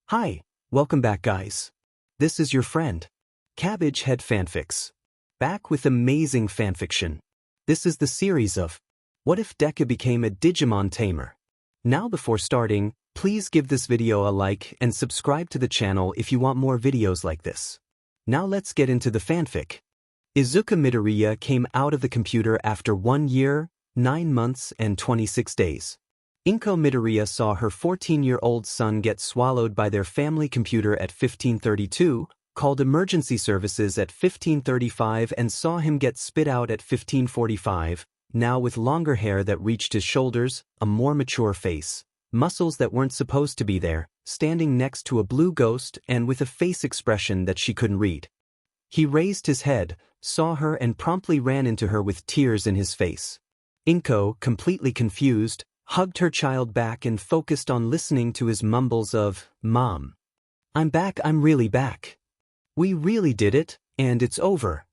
Hi, welcome back guys. This is your friend, Cabbage Head Fanfics. Back with amazing fanfiction. This is the series of What If Deku Became a Digimon Tamer? Now before starting, please give this video a like and subscribe to the channel if you want more videos like this. Now let's get into the fanfic. Izuku Midoriya came out of the computer after 1 year, 9 months and 26 days. Inko Midoriya saw her 14-year-old son get swallowed by their family computer at 15:32, called emergency services at 15:35 and saw him get spit out at 15:45, now with longer hair that reached his shoulders, a more mature face, muscles that weren't supposed to be there, standing next to a blue ghost and with a face expression that she couldn't read. He raised his head, saw her and promptly ran into her with tears in his face. Inko, completely confused, hugged her child back and focused on listening to his mumbles of, "Mom. I'm back, I'm really back. We really did it, and it's over."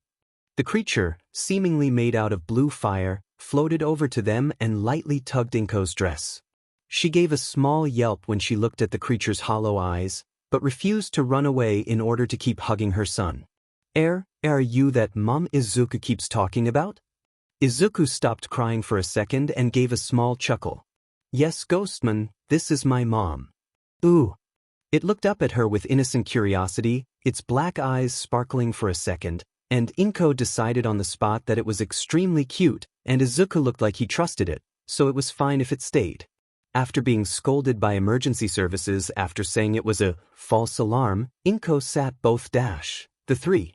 The creature, seemingly made out of blue fire, floated over to them and lightly tugged Inko's dress. She gave a small yelp when she looked at the creature's hollow eyes, but refused to run away in order to keep hugging her son. Are you that Mom Izuku keeps talking about? Izuku stopped crying for a second and gave a small chuckle. "Yes, Ghostman, this is my mom." "Ooh." It looked up at her with innocent curiosity, its black eyes sparkling for a second, and Inko decided on the spot that it was extremely cute, and Izuku looked like he trusted it, so it was fine if it stayed. After being scolded by emergency services after saying it was a false alarm, Inko sat the three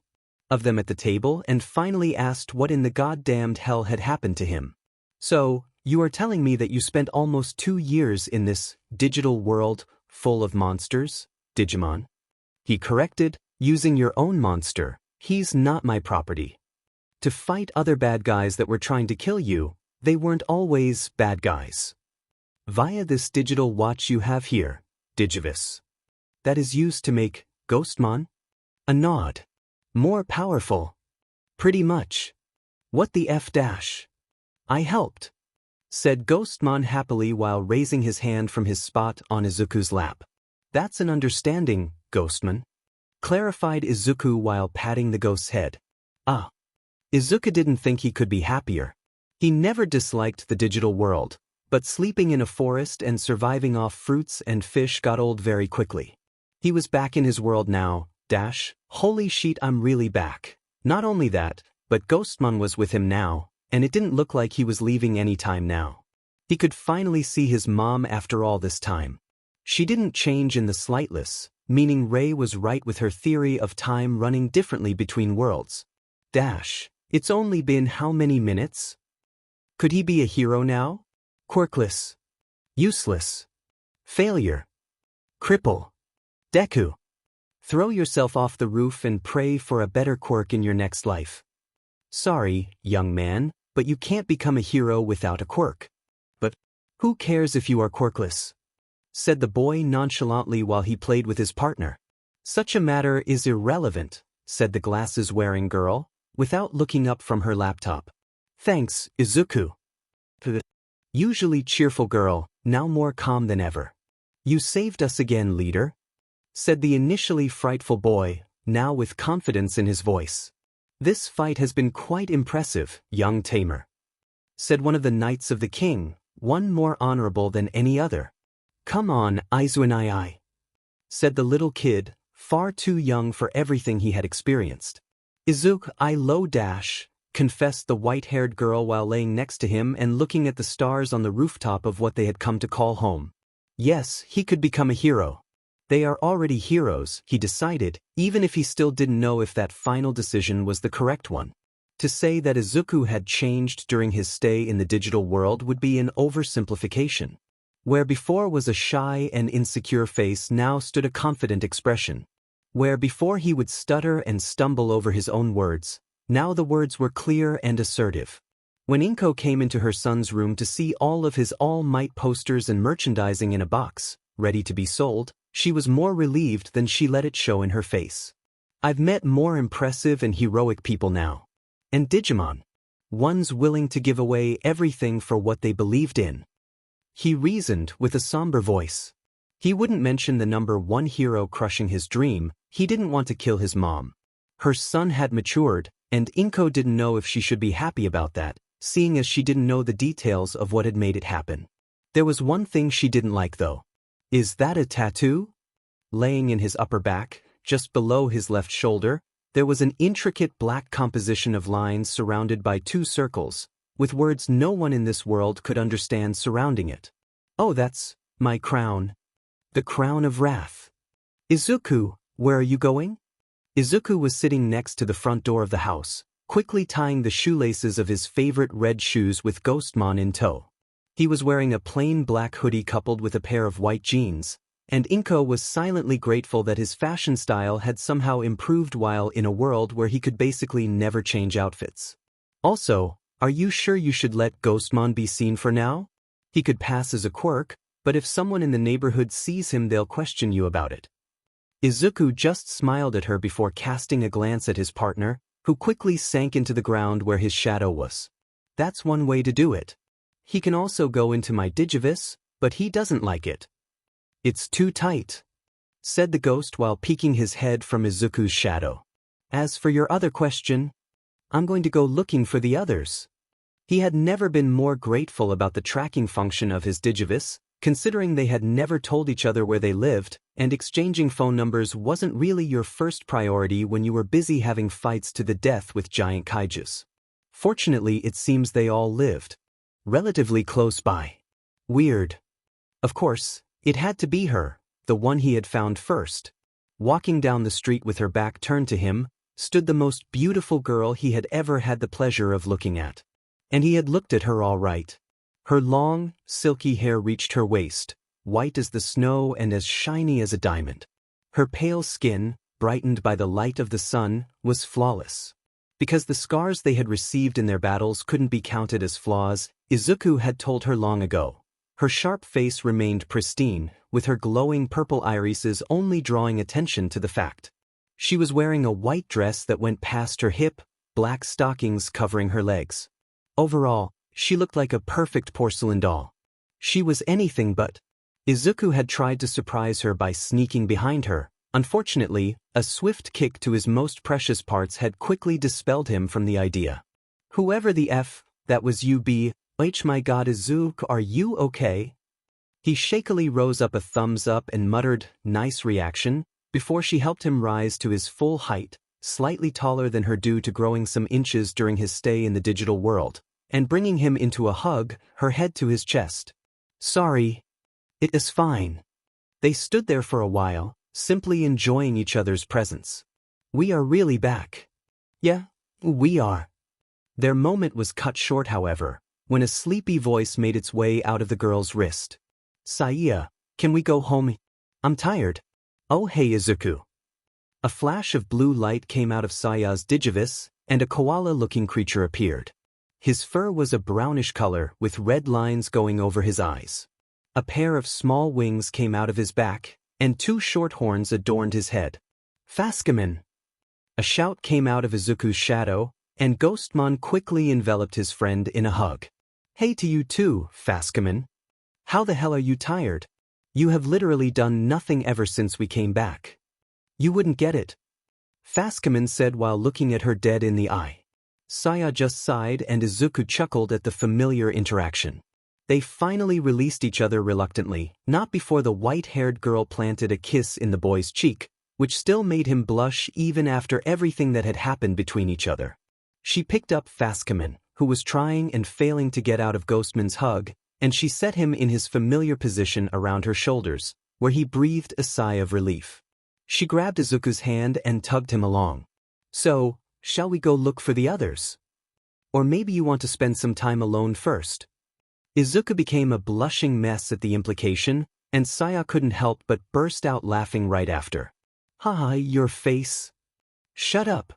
of them at the table and finally asked what in the goddamned hell had happened to him. "So, you are telling me that you spent almost 2 years in this digital world full of monsters, Digimon?" He corrected, "Using your own monster. He's not my property. To fight other bad guys that were trying to kill you, they weren't always bad guys. Via this digital watch you have here, Digivis. That is used to make Ghostmon? A nod. More powerful. Pretty much. What the F dash? I helped," said Ghostmon happily while raising his hand from his spot on Izuku's lap. "That's an understanding, Ghostman," clarified Izuku while patting the ghost's head. Ah. Izuku didn't think he could be happier. He never disliked the digital world, but sleeping in a forest and surviving off fruits and fish got old very quickly. He was back in his world now, holy shit, I'm really back. Not only that, but Ghostmon was with him now, and it didn't look like he was leaving any time now. He could finally see his mom after all this time. She didn't change in the slightest, meaning Ray was right with her theory of time running differently between worlds. It's only been how many minutes? Could he be a hero now? Quirkless. Useless. Failure. Cripple. Deku. Throw yourself off the roof and pray for a better quirk in your next life. Sorry, young man, but you can't become a hero without a quirk. But who cares if you are quirkless? Said the boy nonchalantly while he played with his partner. Such a matter is irrelevant, said the glasses-wearing girl, without looking up from her laptop. Thanks, Izuku. The usually cheerful girl, now more calm than ever. You saved us again, leader, said the initially frightful boy, now with confidence in his voice. This fight has been quite impressive, young Tamer, said one of the Knights of the King, one more honorable than any other. Come on, Izuku, said the little kid, far too young for everything he had experienced. Izuku, confessed the white-haired girl while laying next to him and looking at the stars on the rooftop of what they had come to call home. Yes, he could become a hero. They are already heroes, he decided, even if he still didn't know if that final decision was the correct one. To say that Izuku had changed during his stay in the digital world would be an oversimplification. Where before was a shy and insecure face now stood a confident expression. Where before he would stutter and stumble over his own words, now the words were clear and assertive. When Inko came into her son's room to see all of his All Might posters and merchandising in a box, ready to be sold, she was more relieved than she let it show in her face. I've met more impressive and heroic people now. And Digimon. Ones willing to give away everything for what they believed in. He reasoned with a somber voice. He wouldn't mention the number one hero crushing his dream. He didn't want to kill his mom. Her son had matured, and Inko didn't know if she should be happy about that, seeing as she didn't know the details of what had made it happen. There was one thing she didn't like though. Is that a tattoo? Laying in his upper back, just below his left shoulder, there was an intricate black composition of lines surrounded by two circles, with words no one in this world could understand surrounding it. Oh, that's my crown. The crown of wrath. Izuku, where are you going? Izuku was sitting next to the front door of the house, quickly tying the shoelaces of his favorite red shoes with Ghostmon in tow. He was wearing a plain black hoodie coupled with a pair of white jeans, and Inko was silently grateful that his fashion style had somehow improved while in a world where he could basically never change outfits. Also, are you sure you should let Ghostmon be seen for now? He could pass as a quirk, but if someone in the neighborhood sees him they'll question you about it. Izuku just smiled at her before casting a glance at his partner, who quickly sank into the ground where his shadow was. That's one way to do it. He can also go into my Digivice, but he doesn't like it. It's too tight, said the ghost while peeking his head from Izuku's shadow. As for your other question, I'm going to go looking for the others. He had never been more grateful about the tracking function of his Digivice, considering they had never told each other where they lived, and exchanging phone numbers wasn't really your first priority when you were busy having fights to the death with giant kaijus. Fortunately, it seems they all lived relatively close by. Weird. Of course, it had to be her, the one he had found first. Walking down the street with her back turned to him, stood the most beautiful girl he had ever had the pleasure of looking at. And he had looked at her all right. Her long, silky hair reached her waist, white as the snow and as shiny as a diamond. Her pale skin, brightened by the light of the sun, was flawless. Because the scars they had received in their battles couldn't be counted as flaws, Izuku had told her long ago. Her sharp face remained pristine, with her glowing purple irises only drawing attention to the fact. She was wearing a white dress that went past her hip, black stockings covering her legs. Overall, she looked like a perfect porcelain doll. She was anything but. Izuku had tried to surprise her by sneaking behind her. Unfortunately, a swift kick to his most precious parts had quickly dispelled him from the idea. Whoever the F, that was you be, my god Izuku, are you okay? He shakily rose up a thumbs up and muttered, nice reaction, before she helped him rise to his full height, slightly taller than her due to growing some inches during his stay in the digital world, and bringing him into a hug, her head to his chest. Sorry. It is fine. They stood there for a while, simply enjoying each other's presence. We are really back. Yeah, we are. Their moment was cut short, however, when a sleepy voice made its way out of the girl's wrist. Saya, can we go home? I'm tired. Oh hey Izuku. A flash of blue light came out of Saya's Digivice, and a koala-looking creature appeared. His fur was a brownish color with red lines going over his eyes. A pair of small wings came out of his back, and two short horns adorned his head. Fascaman! A shout came out of Izuku's shadow, and Ghostmon quickly enveloped his friend in a hug. Hey to you too, Fascaman. How the hell are you tired? You have literally done nothing ever since we came back. You wouldn't get it. Fascaman said while looking at her dead in the eye. Saya just sighed and Izuku chuckled at the familiar interaction. They finally released each other reluctantly, not before the white-haired girl planted a kiss in the boy's cheek, which still made him blush even after everything that had happened between each other. She picked up Fascaman, who was trying and failing to get out of Ghostman's hug, and she set him in his familiar position around her shoulders, where he breathed a sigh of relief. She grabbed Izuku's hand and tugged him along. So, shall we go look for the others? Or maybe you want to spend some time alone first? Izuku became a blushing mess at the implication, and Saya couldn't help but burst out laughing right after. Haha, your face. Shut up.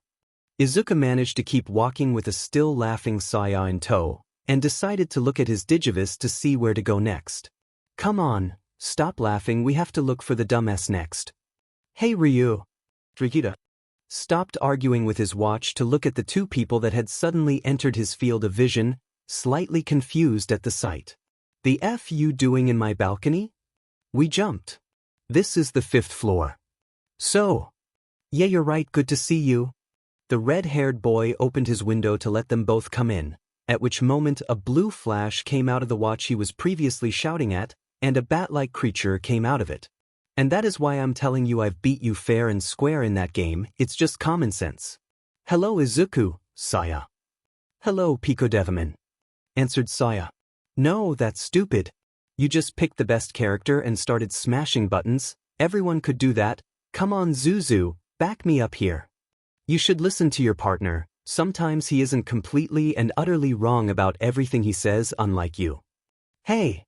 Izuku managed to keep walking with a still laughing Saya in tow, and decided to look at his Digivice to see where to go next. Come on, stop laughing, we have to look for the dumbass next. Hey Ryu. Drigita stopped arguing with his watch to look at the two people that had suddenly entered his field of vision, slightly confused at the sight. The F you doing in my balcony? We jumped. This is the 5th floor. So. Yeah, you're right, good to see you. The red-haired boy opened his window to let them both come in, at which moment a blue flash came out of the watch he was previously shouting at, and a bat-like creature came out of it. And that is why I'm telling you I've beat you fair and square in that game, it's just common sense. Hello Izuku, Saya. Hello Pico Devaman. Answered Saya. No, that's stupid. You just picked the best character and started smashing buttons, everyone could do that, come on Zuzu, back me up here. You should listen to your partner, sometimes he isn't completely and utterly wrong about everything he says unlike you. Hey!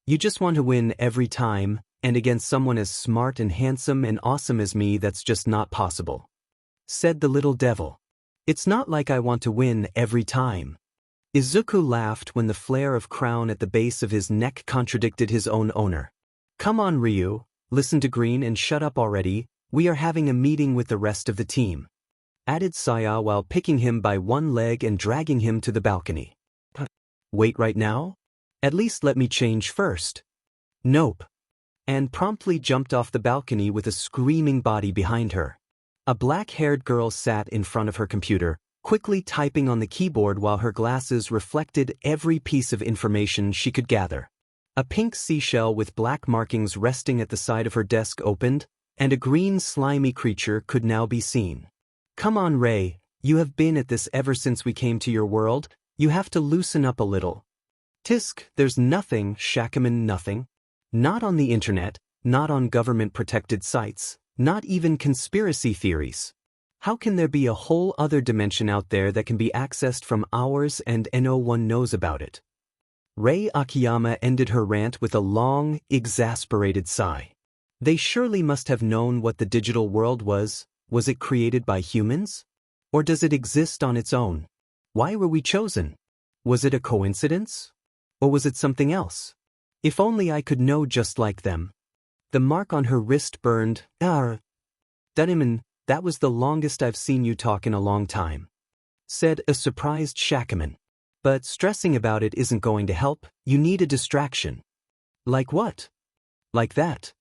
You just want to win every time, and against someone as smart and handsome and awesome as me that's just not possible. Said the little devil. It's not like I want to win every time. Izuku laughed when the flare of crown at the base of his neck contradicted his own owner. Come on Ryu, listen to Green and shut up already, we are having a meeting with the rest of the team. Added Saya while picking him by one leg and dragging him to the balcony. Wait right now? At least let me change first. Nope. And promptly jumped off the balcony with a screaming body behind her. A black-haired girl sat in front of her computer, quickly typing on the keyboard while her glasses reflected every piece of information she could gather. A pink seashell with black markings resting at the side of her desk opened, and a green slimy creature could now be seen. Come on Ray, you have been at this ever since we came to your world, you have to loosen up a little. Tisk, there's nothing, Shakuman, nothing. Not on the internet, not on government-protected sites, not even conspiracy theories. How can there be a whole other dimension out there that can be accessed from ours and no one knows about it? Rei Akiyama ended her rant with a long, exasperated sigh. They surely must have known what the digital world was it created by humans? Or does it exist on its own? Why were we chosen? Was it a coincidence? Or was it something else? If only I could know just like them. The mark on her wrist burned. Duniman, that was the longest I've seen you talk in a long time. Said a surprised Shakuman. But stressing about it isn't going to help, you need a distraction. Like what? Like that.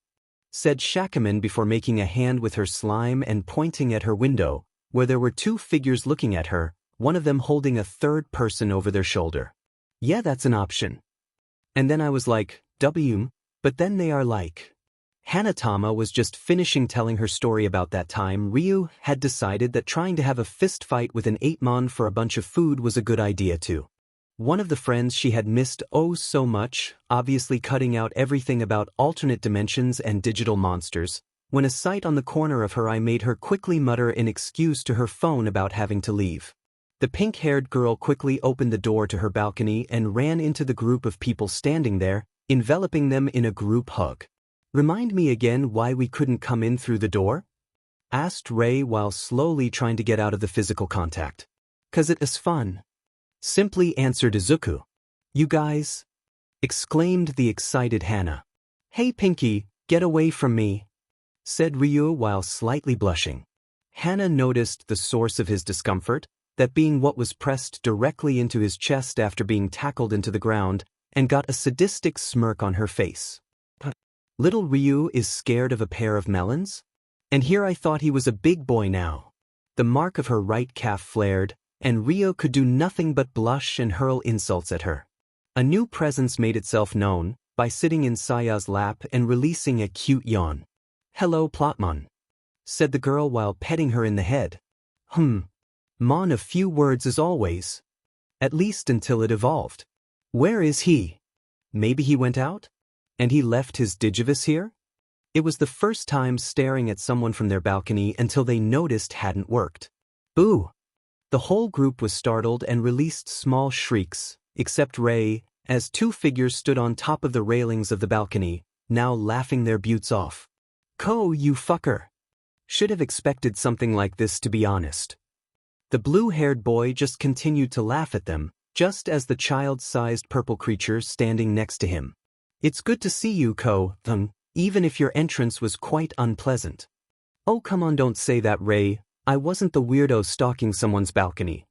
Said Shakuman before making a hand with her slime and pointing at her window, where there were two figures looking at her, one of them holding a third person over their shoulder. Yeah, that's an option. And then I was like, but then they are like. Hanatama was just finishing telling her story about that time Ryu had decided that trying to have a fist fight with an 8-mon for a bunch of food was a good idea too. One of the friends she had missed oh so much, obviously cutting out everything about alternate dimensions and digital monsters, when a sight on the corner of her eye made her quickly mutter an excuse to her phone about having to leave. The pink-haired girl quickly opened the door to her balcony and ran into the group of people standing there, enveloping them in a group hug. Remind me again why we couldn't come in through the door? Asked Rei while slowly trying to get out of the physical contact. 'Cause it is fun. Simply answered Izuku. You guys? Exclaimed the excited Hana. Hey Pinky, get away from me. Said Ryu while slightly blushing. Hana noticed the source of his discomfort, that being what was pressed directly into his chest after being tackled into the ground, and got a sadistic smirk on her face. Little Ryu is scared of a pair of melons? And here I thought he was a big boy now. The mark of her right calf flared, and Ryo could do nothing but blush and hurl insults at her. A new presence made itself known, by sitting in Saya's lap and releasing a cute yawn. Hello Plotmon. Said the girl while petting her in the head. Mon a few words as always. At least until it evolved. Where is he? Maybe he went out? And he left his Digivice here? It was the first time staring at someone from their balcony until they noticed hadn't worked. Boo! The whole group was startled and released small shrieks, except Rei, as two figures stood on top of the railings of the balcony, now laughing their butts off. Ko, you fucker! Should have expected something like this, to be honest. The blue-haired boy just continued to laugh at them, just as the child-sized purple creature standing next to him. It's good to see you, Ko, even if your entrance was quite unpleasant. Oh come on, don't say that, Rei. I wasn't the weirdo stalking someone's balcony.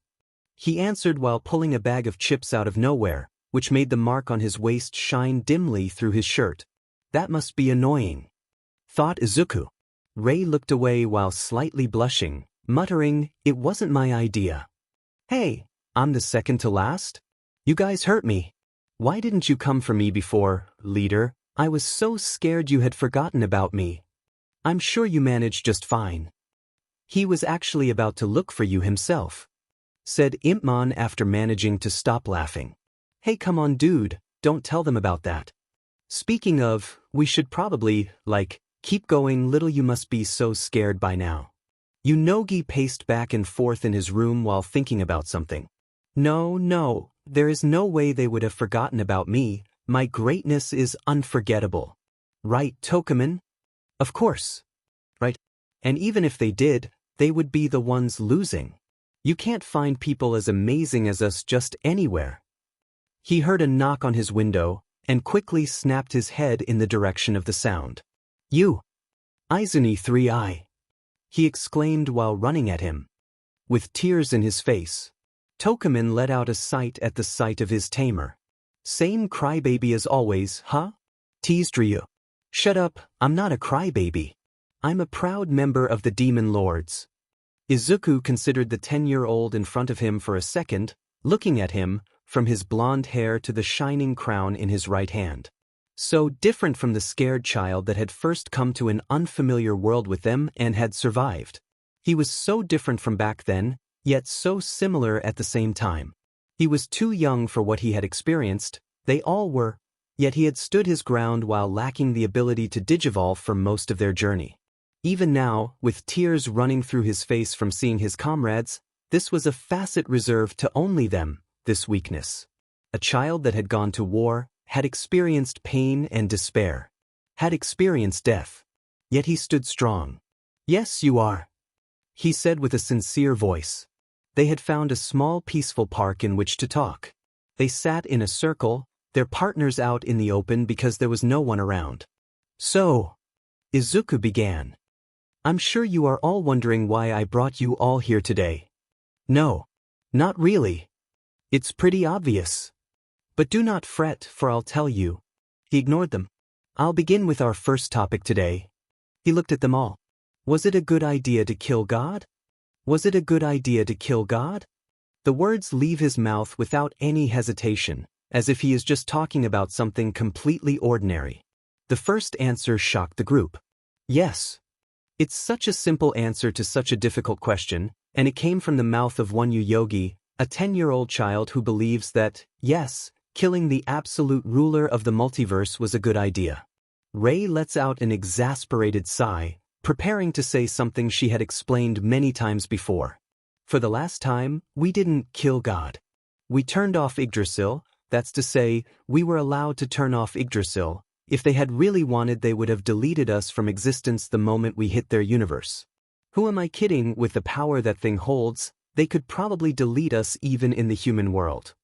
He answered while pulling a bag of chips out of nowhere, which made the mark on his waist shine dimly through his shirt. That must be annoying. thought Izuku. Ray looked away while slightly blushing, muttering, "It wasn't my idea." "Hey, I'm the second to last? You guys hurt me. Why didn't you come for me before, leader? I was so scared you had forgotten about me. I'm sure you managed just fine." "He was actually about to look for you himself," said Impmon after managing to stop laughing. "Hey, come on dude, don't tell them about that. Speaking of, we should probably, keep going. Little you must be so scared by now." Yunogi paced back and forth in his room while thinking about something. No, there is no way they would have forgotten about me. My greatness is unforgettable. Right, Tokumen? Of course. Right? And even if they did, they would be the ones losing. You can't find people as amazing as us just anywhere. He heard a knock on his window and quickly snapped his head in the direction of the sound. "You! Izuni 3i!" he exclaimed while running at him. With tears in his face, Tokumen let out a sigh at the sight of his tamer. "Same crybaby as always, huh?" teased Ryu. "Shut up, I'm not a crybaby. I'm a proud member of the Demon Lords." Izuku considered the 10-year-old in front of him for a second, looking at him, from his blonde hair to the shining crown in his right hand. So different from the scared child that had first come to an unfamiliar world with them and had survived. He was so different from back then, yet so similar at the same time. He was too young for what he had experienced, they all were, yet he had stood his ground while lacking the ability to digivolve for most of their journey. Even now, with tears running through his face from seeing his comrades, this was a facet reserved to only them, this weakness. A child that had gone to war, had experienced pain and despair, had experienced death. Yet he stood strong. "Yes, you are," he said with a sincere voice. They had found a small peaceful park in which to talk. They sat in a circle, their partners out in the open because there was no one around. "So," Izuku began, "I'm sure you are all wondering why I brought you all here today. No, not really. It's pretty obvious. But do not fret, for I'll tell you." He ignored them. "I'll begin with our first topic today." He looked at them all. "Was it a good idea to kill God? Was it a good idea to kill God?" The words leave his mouth without any hesitation, as if he is just talking about something completely ordinary. The first answer shocked the group. Yes. It's such a simple answer to such a difficult question, and it came from the mouth of one Yogi, a 10-year-old child who believes that, yes, killing the absolute ruler of the multiverse was a good idea. Ray lets out an exasperated sigh, preparing to say something she had explained many times before. For the last time, we didn't kill God. We turned off Yggdrasil, that's to say, we were allowed to turn off Yggdrasil. If they had really wanted, they would have deleted us from existence the moment we hit their universe. Who am I kidding? With the power that thing holds, they could probably delete us even in the human world.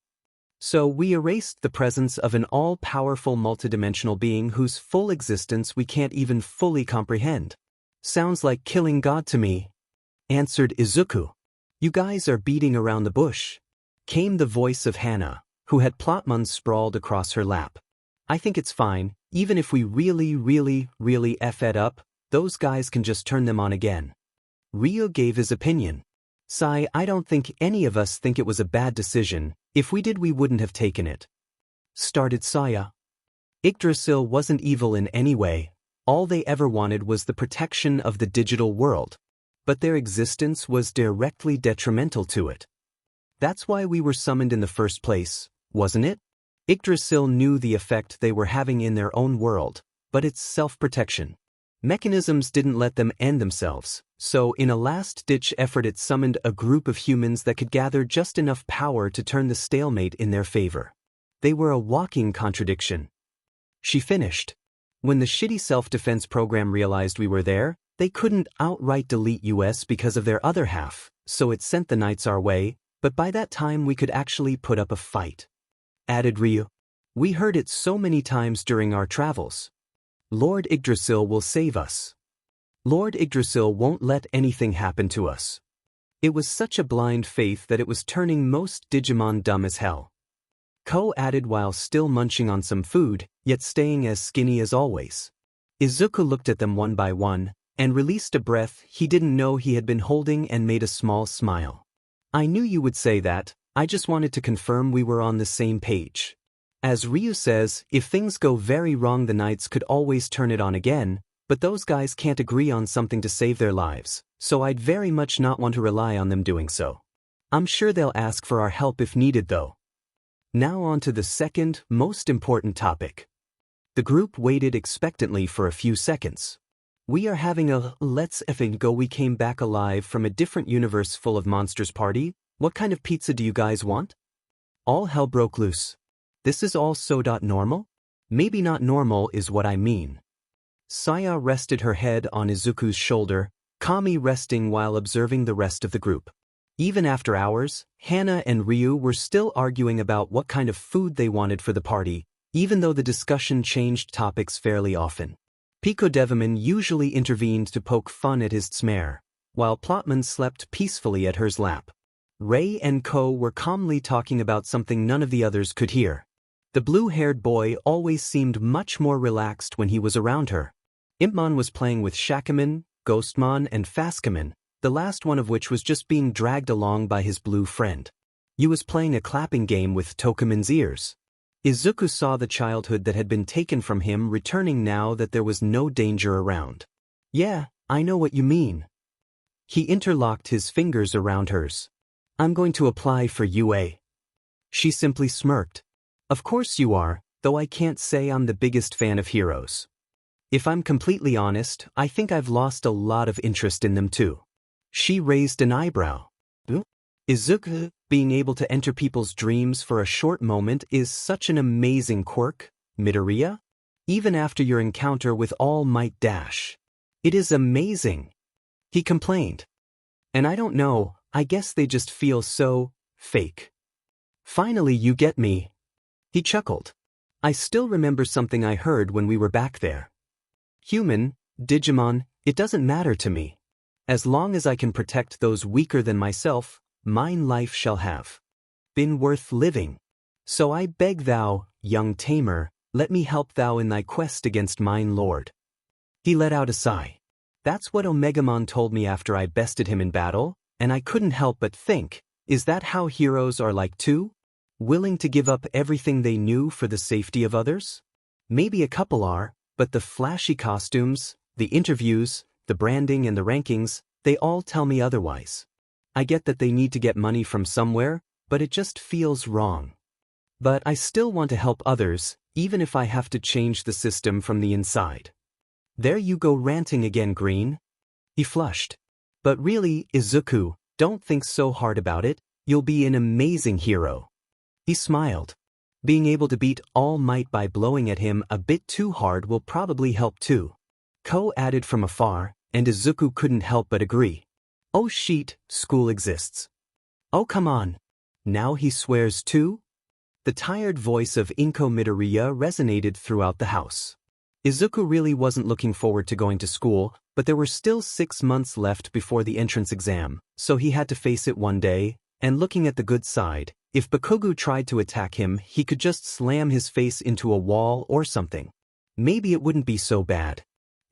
So we erased the presence of an all-powerful multidimensional being whose full existence we can't even fully comprehend. Sounds like killing God to me, answered Izuku. "You guys are beating around the bush," came the voice of Hana, who had Plotmon sprawled across her lap. "I think it's fine, even if we really F it up, those guys can just turn them on again." Ryo gave his opinion. "Sai, I don't think any of us think it was a bad decision. If we did, we wouldn't have taken it," started Saya. "Yggdrasil wasn't evil in any way. All they ever wanted was the protection of the digital world. But their existence was directly detrimental to it. That's why we were summoned in the first place, wasn't it? Yggdrasil knew the effect they were having in their own world, but its self-protection mechanisms didn't let them end themselves, so in a last-ditch effort it summoned a group of humans that could gather just enough power to turn the stalemate in their favor. They were a walking contradiction." She finished. "When the shitty self-defense program realized we were there, they couldn't outright delete us because of their other half, so it sent the knights our way, but by that time we could actually put up a fight," added Ryu. "We heard it so many times during our travels. Lord Yggdrasil will save us. Lord Yggdrasil won't let anything happen to us." It was such a blind faith that it was turning most Digimon dumb as hell. Ko added while still munching on some food, yet staying as skinny as always. Izuku looked at them one by one, and released a breath he didn't know he had been holding and made a small smile. I knew you would say that, I just wanted to confirm we were on the same page. As Ryu says, if things go very wrong the Knights could always turn it on again, but those guys can't agree on something to save their lives, so I'd very much not want to rely on them doing so. I'm sure they'll ask for our help if needed though. Now on to the second, most important topic. The group waited expectantly for a few seconds. We are having a let's effing go we came back alive from a different universe full of monsters party. What kind of pizza do you guys want? All hell broke loose. This is all so normal? Maybe not normal is what I mean. Saya rested her head on Izuku's shoulder, calmly resting while observing the rest of the group. Even after hours, Hana and Ryu were still arguing about what kind of food they wanted for the party, even though the discussion changed topics fairly often. Pico Devaman usually intervened to poke fun at his tsmare, while Plotman slept peacefully at hers lap. Ray and Ko were calmly talking about something none of the others could hear. The blue-haired boy always seemed much more relaxed when he was around her. Impmon was playing with Shakuman, Ghostmon and Faskaman, the last one of which was just being dragged along by his blue friend. Yu was playing a clapping game with Tokuman's ears. Izuku saw the childhood that had been taken from him returning now that there was no danger around. Yeah, I know what you mean. He interlocked his fingers around hers. I'm going to apply for UA. She simply smirked. Of course you are, though I can't say I'm the biggest fan of heroes. If I'm completely honest, I think I've lost a lot of interest in them too. She raised an eyebrow. Izuku, being able to enter people's dreams for a short moment is such an amazing quirk, Midoriya. Even after your encounter with All Might Dash. It is amazing. He complained. And I don't know, I guess they just feel so fake. Finally you get me. He chuckled. I still remember something I heard when we were back there. Human, Digimon, it doesn't matter to me. As long as I can protect those weaker than myself, mine life shall have been worth living. So I beg thou, young Tamer, let me help thou in thy quest against mine lord. He let out a sigh. That's what Omegamon told me after I bested him in battle, and I couldn't help but think, is that how heroes are like too? Willing to give up everything they knew for the safety of others? Maybe a couple are, but the flashy costumes, the interviews, the branding and the rankings, they all tell me otherwise. I get that they need to get money from somewhere, but it just feels wrong. But I still want to help others, even if I have to change the system from the inside. There you go ranting again, Green. He flushed. But really, Izuku, don't think so hard about it, you'll be an amazing hero. He smiled. Being able to beat All Might by blowing at him a bit too hard will probably help too. Ko added from afar, and Izuku couldn't help but agree. Oh sheet, school exists. Oh come on. Now he swears too? The tired voice of Inko Midoriya resonated throughout the house. Izuku really wasn't looking forward to going to school, but there were still 6 months left before the entrance exam, so he had to face it one day, and looking at the good side, if Bakugo tried to attack him, he could just slam his face into a wall or something. Maybe it wouldn't be so bad.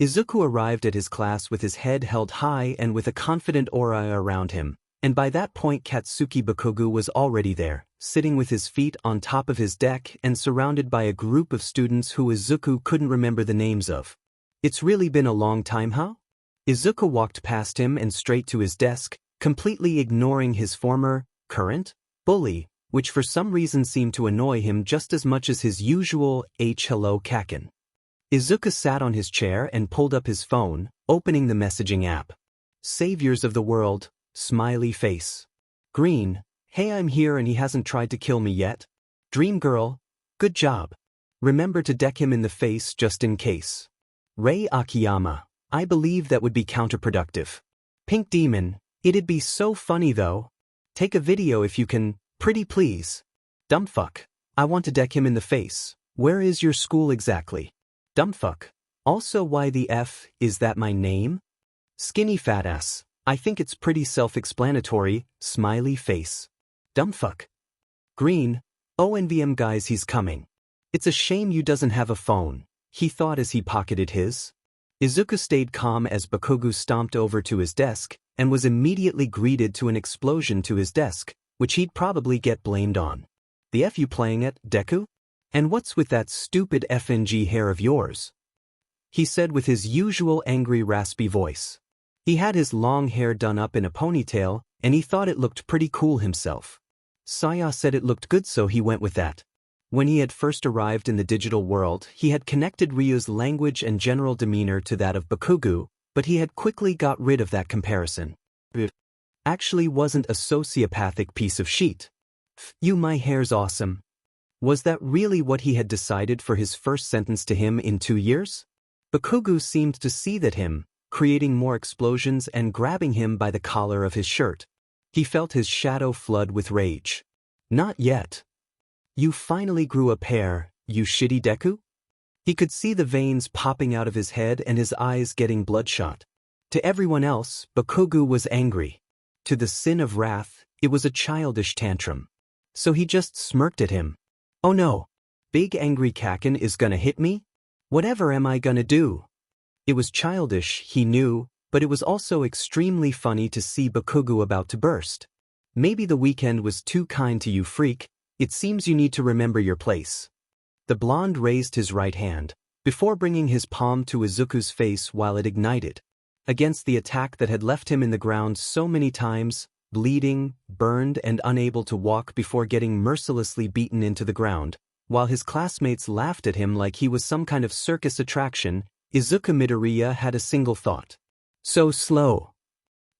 Izuku arrived at his class with his head held high and with a confident aura around him, and by that point Katsuki Bakugo was already there, sitting with his feet on top of his deck and surrounded by a group of students who Izuku couldn't remember the names of. It's really been a long time, huh? Izuku walked past him and straight to his desk, completely ignoring his current, bully, which for some reason seemed to annoy him just as much as his usual hello Kaken. Izuku sat on his chair and pulled up his phone, opening the messaging app. Saviors of the world, smiley face. Green, hey I'm here and he hasn't tried to kill me yet. Dream girl, good job. Remember to deck him in the face just in case. Rei Akiyama, I believe that would be counterproductive. Pink Demon, it'd be so funny though. Take a video if you can, pretty please. Dumbfuck, I want to deck him in the face. Where is your school exactly? Dumbfuck. Also why the F, is that my name? Skinny fat ass, I think it's pretty self-explanatory, smiley face. Dumbfuck. Green, ONVM guys he's coming. It's a shame you doesn't have a phone, he thought as he pocketed his. Izuku stayed calm as Bakugo stomped over to his desk and was immediately greeted to an explosion to his desk, which he'd probably get blamed on. "The F you playing at, Deku? And what's with that stupid FNG hair of yours?" he said with his usual angry raspy voice. He had his long hair done up in a ponytail, and he thought it looked pretty cool himself. Saya said it looked good, so he went with that. When he had first arrived in the digital world, he had connected Ryu's language and general demeanor to that of Bakugo, but he had quickly got rid of that comparison. Actually wasn't a sociopathic piece of shit. "You, my hair's awesome." Was that really what he had decided for his first sentence to him in 2 years? Bakugo seemed to see that him, creating more explosions and grabbing him by the collar of his shirt. He felt his shadow flood with rage. "Not yet. You finally grew a pair, you shitty Deku?" He could see the veins popping out of his head and his eyes getting bloodshot. To everyone else, Bakugo was angry. To the sin of wrath, it was a childish tantrum. So he just smirked at him. "Oh no. Big angry Kaken is gonna hit me? Whatever am I gonna do?" It was childish, he knew, but it was also extremely funny to see Bakugo about to burst. "Maybe the weekend was too kind to you, freak. It seems you need to remember your place." The blonde raised his right hand, before bringing his palm to Izuku's face while it ignited. Against the attack that had left him in the ground so many times, bleeding, burned and unable to walk before getting mercilessly beaten into the ground, while his classmates laughed at him like he was some kind of circus attraction, Izuku Midoriya had a single thought. So slow.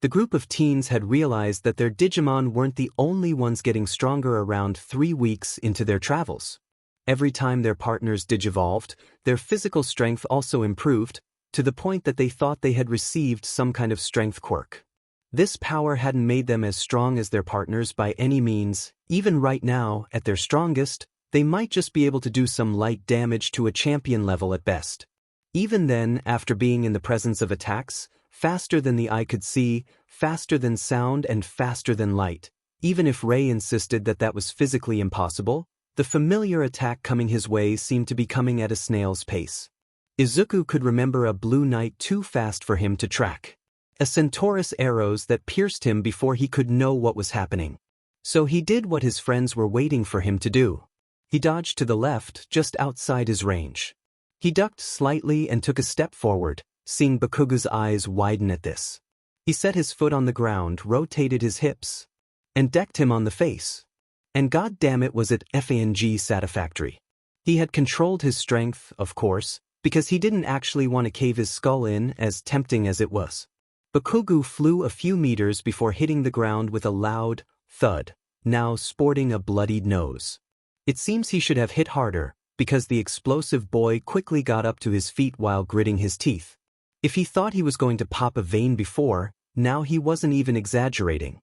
The group of teens had realized that their Digimon weren't the only ones getting stronger around 3 weeks into their travels. Every time their partners digivolved, their physical strength also improved, to the point that they thought they had received some kind of strength quirk. This power hadn't made them as strong as their partners by any means. Even right now, at their strongest, they might just be able to do some light damage to a champion level at best. Even then, after being in the presence of attacks, faster than the eye could see, faster than sound and faster than light, even if Ray insisted that that was physically impossible, the familiar attack coming his way seemed to be coming at a snail's pace. Izuku could remember a blue knight too fast for him to track. A centaurus arrows that pierced him before he could know what was happening. So he did what his friends were waiting for him to do. He dodged to the left, just outside his range. He ducked slightly and took a step forward, seeing Bakugo's eyes widen at this. He set his foot on the ground, rotated his hips, and decked him on the face. And goddammit was it FNG satisfactory. He had controlled his strength, of course, because he didn't actually want to cave his skull in, as tempting as it was. Bakugo flew a few meters before hitting the ground with a loud thud, now sporting a bloodied nose. It seems he should have hit harder, because the explosive boy quickly got up to his feet while gritting his teeth. If he thought he was going to pop a vein before, now he wasn't even exaggerating.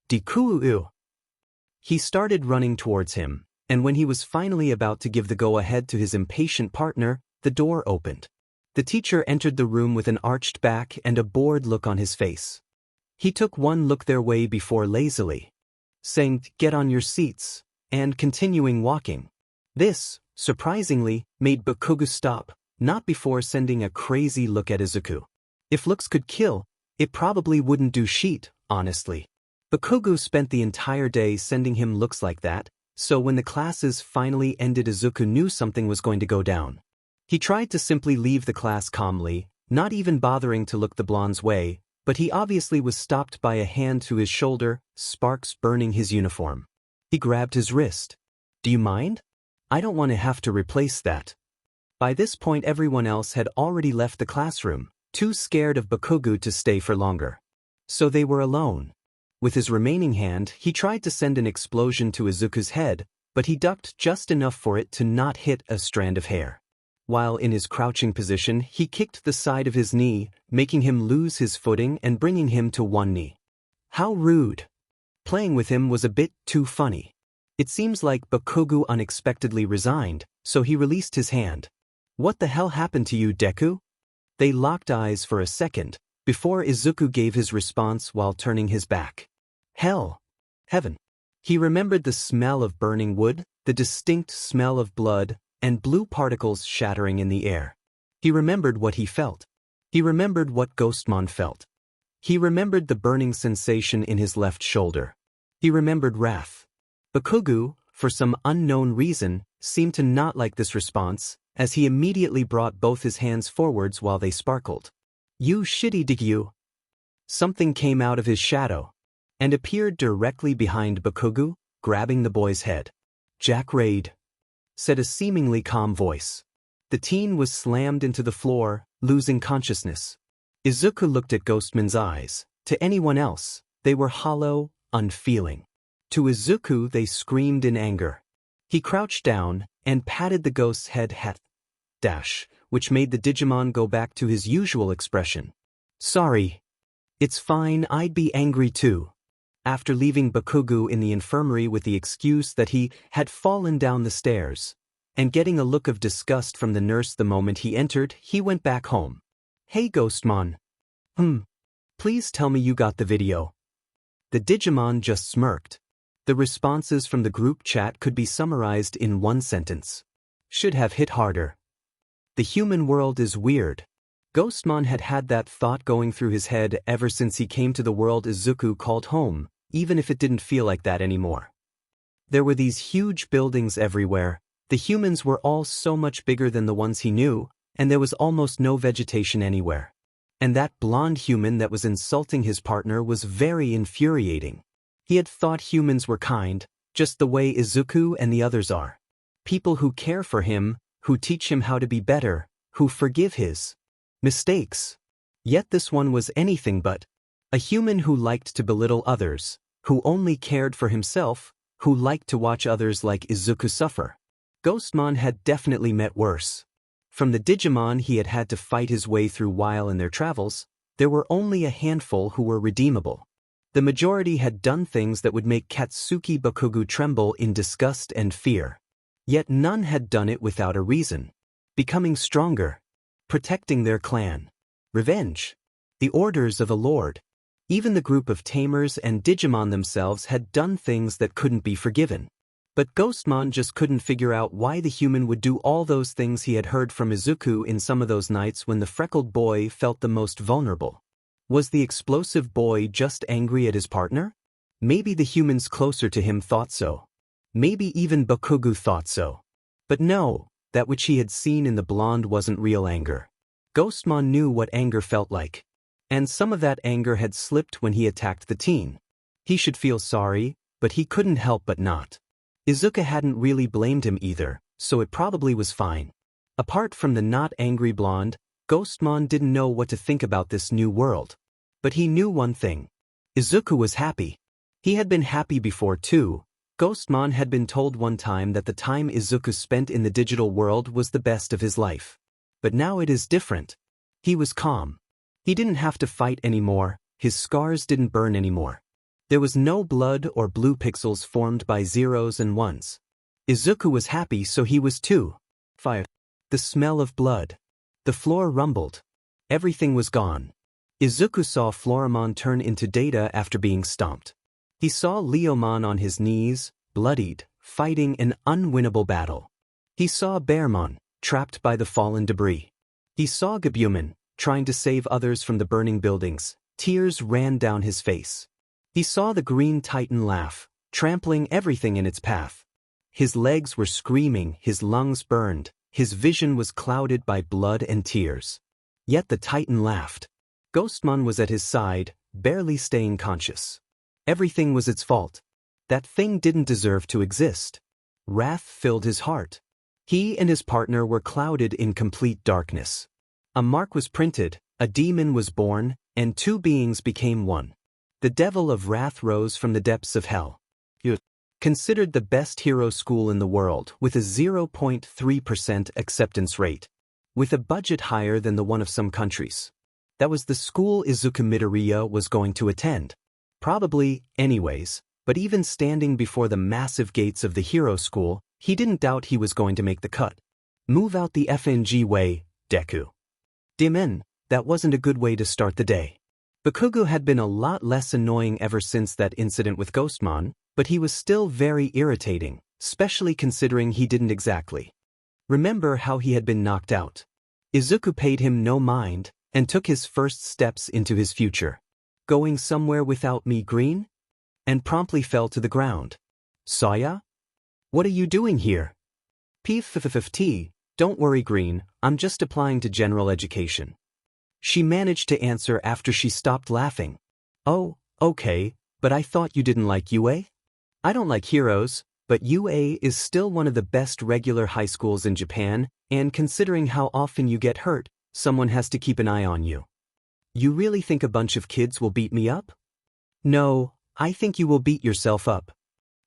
Deku. He started running towards him, and when he was finally about to give the go-ahead to his impatient partner, the door opened. The teacher entered the room with an arched back and a bored look on his face. He took one look their way before lazily saying, "Get on your seats," and continuing walking. This, surprisingly, made Bakugo stop, not before sending a crazy look at Izuku. If looks could kill, it probably wouldn't do shit, honestly. Bakugo spent the entire day sending him looks like that, so when the classes finally ended, Izuku knew something was going to go down. He tried to simply leave the class calmly, not even bothering to look the blonde's way, but he obviously was stopped by a hand to his shoulder, sparks burning his uniform. He grabbed his wrist. "Do you mind? I don't want to have to replace that." By this point everyone else had already left the classroom, too scared of Bakugo to stay for longer. So they were alone. With his remaining hand, he tried to send an explosion to Izuku's head, but he ducked just enough for it to not hit a strand of hair. While in his crouching position, he kicked the side of his knee, making him lose his footing and bringing him to one knee. How rude. Playing with him was a bit too funny. It seems like Bakugo unexpectedly resigned, so he released his hand. "What the hell happened to you, Deku?" They locked eyes for a second, before Izuku gave his response while turning his back. Hell. Heaven. He remembered the smell of burning wood, the distinct smell of blood, and blue particles shattering in the air. He remembered what he felt. He remembered what Ghostmon felt. He remembered the burning sensation in his left shoulder. He remembered wrath. Bakugo, for some unknown reason, seemed to not like this response, as he immediately brought both his hands forwards while they sparkled. "You shitty Digyu." Something came out of his shadow and appeared directly behind Bakugo, grabbing the boy's head. "Jack Raid," said a seemingly calm voice. The teen was slammed into the floor, losing consciousness. Izuku looked at Ghostman's eyes. To anyone else, they were hollow, unfeeling. To Izuku they screamed in anger. He crouched down and patted the ghost's head which made the Digimon go back to his usual expression. "Sorry. It's fine, I'd be angry too." After leaving Bakugo in the infirmary with the excuse that he had fallen down the stairs, and getting a look of disgust from the nurse the moment he entered, he went back home. "Hey Ghostmon. Please tell me you got the video." The Digimon just smirked. The responses from the group chat could be summarized in one sentence. "Should have hit harder." The human world is weird. Ghostmon had had that thought going through his head ever since he came to the world Izuku called home, even if it didn't feel like that anymore. There were these huge buildings everywhere. The humans were all so much bigger than the ones he knew, and there was almost no vegetation anywhere. And that blonde human that was insulting his partner was very infuriating. He had thought humans were kind, just the way Izuku and the others are. People who care for him, who teach him how to be better, who forgive his mistakes. Yet this one was anything but a human who liked to belittle others, who only cared for himself, who liked to watch others like Izuku suffer. Ghostmon had definitely met worse. From the Digimon he had had to fight his way through while in their travels, there were only a handful who were redeemable. The majority had done things that would make Katsuki Bakugo tremble in disgust and fear. Yet none had done it without a reason. Becoming stronger. Protecting their clan. Revenge. The orders of a lord. Even the group of Tamers and Digimon themselves had done things that couldn't be forgiven. But Ghostmon just couldn't figure out why the human would do all those things he had heard from Izuku in some of those nights when the freckled boy felt the most vulnerable. Was the explosive boy just angry at his partner? Maybe the humans closer to him thought so. Maybe even Bakugo thought so. But no, that which he had seen in the blonde wasn't real anger. Ghostmon knew what anger felt like. And some of that anger had slipped when he attacked the teen. He should feel sorry, but he couldn't help but not. Izuku hadn't really blamed him either, so it probably was fine. Apart from the not angry blonde, Ghostmon didn't know what to think about this new world. But he knew one thing. Izuku was happy. He had been happy before too. Ghostmon had been told one time that the time Izuku spent in the digital world was the best of his life. But now it is different. He was calm. He didn't have to fight anymore, his scars didn't burn anymore. There was no blood or blue pixels formed by zeros and ones. Izuku was happy, so he was too. Fire. The smell of blood. The floor rumbled. Everything was gone. Izuku saw Floramon turn into Data after being stomped. He saw Leomon on his knees, bloodied, fighting an unwinnable battle. He saw Bearmon, trapped by the fallen debris. He saw Gabumon, trying to save others from the burning buildings. Tears ran down his face. He saw the Green Titan laugh, trampling everything in its path. His legs were screaming, his lungs burned, his vision was clouded by blood and tears. Yet the Titan laughed. Ghostmon was at his side, barely staying conscious. Everything was its fault. That thing didn't deserve to exist. Wrath filled his heart. He and his partner were clouded in complete darkness. A mark was printed, a demon was born, and two beings became one. The devil of wrath rose from the depths of hell. Considered the best hero school in the world with a 0.3% acceptance rate. With a budget higher than the one of some countries. That was the school Izuku Midoriya was going to attend. Probably, anyways, but even standing before the massive gates of the hero school, he didn't doubt he was going to make the cut. Move out the FNG way, Deku. Dimen, that wasn't a good way to start the day. Bakugo had been a lot less annoying ever since that incident with Ghostmon, but he was still very irritating, especially considering he didn't exactly remember how he had been knocked out. Izuku paid him no mind, and took his first steps into his future. Going somewhere without me, Green? And promptly fell to the ground. Saya? What are you doing here? P-50-50, don't worry, Green, I'm just applying to general education. She managed to answer after she stopped laughing. Oh, okay, but I thought you didn't like UA? I don't like heroes, but UA is still one of the best regular high schools in Japan, and considering how often you get hurt, someone has to keep an eye on you. You really think a bunch of kids will beat me up? No, I think you will beat yourself up.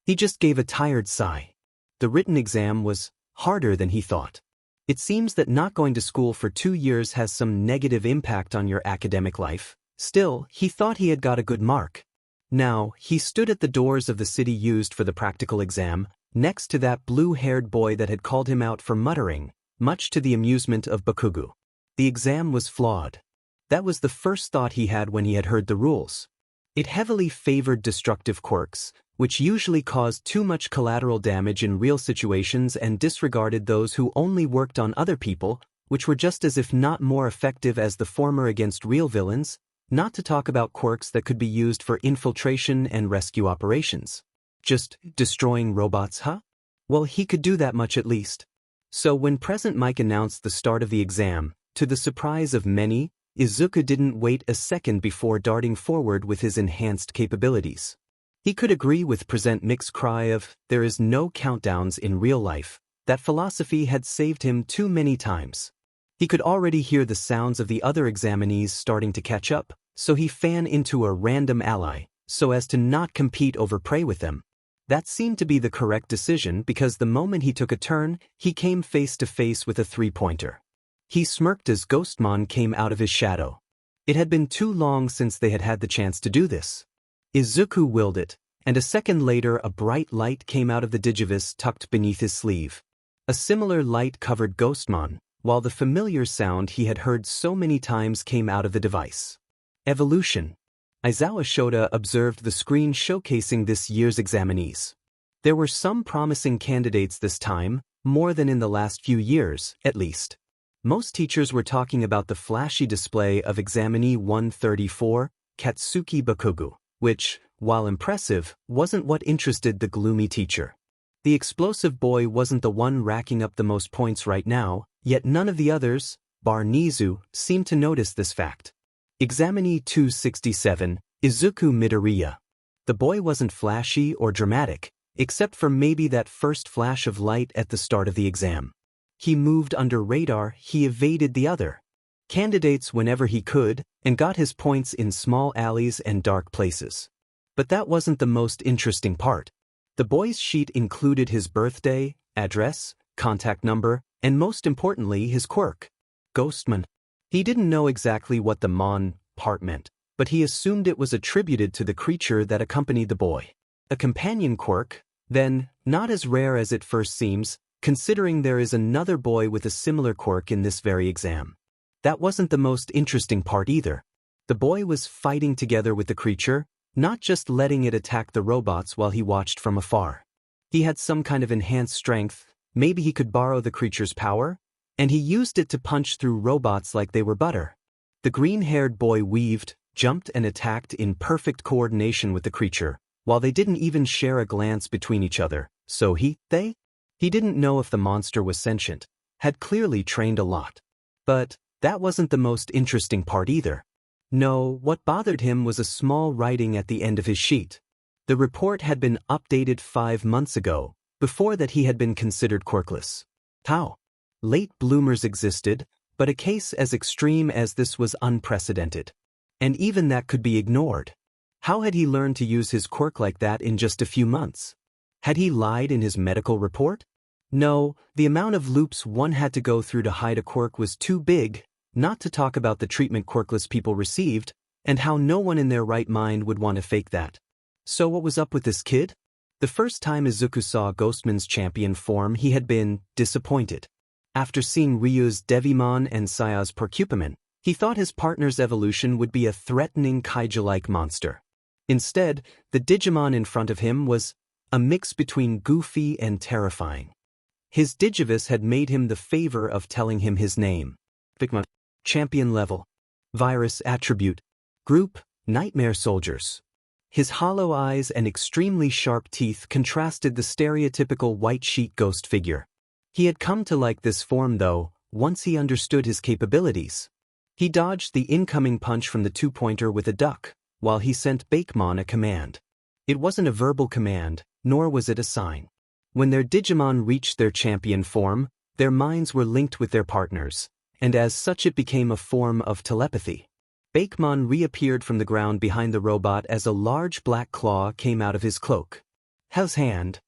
He just gave a tired sigh. The written exam was harder than he thought. It seems that not going to school for 2 years has some negative impact on your academic life. Still, he thought he had got a good mark. Now, he stood at the doors of the city used for the practical exam, next to that blue-haired boy that had called him out for muttering, much to the amusement of Bakugo. The exam was flawed. That was the first thought he had when he had heard the rules. It heavily favored destructive quirks, which usually caused too much collateral damage in real situations and disregarded those who only worked on other people, which were just as if not more effective as the former against real villains, not to talk about quirks that could be used for infiltration and rescue operations. Just destroying robots, huh? Well, he could do that much at least. So when Present Mike announced the start of the exam, to the surprise of many, Izuku didn't wait a second before darting forward with his enhanced capabilities. He could agree with Present Mike's cry of, "There is no countdowns in real life." That philosophy had saved him too many times. He could already hear the sounds of the other examinees starting to catch up, so he fanned into a random ally, so as to not compete over prey with them. That seemed to be the correct decision because the moment he took a turn, he came face to face with a three-pointer. He smirked as Ghostmon came out of his shadow. It had been too long since they had had the chance to do this. Izuku willed it, and a second later a bright light came out of the Digivice tucked beneath his sleeve. A similar light covered Ghostmon, while the familiar sound he had heard so many times came out of the device. Evolution. Aizawa Shota observed the screen showcasing this year's examinees. There were some promising candidates this time, more than in the last few years, at least. Most teachers were talking about the flashy display of examinee 134, Katsuki Bakugo, which, while impressive, wasn't what interested the gloomy teacher. The explosive boy wasn't the one racking up the most points right now, yet none of the others, bar Nizu, seemed to notice this fact. Examinee 267, Izuku Midoriya. The boy wasn't flashy or dramatic, except for maybe that first flash of light at the start of the exam. He moved under radar, he evaded the other candidates whenever he could, and got his points in small alleys and dark places. But that wasn't the most interesting part. The boy's sheet included his birthday, address, contact number, and most importantly his quirk, Ghostman. He didn't know exactly what the mon part meant, but he assumed it was attributed to the creature that accompanied the boy. A companion quirk, then, not as rare as it first seems, considering there is another boy with a similar quirk in this very exam. That wasn't the most interesting part either. The boy was fighting together with the creature, not just letting it attack the robots while he watched from afar. He had some kind of enhanced strength, maybe he could borrow the creature's power, and he used it to punch through robots like they were butter. The green-haired boy weaved, jumped and attacked in perfect coordination with the creature, while they didn't even share a glance between each other, so he didn't know if the monster was sentient, had clearly trained a lot. But that wasn't the most interesting part either. No, what bothered him was a small writing at the end of his sheet. The report had been updated 5 months ago, before that he had been considered quirkless. How? Late bloomers existed, but a case as extreme as this was unprecedented. And even that could be ignored. How had he learned to use his quirk like that in just a few months? Had he lied in his medical report? No, the amount of loops one had to go through to hide a quirk was too big, not to talk about the treatment quirkless people received, and how no one in their right mind would want to fake that. So what was up with this kid? The first time Izuku saw Ghostman's champion form, he had been disappointed. After seeing Ryu's Devimon and Saya's Porcupine, he thought his partner's evolution would be a threatening kaiju-like monster. Instead, the Digimon in front of him was a mix between goofy and terrifying. His Digivice had made him the favor of telling him his name. Champion level. Virus attribute. Group, Nightmare Soldiers. His hollow eyes and extremely sharp teeth contrasted the stereotypical white sheet ghost figure. He had come to like this form though, once he understood his capabilities. He dodged the incoming punch from the two-pointer with a duck, while he sent BGMI a command. It wasn't a verbal command, nor was it a sign. When their Digimon reached their champion form, their minds were linked with their partners, and as such it became a form of telepathy. BGMI reappeared from the ground behind the robot as a large black claw came out of his cloak. His hand.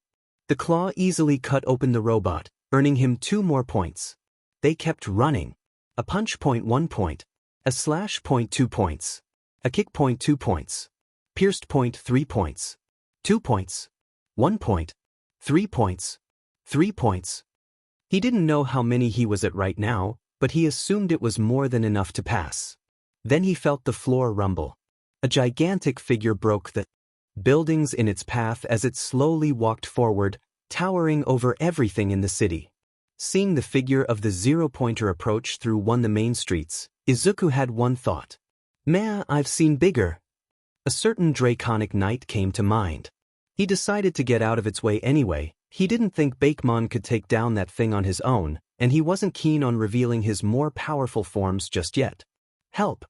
The claw easily cut open the robot, earning him 2 more points. They kept running. A punch point 1 point. A slash point 2 points. A kick point 2 points. Pierced point 3 points. 2 points. 1 point. 3 points. 3 points. He didn't know how many he was at right now, but he assumed it was more than enough to pass. Then he felt the floor rumble. A gigantic figure broke the buildings in its path as it slowly walked forward, towering over everything in the city. Seeing the figure of the zero-pointer approach through the main streets, Izuku had one thought. Meh, I've seen bigger. A certain draconic knight came to mind. He decided to get out of its way anyway. He didn't think BGMI could take down that thing on his own, and he wasn't keen on revealing his more powerful forms just yet. Help!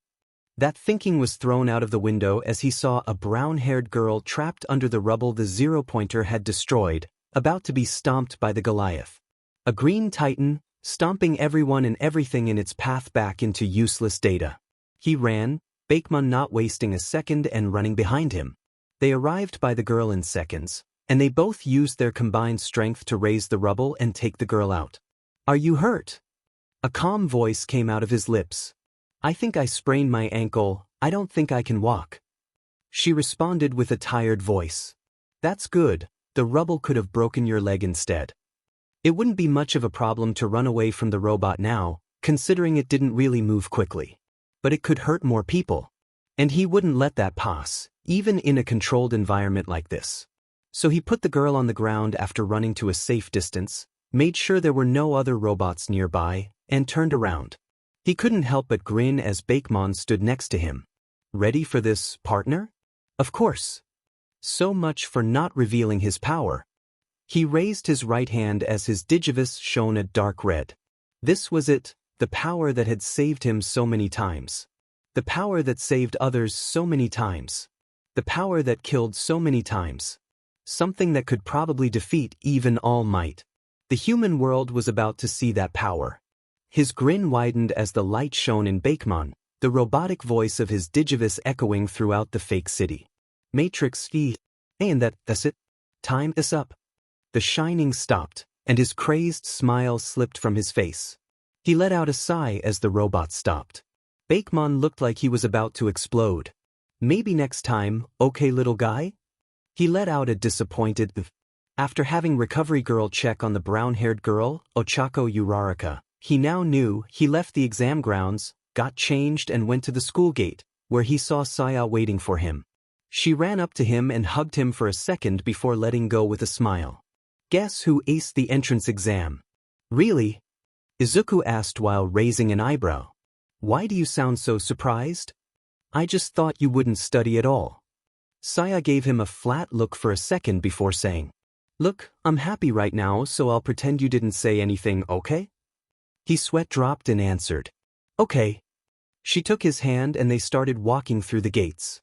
That thinking was thrown out of the window as he saw a brown-haired girl trapped under the rubble the zero-pointer had destroyed, about to be stomped by the Goliath. A green titan, stomping everyone and everything in its path back into useless data. He ran, BGMI not wasting a second and running behind him. They arrived by the girl in seconds, and they both used their combined strength to raise the rubble and take the girl out. Are you hurt? A calm voice came out of his lips. I think I sprained my ankle, I don't think I can walk. She responded with a tired voice. That's good, the rubble could have broken your leg instead. It wouldn't be much of a problem to run away from the robot now, considering it didn't really move quickly. But it could hurt more people. And he wouldn't let that pass, even in a controlled environment like this. So he put the girl on the ground after running to a safe distance, made sure there were no other robots nearby, and turned around. He couldn't help but grin as BGMI stood next to him. Ready for this, partner? Of course. So much for not revealing his power. He raised his right hand as his Digivice shone a dark red. This was it, the power that had saved him so many times. The power that saved others so many times. The power that killed so many times. Something that could probably defeat even All Might. The human world was about to see that power. His grin widened as the light shone in BGMI, the robotic voice of his Digivice echoing throughout the fake city. Matrix E. And that's it. Time is up. The shining stopped, and his crazed smile slipped from his face. He let out a sigh as the robot stopped. BGMI looked like he was about to explode. Maybe next time, okay little guy? He let out a disappointed After having Recovery Girl check on the brown-haired girl, Ochako Uraraka, he now knew. He left the exam grounds, got changed and went to the school gate, where he saw Saya waiting for him. She ran up to him and hugged him for a second before letting go with a smile. Guess who aced the entrance exam? Really? Izuku asked while raising an eyebrow. Why do you sound so surprised? I just thought you wouldn't study at all. Saya gave him a flat look for a second before saying, Look, I'm happy right now, so I'll pretend you didn't say anything, okay? He sweat dropped and answered, Okay. She took his hand and they started walking through the gates.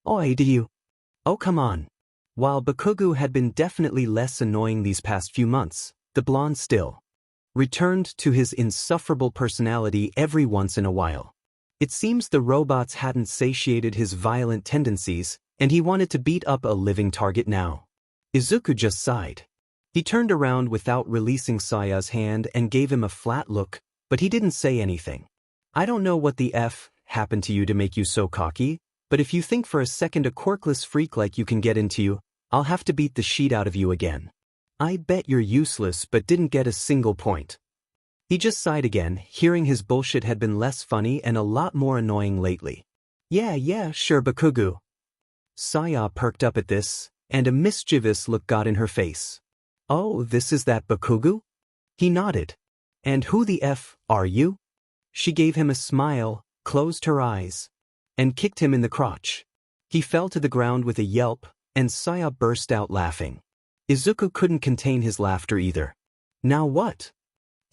Oi, do you? Oh, come on. While Bakugo had been definitely less annoying these past few months, the blonde still returned to his insufferable personality every once in a while. It seems the robots hadn't satiated his violent tendencies, and he wanted to beat up a living target now. Izuku just sighed. He turned around without releasing Saya's hand and gave him a flat look, but he didn't say anything. I don't know what the F happened to you to make you so cocky, but if you think for a second a quirkless freak like you can get into you, I'll have to beat the shit out of you again. I bet you're useless but didn't get a single point. He just sighed again, hearing his bullshit had been less funny and a lot more annoying lately. Yeah, sure Bakugo. Saya perked up at this, and a mischievous look got in her face. Oh, this is that Bakugo? He nodded. And who the F are you? She gave him a smile, closed her eyes, and kicked him in the crotch. He fell to the ground with a yelp, and Saya burst out laughing. Izuku couldn't contain his laughter either. "Now what?"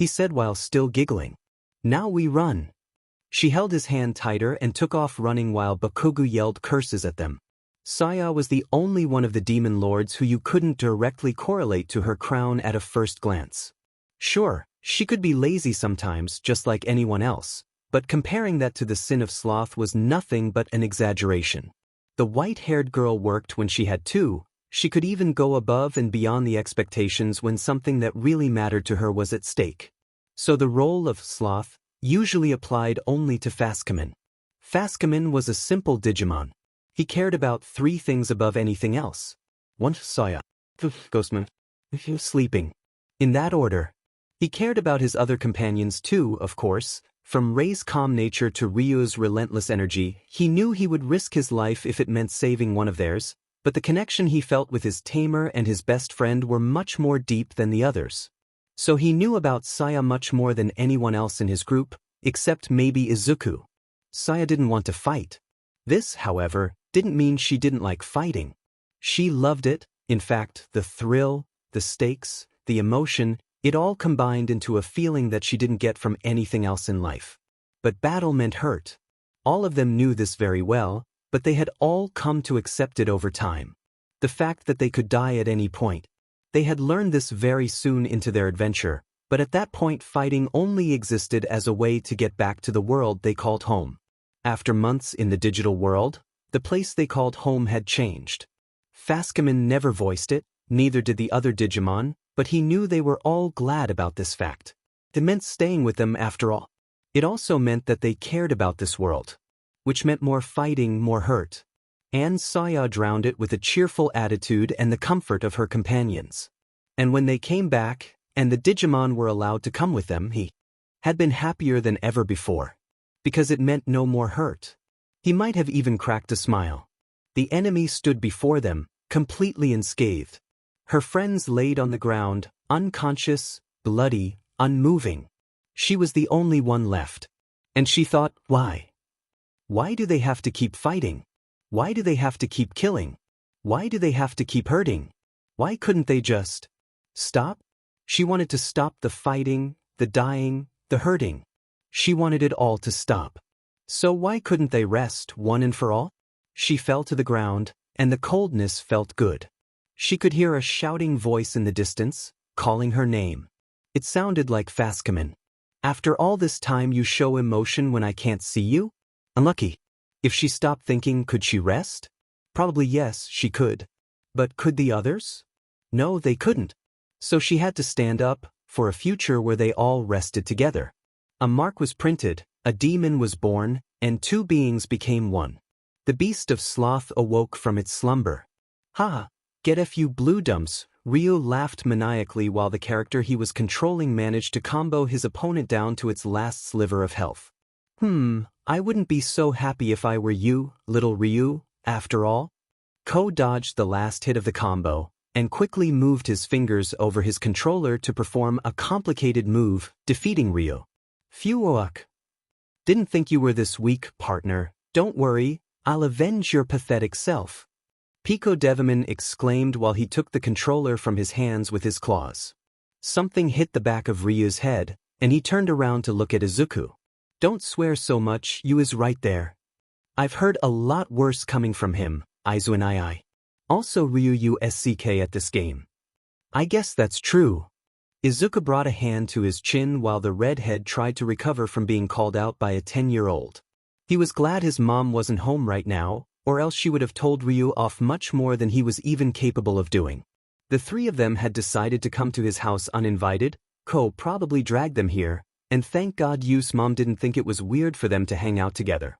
he said while still giggling. "Now we run." She held his hand tighter and took off running while Bakugo yelled curses at them. Saya was the only one of the demon lords who you couldn't directly correlate to her crown at a first glance. Sure, she could be lazy sometimes, just like anyone else, but comparing that to the sin of sloth was nothing but an exaggeration. The white-haired girl worked when she had to. She could even go above and beyond the expectations when something that really mattered to her was at stake. So the role of sloth usually applied only to Fascoman. Fascoman was a simple Digimon. He cared about 3 things above anything else. 1. Saya. 2. Ghostman. 3. Sleeping. In that order. He cared about his other companions too, of course. From Rei's calm nature to Ryu's relentless energy, he knew he would risk his life if it meant saving one of theirs, but the connection he felt with his tamer and his best friend were much more deep than the others. So he knew about Saya much more than anyone else in his group, except maybe Izuku. Saya didn't want to fight. This, however, didn't mean she didn't like fighting. She loved it. In fact, the thrill, the stakes, the emotion, it all combined into a feeling that she didn't get from anything else in life. But battle meant hurt. All of them knew this very well, but they had all come to accept it over time. The fact that they could die at any point. They had learned this very soon into their adventure, but at that point fighting only existed as a way to get back to the world they called home. After months in the digital world, the place they called home had changed. Fascoman never voiced it, neither did the other Digimon, but he knew they were all glad about this fact. It meant staying with them after all. It also meant that they cared about this world, which meant more fighting, more hurt. And Saya drowned it with a cheerful attitude and the comfort of her companions. And when they came back, and the Digimon were allowed to come with them, he had been happier than ever before. Because it meant no more hurt. He might have even cracked a smile. The enemy stood before them, completely unscathed. Her friends laid on the ground, unconscious, bloody, unmoving. She was the only one left. And she thought, why? Why do they have to keep fighting? Why do they have to keep killing? Why do they have to keep hurting? Why couldn't they just stop? She wanted to stop the fighting, the dying, the hurting. She wanted it all to stop. So why couldn't they rest one and for all? She fell to the ground, and the coldness felt good. She could hear a shouting voice in the distance, calling her name. It sounded like Fascoman. "After all this time you show emotion when I can't see you? Unlucky." If she stopped thinking, could she rest? Probably yes, she could. But could the others? No, they couldn't. So she had to stand up, for a future where they all rested together. A mark was printed, a demon was born, and 2 beings became one. The beast of sloth awoke from its slumber. "Ha! Get a few blue dumps," Ryu laughed maniacally while the character he was controlling managed to combo his opponent down to its last sliver of health. I wouldn't be so happy if I were you, little Ryu, after all." Ko dodged the last hit of the combo, and quickly moved his fingers over his controller to perform a complicated move, defeating Ryu. "Phew, didn't think you were this weak, partner. Don't worry, I'll avenge your pathetic self," Pico Deviman exclaimed while he took the controller from his hands with his claws. Something hit the back of Ryu's head, and he turned around to look at Izuku. "Don't swear so much, you is right there. I've heard a lot worse coming from him, Izu and I. Also Ryu USCK at this game." "I guess that's true." Izuku brought a hand to his chin while the redhead tried to recover from being called out by a 10-year-old. He was glad his mom wasn't home right now, or else she would have told Ryu off much more than he was even capable of doing. The 3 of them had decided to come to his house uninvited. Ko probably dragged them here, and thank God Yu's mom didn't think it was weird for them to hang out together.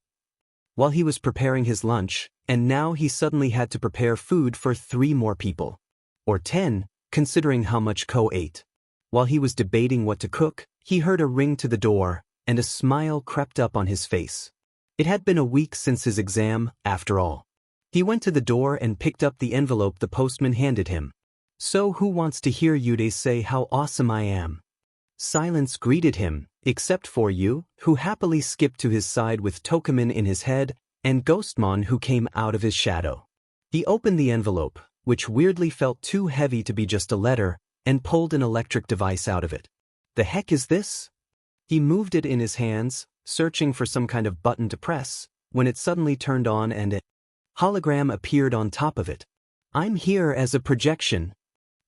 While he was preparing his lunch, and now he suddenly had to prepare food for 3 more people. Or 10, considering how much Ko ate. While he was debating what to cook, he heard a ring to the door, and a smile crept up on his face. It had been a week since his exam, after all. He went to the door and picked up the envelope the postman handed him. "So who wants to hear Yude say how awesome I am?" Silence greeted him, except for you, who happily skipped to his side with Tokumen in his head, and Ghostmon who came out of his shadow. He opened the envelope, which weirdly felt too heavy to be just a letter, and pulled an electric device out of it. The heck is this? He moved it in his hands, searching for some kind of button to press, when it suddenly turned on and a hologram appeared on top of it. I'm here as a projection.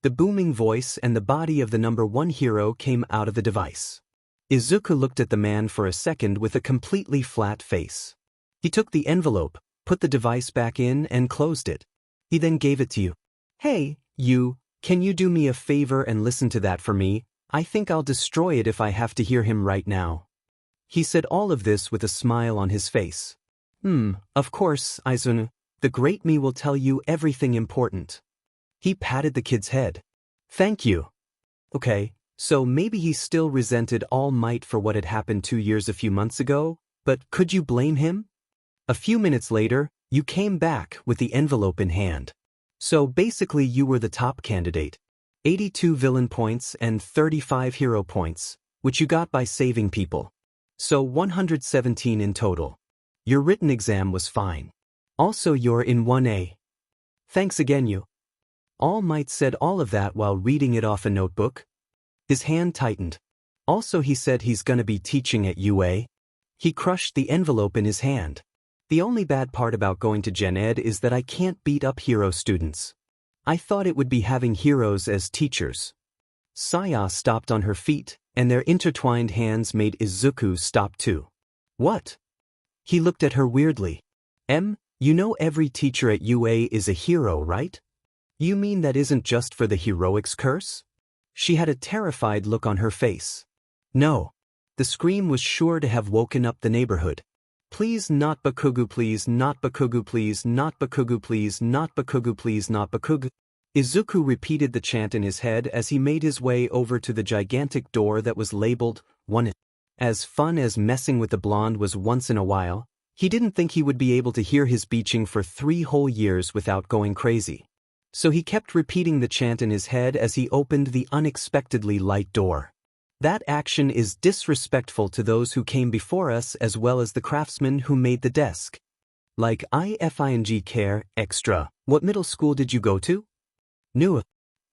The booming voice and the body of the number 1 hero came out of the device. Izuku looked at the man for a second with a completely flat face. He took the envelope, put the device back in and closed it. He then gave it to you. Hey, you, can you do me a favor and listen to that for me? I think I'll destroy it if I have to hear him right now. He said all of this with a smile on his face. Of course, Izunu. The great me will tell you everything important. He patted the kid's head. Thank you. Okay, so maybe he still resented All Might for what had happened 2 years a few months ago, but could you blame him? A few minutes later, you came back with the envelope in hand. So basically you were the top candidate. 82 villain points and 35 hero points, which you got by saving people. So 117 in total. Your written exam was fine. Also you're in 1A. Thanks again you. All Might said all of that while reading it off a notebook. His hand tightened. Also he said he's gonna be teaching at UA. He crushed the envelope in his hand. The only bad part about going to Gen Ed is that I can't beat up hero students. I thought it would be having heroes as teachers. Saya stopped on her feet, and their intertwined hands made Izuku stop too. What? He looked at her weirdly. You know every teacher at UA is a hero, right? You mean that isn't just for the heroics curse? She had a terrified look on her face. No. The scream was sure to have woken up the neighborhood. Please not Bakugu, please not Bakugu, please not Bakugu, please not Bakugu, please not Bakugu. Izuku repeated the chant in his head as he made his way over to the gigantic door that was labeled 1. As fun as messing with the blonde was once in a while, he didn't think he would be able to hear his beaching for 3 whole years without going crazy. So he kept repeating the chant in his head as he opened the unexpectedly light door. That action is disrespectful to those who came before us as well as the craftsmen who made the desk. Like IFING care, extra. What middle school did you go to? New.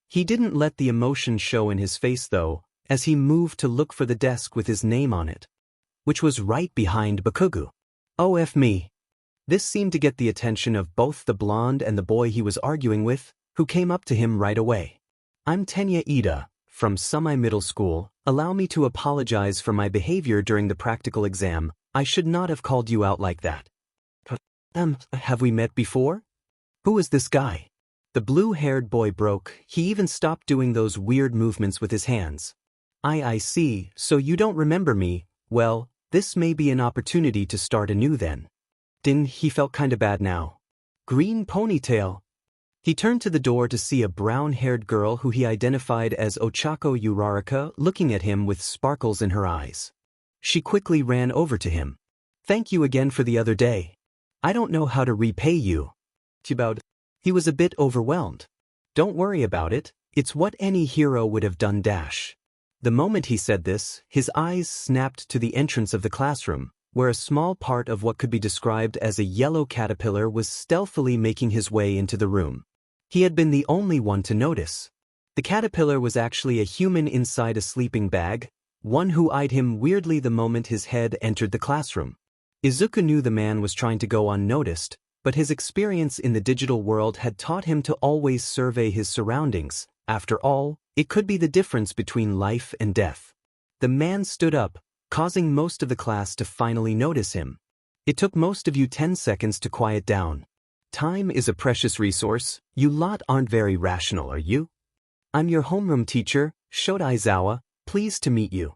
He didn't let the emotion show in his face though, as he moved to look for the desk with his name on it, which was right behind Bakugu. Oh F me. This seemed to get the attention of both the blonde and the boy he was arguing with, who came up to him right away. I'm Tenya Ida, from Sumai Middle School. Allow me to apologize for my behavior during the practical exam. I should not have called you out like that. Have we met before? Who is this guy? The blue-haired boy broke. He even stopped doing those weird movements with his hands. I see, so you don't remember me. Well, this may be an opportunity to start anew then. He felt kinda bad now. Green ponytail. He turned to the door to see a brown-haired girl who he identified as Ochako Uraraka looking at him with sparkles in her eyes. She quickly ran over to him. Thank you again for the other day. I don't know how to repay you. He was a bit overwhelmed. Don't worry about it, it's what any hero would have done dash. The moment he said this, his eyes snapped to the entrance of the classroom, where a small part of what could be described as a yellow caterpillar was stealthily making his way into the room. He had been the only one to notice. The caterpillar was actually a human inside a sleeping bag, one who eyed him weirdly the moment his head entered the classroom. Izuku knew the man was trying to go unnoticed, but his experience in the digital world had taught him to always survey his surroundings. After all, it could be the difference between life and death. The man stood up, causing most of the class to finally notice him. It took most of you 10 seconds to quiet down. Time is a precious resource. You lot aren't very rational, are you? I'm your homeroom teacher, Shota Aizawa, pleased to meet you.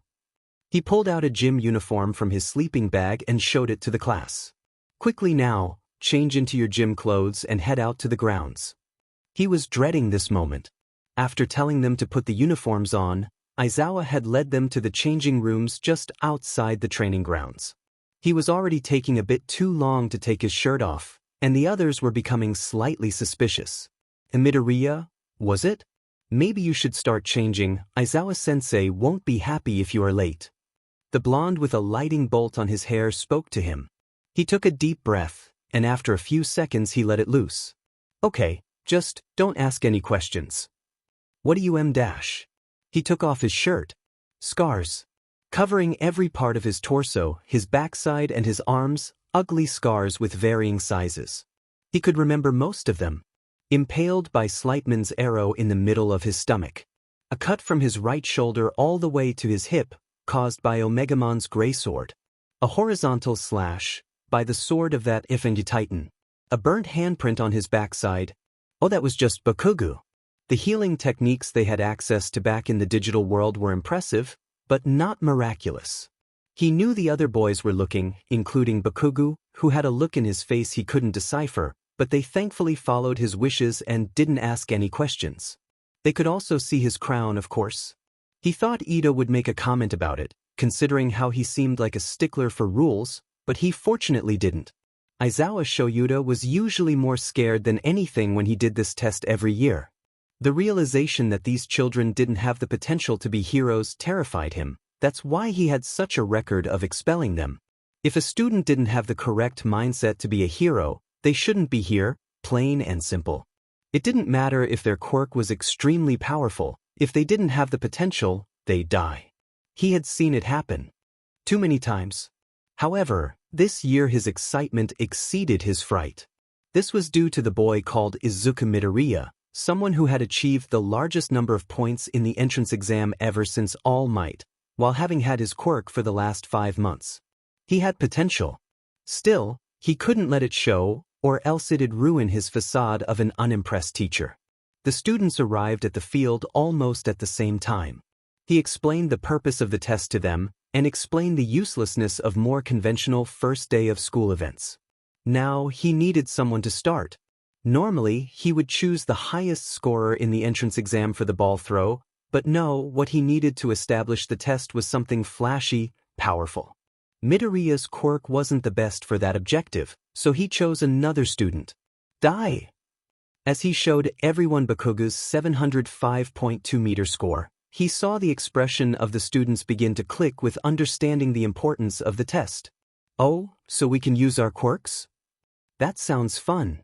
He pulled out a gym uniform from his sleeping bag and showed it to the class. Quickly now, change into your gym clothes and head out to the grounds. He was dreading this moment. After telling them to put the uniforms on, Aizawa had led them to the changing rooms just outside the training grounds. He was already taking a bit too long to take his shirt off, and the others were becoming slightly suspicious. Midoriya, was it? Maybe you should start changing. Aizawa-sensei won't be happy if you are late. The blonde with a lightning bolt on his hair spoke to him. He took a deep breath, and after a few seconds he let it loose. Okay, just don't ask any questions. What do you m-? He took off his shirt. Scars. Covering every part of his torso, his backside and his arms, ugly scars with varying sizes. He could remember most of them. Impaled by Slightman's arrow in the middle of his stomach. A cut from his right shoulder all the way to his hip, caused by Omegamon's gray sword. A horizontal slash, by the sword of that Ifengi Titan. A burnt handprint on his backside. Oh, that was just Bakugu. The healing techniques they had access to back in the digital world were impressive, but not miraculous. He knew the other boys were looking, including Bakugu, who had a look in his face he couldn't decipher, but they thankfully followed his wishes and didn't ask any questions. They could also see his crown, of course. He thought Ida would make a comment about it, considering how he seemed like a stickler for rules, but he fortunately didn't. Aizawa Shoyuta was usually more scared than anything when he did this test every year. The realization that these children didn't have the potential to be heroes terrified him. That's why he had such a record of expelling them. If a student didn't have the correct mindset to be a hero, they shouldn't be here, plain and simple. It didn't matter if their quirk was extremely powerful. If they didn't have the potential, they'd die. He had seen it happen. Too many times. However, this year his excitement exceeded his fright. This was due to the boy called Izuku Midoriya, someone who had achieved the largest number of points in the entrance exam ever since All Might, while having had his quirk for the last 5 months. He had potential. Still, he couldn't let it show, or else it'd ruin his facade of an unimpressed teacher. The students arrived at the field almost at the same time. He explained the purpose of the test to them, and explained the uselessness of more conventional first day of school events. Now he needed someone to start. Normally, he would choose the highest scorer in the entrance exam for the ball throw, but no, what he needed to establish the test was something flashy, powerful. Midoriya's quirk wasn't the best for that objective, so he chose another student. Dai. As he showed everyone Bakugu's 705.2 meter score, he saw the expression of the students begin to click with understanding the importance of the test. Oh, so we can use our quirks? That sounds fun.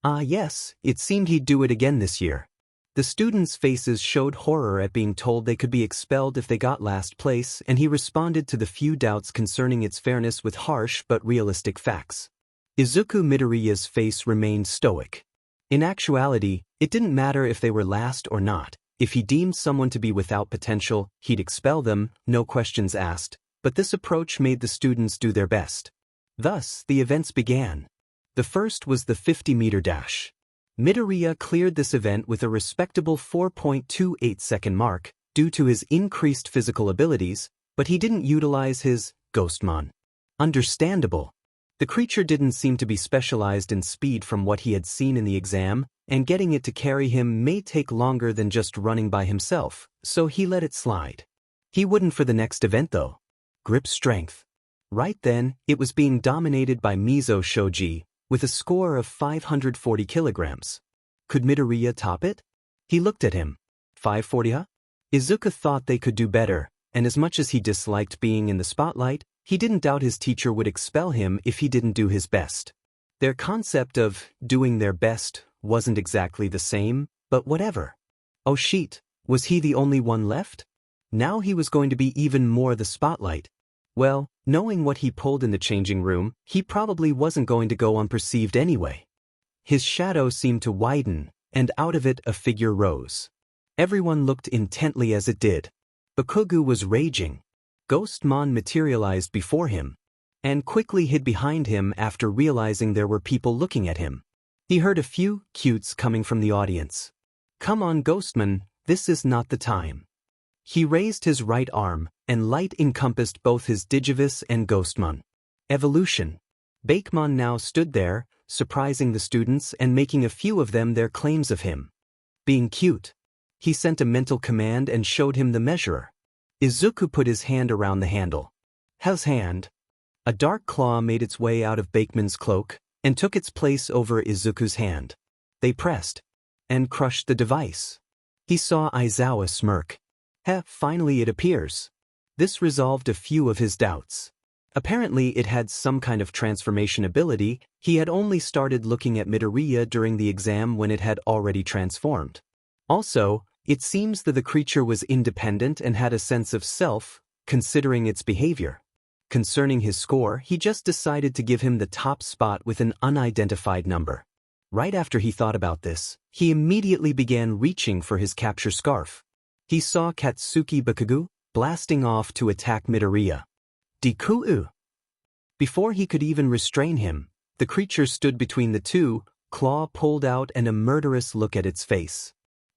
Ah yes, it seemed he'd do it again this year. The students' faces showed horror at being told they could be expelled if they got last place, and he responded to the few doubts concerning its fairness with harsh but realistic facts. Izuku Midoriya's face remained stoic. In actuality, it didn't matter if they were last or not. If he deemed someone to be without potential, he'd expel them, no questions asked, but this approach made the students do their best. Thus, the events began. The first was the 50-meter dash. Midoriya cleared this event with a respectable 4.28-second mark due to his increased physical abilities, but he didn't utilize his Ghostmon. Understandable. The creature didn't seem to be specialized in speed from what he had seen in the exam, and getting it to carry him may take longer than just running by himself, so he let it slide. He wouldn't for the next event though. Grip strength. Right then, it was being dominated by Mizo Shoji, with a score of 540 kilograms. Could Midoriya top it? He looked at him. 540, huh? Izuku thought they could do better, and as much as he disliked being in the spotlight, he didn't doubt his teacher would expel him if he didn't do his best. Their concept of doing their best wasn't exactly the same, but whatever. Oh shit, was he the only one left? Now he was going to be even more the spotlight. Well, knowing what he pulled in the changing room, he probably wasn't going to go unperceived anyway. His shadow seemed to widen, and out of it a figure rose. Everyone looked intently as it did. Bakugu was raging. Ghostmon materialized before him, and quickly hid behind him after realizing there were people looking at him. He heard a few cutes coming from the audience. Come on, Ghostman, this is not the time. He raised his right arm, and light encompassed both his Digivice and Ghostmon. Evolution. Bakemon now stood there, surprising the students and making a few of them their claims of him. Being cute. He sent a mental command and showed him the measurer. Izuku put his hand around the handle. His hand. A dark claw made its way out of Bakeman's cloak and took its place over Izuku's hand. They pressed and crushed the device. He saw Aizawa smirk. Finally it appears. This resolved a few of his doubts. Apparently it had some kind of transformation ability. He had only started looking at Midoriya during the exam when it had already transformed. Also, it seems that the creature was independent and had a sense of self, considering its behavior. Concerning his score, he just decided to give him the top spot with an unidentified number. Right after he thought about this, he immediately began reaching for his capture scarf. He saw Katsuki Bakugo blasting off to attack Midoriya. Deku! Before he could even restrain him, the creature stood between the two, claw pulled out and a murderous look at its face.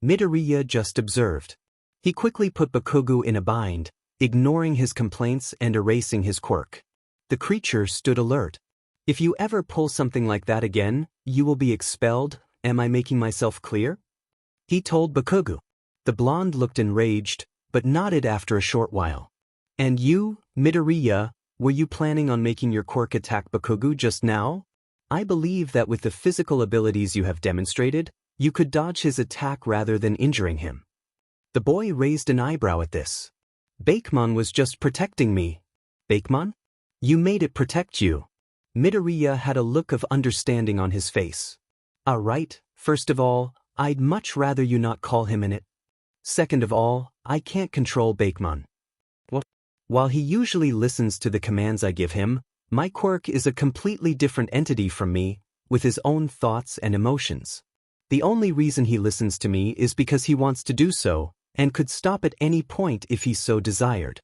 Midoriya just observed. He quickly put Bakugo in a bind, ignoring his complaints and erasing his quirk. The creature stood alert. If you ever pull something like that again, you will be expelled. Am I making myself clear? He told Bakugo. The blonde looked enraged, but nodded after a short while. And you, Midoriya, were you planning on making your quirk attack Bakugo just now? I believe that with the physical abilities you have demonstrated, you could dodge his attack rather than injuring him. The boy raised an eyebrow at this. Bakemon was just protecting me. Bakemon? You made it protect you. Midoriya had a look of understanding on his face. Alright, first of all, I'd much rather you not call him in it. Second of all, I can't control Bakemon. What? While he usually listens to the commands I give him, my quirk is a completely different entity from me, with his own thoughts and emotions. The only reason he listens to me is because he wants to do so, and could stop at any point if he so desired.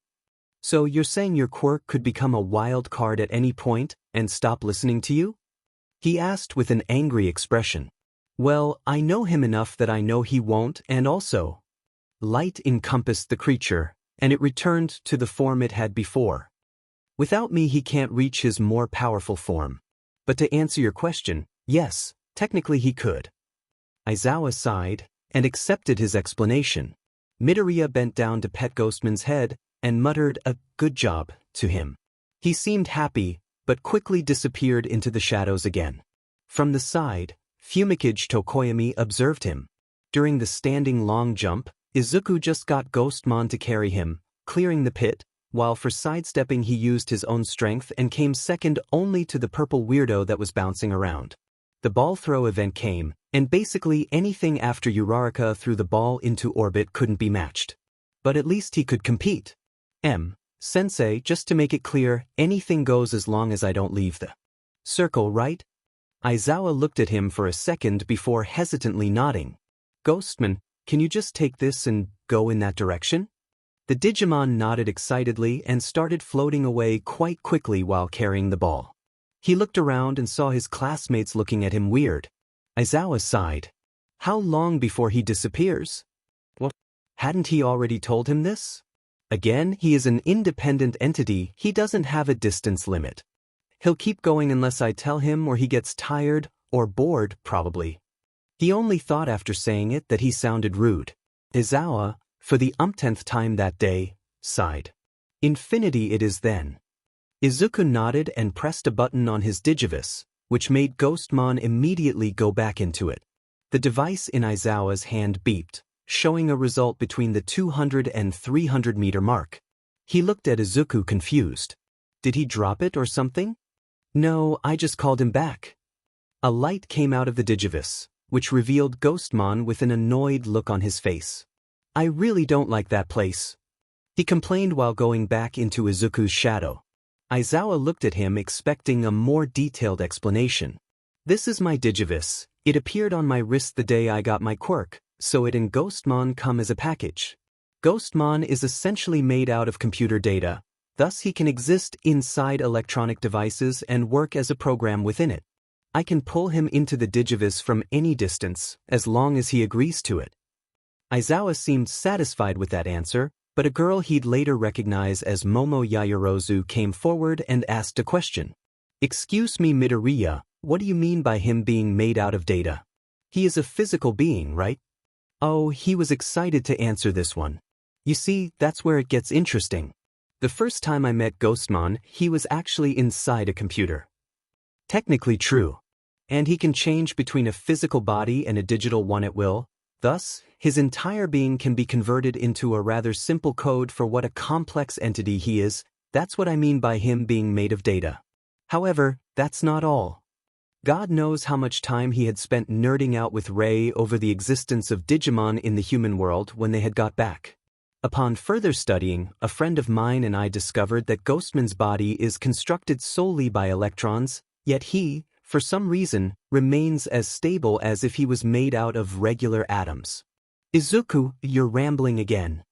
So you're saying your quirk could become a wild card at any point, and stop listening to you? He asked with an angry expression. Well, I know him enough that I know he won't, and also. Light encompassed the creature, and it returned to the form it had before. Without me he can't reach his more powerful form. But to answer your question, yes, technically he could. Aizawa sighed, and accepted his explanation. Midoriya bent down to pet Ghostman's head, and muttered a good job to him. He seemed happy, but quickly disappeared into the shadows again. From the side, Fumikage Tokoyami observed him. During the standing long jump, Izuku just got Ghostmon to carry him, clearing the pit, while for sidestepping he used his own strength and came second only to the purple weirdo that was bouncing around. The ball throw event came, and basically anything after Uraraka threw the ball into orbit couldn't be matched. But at least he could compete. Sensei, just to make it clear, anything goes as long as I don't leave the circle, right? Aizawa looked at him for a second before hesitantly nodding. Ghostman, can you just take this and go in that direction? The Digimon nodded excitedly and started floating away quite quickly while carrying the ball. He looked around and saw his classmates looking at him weird. Aizawa sighed. How long before he disappears? What? Hadn't he already told him this? Again, he is an independent entity, he doesn't have a distance limit. He'll keep going unless I tell him, or he gets tired, or bored, probably. He only thought after saying it that he sounded rude. Aizawa, for the umpteenth time that day, sighed. Infinity it is then. Izuku nodded and pressed a button on his Digivice, which made Ghostmon immediately go back into it. The device in Aizawa's hand beeped, showing a result between the 200 and 300 meter mark. He looked at Izuku confused. Did he drop it or something? No, I just called him back. A light came out of the Digivice, which revealed Ghostmon with an annoyed look on his face. I really don't like that place. He complained while going back into Izuku's shadow. Aizawa looked at him expecting a more detailed explanation. This is my Digivice. It appeared on my wrist the day I got my quirk, so it and Ghostmon come as a package. Ghostmon is essentially made out of computer data, thus he can exist inside electronic devices and work as a program within it. I can pull him into the Digivice from any distance, as long as he agrees to it. Aizawa seemed satisfied with that answer, but a girl he'd later recognize as Momo Yaoyorozu came forward and asked a question. Excuse me, Midoriya, what do you mean by him being made out of data? He is a physical being, right? Oh, he was excited to answer this one. You see, that's where it gets interesting. The first time I met Ghostmon, he was actually inside a computer. Technically true. And he can change between a physical body and a digital one at will. Thus, His entire being can be converted into a rather simple code for what a complex entity he is. That's what I mean by him being made of data. However, that's not all. God knows how much time he had spent nerding out with Ray over the existence of Digimon in the human world when they had got back. Upon further studying, a friend of mine and I discovered that Ghostman's body is constructed solely by electrons, yet he, for some reason, remains as stable as if he was made out of regular atoms. Izuku, you're rambling again,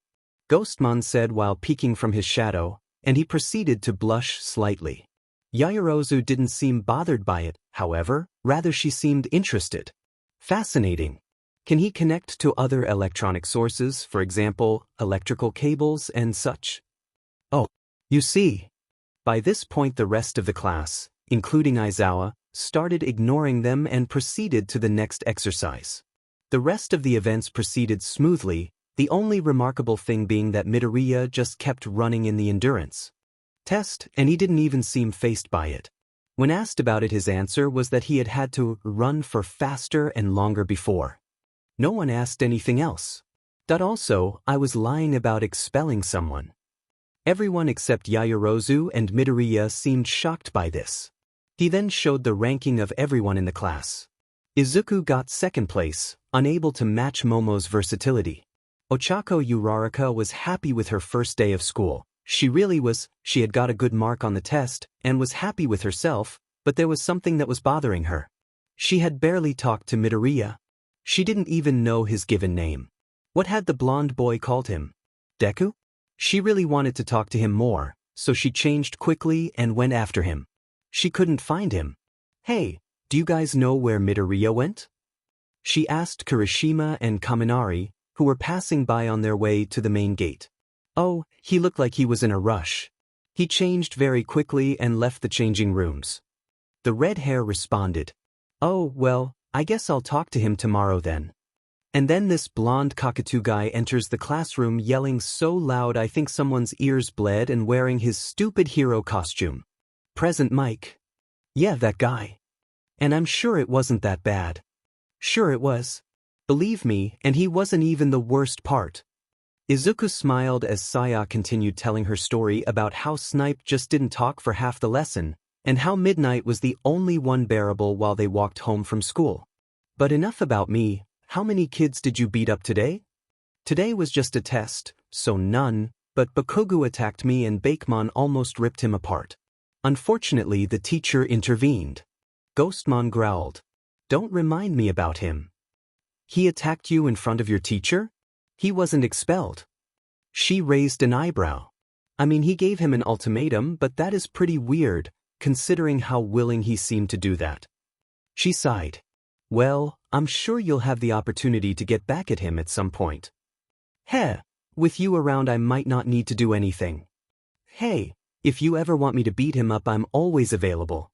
Ghostman said while peeking from his shadow, and he proceeded to blush slightly. Yaoyorozu didn't seem bothered by it, however, rather she seemed interested. Fascinating. Can he connect to other electronic sources, for example, electrical cables and such? Oh, you see. By this point the rest of the class, including Aizawa, started ignoring them and proceeded to the next exercise. The rest of the events proceeded smoothly, the only remarkable thing being that Midoriya just kept running in the endurance test, and he didn't even seem fazed by it. When asked about it, his answer was that he had had to run for faster and longer before. No one asked anything else. Also, I was lying about expelling someone. Everyone except Yaoyorozu and Midoriya seemed shocked by this. He then showed the ranking of everyone in the class. Izuku got second place, unable to match Momo's versatility. Ochako Uraraka was happy with her first day of school. She really was. She had got a good mark on the test and was happy with herself, but there was something that was bothering her. She had barely talked to Midoriya. She didn't even know his given name. What had the blonde boy called him? Deku? She really wanted to talk to him more, so she changed quickly and went after him. She couldn't find him. Hey, do you guys know where Midoriya went? She asked Kirishima and Kaminari, who were passing by on their way to the main gate. Oh, he looked like he was in a rush. He changed very quickly and left the changing rooms. The red hair responded. Oh, well, I guess I'll talk to him tomorrow then. And then this blonde cockatoo guy enters the classroom yelling so loud I think someone's ears bled and wearing his stupid hero costume. Present Mike. Yeah, that guy. And I'm sure it wasn't that bad. Sure it was. Believe me, and he wasn't even the worst part. Izuku smiled as Saya continued telling her story about how Snipe just didn't talk for half the lesson, and how Midnight was the only one bearable while they walked home from school. But enough about me. How many kids did you beat up today? Today was just a test, so none, but Bakugu attacked me and Bakemon almost ripped him apart. Unfortunately, the teacher intervened. Ghostmon growled. Don't remind me about him. He attacked you in front of your teacher? He wasn't expelled. She raised an eyebrow. I mean, he gave him an ultimatum, but that is pretty weird, considering how willing he seemed to do that. She sighed. Well, I'm sure you'll have the opportunity to get back at him at some point. Heh, with you around I might not need to do anything. Hey, if you ever want me to beat him up I'm always available.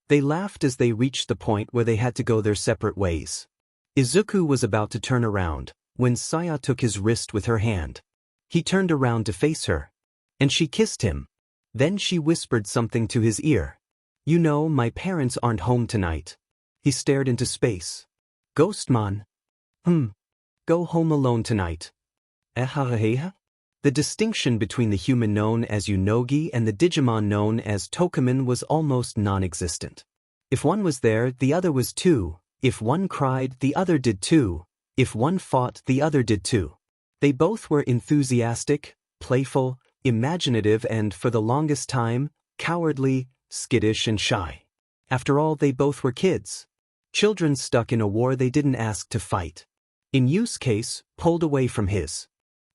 They laughed as they reached the point where they had to go their separate ways. Izuku was about to turn around, when Saya took his wrist with her hand. He turned around to face her. And she kissed him. Then she whispered something to his ear. You know, my parents aren't home tonight. He stared into space. Ghostmon. Go home alone tonight. The distinction between the human known as Unogi and the Digimon known as Tokumen was almost non-existent. If one was there, the other was too. If one cried, the other did too. If one fought, the other did too. They both were enthusiastic, playful, imaginative and, for the longest time, cowardly, skittish and shy. After all, they both were kids. Children stuck in a war they didn't ask to fight. In Yu's case, pulled away from his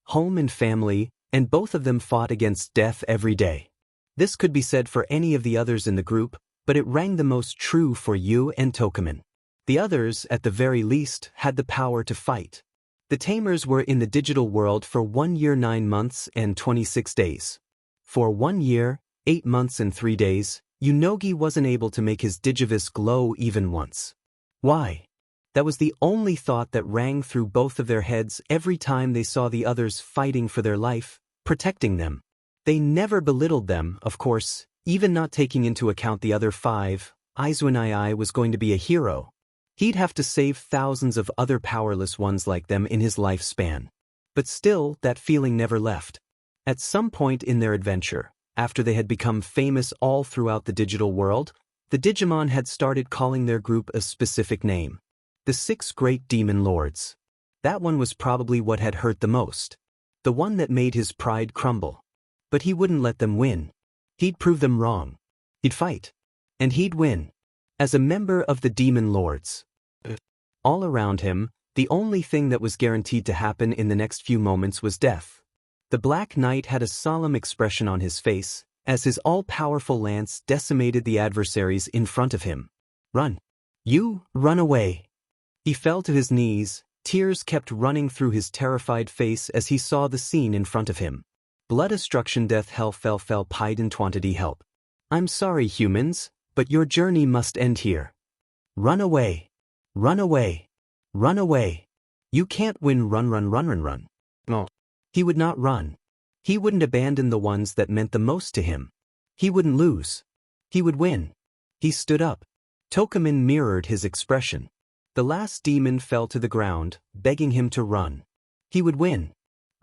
home and family, and both of them fought against death every day. This could be said for any of the others in the group, but it rang the most true for Yu and Tokumen. The others, at the very least, had the power to fight. The Tamers were in the digital world for 1 year 9 months and 26 days. For 1 year, 8 months and 3 days, Unogi wasn't able to make his Digivice glow even once. Why? That was the only thought that rang through both of their heads every time they saw the others fighting for their life, protecting them. They never belittled them, of course, even not taking into account the other 5. Izuku was going to be a hero. He'd have to save thousands of other powerless ones like them in his lifespan. But still, that feeling never left. At some point in their adventure, after they had become famous all throughout the digital world, the Digimon had started calling their group a specific name. The 6 Great Demon Lords. That one was probably what had hurt the most. The one that made his pride crumble. But he wouldn't let them win. He'd prove them wrong. He'd fight. And he'd win. As a member of the Demon Lords. All around him, the only thing that was guaranteed to happen in the next few moments was death. The Black Knight had a solemn expression on his face, as his all-powerful lance decimated the adversaries in front of him. Run. You, run away. He fell to his knees, tears kept running through his terrified face as he saw the scene in front of him. Blood destruction death hell fell piden twantity help. I'm sorry humans, but your journey must end here. Run away. Run away. Run away. You can't win run. No. He would not run. He wouldn't abandon the ones that meant the most to him. He wouldn't lose. He would win. He stood up. Tokumin mirrored his expression. The last demon fell to the ground, begging him to run. He would win.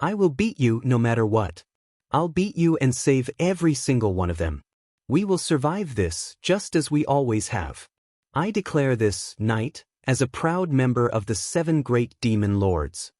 I will beat you no matter what. I'll beat you and save every single one of them. We will survive this just as we always have. I declare this, Knight, as a proud member of the 7 Great Demon Lords.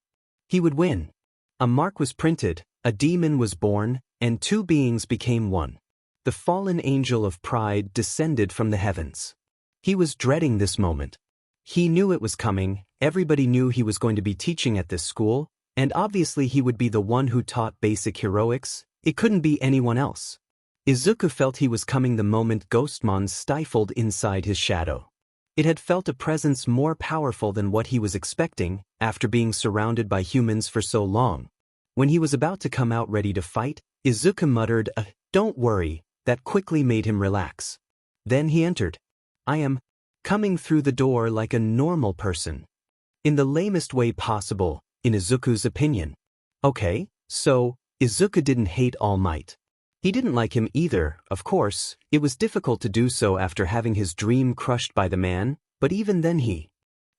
He would win. A mark was printed, a demon was born, and 2 beings became one. The fallen angel of pride descended from the heavens. He was dreading this moment. He knew it was coming, everybody knew he was going to be teaching at this school, and obviously he would be the one who taught basic heroics. It couldn't be anyone else. Izuku felt he was coming the moment Ghostmon stifled inside his shadow. It had felt a presence more powerful than what he was expecting, after being surrounded by humans for so long. When he was about to come out ready to fight, Izuku muttered "Don't worry," that quickly made him relax. Then he entered. I am coming through the door like a normal person. In the lamest way possible, in Izuku's opinion. Okay, so, Izuku didn't hate All Might. He didn't like him either, of course. It was difficult to do so after having his dream crushed by the man, but even then he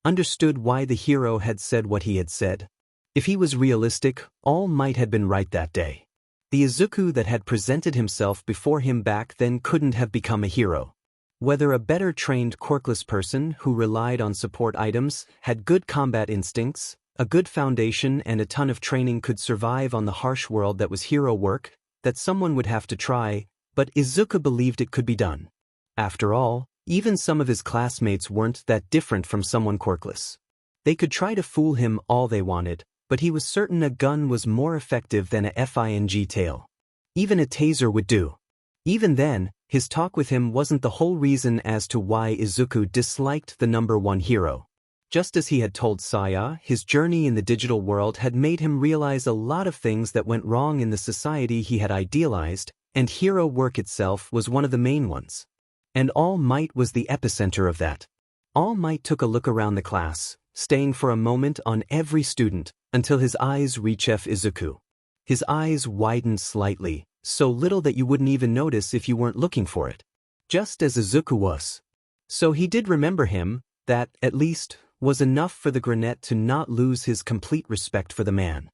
understood why the hero had said what he had said. If he was realistic, All Might had been right that day. The Izuku that had presented himself before him back then couldn't have become a hero. Whether a better trained quirkless person who relied on support items, had good combat instincts, a good foundation and a ton of training could survive on the harsh world that was hero work, that someone would have to try, but Izuku believed it could be done. After all, even some of his classmates weren't that different from someone quirkless. They could try to fool him all they wanted, but he was certain a gun was more effective than a FING tail. Even a taser would do. Even then, his talk with him wasn't the whole reason as to why Izuku disliked the #1 hero. Just as he had told Saya, his journey in the digital world had made him realize a lot of things that went wrong in the society he had idealized, and hero work itself was one of the main ones. And All Might was the epicenter of that. All Might took a look around the class, staying for a moment on every student, until his eyes reached Izuku. His eyes widened slightly, so little that you wouldn't even notice if you weren't looking for it. Just as Izuku was. So he did remember him, that, at least, was enough for the Granette to not lose his complete respect for the man.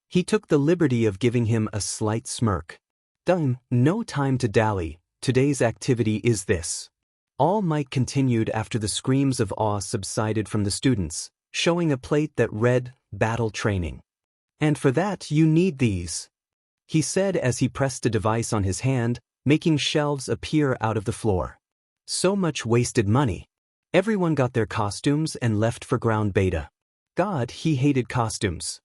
He took the liberty of giving him a slight smirk. No time to dally, today's activity is this. All Might continued after the screams of awe subsided from the students, showing a plate that read, Battle Training. And for that you need these, he said as he pressed a device on his hand, making shelves appear out of the floor. So much wasted money. Everyone got their costumes and left for ground beta. God, he hated costumes.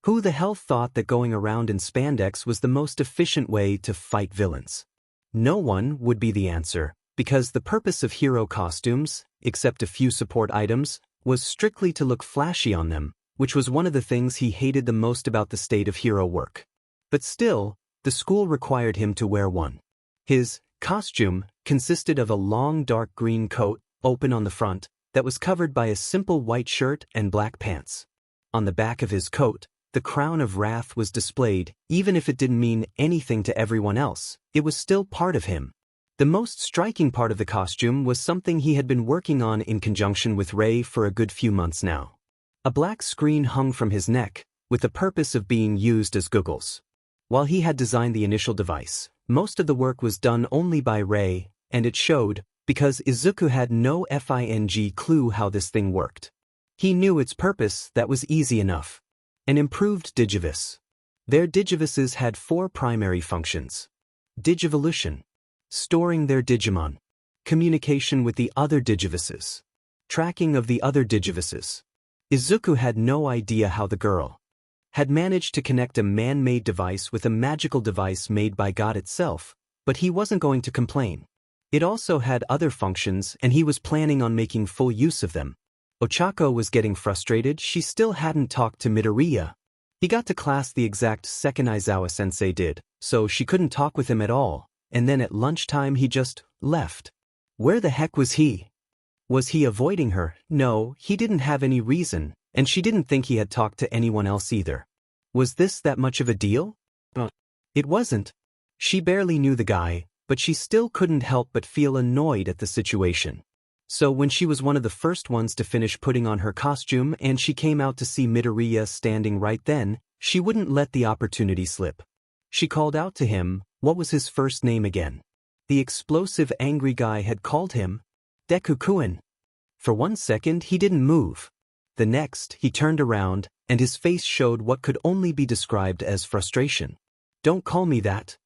Who the hell thought that going around in spandex was the most efficient way to fight villains? No one would be the answer, because the purpose of hero costumes, except a few support items, was strictly to look flashy on them, which was one of the things he hated the most about the state of hero work. But still, the school required him to wear one. His costume consisted of a long dark green coat, open on the front, that was covered by a simple white shirt and black pants. On the back of his coat, the crown of wrath was displayed. Even if it didn't mean anything to everyone else, it was still part of him. The most striking part of the costume was something he had been working on in conjunction with Rei for a good few months now. A black screen hung from his neck, with the purpose of being used as goggles. While he had designed the initial device, most of the work was done only by Rei, and it showed, because Izuku had no FING clue how this thing worked. He knew its purpose, that was easy enough. An improved Digivice. Their Digivices had 4 primary functions. Digivolution. Storing their Digimon. Communication with the other Digivices. Tracking of the other Digivices. Izuku had no idea how the girl had managed to connect a man-made device with a magical device made by God itself, but he wasn't going to complain. It also had other functions and he was planning on making full use of them. Ochako was getting frustrated, she still hadn't talked to Midoriya. He got to class the exact second Aizawa-sensei did, so she couldn't talk with him at all, and then at lunchtime he just left. Where the heck was he? Was he avoiding her? No, he didn't have any reason, and she didn't think he had talked to anyone else either. Was this that much of a deal? It wasn't. She barely knew the guy, but she still couldn't help but feel annoyed at the situation. So when she was one of the first ones to finish putting on her costume and she came out to see Midoriya standing right then, she wouldn't let the opportunity slip. She called out to him. What was his first name again? The explosive angry guy had called him Deku-kun. For 1 second he didn't move. The next, he turned around, and his face showed what could only be described as frustration. Don't call me that.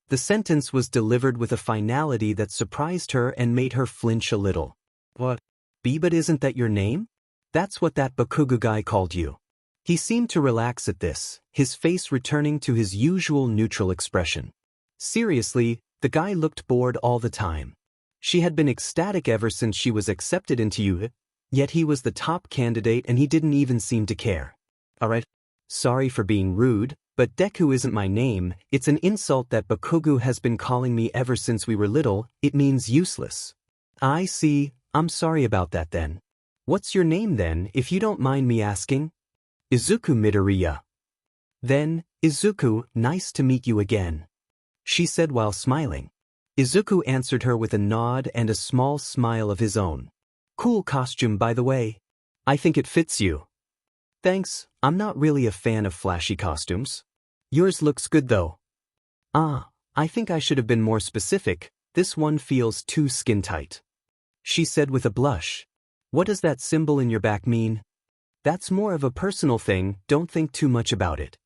The sentence was delivered with a finality that surprised her and made her flinch a little. What? But isn't that your name? That's what that Bakugo guy called you. He seemed to relax at this, his face returning to his usual neutral expression. Seriously, the guy looked bored all the time. She had been ecstatic ever since she was accepted into UH, yet he was the top candidate and he didn't even seem to care. Alright. Sorry for being rude, but Deku isn't my name, it's an insult that Bakugo has been calling me ever since we were little, it means useless. I see, I'm sorry about that then. What's your name then, if you don't mind me asking? Izuku Midoriya. Then, Izuku, nice to meet you again. She said while smiling. Izuku answered her with a nod and a small smile of his own. Cool costume by the way. I think it fits you. Thanks, I'm not really a fan of flashy costumes. Yours looks good though. I think I should have been more specific, this one feels too skin tight. She said with a blush. What does that symbol in your back mean? That's more of a personal thing, don't think too much about it.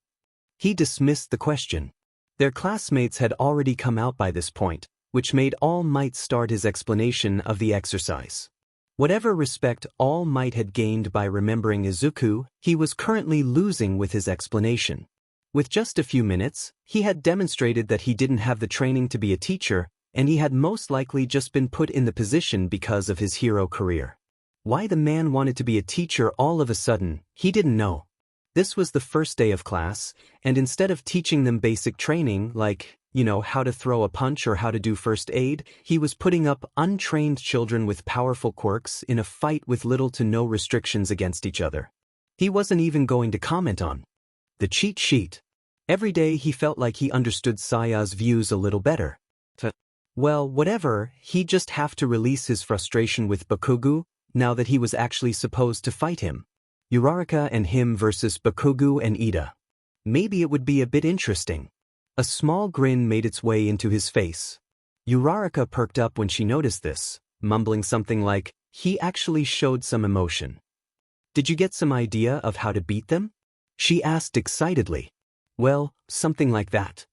He dismissed the question. Their classmates had already come out by this point, which made All Might start his explanation of the exercise. Whatever respect All Might had gained by remembering Izuku, he was currently losing with his explanation. With just a few minutes, he had demonstrated that he didn't have the training to be a teacher, and he had most likely just been put in the position because of his hero career. Why the man wanted to be a teacher all of a sudden, he didn't know. This was the first day of class, and instead of teaching them basic training like, how to throw a punch or how to do first aid, he was putting up untrained children with powerful quirks in a fight with little to no restrictions against each other. He wasn't even going to comment on the cheat sheet. Every day he felt like he understood Saya's views a little better. Well, whatever, he'd just have to release his frustration with Bakugo, now that he was actually supposed to fight him. Uraraka and him versus Bakugo and Ida. Maybe it would be a bit interesting. A small grin made its way into his face. Uraraka perked up when she noticed this, mumbling something like, he actually showed some emotion. Did you get some idea of how to beat them? She asked excitedly. Well, something like that.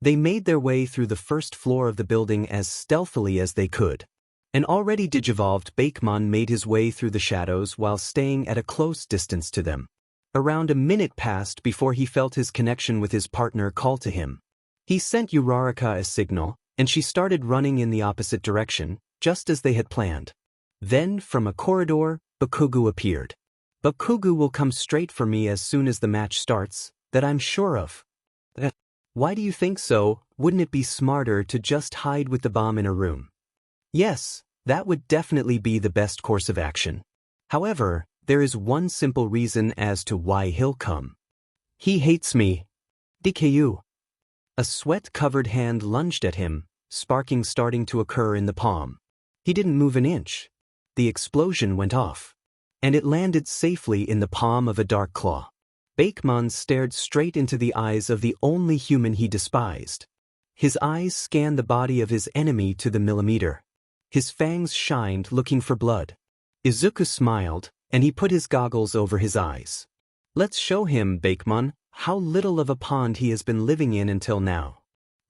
They made their way through the first floor of the building as stealthily as they could. An already digivolved Bakemon made his way through the shadows while staying at a close distance to them. Around a minute passed before he felt his connection with his partner call to him. He sent Uraraka a signal, and she started running in the opposite direction, just as they had planned. Then, from a corridor, Bakugo appeared. Bakugo will come straight for me as soon as the match starts, that I'm sure of. Why do you think so? Wouldn't it be smarter to just hide with the bomb in a room? Yes, that would definitely be the best course of action. However, there is one simple reason as to why he'll come. He hates me. DKU. A sweat-covered hand lunged at him, sparking starting to occur in the palm. He didn't move an inch. The explosion went off. And it landed safely in the palm of a dark claw. Bakemon stared straight into the eyes of the only human he despised. His eyes scanned the body of his enemy to the millimeter. His fangs shined, looking for blood. Izuku smiled, and he put his goggles over his eyes. Let's show him, Bakemon, how little of a pond he has been living in until now.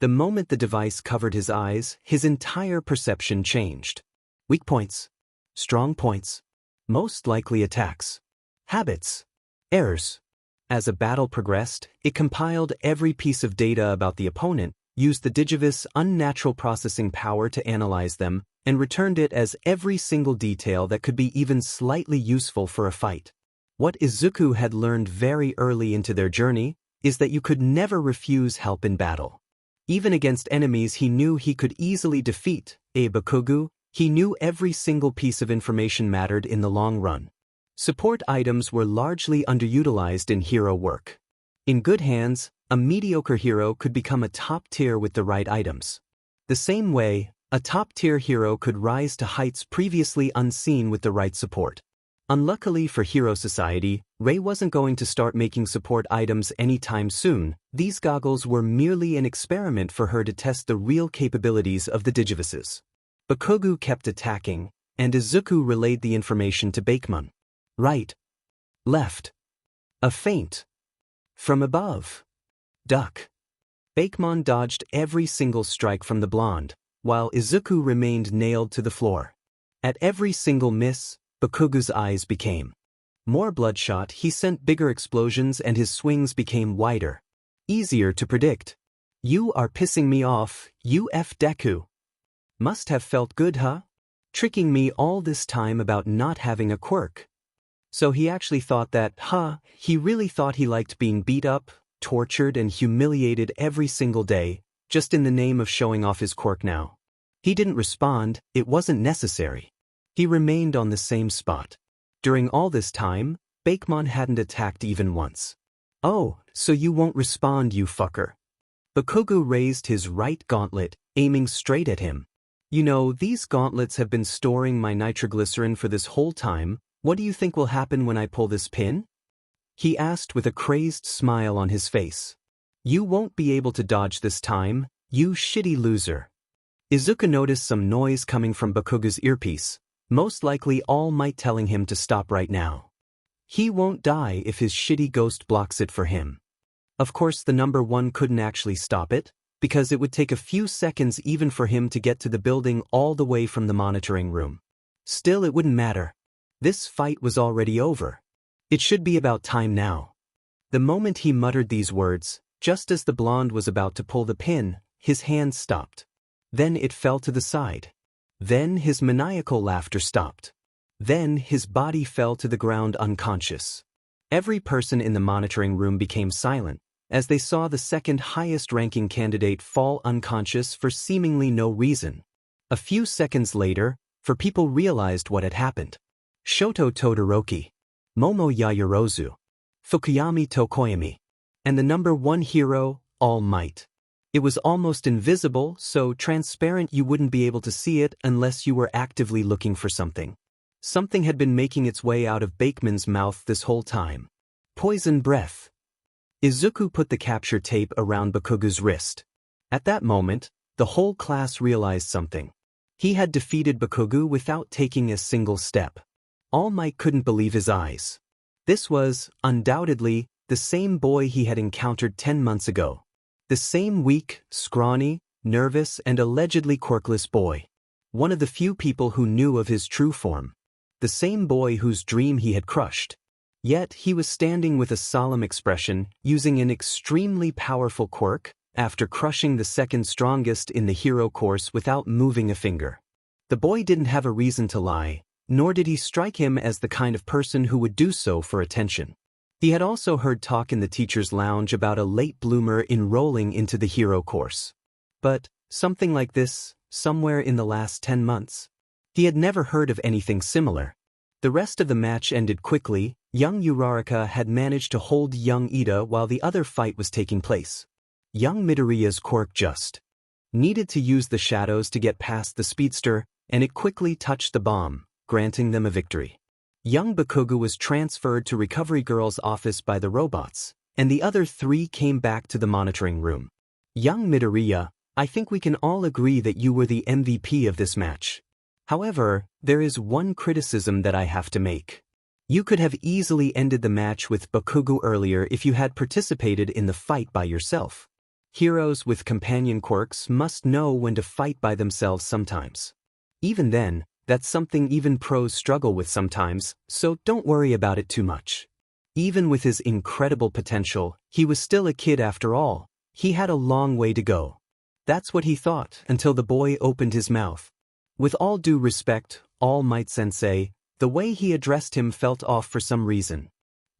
The moment the device covered his eyes, his entire perception changed. Weak points. Strong points. Most likely attacks. Habits. Errors. As a battle progressed, it compiled every piece of data about the opponent, used the Digivice unnatural processing power to analyze them, and returned it as every single detail that could be even slightly useful for a fight. What Izuku had learned very early into their journey is that you could never refuse help in battle. Even against enemies he knew he could easily defeat, Bakugo, he knew every single piece of information mattered in the long run. Support items were largely underutilized in hero work. In good hands, a mediocre hero could become a top tier with the right items. The same way, a top-tier hero could rise to heights previously unseen with the right support. Unluckily for Hero Society, Rei wasn't going to start making support items anytime soon. These goggles were merely an experiment for her to test the real capabilities of the Digivices. Bakugo kept attacking, and Izuku relayed the information to Bakemon. Right. Left. A feint. From above. Duck. Bakemon dodged every single strike from the blonde, while Izuku remained nailed to the floor. At every single miss, Bakugo's eyes became more bloodshot. He sent bigger explosions and his swings became wider. Easier to predict. You are pissing me off, Deku. Must have felt good, huh? Tricking me all this time about not having a quirk. So he actually thought that, he really thought he liked being beat up, tortured and humiliated every single day, just in the name of showing off his quirk now. He didn't respond, it wasn't necessary. He remained on the same spot. During all this time, Bakemon hadn't attacked even once. Oh, so you won't respond, you fucker. Bakugo raised his right gauntlet, aiming straight at him. You know, these gauntlets have been storing my nitroglycerin for this whole time. What do you think will happen when I pull this pin? He asked with a crazed smile on his face. You won't be able to dodge this time, you shitty loser. Izuku noticed some noise coming from Bakugo's earpiece, most likely All Might telling him to stop right now. He won't die if his shitty ghost blocks it for him. Of course the number one couldn't actually stop it, because it would take a few seconds even for him to get to the building all the way from the monitoring room. Still, it wouldn't matter. This fight was already over. It should be about time now. The moment he muttered these words, just as the blonde was about to pull the pin, his hand stopped. Then it fell to the side. Then his maniacal laughter stopped. Then his body fell to the ground unconscious. Every person in the monitoring room became silent, as they saw the second highest-ranking candidate fall unconscious for seemingly no reason. A few seconds later, people realized what had happened. Shoto Todoroki, Momo Yaoyorozu, Fukuyami Tokoyami, and the number one hero, All Might. It was almost invisible, so transparent you wouldn't be able to see it unless you were actively looking for something. Something had been making its way out of Bakemon's mouth this whole time. Poison breath. Izuku put the capture tape around Bakugo's wrist. At that moment, the whole class realized something. He had defeated Bakugo without taking a single step. All Might couldn't believe his eyes. This was, undoubtedly, the same boy he had encountered 10 months ago. The same weak, scrawny, nervous, and allegedly quirkless boy. One of the few people who knew of his true form. The same boy whose dream he had crushed. Yet he was standing with a solemn expression, using an extremely powerful quirk, after crushing the second strongest in the hero course without moving a finger. The boy didn't have a reason to lie, nor did he strike him as the kind of person who would do so for attention. He had also heard talk in the teacher's lounge about a late bloomer enrolling into the hero course. But something like this, somewhere in the last 10 months. He had never heard of anything similar. The rest of the match ended quickly. Young Uraraka had managed to hold young Ida while the other fight was taking place. Young Midoriya's quirk just needed to use the shadows to get past the speedster, and it quickly touched the bomb, granting them a victory. Young Bakugo was transferred to Recovery Girl's office by the robots, and the other three came back to the monitoring room. Young Midoriya, I think we can all agree that you were the MVP of this match. However, there is one criticism that I have to make. You could have easily ended the match with Bakugo earlier if you had participated in the fight by yourself. Heroes with companion quirks must know when to fight by themselves sometimes. Even then, that's something even pros struggle with sometimes, so don't worry about it too much. Even with his incredible potential, he was still a kid after all. He had a long way to go. That's what he thought until the boy opened his mouth. With all due respect, All Might Sensei, the way he addressed him felt off for some reason.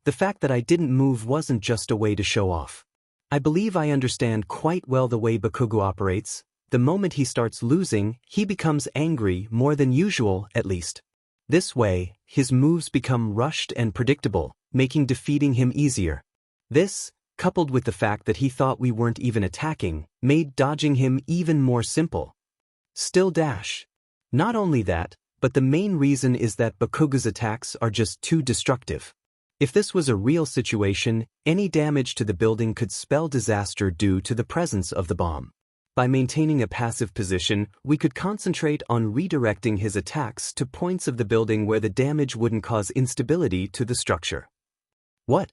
The fact that I didn't move wasn't just a way to show off. I believe I understand quite well the way Bakugo operates. The moment he starts losing, he becomes angry more than usual, at least. This way, his moves become rushed and predictable, making defeating him easier. This, coupled with the fact that he thought we weren't even attacking, made dodging him even more simple. Still dash. Not only that, but the main reason is that Bakugo's attacks are just too destructive. If this was a real situation, any damage to the building could spell disaster due to the presence of the bomb. By maintaining a passive position, we could concentrate on redirecting his attacks to points of the building where the damage wouldn't cause instability to the structure. What?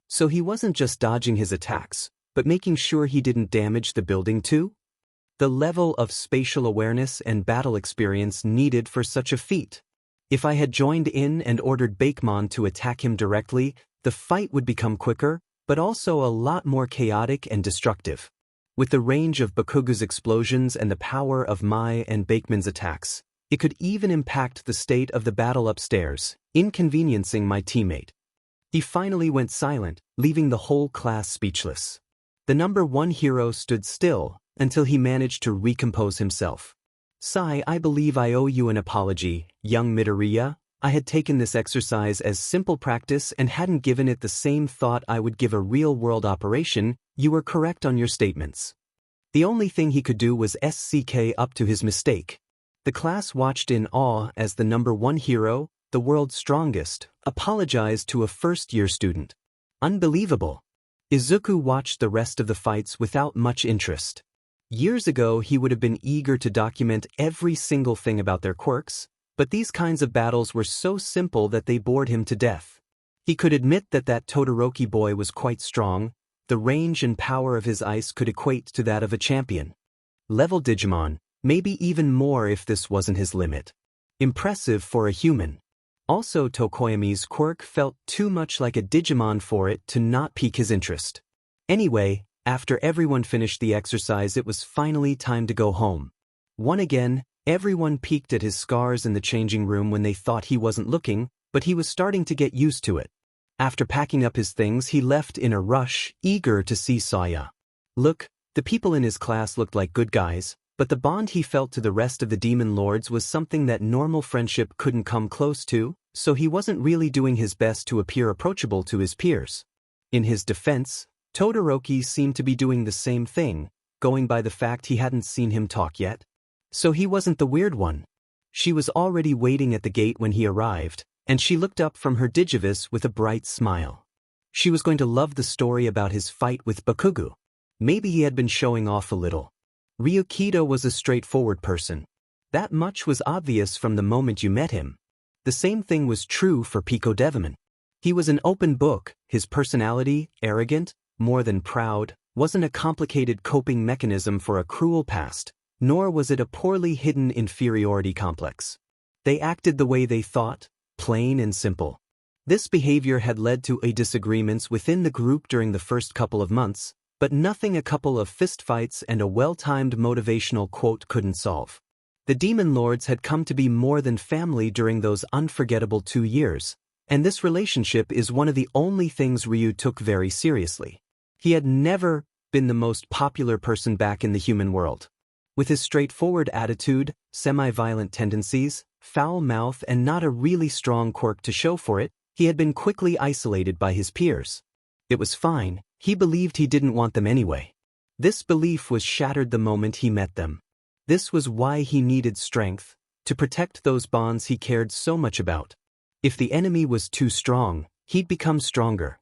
So he wasn't just dodging his attacks, but making sure he didn't damage the building too? The level of spatial awareness and battle experience needed for such a feat. If I had joined in and ordered Bakemon to attack him directly, the fight would become quicker, but also a lot more chaotic and destructive. With the range of Bakugo's explosions and the power of Mai and Bakemon's attacks, it could even impact the state of the battle upstairs, inconveniencing my teammate. He finally went silent, leaving the whole class speechless. The number one hero stood still until he managed to recompose himself. Sigh, I believe I owe you an apology, young Midoriya. I had taken this exercise as simple practice and hadn't given it the same thought I would give a real-world operation. You were correct on your statements. The only thing he could do was SCK up to his mistake. The class watched in awe as the number one hero, the world's strongest, apologized to a first-year student. Unbelievable. Izuku watched the rest of the fights without much interest. Years ago he would have been eager to document every single thing about their quirks, but these kinds of battles were so simple that they bored him to death. He could admit that Todoroki boy was quite strong. The range and power of his ice could equate to that of a champion. Level Digimon, maybe even more if this wasn't his limit. Impressive for a human. Also, Tokoyami's quirk felt too much like a Digimon for it to not pique his interest. Anyway, after everyone finished the exercise, it was finally time to go home. Again, everyone peeked at his scars in the changing room when they thought he wasn't looking, but he was starting to get used to it. After packing up his things, he left in a rush, eager to see Saya. Look, the people in his class looked like good guys, but the bond he felt to the rest of the Demon Lords was something that normal friendship couldn't come close to, so he wasn't really doing his best to appear approachable to his peers. In his defense, Todoroki seemed to be doing the same thing, going by the fact he hadn't seen him talk yet. So he wasn't the weird one. She was already waiting at the gate when he arrived, and she looked up from her Digivice with a bright smile. She was going to love the story about his fight with Bakugo. Maybe he had been showing off a little. Ryukido was a straightforward person. That much was obvious from the moment you met him. The same thing was true for Pico Devamon. He was an open book. His personality, arrogant, more than proud, wasn't a complicated coping mechanism for a cruel past, nor was it a poorly hidden inferiority complex. They acted the way they thought, plain and simple. This behavior had led to disagreements within the group during the first couple of months, but nothing a couple of fistfights and a well-timed motivational quote couldn't solve. The Demon Lords had come to be more than family during those unforgettable 2 years, and this relationship is one of the only things Ryu took very seriously. He had never been the most popular person back in the human world. With his straightforward attitude, semi-violent tendencies, foul mouth, and not a really strong quirk to show for it, he had been quickly isolated by his peers. It was fine, he believed he didn't want them anyway. This belief was shattered the moment he met them. This was why he needed strength, to protect those bonds he cared so much about. If the enemy was too strong, he'd become stronger.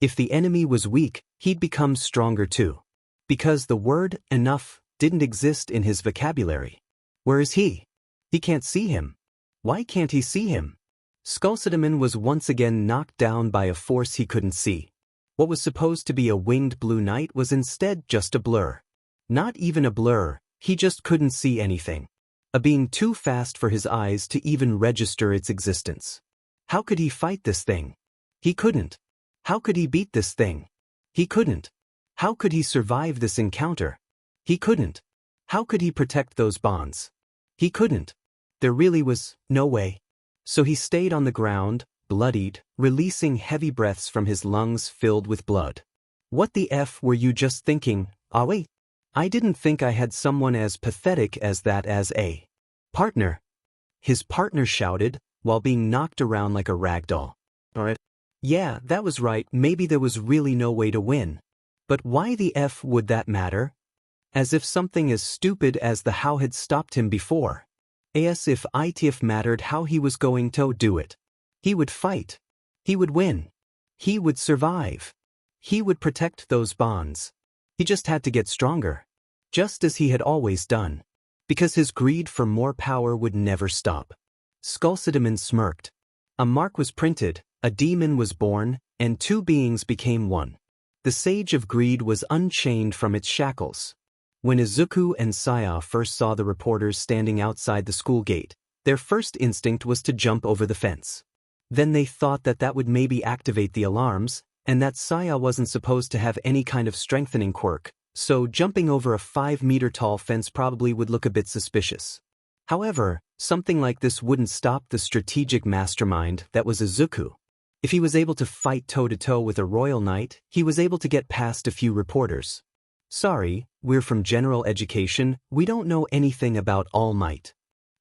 If the enemy was weak, he'd become stronger too. Because the word enough didn't exist in his vocabulary. Where is he? He can't see him. Why can't he see him? Skulcidaman was once again knocked down by a force he couldn't see. What was supposed to be a winged blue knight was instead just a blur. Not even a blur, he just couldn't see anything. A being too fast for his eyes to even register its existence. How could he fight this thing? He couldn't. How could he beat this thing? He couldn't. How could he survive this encounter? He couldn't. How could he protect those bonds? He couldn't. There really was no way. So he stayed on the ground, bloodied, releasing heavy breaths from his lungs filled with blood. What the F were you just thinking, Aoi? I didn't think I had someone as pathetic as that as a partner. His partner shouted, while being knocked around like a rag doll. Alright. Yeah, that was right, maybe there was really no way to win. But why the F would that matter? As if something as stupid as the how had stopped him before. As if it mattered how he was going to do it. He would fight. He would win. He would survive. He would protect those bonds. He just had to get stronger. Just as he had always done. Because his greed for more power would never stop. Skulcidaman smirked. A mark was printed, a demon was born, and two beings became one. The Sage of Greed was unchained from its shackles. When Izuku and Saya first saw the reporters standing outside the school gate, their first instinct was to jump over the fence. Then they thought that would maybe activate the alarms, and that Saya wasn't supposed to have any kind of strengthening quirk, so jumping over a 5-meter-tall fence probably would look a bit suspicious. However, something like this wouldn't stop the strategic mastermind that was Izuku. If he was able to fight toe-to-toe with a royal knight, he was able to get past a few reporters. Sorry, we're from general education, we don't know anything about All Might.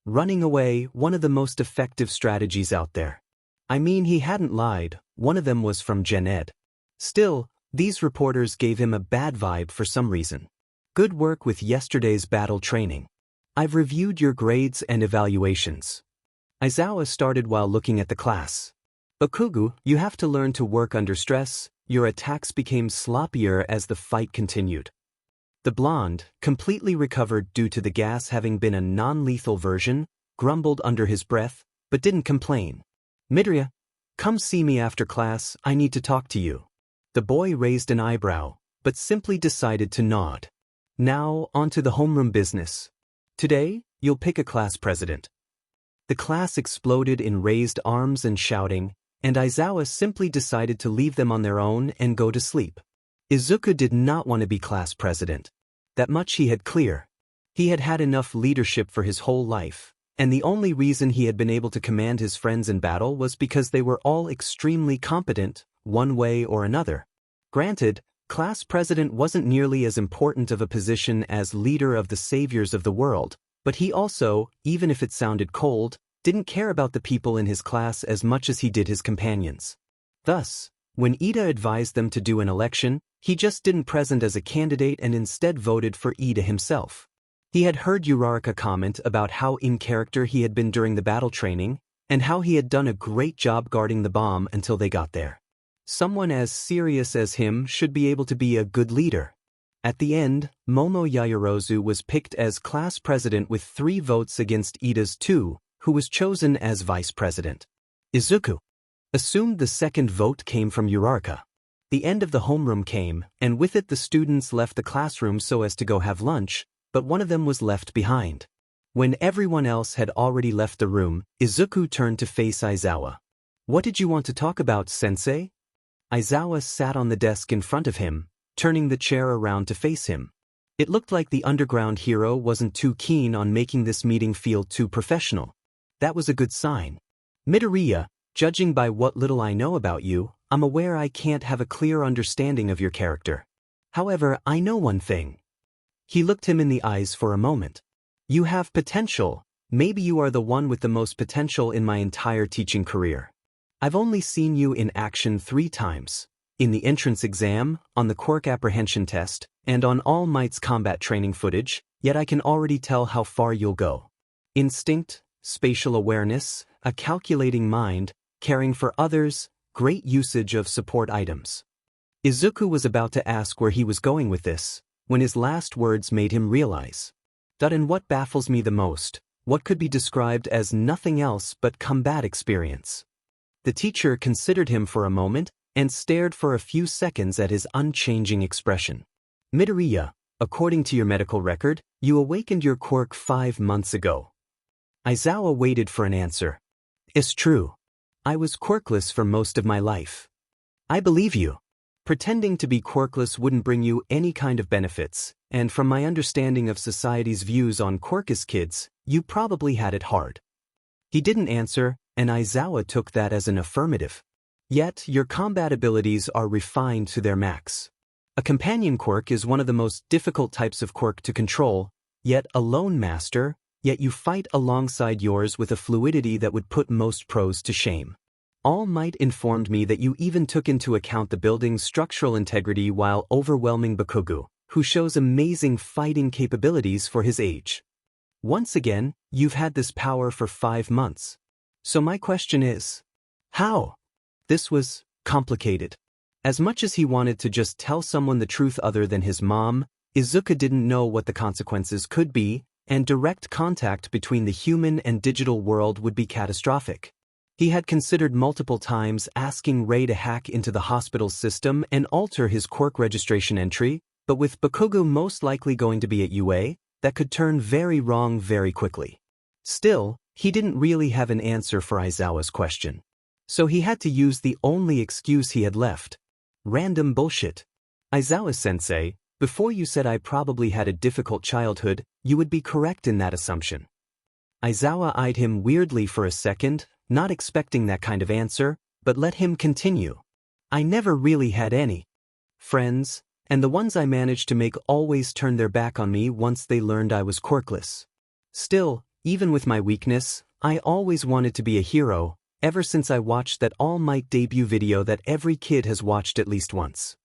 Running away, one of the most effective strategies out there. I mean, he hadn't lied, one of them was from Gen Ed. Still, these reporters gave him a bad vibe for some reason. Good work with yesterday's battle training. I've reviewed your grades and evaluations. Aizawa started while looking at the class. Okugu, you have to learn to work under stress. Your attacks became sloppier as the fight continued. The blonde, completely recovered due to the gas having been a non-lethal version, grumbled under his breath, but didn't complain. Midoriya, come see me after class, I need to talk to you. The boy raised an eyebrow, but simply decided to nod. Now, on to the homeroom business. Today, you'll pick a class president. The class exploded in raised arms and shouting, and Aizawa simply decided to leave them on their own and go to sleep. Izuku did not want to be class president. That much he had clear. He had had enough leadership for his whole life, and the only reason he had been able to command his friends in battle was because they were all extremely competent, one way or another. Granted, class president wasn't nearly as important of a position as leader of the saviors of the world, but he also, even if it sounded cold, didn't care about the people in his class as much as he did his companions. Thus, when Ida advised them to do an election, he just didn't present as a candidate and instead voted for Ida himself. He had heard Uraraka comment about how in character he had been during the battle training, and how he had done a great job guarding the bomb until they got there. Someone as serious as him should be able to be a good leader. At the end, Momo Yaoyorozu was picked as class president with 3 votes against Ida's 2, who was chosen as vice president. Izuku assumed the second vote came from Uraraka. The end of the homeroom came, and with it the students left the classroom so as to go have lunch, but one of them was left behind. When everyone else had already left the room, Izuku turned to face Aizawa. What did you want to talk about, sensei? Aizawa sat on the desk in front of him, turning the chair around to face him. It looked like the underground hero wasn't too keen on making this meeting feel too professional. That was a good sign. Midoriya, judging by what little I know about you, I'm aware I can't have a clear understanding of your character. However, I know one thing. He looked him in the eyes for a moment. You have potential. Maybe you are the one with the most potential in my entire teaching career. I've only seen you in action 3 times. in the entrance exam, on the quirk apprehension test, and on All Might's combat training footage, yet I can already tell how far you'll go. Instinct, spatial awareness, a calculating mind, caring for others, great usage of support items. Izuku was about to ask where he was going with this, when his last words made him realize. And what baffles me the most, what could be described as nothing else but combat experience. The teacher considered him for a moment, and stared for a few seconds at his unchanging expression. Midoriya, according to your medical record, you awakened your quirk 5 months ago. Aizawa waited for an answer. It's true. I was quirkless for most of my life. I believe you. Pretending to be quirkless wouldn't bring you any kind of benefits, and from my understanding of society's views on quirkless kids, you probably had it hard. He didn't answer, and Aizawa took that as an affirmative. Yet, your combat abilities are refined to their max. A companion quirk is one of the most difficult types of quirk to control, yet a lone master, yet you fight alongside yours with a fluidity that would put most pros to shame. All Might informed me that you even took into account the building's structural integrity while overwhelming Bakugo, who shows amazing fighting capabilities for his age. Once again, you've had this power for 5 months. So my question is, how? This was complicated. As much as he wanted to just tell someone the truth other than his mom, Izuku didn't know what the consequences could be, and direct contact between the human and digital world would be catastrophic. He had considered multiple times asking Rei to hack into the hospital's system and alter his quirk registration entry, but with Bakugo most likely going to be at UA, that could turn very wrong very quickly. Still, he didn't really have an answer for Aizawa's question. So he had to use the only excuse he had left. Random bullshit. Aizawa-sensei, before you said I probably had a difficult childhood, you would be correct in that assumption. Aizawa eyed him weirdly for a second, not expecting that kind of answer, but let him continue. I never really had any friends, and the ones I managed to make always turned their back on me once they learned I was quirkless. Still, even with my weakness, I always wanted to be a hero, ever since I watched that All Might debut video that every kid has watched at least once.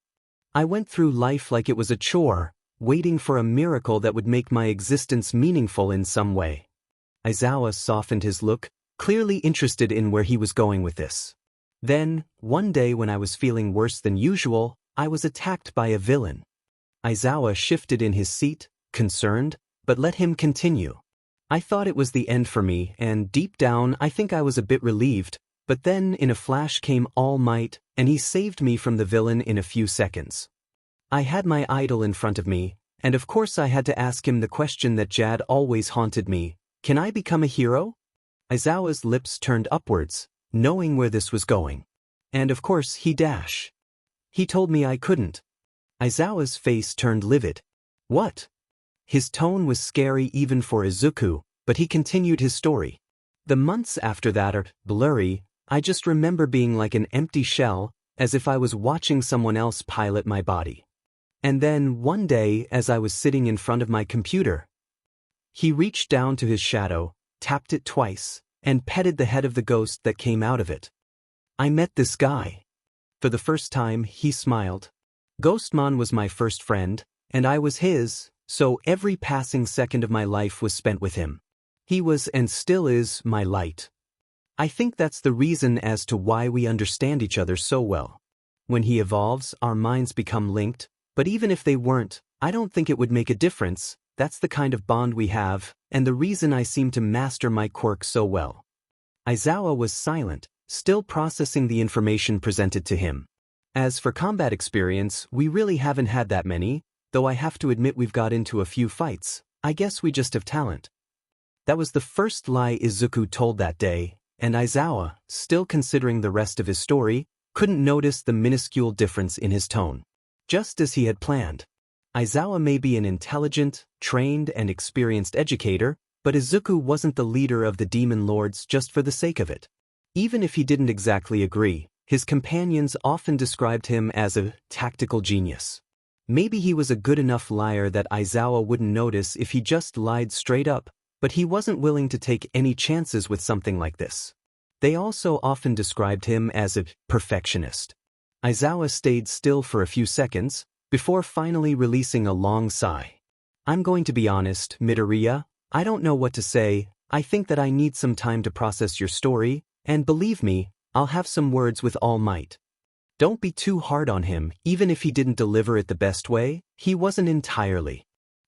I went through life like it was a chore, waiting for a miracle that would make my existence meaningful in some way. Aizawa softened his look, clearly interested in where he was going with this. Then, one day when I was feeling worse than usual, I was attacked by a villain. Aizawa shifted in his seat, concerned, but let him continue. I thought it was the end for me, and deep down I think I was a bit relieved, but then in a flash came All Might, and he saved me from the villain in a few seconds. I had my idol in front of me, and of course I had to ask him the question that Jad always haunted me, can I become a hero? Aizawa's lips turned upwards, knowing where this was going. And of course he told me I couldn't. Aizawa's face turned livid. What? His tone was scary even for Izuku, but he continued his story. The months after that are blurry, I just remember being like an empty shell, as if I was watching someone else pilot my body. And then, one day, as I was sitting in front of my computer, he reached down to his shadow, tapped it twice, and petted the head of the ghost that came out of it. I met this guy. For the first time, he smiled. Ghostmon was my first friend, and I was his, so every passing second of my life was spent with him. He was and still is my light. I think that's the reason as to why we understand each other so well. When he evolves, our minds become linked, but even if they weren't, I don't think it would make a difference. That's the kind of bond we have, and the reason I seem to master my quirk so well. Aizawa was silent, still processing the information presented to him. As for combat experience, we really haven't had that many, though I have to admit we've got into a few fights. I guess we just have talent. That was the first lie Izuku told that day, and Aizawa, still considering the rest of his story, couldn't notice the minuscule difference in his tone. Just as he had planned. Aizawa may be an intelligent, trained, and experienced educator, but Izuku wasn't the leader of the demon lords just for the sake of it. Even if he didn't exactly agree, his companions often described him as a tactical genius. Maybe he was a good enough liar that Aizawa wouldn't notice if he just lied straight up, but he wasn't willing to take any chances with something like this. They also often described him as a perfectionist. Izawa stayed still for a few seconds, before finally releasing a long sigh. I'm going to be honest, Midoriya, I don't know what to say. I think that I need some time to process your story, and believe me, I'll have some words with All Might. Don't be too hard on him. Even if he didn't deliver it the best way, he wasn't entirely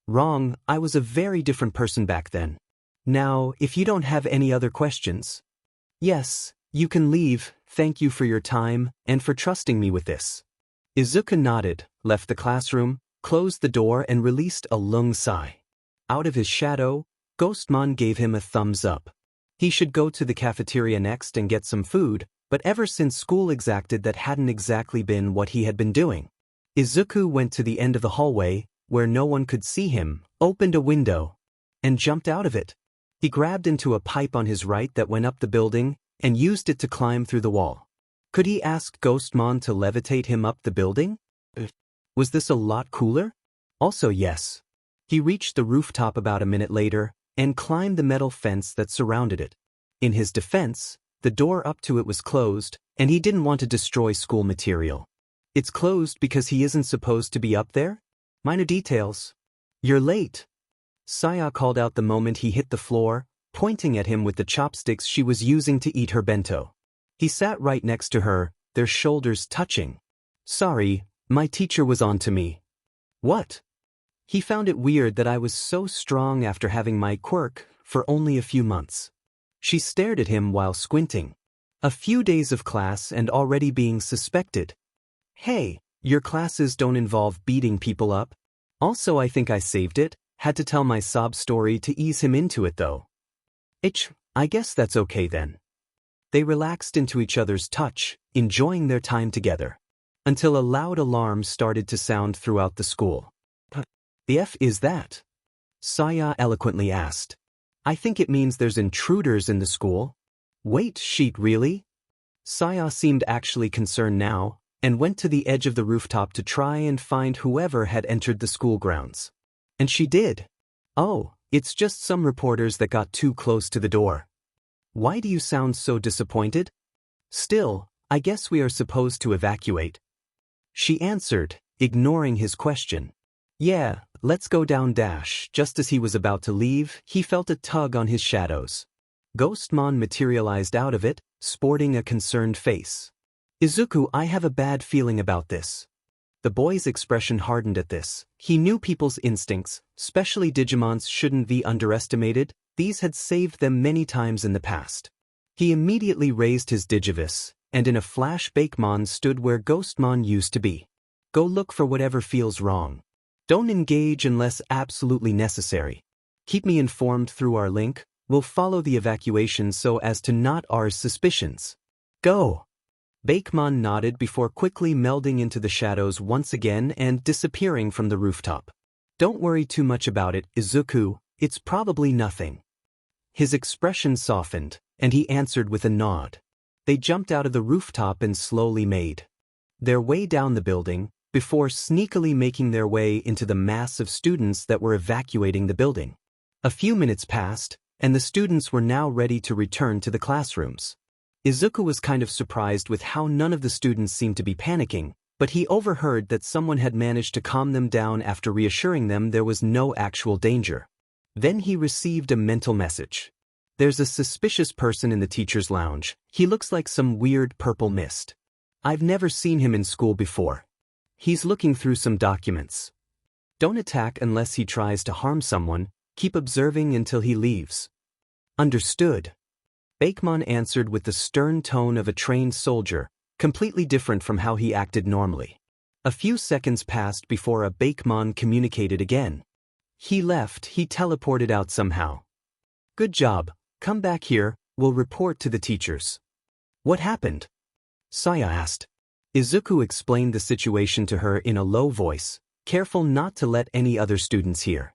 wrong. I was a very different person back then. Now, if you don't have any other questions, yes, you can leave. Thank you for your time and for trusting me with this. Izuku nodded, left the classroom, closed the door and released a long sigh. Out of his shadow, Ghostmon gave him a thumbs up. He should go to the cafeteria next and get some food, but ever since school exacted, that hadn't exactly been what he had been doing. Izuku went to the end of the hallway, where no one could see him, opened a window, and jumped out of it. He grabbed into a pipe on his right that went up the building, and used it to climb through the wall. Could he ask Ghostmon to levitate him up the building? Was this a lot cooler? Also yes. He reached the rooftop about a minute later, and climbed the metal fence that surrounded it. In his defense, the door up to it was closed, and he didn't want to destroy school material. It's closed because he isn't supposed to be up there? Minor details. You're late. Saya called out the moment he hit the floor, pointing at him with the chopsticks she was using to eat her bento. He sat right next to her, their shoulders touching. Sorry, my teacher was on to me. What? He found it weird that I was so strong after having my quirk for only a few months. She stared at him while squinting. A few days of class and already being suspected. Hey, your classes don't involve beating people up? Also, I think I saved it. Had to tell my sob story to ease him into it though. I guess that's okay then. They relaxed into each other's touch, enjoying their time together. Until a loud alarm started to sound throughout the school. The F is that? Saya eloquently asked. I think it means there's intruders in the school. Wait, sheet really? Saya seemed actually concerned now, and went to the edge of the rooftop to try and find whoever had entered the school grounds. And she did. Oh, it's just some reporters that got too close to the door. Why do you sound so disappointed? Still, I guess we are supposed to evacuate. She answered, ignoring his question. Yeah, let's go down dash. Just as he was about to leave, he felt a tug on his shadows. Ghostmon materialized out of it, sporting a concerned face. Izuku, I have a bad feeling about this. The boy's expression hardened at this. He knew people's instincts, especially Digimon's, shouldn't be underestimated. These had saved them many times in the past. He immediately raised his Digivice, and in a flash Bakemon stood where Ghostmon used to be. Go look for whatever feels wrong. Don't engage unless absolutely necessary. Keep me informed through our link. We'll follow the evacuation so as to not arouse suspicions. Go! Bakemon nodded before quickly melding into the shadows once again and disappearing from the rooftop. Don't worry too much about it, Izuku, it's probably nothing. His expression softened, and he answered with a nod. They jumped out of the rooftop and slowly made their way down the building, before sneakily making their way into the mass of students that were evacuating the building. A few minutes passed, and the students were now ready to return to the classrooms. Izuku was kind of surprised with how none of the students seemed to be panicking, but he overheard that someone had managed to calm them down after reassuring them there was no actual danger. Then he received a mental message. There's a suspicious person in the teacher's lounge. He looks like some weird purple mist. I've never seen him in school before. He's looking through some documents. Don't attack unless he tries to harm someone. Keep observing until he leaves. Understood. Bakemon answered with the stern tone of a trained soldier, completely different from how he acted normally. A few seconds passed before a Bakemon communicated again. He left. He teleported out somehow. Good job. Come back here. We'll report to the teachers. What happened? Saya asked. Izuku explained the situation to her in a low voice, careful not to let any other students hear.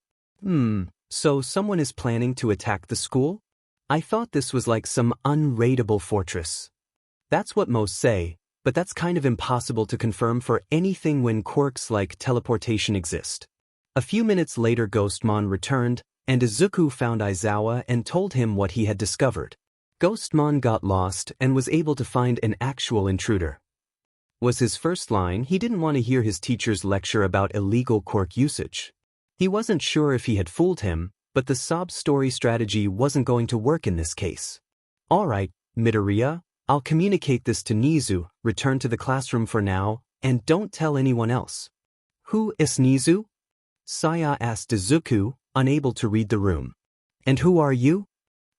So someone is planning to attack the school? I thought this was like some unraidable fortress. That's what most say, but that's kind of impossible to confirm for anything when quirks like teleportation exist. A few minutes later Ghostmon returned, and Izuku found Izawa and told him what he had discovered. Ghostmon got lost and was able to find an actual intruder. was his first line. He didn't want to hear his teacher's lecture about illegal quirk usage. He wasn't sure if he had fooled him, but the sob story strategy wasn't going to work in this case. Alright, Midoriya, I'll communicate this to Nizu, return to the classroom for now, and don't tell anyone else. Who is Nizu? Saya asked Izuku, unable to read the room. And who are you?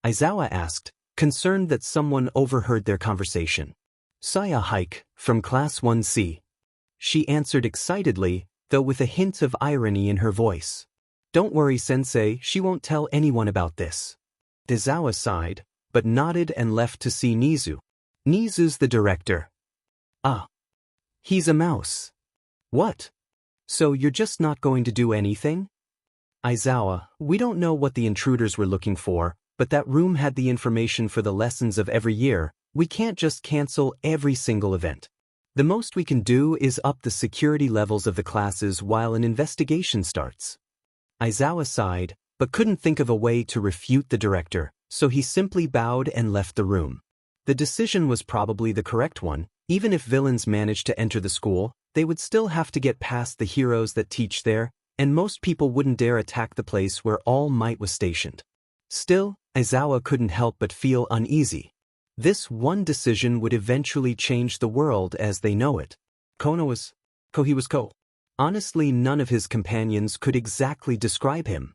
Aizawa asked, concerned that someone overheard their conversation. Saya Hike, from Class 1C. She answered excitedly, though with a hint of irony in her voice. Don't worry, Sensei, she won't tell anyone about this. Aizawa sighed, but nodded and left to see Nizu. Nizu's the director. Ah. He's a mouse. What? So you're just not going to do anything? Aizawa, we don't know what the intruders were looking for, but that room had the information for the lessons of every year. We can't just cancel every single event. The most we can do is up the security levels of the classes while an investigation starts. Aizawa sighed, but couldn't think of a way to refute the director, so he simply bowed and left the room. The decision was probably the correct one. Even if villains managed to enter the school, they would still have to get past the heroes that teach there, and most people wouldn't dare attack the place where All Might was stationed. Still, Aizawa couldn't help but feel uneasy. This one decision would eventually change the world as they know it. He was Ko. Honestly, none of his companions could exactly describe him.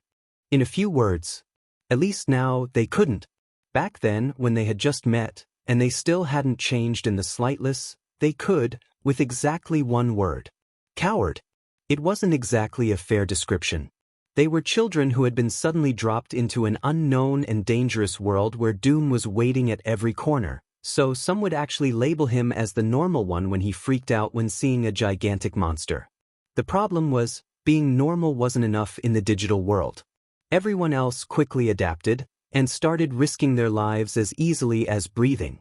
In a few words. At least now they couldn't. Back then, when they had just met, and they still hadn't changed in the slightest, they could, with exactly one word. Coward. It wasn't exactly a fair description. They were children who had been suddenly dropped into an unknown and dangerous world where doom was waiting at every corner, so some would actually label him as the normal one when he freaked out when seeing a gigantic monster. The problem was, being normal wasn't enough in the digital world. Everyone else quickly adapted, and started risking their lives as easily as breathing.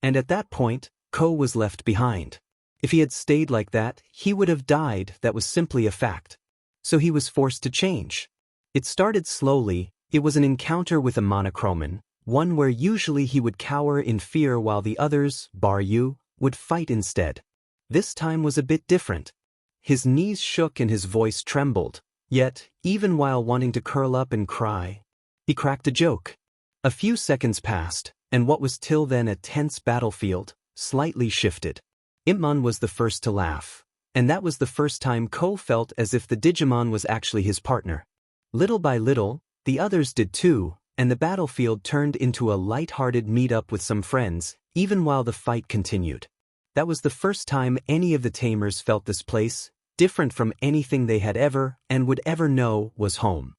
And at that point, Ko was left behind. If he had stayed like that, he would have died. That was simply a fact. So he was forced to change. It started slowly. It was an encounter with a monochroman, one where usually he would cower in fear while the others, bar you, would fight instead. This time was a bit different. His knees shook and his voice trembled, yet, even while wanting to curl up and cry, he cracked a joke. A few seconds passed, and what was till then a tense battlefield slightly shifted. Imon was the first to laugh, and that was the first time Ko felt as if the Digimon was actually his partner. Little by little, the others did too, and the battlefield turned into a light-hearted meet-up with some friends, even while the fight continued. That was the first time any of the Tamers felt this place, different from anything they had ever and would ever know, was home.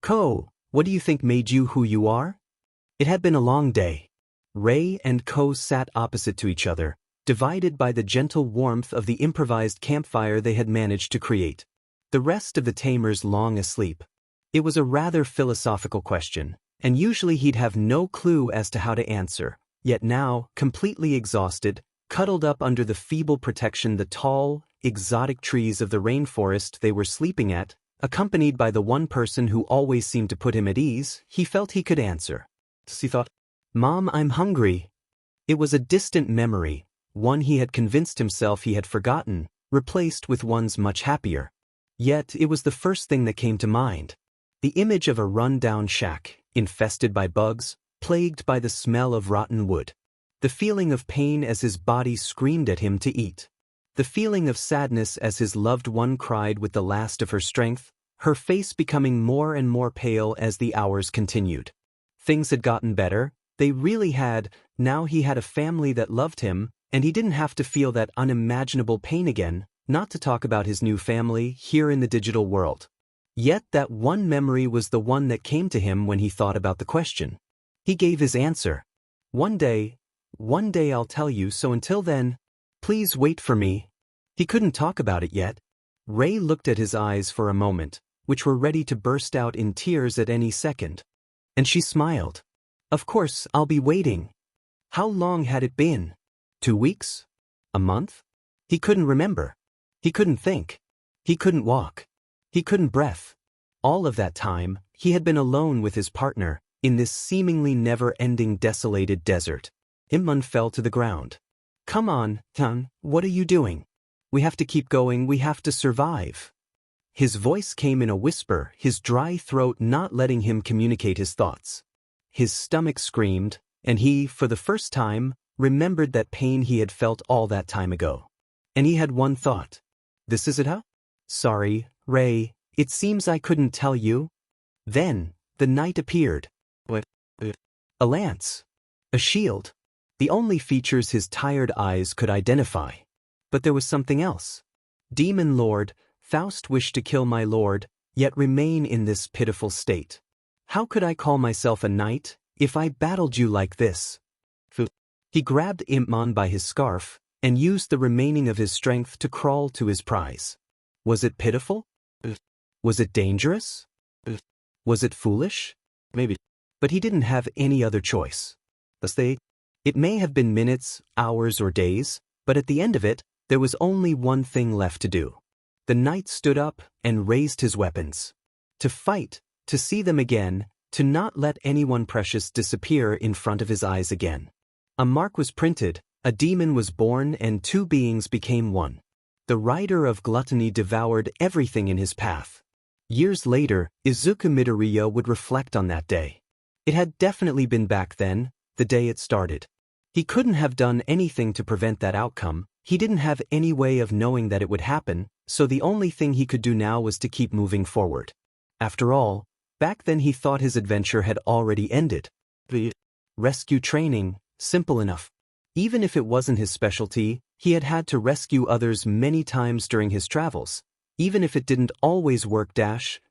Ko, what do you think made you who you are? It had been a long day. Rei and Ko sat opposite to each other, divided by the gentle warmth of the improvised campfire they had managed to create. The rest of the Tamers long asleep. It was a rather philosophical question, and usually he'd have no clue as to how to answer, yet now, completely exhausted, cuddled up under the feeble protection the tall, exotic trees of the rainforest they were sleeping at, accompanied by the one person who always seemed to put him at ease, he felt he could answer. He thought, "Mom, I'm hungry." It was a distant memory, one he had convinced himself he had forgotten, replaced with ones much happier. Yet it was the first thing that came to mind. The image of a run-down shack, infested by bugs, plagued by the smell of rotten wood. The feeling of pain as his body screamed at him to eat. The feeling of sadness as his loved one cried with the last of her strength, her face becoming more and more pale as the hours continued. Things had gotten better, they really had. Now he had a family that loved him, and he didn't have to feel that unimaginable pain again, not to talk about his new family here in the digital world. Yet that one memory was the one that came to him when he thought about the question. He gave his answer. One day I'll tell you, so until then, please wait for me. He couldn't talk about it yet. Rei looked at his eyes for a moment, which were ready to burst out in tears at any second. And she smiled. Of course, I'll be waiting. How long had it been? 2 weeks? A month? He couldn't remember. He couldn't think. He couldn't walk. He couldn't breath. All of that time, he had been alone with his partner, in this seemingly never-ending desolated desert. Imon fell to the ground. Come on, Tan, what are you doing? We have to keep going, we have to survive. His voice came in a whisper, his dry throat not letting him communicate his thoughts. His stomach screamed, and he, for the first time, remembered that pain he had felt all that time ago. And he had one thought. This is it, huh? Sorry, Ray, it seems I couldn't tell you. Then, the knight appeared. What? A lance. A shield. The only features his tired eyes could identify. But there was something else. Demon Lord, Faust wished to kill my lord, yet remain in this pitiful state. How could I call myself a knight, if I battled you like this? He grabbed Impmon by his scarf, and used the remaining of his strength to crawl to his prize. Was it pitiful? Was it dangerous? Was it foolish? Maybe. But he didn't have any other choice. It may have been minutes, hours, or days, but at the end of it, there was only one thing left to do. The knight stood up and raised his weapons. To fight, to see them again, to not let anyone precious disappear in front of his eyes again. A mark was printed, a demon was born, and two beings became one. The rider of gluttony devoured everything in his path. Years later, Izuku Midoriya would reflect on that day. It had definitely been back then, the day it started. He couldn't have done anything to prevent that outcome, he didn't have any way of knowing that it would happen, so the only thing he could do now was to keep moving forward. After all, back then he thought his adventure had already ended. Rescue training, simple enough. Even if it wasn't his specialty, he had had to rescue others many times during his travels. Even if it didn't always work,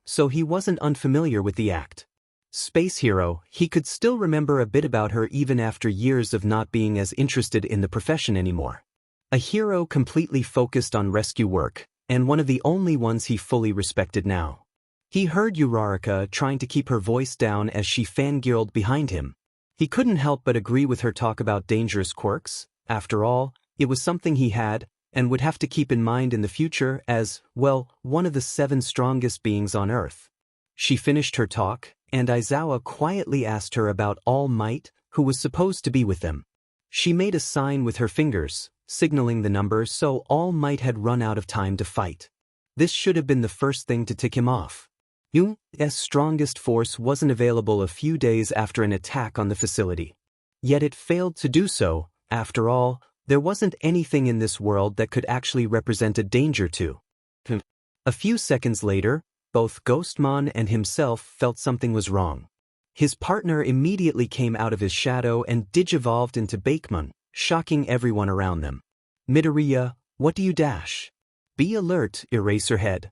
so he wasn't unfamiliar with the act. Space hero, he could still remember a bit about her even after years of not being as interested in the profession anymore. A hero completely focused on rescue work, and one of the only ones he fully respected now. He heard Uraraka trying to keep her voice down as she fangirled behind him. He couldn't help but agree with her talk about dangerous quirks. After all, it was something he had, and would have to keep in mind in the future as, well, one of the 7 strongest beings on Earth. She finished her talk, and Aizawa quietly asked her about All Might, who was supposed to be with them. She made a sign with her fingers, signaling the number, so All Might had run out of time to fight. This should have been the first thing to tick him off. Yu's strongest force wasn't available a few days after an attack on the facility. Yet it failed to do so. After all, there wasn't anything in this world that could actually represent a danger to. A few seconds later, both Ghostmon and himself felt something was wrong. His partner immediately came out of his shadow and digivolved into Bakemon, shocking everyone around them. Midoriya, what do you dash? Be alert, Eraserhead.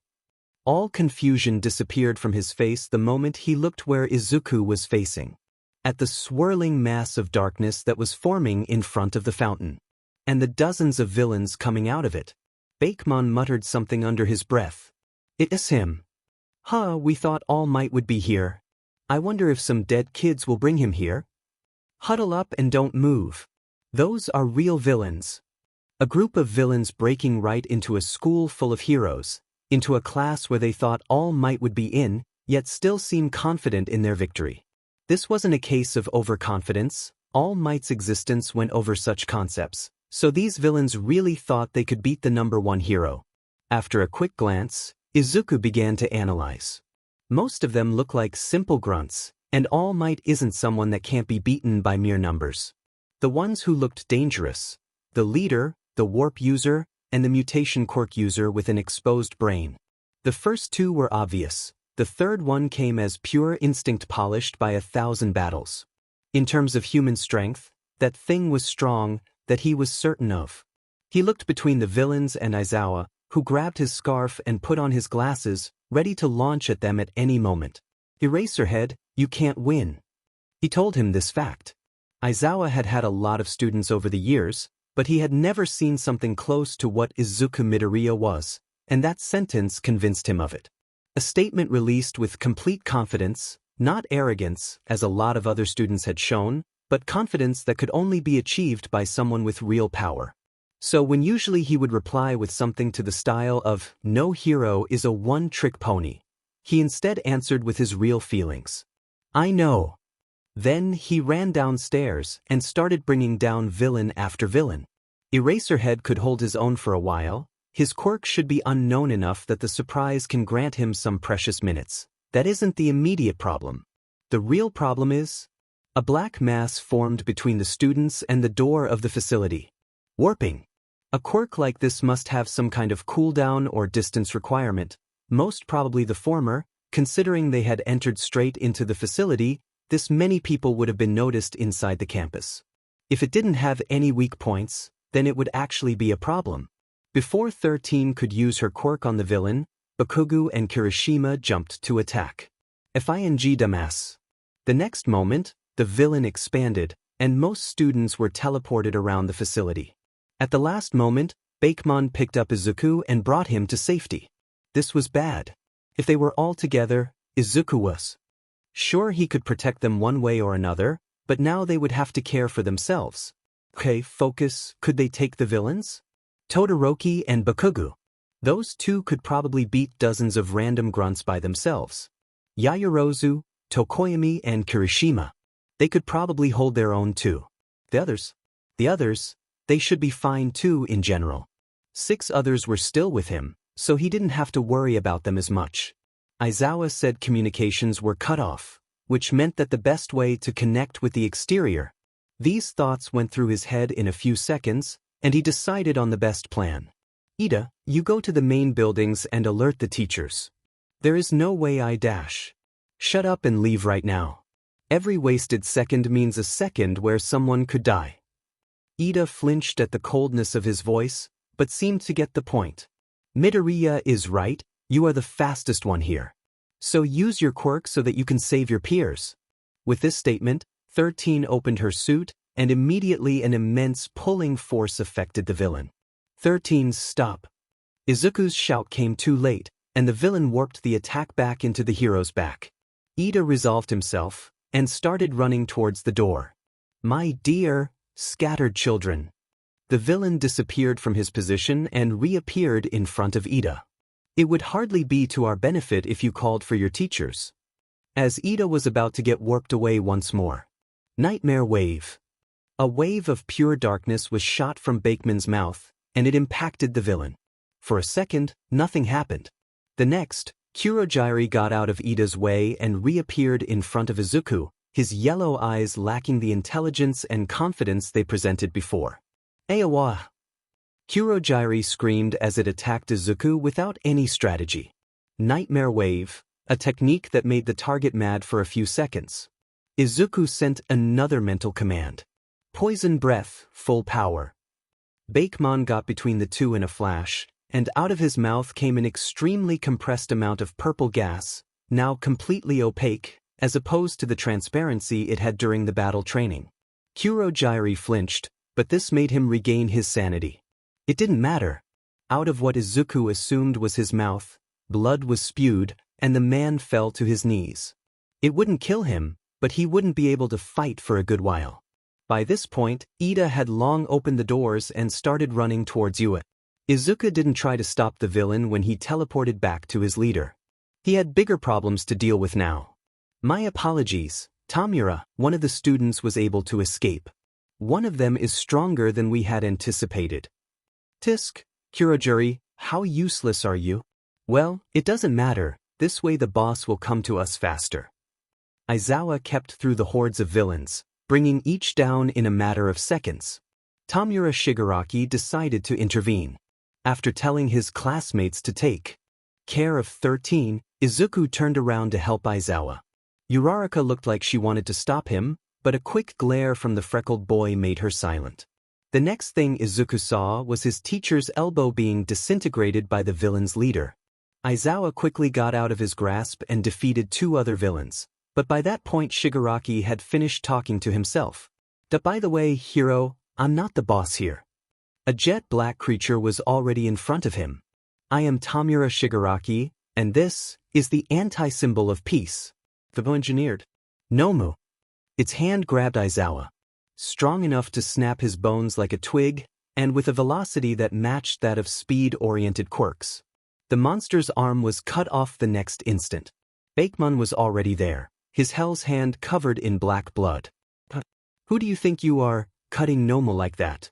All confusion disappeared from his face the moment he looked where Izuku was facing. At the swirling mass of darkness that was forming in front of the fountain. And the dozens of villains coming out of it. Bakemon muttered something under his breath. It's him. We thought All Might would be here. I wonder if some dead kids will bring him here. Huddle up and don't move. Those are real villains. A group of villains breaking right into a school full of heroes, into a class where they thought All Might would be in, yet still seem confident in their victory. This wasn't a case of overconfidence. All Might's existence went over such concepts, so these villains really thought they could beat the #1 hero. After a quick glance, Izuku began to analyze. Most of them look like simple grunts, and All Might isn't someone that can't be beaten by mere numbers. The ones who looked dangerous, the leader, the warp user, and the mutation quirk user with an exposed brain. The first 2 were obvious, the third one came as pure instinct polished by 1,000 battles. In terms of human strength, that thing was strong, that he was certain of. He looked between the villains and Aizawa, who grabbed his scarf and put on his glasses, ready to launch at them at any moment. Eraserhead, you can't win. He told him this fact. Aizawa had had a lot of students over the years, but he had never seen something close to what Izuku Midoriya was, and that sentence convinced him of it. A statement released with complete confidence, not arrogance, as a lot of other students had shown, but confidence that could only be achieved by someone with real power. So when usually he would reply with something to the style of, "No hero is a one-trick pony," he instead answered with his real feelings. "I know." Then he ran downstairs and started bringing down villain after villain. Eraserhead could hold his own for a while. His quirk should be unknown enough that the surprise can grant him some precious minutes. That isn't the immediate problem. The real problem is a black mass formed between the students and the door of the facility. Warping. A quirk like this must have some kind of cooldown or distance requirement, most probably the former. Considering they had entered straight into the facility, this many people would have been noticed inside the campus. If it didn't have any weak points, then it would actually be a problem. Before 13 could use her quirk on the villain, Bakugo and Kirishima jumped to attack. FING Damas. The next moment, the villain expanded, and most students were teleported around the facility. At the last moment, Bakemon picked up Izuku and brought him to safety. This was bad. If they were all together, Izuku was sure he could protect them one way or another, but now they would have to care for themselves. Okay, focus. Could they take the villains? Todoroki and Bakugo. Those two could probably beat dozens of random grunts by themselves. Yaoyorozu, Tokoyami and Kirishima. They could probably hold their own too. The others, they should be fine too in general. 6 others were still with him, so he didn't have to worry about them as much. Aizawa said communications were cut off, which meant that the best way to connect with the exterior. These thoughts went through his head in a few seconds, and he decided on the best plan. Ida, you go to the main buildings and alert the teachers. There is no way I dash. Shut up and leave right now. Every wasted second means a second where someone could die. Ida flinched at the coldness of his voice, but seemed to get the point. Midoriya is right, you are the fastest one here. So use your quirk so that you can save your peers. With this statement, 13 opened her suit, and immediately an immense pulling force affected the villain. 13's stop. Izuku's shout came too late, and the villain warped the attack back into the hero's back. Ida resolved himself, and started running towards the door. My dear, scattered children. The villain disappeared from his position and reappeared in front of Ida. It would hardly be to our benefit if you called for your teachers. As Ida was about to get warped away once more. Nightmare wave. A wave of pure darkness was shot from Bakeman's mouth, and it impacted the villain. For a second, nothing happened. The next, Kurogiri got out of Ida's way and reappeared in front of Izuku, his yellow eyes lacking the intelligence and confidence they presented before. Aowa! Kurogiri screamed as it attacked Izuku without any strategy. Nightmare wave, a technique that made the target mad for a few seconds. Izuku sent another mental command. Poison breath, full power. Bakemon got between the two in a flash, and out of his mouth came an extremely compressed amount of purple gas, now completely opaque, as opposed to the transparency it had during the battle training. Kurogiri flinched, but this made him regain his sanity. It didn't matter. Out of what Izuku assumed was his mouth, blood was spewed, and the man fell to his knees. It wouldn't kill him, but he wouldn't be able to fight for a good while. By this point, Ida had long opened the doors and started running towards Yue. Izuku didn't try to stop the villain when he teleported back to his leader. He had bigger problems to deal with now. My apologies, Tamura, one of the students was able to escape. One of them is stronger than we had anticipated. Tisk, Kurogiri, how useless are you? Well, it doesn't matter, this way the boss will come to us faster. Aizawa kept through the hordes of villains, bringing each down in a matter of seconds. Tamura Shigaraki decided to intervene. After telling his classmates to take care of 13, Izuku turned around to help Aizawa. Uraraka looked like she wanted to stop him, but a quick glare from the freckled boy made her silent. The next thing Izuku saw was his teacher's elbow being disintegrated by the villain's leader. Aizawa quickly got out of his grasp and defeated 2 other villains, but by that point Shigaraki had finished talking to himself. By the way, hero, I'm not the boss here. A jet black creature was already in front of him. I am Tamura Shigaraki, and this is the anti-symbol of peace. The engineered. Nomu. Its hand grabbed Aizawa, strong enough to snap his bones like a twig, and with a velocity that matched that of speed-oriented quirks. The monster's arm was cut off the next instant. Bakemon was already there, his hell's hand covered in black blood. Who do you think you are, cutting Nomu like that?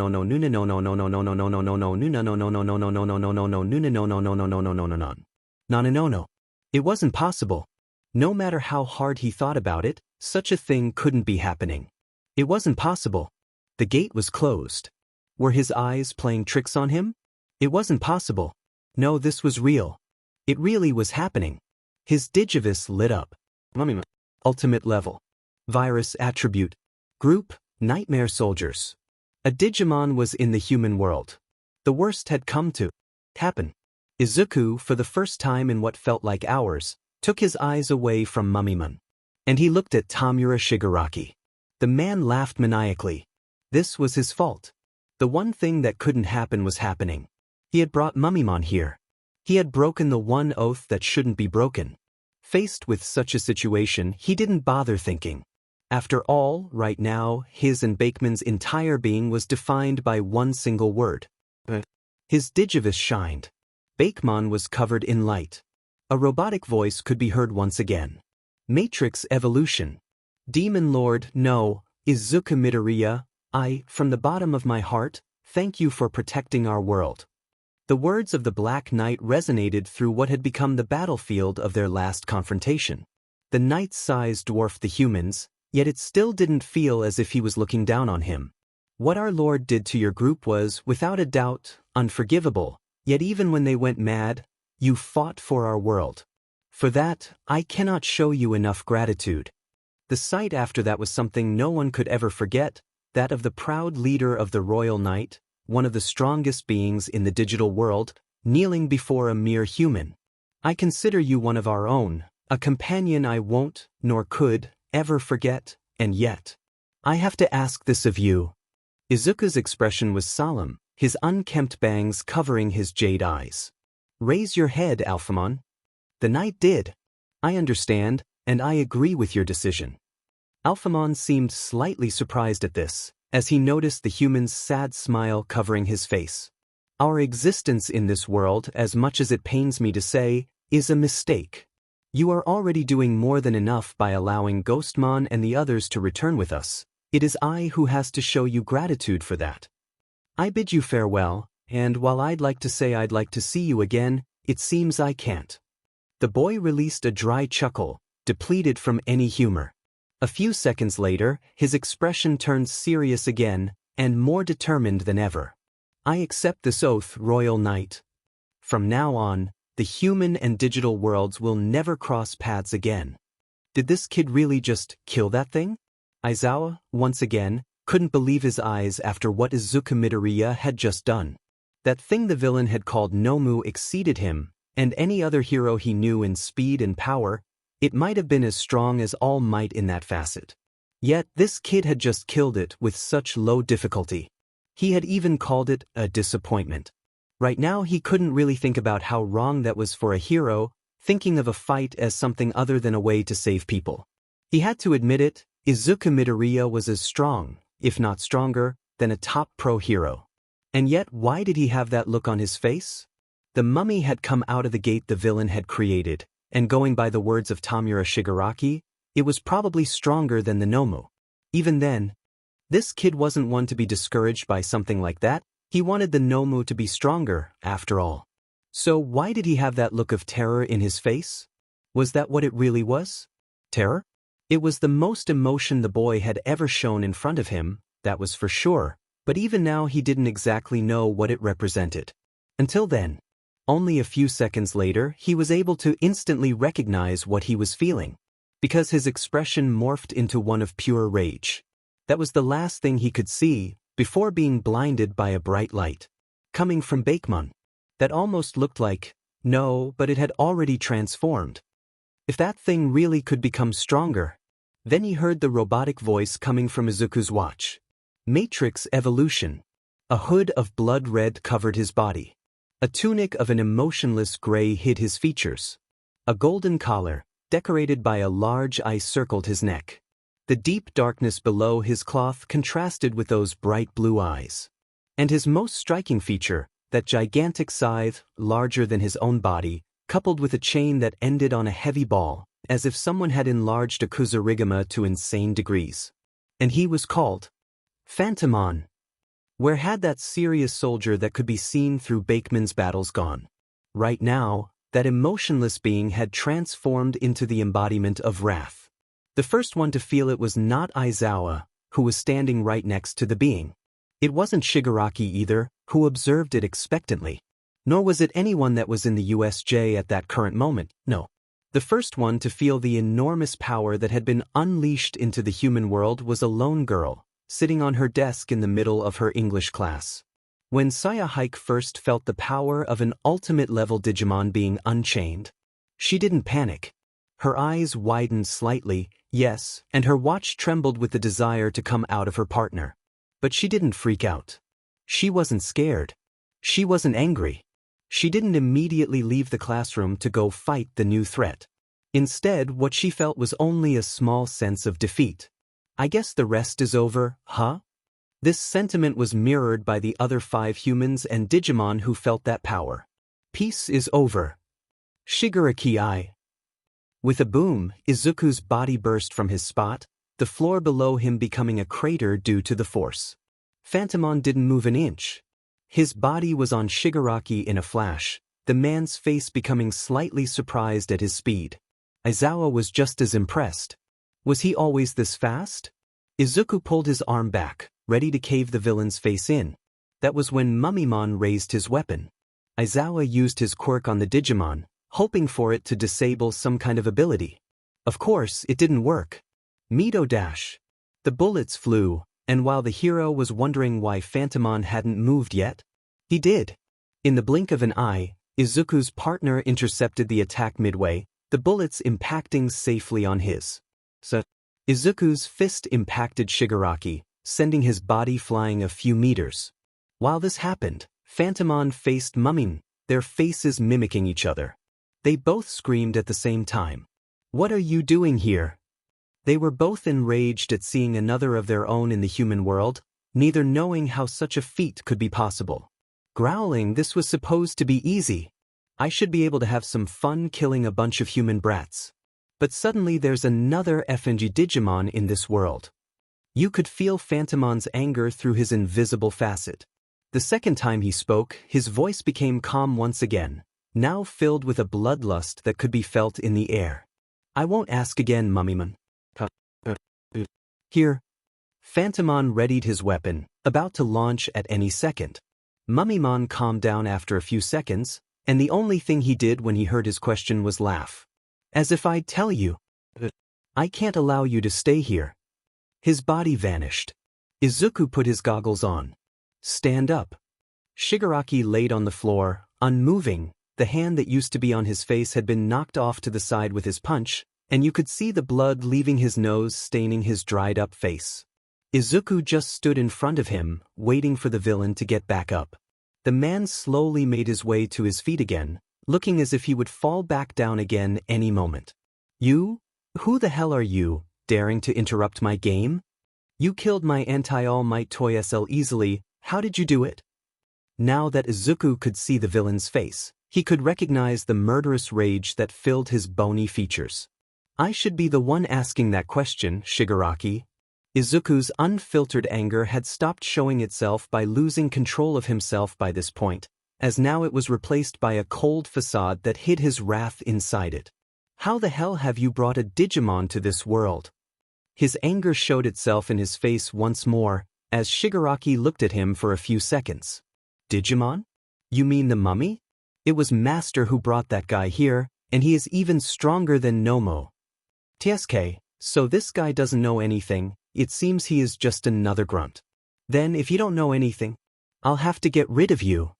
no no nuna no no no no no no no no no no nuna no no no no no no no no no no nuna no no no no no no no no no no no. It wasn't possible. No matter how hard he thought about it, such a thing couldn't be happening. It wasn't possible. The gate was closed. Were his eyes playing tricks on him? It wasn't possible. No, this was real. It really was happening. His Digivice lit up. Ultimate level. Virus attribute. Group, Nightmare Soldiers. A Digimon was in the human world. The worst had come to happen. Izuku, for the first time in what felt like hours, took his eyes away from Mummymon. And he looked at Tamura Shigaraki. The man laughed maniacally. This was his fault. The one thing that couldn't happen was happening. He had brought Mummymon here. He had broken the one oath that shouldn't be broken. Faced with such a situation, he didn't bother thinking. After all, right now, his and Bakeman's entire being was defined by one single word. His Digivice shined. Bakemon was covered in light. A robotic voice could be heard once again. Matrix evolution. Demon Lord, no, Izuku Midoriya, from the bottom of my heart, thank you for protecting our world. The words of the Black Knight resonated through what had become the battlefield of their last confrontation. The knight's size dwarfed the humans, yet it still didn't feel as if he was looking down on him. What our Lord did to your group was, without a doubt, unforgivable, yet even when they went mad, you fought for our world. For that, I cannot show you enough gratitude. The sight after that was something no one could ever forget, that of the proud leader of the Royal Knight, one of the strongest beings in the digital world, kneeling before a mere human. I consider you one of our own, a companion I won't, nor could, ever forget, and yet, I have to ask this of you. Izuku's expression was solemn, his unkempt bangs covering his jade eyes. Raise your head, Alphamon. The knight did. I understand, and I agree with your decision. Alphamon seemed slightly surprised at this, as he noticed the human's sad smile covering his face. Our existence in this world, as much as it pains me to say, is a mistake. You are already doing more than enough by allowing Ghostmon and the others to return with us. It is I who has to show you gratitude for that. I bid you farewell, and while I'd like to say I'd like to see you again, it seems I can't. The boy released a dry chuckle, depleted from any humor. A few seconds later, his expression turned serious again, and more determined than ever. I accept this oath, Royal Knight. From now on, the human and digital worlds will never cross paths again. Did this kid really just kill that thing? Aizawa, once again, couldn't believe his eyes after what Izuku Midoriya had just done. That thing the villain had called Nomu exceeded him, and any other hero he knew in speed and power. It might have been as strong as All Might in that facet. Yet this kid had just killed it with such low difficulty. He had even called it a disappointment. Right now he couldn't really think about how wrong that was for a hero, thinking of a fight as something other than a way to save people. He had to admit it, Izuku Midoriya was as strong, if not stronger, than a top pro hero. And yet why did he have that look on his face? The mummy had come out of the gate the villain had created, and going by the words of Tamura Shigaraki, it was probably stronger than the Nomu. Even then, this kid wasn't one to be discouraged by something like that. He wanted the Nomu to be stronger, after all. So why did he have that look of terror in his face? Was that what it really was? Terror? It was the most emotion the boy had ever shown in front of him, that was for sure, but even now he didn't exactly know what it represented. Until then. Only a few seconds later, he was able to instantly recognize what he was feeling, because his expression morphed into one of pure rage. That was the last thing he could see, before being blinded by a bright light. Coming from Bakemon. That almost looked like, no, but it had already transformed. If that thing really could become stronger. Then he heard the robotic voice coming from Izuku's watch. Matrix evolution. A hood of blood red covered his body. A tunic of an emotionless gray hid his features. A golden collar, decorated by a large eye, circled his neck. The deep darkness below his cloth contrasted with those bright blue eyes. And his most striking feature, that gigantic scythe, larger than his own body, coupled with a chain that ended on a heavy ball, as if someone had enlarged a Kuzurigama to insane degrees. And he was called Phantomon. Where had that serious soldier that could be seen through Bakeman's battles gone? Right now, that emotionless being had transformed into the embodiment of wrath. The first one to feel it was not Aizawa, who was standing right next to the being. It wasn't Shigaraki either, who observed it expectantly. Nor was it anyone that was in the USJ at that current moment, no. The first one to feel the enormous power that had been unleashed into the human world was a lone girl, sitting on her desk in the middle of her English class. When Sayahike first felt the power of an ultimate-level Digimon being unchained, she didn't panic. Her eyes widened slightly, Yes, and her watch trembled with the desire to come out of her partner. But she didn't freak out. She wasn't scared. She wasn't angry. She didn't immediately leave the classroom to go fight the new threat. Instead, what she felt was only a small sense of defeat. I guess the rest is over, huh? This sentiment was mirrored by the other 5 humans and Digimon who felt that power. Peace is over. Shigaraki. With a boom, Izuku's body burst from his spot, the floor below him becoming a crater due to the force. Phantomon didn't move an inch. His body was on Shigaraki in a flash, the man's face becoming slightly surprised at his speed. Aizawa was just as impressed. Was he always this fast? Izuku pulled his arm back, ready to cave the villain's face in. That was when Mummymon raised his weapon. Aizawa used his quirk on the Digimon, hoping for it to disable some kind of ability. Of course, it didn't work. Mido dash. The bullets flew, and while the hero was wondering why Phantomon hadn't moved yet, he did. In the blink of an eye, Izuku's partner intercepted the attack midway, the bullets impacting safely on his. Izuku's fist impacted Shigaraki, sending his body flying a few meters. While this happened, Phantomon faced Mummymon, their faces mimicking each other. They both screamed at the same time. "What are you doing here?" They were both enraged at seeing another of their own in the human world, neither knowing how such a feat could be possible. Growling, "This was supposed to be easy. I should be able to have some fun killing a bunch of human brats. But suddenly there's another FNG Digimon in this world." You could feel Phantomon's anger through his invisible facet. The second time he spoke, his voice became calm once again, now filled with a bloodlust that could be felt in the air. "I won't ask again, Mummymon. Here." Phantomon readied his weapon, about to launch at any second. Mummymon calmed down after a few seconds, and the only thing he did when he heard his question was laugh. "As if I'd tell you. I can't allow you to stay here." His body vanished. Izuku put his goggles on. "Stand up." Shigaraki laid on the floor, unmoving. The hand that used to be on his face had been knocked off to the side with his punch, and you could see the blood leaving his nose staining his dried-up face. Izuku just stood in front of him, waiting for the villain to get back up. The man slowly made his way to his feet again, looking as if he would fall back down again any moment. "You? Who the hell are you, daring to interrupt my game? You killed my anti-all might toy SL easily, how did you do it?" Now that Izuku could see the villain's face, he could recognize the murderous rage that filled his bony features. "I should be the one asking that question, Shigaraki." Izuku's unfiltered anger had stopped showing itself by losing control of himself by this point, as now it was replaced by a cold facade that hid his wrath inside it. "How the hell have you brought a Digimon to this world?" His anger showed itself in his face once more, as Shigaraki looked at him for a few seconds. "Digimon? You mean the mummy? It was Master who brought that guy here, and he is even stronger than Nomo." "TSK, so this guy doesn't know anything, it seems he is just another grunt. Then if you don't know anything, I'll have to get rid of you."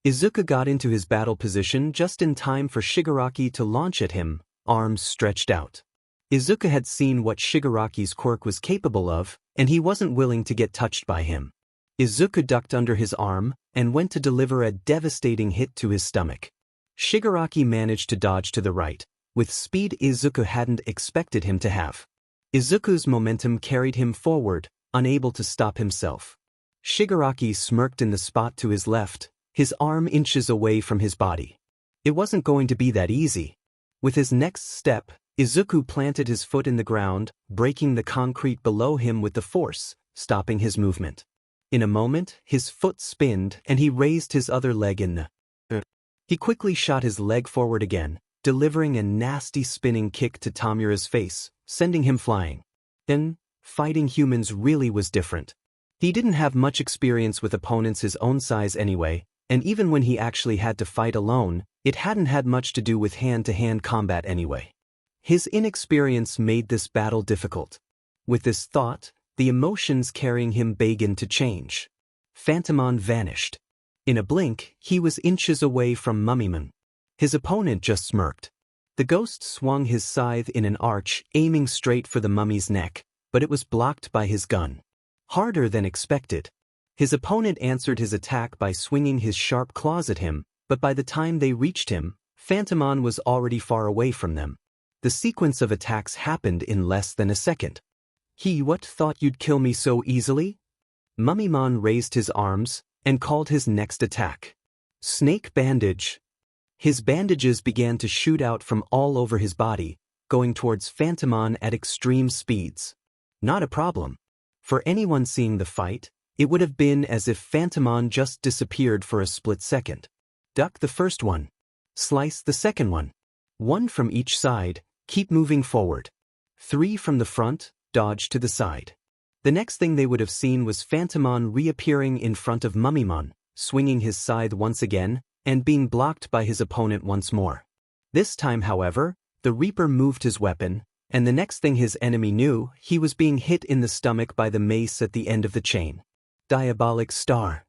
Izuku got into his battle position just in time for Shigaraki to launch at him, arms stretched out. Izuku had seen what Shigaraki's quirk was capable of, and he wasn't willing to get touched by him. Izuku ducked under his arm, and went to deliver a devastating hit to his stomach. Shigaraki managed to dodge to the right, with speed Izuku hadn't expected him to have. Izuku's momentum carried him forward, unable to stop himself. Shigaraki smirked in the spot to his left, his arm inches away from his body. It wasn't going to be that easy. With his next step, Izuku planted his foot in the ground, breaking the concrete below him with the force, stopping his movement. In a moment, his foot spinned and he raised his other leg in the air. He quickly shot his leg forward again, delivering a nasty spinning kick to Tamura's face, sending him flying. Then, fighting humans really was different. He didn't have much experience with opponents his own size anyway, and even when he actually had to fight alone, it hadn't had much to do with hand-to-hand combat anyway. His inexperience made this battle difficult. With this thought, the emotions carrying him began to change. Phantomon vanished. In a blink, he was inches away from Mummymon. His opponent just smirked. The ghost swung his scythe in an arch, aiming straight for the mummy's neck, but it was blocked by his gun. Harder than expected. His opponent answered his attack by swinging his sharp claws at him, but by the time they reached him, Phantomon was already far away from them. The sequence of attacks happened in less than a second. What thought you'd kill me so easily? Mummymon raised his arms and called his next attack. Snake Bandage. His bandages began to shoot out from all over his body, going towards Phantomon at extreme speeds. Not a problem. For anyone seeing the fight, it would have been as if Phantomon just disappeared for a split second. Duck the first one. Slice the second one. One from each side, keep moving forward. 3 from the front, dodge to the side. The next thing they would have seen was Phantomon reappearing in front of Mummymon, swinging his scythe once again, and being blocked by his opponent once more. This time, however, the Reaper moved his weapon, and the next thing his enemy knew, he was being hit in the stomach by the mace at the end of the chain. Diabolic Star.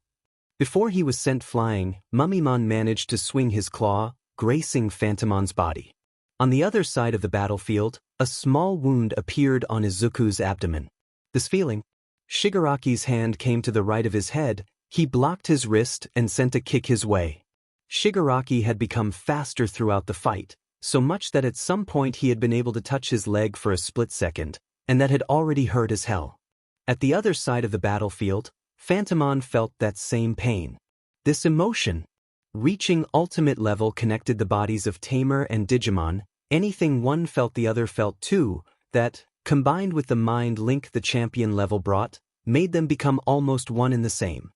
Before he was sent flying, Mummymon managed to swing his claw, gracing Phantomon's body. On the other side of the battlefield, a small wound appeared on Izuku's abdomen. This feeling, Shigaraki's hand came to the right of his head, he blocked his wrist and sent a kick his way. Shigaraki had become faster throughout the fight, so much that at some point he had been able to touch his leg for a split second, and that had already hurt as hell. At the other side of the battlefield, Phantomon felt that same pain. This emotion, reaching ultimate level, connected the bodies of Tamer and Digimon. Anything one felt the other felt too, that, combined with the mind link the champion level brought, made them become almost one and the same.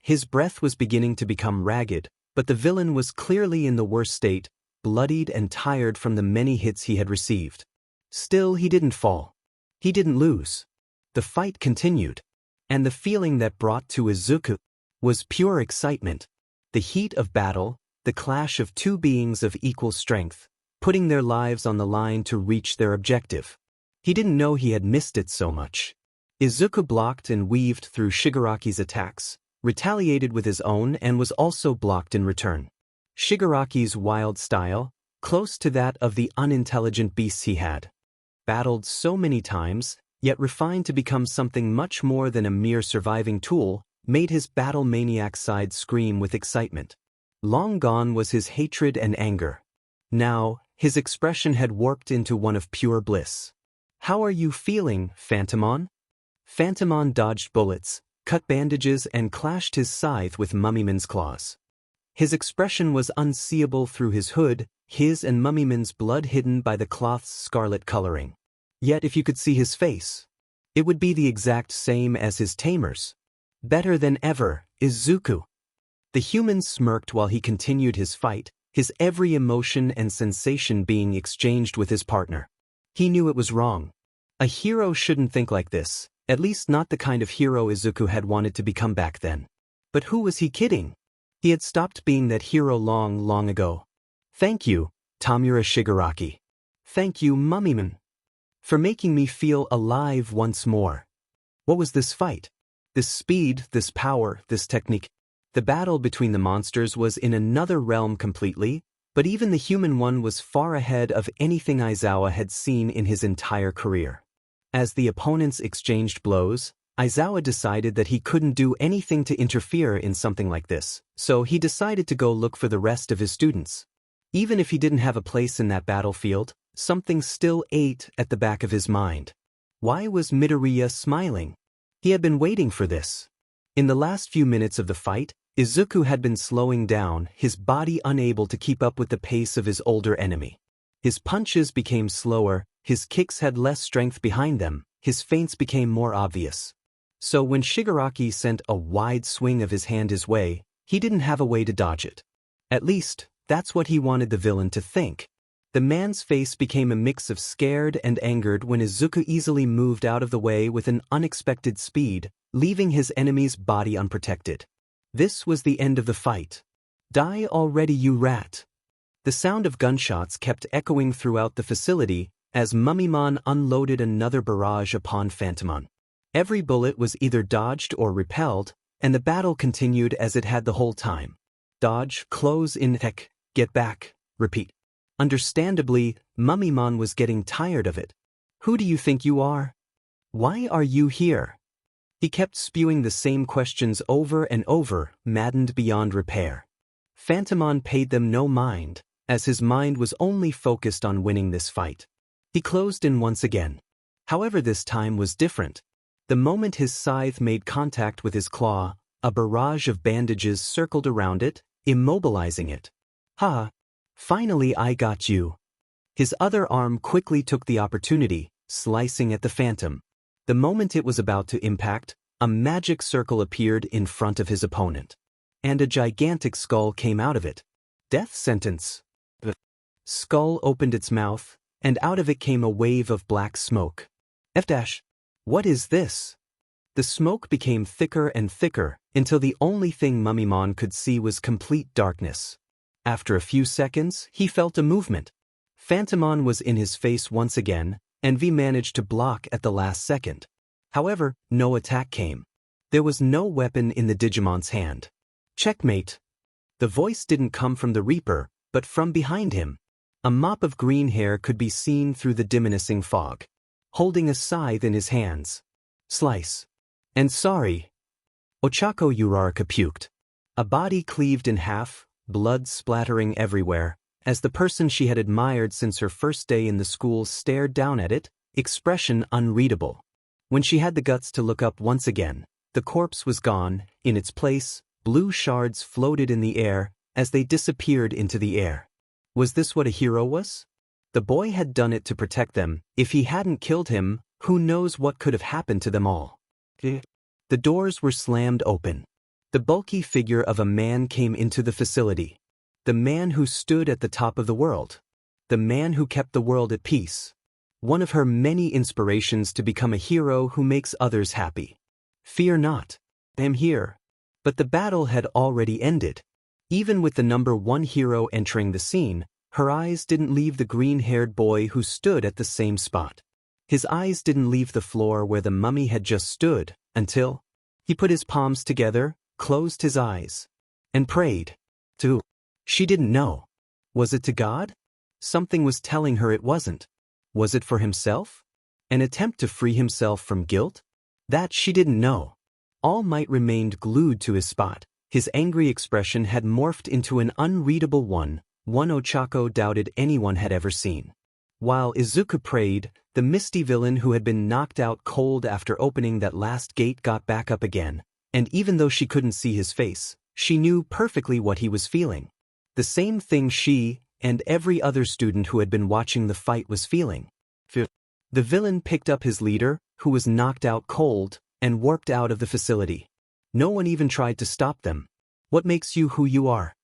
His breath was beginning to become ragged, but the villain was clearly in the worst state, bloodied and tired from the many hits he had received. Still, he didn't fall. He didn't lose. The fight continued. And the feeling that brought to Izuku was pure excitement. The heat of battle, the clash of two beings of equal strength, putting their lives on the line to reach their objective. He didn't know he had missed it so much. Izuku blocked and weaved through Shigaraki's attacks, retaliated with his own, and was also blocked in return. Shigaraki's wild style, close to that of the unintelligent beasts he had battled so many times, yet refined to become something much more than a mere surviving tool, made his battle maniac side scream with excitement. Long gone was his hatred and anger. Now, his expression had warped into one of pure bliss. How are you feeling, Phantomon? Phantomon dodged bullets, cut bandages, and clashed his scythe with Mummimon's claws. His expression was unseeable through his hood, his and Mummimon's blood hidden by the cloth's scarlet coloring. Yet if you could see his face, it would be the exact same as his Tamer's. Better than ever, Izuku. The human smirked while he continued his fight, his every emotion and sensation being exchanged with his partner. He knew it was wrong. A hero shouldn't think like this, at least not the kind of hero Izuku had wanted to become back then. But who was he kidding? He had stopped being that hero long, long ago. Thank you, Tamura Shigaraki. Thank you, Mummymon, for making me feel alive once more. What was this fight? This speed, this power, this technique. The battle between the monsters was in another realm completely, but even the human one was far ahead of anything Aizawa had seen in his entire career. As the opponents exchanged blows, Aizawa decided that he couldn't do anything to interfere in something like this, so he decided to go look for the rest of his students. Even if he didn't have a place in that battlefield, something still ate at the back of his mind. Why was Midoriya smiling? He had been waiting for this. In the last few minutes of the fight, Izuku had been slowing down, his body unable to keep up with the pace of his older enemy. His punches became slower, his kicks had less strength behind them, his feints became more obvious. So when Shigaraki sent a wide swing of his hand his way, he didn't have a way to dodge it. At least, that's what he wanted the villain to think. The man's face became a mix of scared and angered when Izuku easily moved out of the way with an unexpected speed, leaving his enemy's body unprotected. This was the end of the fight. Die already, you rat! The sound of gunshots kept echoing throughout the facility as Mummymon unloaded another barrage upon Phantomon. Every bullet was either dodged or repelled, and the battle continued as it had the whole time. Dodge, close in, heck, get back, repeat. Understandably, Mummymon was getting tired of it. Who do you think you are? Why are you here? He kept spewing the same questions over and over, maddened beyond repair. Phantomon paid them no mind, as his mind was only focused on winning this fight. He closed in once again. However, this time was different. The moment his scythe made contact with his claw, a barrage of bandages circled around it, immobilizing it. Ha! Finally I got you. His other arm quickly took the opportunity, slicing at the phantom. The moment it was about to impact, a magic circle appeared in front of his opponent. And a gigantic skull came out of it. Death sentence. The skull opened its mouth, and out of it came a wave of black smoke. What is this? The smoke became thicker and thicker, until the only thing Mummymon could see was complete darkness. After a few seconds, he felt a movement. Phantomon was in his face once again, and V managed to block at the last second. However, no attack came. There was no weapon in the Digimon's hand. Checkmate. The voice didn't come from the Reaper, but from behind him. A mop of green hair could be seen through the diminishing fog. Holding a scythe in his hands. Slice. And sorry. Ochako Uraraka puked. A body cleaved in half, blood splattering everywhere, as the person she had admired since her first day in the school stared down at it, expression unreadable. When she had the guts to look up once again, the corpse was gone. In its place, blue shards floated in the air as they disappeared into the air. Was this what a hero was? The boy had done it to protect them. If he hadn't killed him, who knows what could have happened to them all. The doors were slammed open. The bulky figure of a man came into the facility. The man who stood at the top of the world. The man who kept the world at peace. One of her many inspirations to become a hero who makes others happy. Fear not. I am here. But the battle had already ended. Even with the number one hero entering the scene, her eyes didn't leave the green-haired boy who stood at the same spot. His eyes didn't leave the floor where the mummy had just stood, until he put his palms together, closed his eyes, and prayed. To. She didn't know. Was it to God? Something was telling her it wasn't. Was it for himself? An attempt to free himself from guilt? That she didn't know. All Might remained glued to his spot. His angry expression had morphed into an unreadable one Ochako doubted anyone had ever seen. While Izuku prayed, the misty villain who had been knocked out cold after opening that last gate got back up again, and even though she couldn't see his face, she knew perfectly what he was feeling. The same thing she, and every other student who had been watching the fight was feeling. The villain picked up his leader, who was knocked out cold, and warped out of the facility. No one even tried to stop them. What makes you who you are?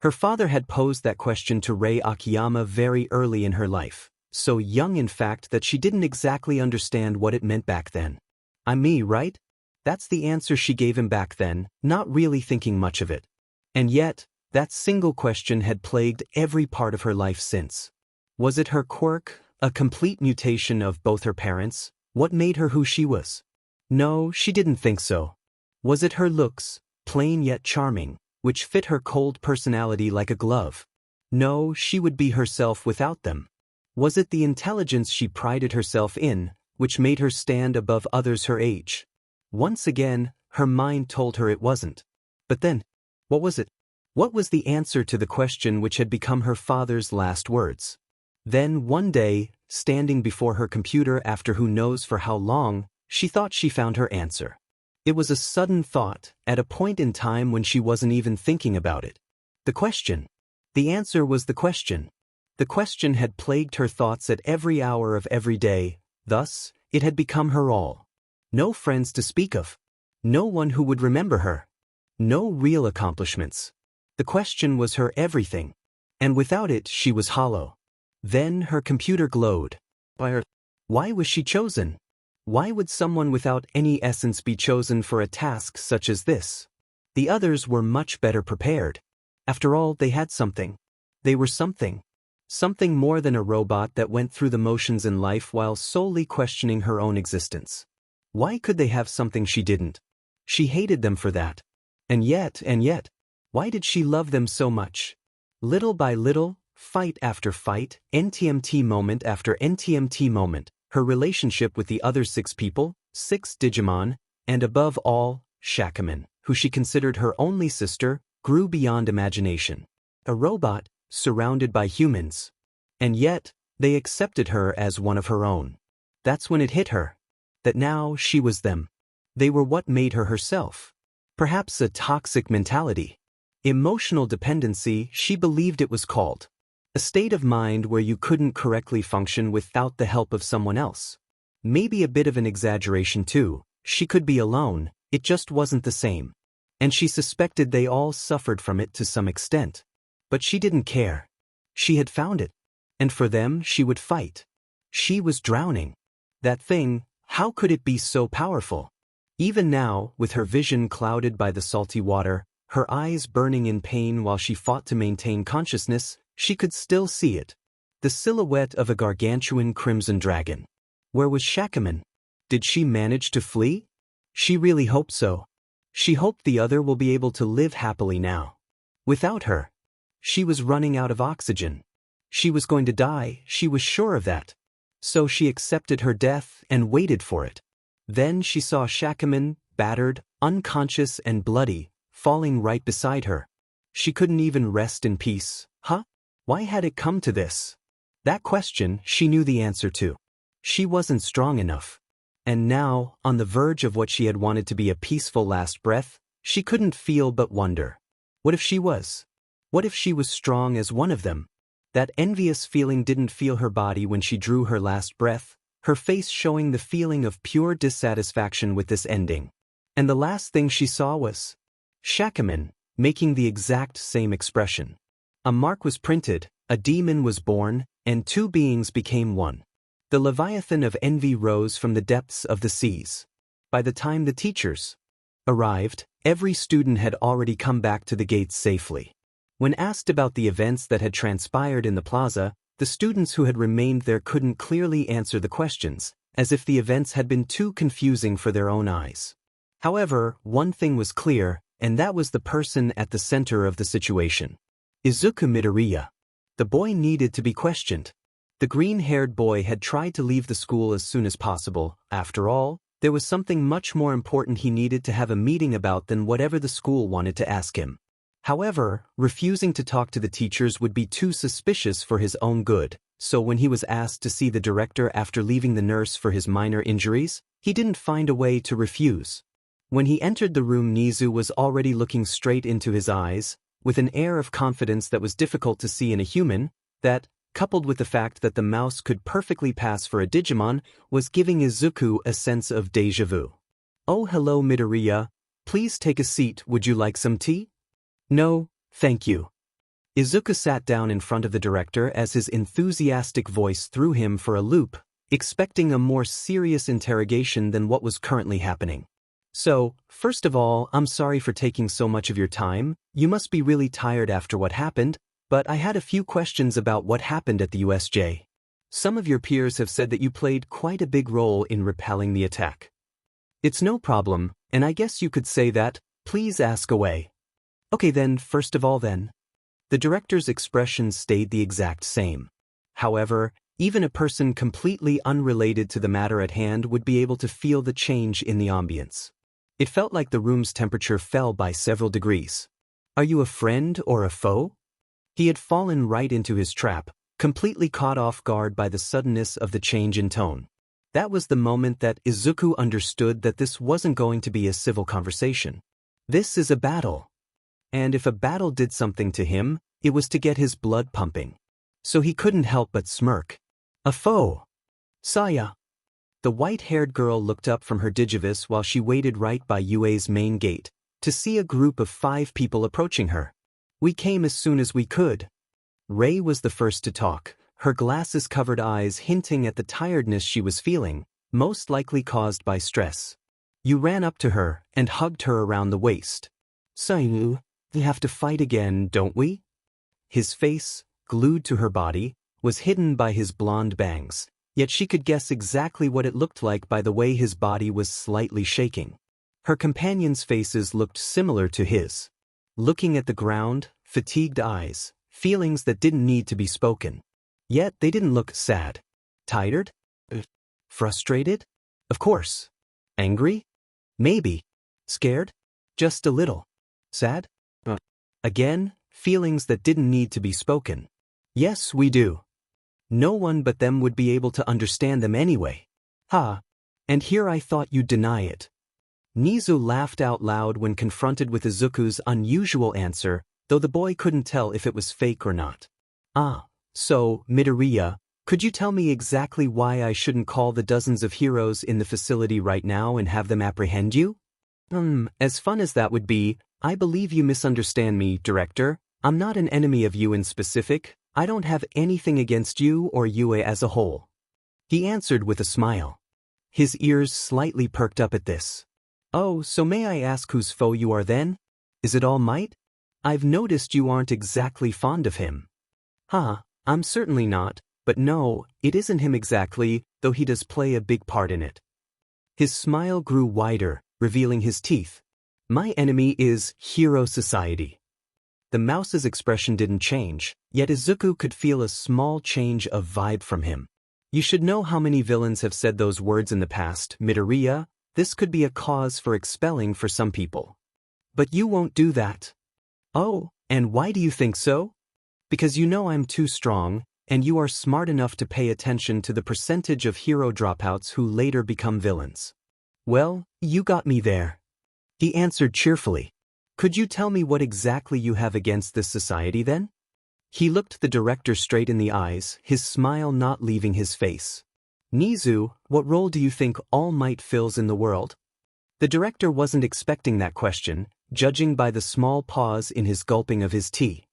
Her father had posed that question to Rei Akiyama very early in her life, so young in fact that she didn't exactly understand what it meant back then. I'm me, right? That's the answer she gave him back then, not really thinking much of it. And yet, that single question had plagued every part of her life since. Was it her quirk, a complete mutation of both her parents? What made her who she was? No, she didn't think so. Was it her looks, plain yet charming, which fit her cold personality like a glove? No, she would be herself without them. Was it the intelligence she prided herself in, which made her stand above others her age? Once again, her mind told her it wasn't. But then, what was it? What was the answer to the question which had become her father's last words? Then one day, standing before her computer after who knows for how long, she thought she found her answer. It was a sudden thought, at a point in time when she wasn't even thinking about it. The question. The answer was the question. The question had plagued her thoughts at every hour of every day, thus, it had become her all. No friends to speak of. No one who would remember her. No real accomplishments. The question was her everything. And without it, she was hollow. Then her computer glowed. Why was she chosen? Why would someone without any essence be chosen for a task such as this? The others were much better prepared. After all, they had something. They were something. Something more than a robot that went through the motions in life while solely questioning her own existence. Why could they have something she didn't? She hated them for that. And yet, why did she love them so much? Little by little, Fight after fight, NTMT moment after NTMT moment, her relationship with the other 6 people, 6 Digimon, and above all, Shakuman, who she considered her only sister, grew beyond imagination. A robot, surrounded by humans. And yet, they accepted her as one of her own. That's when it hit her. That now she was them. They were what made her herself. Perhaps a toxic mentality. Emotional dependency, she believed it was called. A state of mind where you couldn't correctly function without the help of someone else. Maybe a bit of an exaggeration too. She could be alone, it just wasn't the same. And she suspected they all suffered from it to some extent. But she didn't care. She had found it. And for them, she would fight. She was drowning. That thing, how could it be so powerful? Even now, with her vision clouded by the salty water, her eyes burning in pain while she fought to maintain consciousness, she could still see it. The silhouette of a gargantuan crimson dragon. Where was Shakuman? Did she manage to flee? She really hoped so. She hoped the other will be able to live happily now. Without her. She was running out of oxygen. She was going to die, she was sure of that. So she accepted her death and waited for it. Then she saw Shakuman, battered, unconscious and bloody, falling right beside her. She couldn't even rest in peace. Huh? Why had it come to this? That question she knew the answer to. She wasn't strong enough. And now, on the verge of what she had wanted to be a peaceful last breath, she couldn't feel but wonder. What if she was? What if she was strong as one of them? That envious feeling didn't feel her body when she drew her last breath, her face showing the feeling of pure dissatisfaction with this ending. And the last thing she saw was Shakuman, making the exact same expression. A mark was printed, a demon was born, and 2 beings became one. The Leviathan of envy rose from the depths of the seas. By the time the teachers arrived, every student had already come back to the gates safely. When asked about the events that had transpired in the plaza, the students who had remained there couldn't clearly answer the questions, as if the events had been too confusing for their own eyes. However, one thing was clear, and that was the person at the center of the situation. Izuku Midoriya. The boy needed to be questioned. The green-haired boy had tried to leave the school as soon as possible. After all, there was something much more important he needed to have a meeting about than whatever the school wanted to ask him. However, refusing to talk to the teachers would be too suspicious for his own good, so when he was asked to see the director after leaving the nurse for his minor injuries, he didn't find a way to refuse. When he entered the room, Nizu was already looking straight into his eyes, with an air of confidence that was difficult to see in a human, that, coupled with the fact that the mouse could perfectly pass for a Digimon, was giving Izuku a sense of déjà vu. "Oh, hello Midoriya. Please take a seat, would you like some tea?" "No, thank you." Izuku sat down in front of the director as his enthusiastic voice threw him for a loop, expecting a more serious interrogation than what was currently happening. "So, first of all, I'm sorry for taking so much of your time. You must be really tired after what happened, but I had a few questions about what happened at the USJ. Some of your peers have said that you played quite a big role in repelling the attack." "It's no problem, and I guess you could say that. Please ask away." "Okay then, first of all then." The director's expression stayed the exact same. However, even a person completely unrelated to the matter at hand would be able to feel the change in the ambience. It felt like the room's temperature fell by several degrees. "Are you a friend or a foe?" He had fallen right into his trap, completely caught off guard by the suddenness of the change in tone. That was the moment that Izuku understood that this wasn't going to be a civil conversation. This is a battle. And if a battle did something to him, it was to get his blood pumping. So he couldn't help but smirk. "A foe. Saya." The white-haired girl looked up from her Digivice while she waited right by UA's main gate, to see a group of 5 people approaching her. "We came as soon as we could." Rei was the first to talk, her glasses-covered eyes hinting at the tiredness she was feeling, most likely caused by stress. "You ran up to her and hugged her around the waist." "Sayu, we have to fight again, don't we?" His face, glued to her body, was hidden by his blonde bangs, yet she could guess exactly what it looked like by the way his body was slightly shaking. Her companions' faces looked similar to his. Looking at the ground, fatigued eyes, feelings that didn't need to be spoken. Yet they didn't look sad. Tired? Frustrated? Of course. Angry? Maybe. Scared? Just a little. Sad? Again, feelings that didn't need to be spoken. Yes, we do. No one but them would be able to understand them anyway. Ha! And here I thought you'd deny it. Nizu laughed out loud when confronted with Izuku's unusual answer, though the boy couldn't tell if it was fake or not. So, Midoriya, could you tell me exactly why I shouldn't call the dozens of heroes in the facility right now and have them apprehend you? As fun as that would be, I believe you misunderstand me, Director. I'm not an enemy of you in specific. I don't have anything against you or Yue as a whole. He answered with a smile. His ears slightly perked up at this. Oh, so may I ask whose foe you are then? Is it All Might? I've noticed you aren't exactly fond of him. I'm certainly not, but no, it isn't him exactly, though he does play a big part in it. His smile grew wider, revealing his teeth. My enemy is Hero Society. The mouse's expression didn't change, yet Izuku could feel a small change of vibe from him. You should know how many villains have said those words in the past, Midoriya. This could be a cause for expelling for some people. But you won't do that. Oh, and why do you think so? Because you know I'm too strong, and you are smart enough to pay attention to the percentage of hero dropouts who later become villains. Well, you got me there. He answered cheerfully. Could you tell me what exactly you have against this society then? He looked the director straight in the eyes, his smile not leaving his face. Nizu, what role do you think All Might fills in the world? The director wasn't expecting that question, judging by the small pause in his gulping of his tea.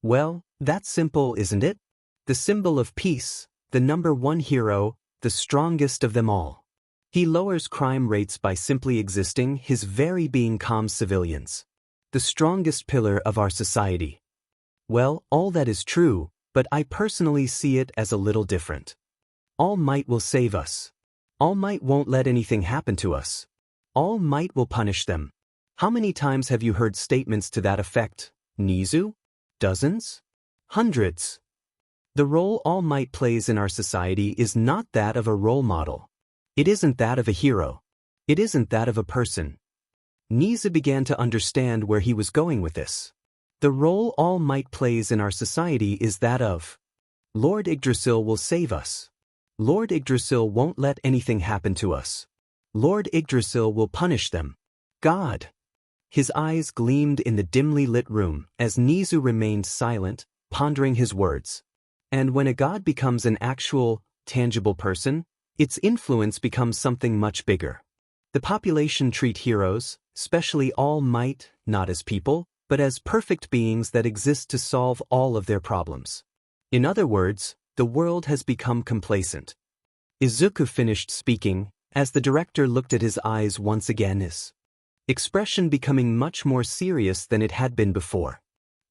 Well, that's simple, isn't it? The symbol of peace, the number one hero, the strongest of them all. He lowers crime rates by simply existing, his very being calms civilians. The strongest pillar of our society. Well, all that is true, but I personally see it as a little different. All Might will save us. All Might won't let anything happen to us. All Might will punish them. How many times have you heard statements to that effect, Nizu? Dozens? Hundreds. The role All Might plays in our society is not that of a role model. It isn't that of a hero. It isn't that of a person. Nizu began to understand where he was going with this. The role All Might plays in our society is that of Lord Yggdrasil will save us. Lord Yggdrasil won't let anything happen to us. Lord Yggdrasil will punish them. God. His eyes gleamed in the dimly lit room as Nizu remained silent, pondering his words. And when a god becomes an actual, tangible person, its influence becomes something much bigger. The population treat heroes, especially All Might, not as people, but as perfect beings that exist to solve all of their problems. In other words, the world has become complacent. Izuku finished speaking, as the director looked at his eyes once again, his expression becoming much more serious than it had been before.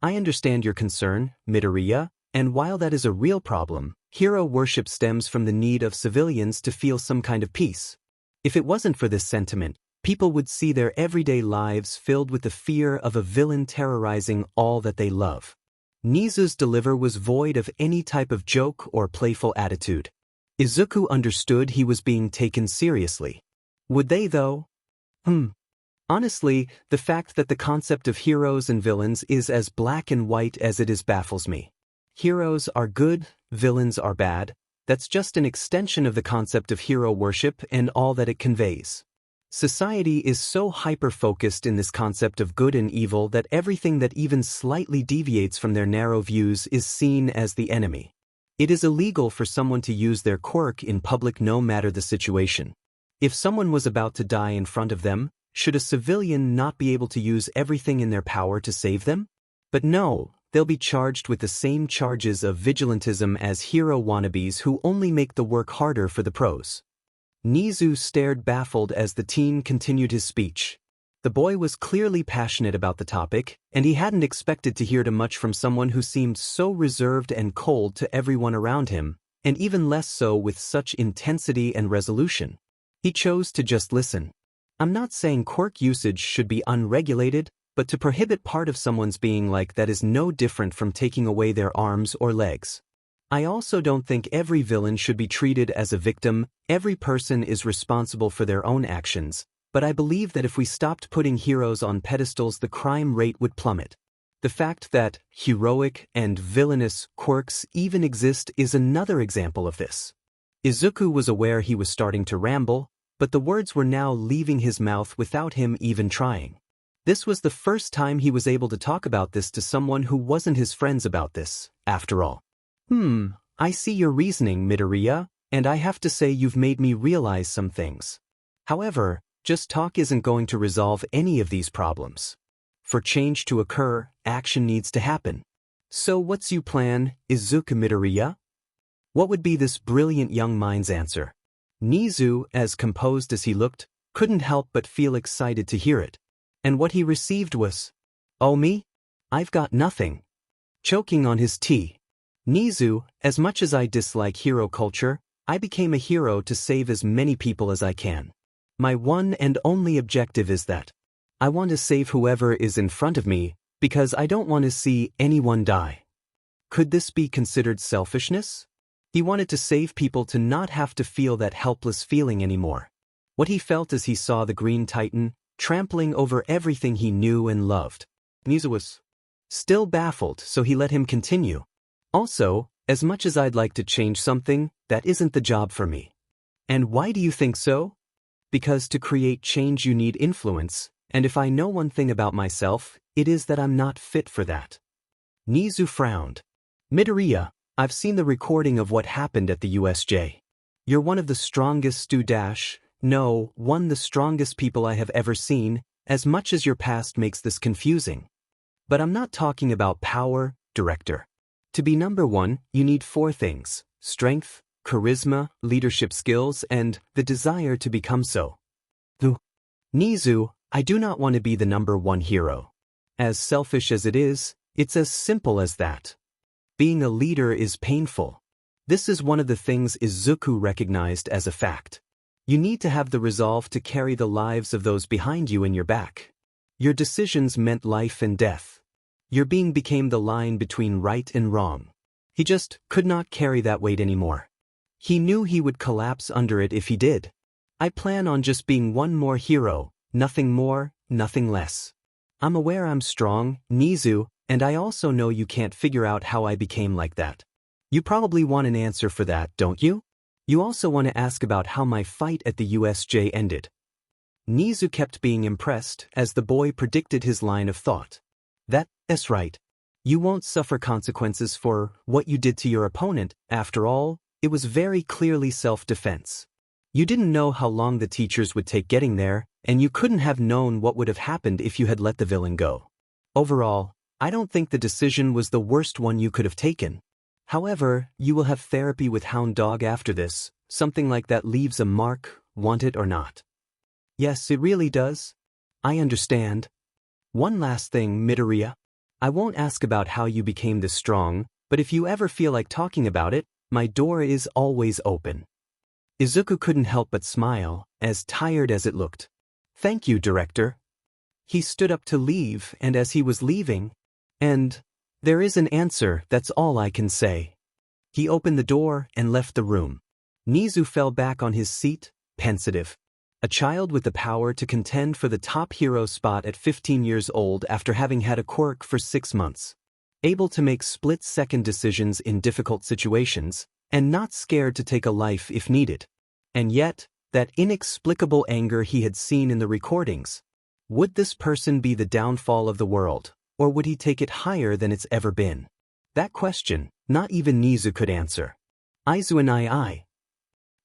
I understand your concern, Midoriya, and while that is a real problem, hero worship stems from the need of civilians to feel some kind of peace. If it wasn't for this sentiment, people would see their everyday lives filled with the fear of a villain terrorizing all that they love. Nizu's delivery was void of any type of joke or playful attitude. Izuku understood he was being taken seriously. Would they, though? Honestly, the fact that the concept of heroes and villains is as black and white as it is baffles me. Heroes are good, villains are bad. That's just an extension of the concept of hero worship and all that it conveys. Society is so hyper-focused in this concept of good and evil that everything that even slightly deviates from their narrow views is seen as the enemy. It is illegal for someone to use their quirk in public no matter the situation. If someone was about to die in front of them, should a civilian not be able to use everything in their power to save them? But no, they'll be charged with the same charges of vigilantism as hero wannabes who only make the work harder for the pros. Nizu stared baffled as the teen continued his speech. The boy was clearly passionate about the topic, and he hadn't expected to hear too much from someone who seemed so reserved and cold to everyone around him, and even less so with such intensity and resolution. He chose to just listen. I'm not saying quirk usage should be unregulated, but to prohibit part of someone's being like that is no different from taking away their arms or legs. I also don't think every villain should be treated as a victim. Every person is responsible for their own actions, but I believe that if we stopped putting heroes on pedestals, the crime rate would plummet. The fact that heroic and villainous quirks even exist is another example of this. Izuku was aware he was starting to ramble, but the words were now leaving his mouth without him even trying. This was the first time he was able to talk about this to someone who wasn't his friends about this, after all. I see your reasoning, Midoriya, and I have to say you've made me realize some things. However, just talk isn't going to resolve any of these problems. For change to occur, action needs to happen. So what's your plan, Izuku Midoriya? What would be this brilliant young mind's answer? Nizu, as composed as he looked, couldn't help but feel excited to hear it. And what he received was, "Oh me? I've got nothing." Choking on his tea. Nizu, as much as I dislike hero culture, I became a hero to save as many people as I can. My one and only objective is that I want to save whoever is in front of me, because I don't want to see anyone die. Could this be considered selfishness? He wanted to save people to not have to feel that helpless feeling anymore. What he felt as he saw the Green Titan trampling over everything he knew and loved. Nizu was still baffled, so he let him continue. Also, as much as I'd like to change something, that isn't the job for me. And why do you think so? Because to create change you need influence, and if I know one thing about myself, it is that I'm not fit for that. Nizu frowned. Midoriya, I've seen the recording of what happened at the USJ. You're one of the strongest the strongest people I have ever seen, as much as your past makes this confusing. But I'm not talking about power, director. To be number one, you need 4 things: strength, charisma, leadership skills, and the desire to become so. Nizu, I do not want to be the number 1 hero. As selfish as it is, it's as simple as that. Being a leader is painful. This is one of the things Izuku recognized as a fact. You need to have the resolve to carry the lives of those behind you in your back. Your decisions meant life and death. Your being became the line between right and wrong. He just could not carry that weight anymore. He knew he would collapse under it if he did. I plan on just being one more hero, nothing more, nothing less. I'm aware I'm strong, Nizu, and I also know you can't figure out how I became like that. You probably want an answer for that, don't you? You also want to ask about how my fight at the USJ ended. Nizu kept being impressed as the boy predicted his line of thought. That's right. You won't suffer consequences for what you did to your opponent. After all, it was very clearly self-defense. You didn't know how long the teachers would take getting there, and you couldn't have known what would have happened if you had let the villain go. Overall, I don't think the decision was the worst one you could have taken. However, you will have therapy with Hound Dog after this. Something like that leaves a mark, want it or not. Yes, it really does. I understand. One last thing, Midoriya. I won't ask about how you became this strong, but if you ever feel like talking about it, my door is always open. Izuku couldn't help but smile, as tired as it looked. Thank you, Director. He stood up to leave, and as he was leaving, there is an answer, that's all I can say. He opened the door and left the room. Nizu fell back on his seat, pensive. A child with the power to contend for the top hero spot at 15 years old after having had a quirk for 6 months. Able to make split-second decisions in difficult situations, and not scared to take a life if needed. And yet, that inexplicable anger he had seen in the recordings. Would this person be the downfall of the world, or would he take it higher than it's ever been? That question, not even Nizu could answer. I.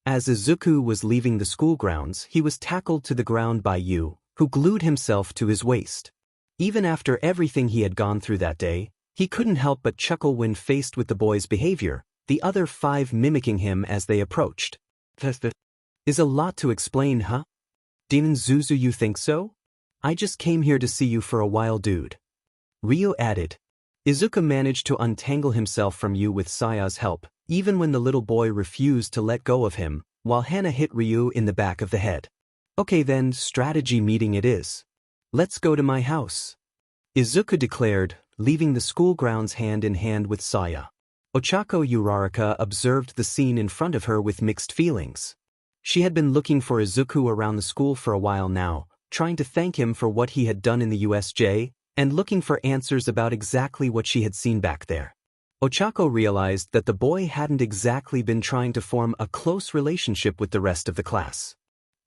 As Izuku was leaving the school grounds, he was tackled to the ground by Yu, who glued himself to his waist. Even after everything he had gone through that day, he couldn't help but chuckle when faced with the boy's behavior, the other 5 mimicking him as they approached. Is a lot to explain, huh? Demon Zuzu, you think so? I just came here to see you for a while, dude. Ryo added. Izuku managed to untangle himself from Yu with Saya's help, even when the little boy refused to let go of him, while Hana hit Ryu in the back of the head. Okay then, strategy meeting it is. Let's go to my house. Izuku declared, leaving the school grounds hand in hand with Saya. Ochako Uraraka observed the scene in front of her with mixed feelings. She had been looking for Izuku around the school for a while now, trying to thank him for what he had done in the USJ, and looking for answers about exactly what she had seen back there. Ochako realized that the boy hadn't exactly been trying to form a close relationship with the rest of the class.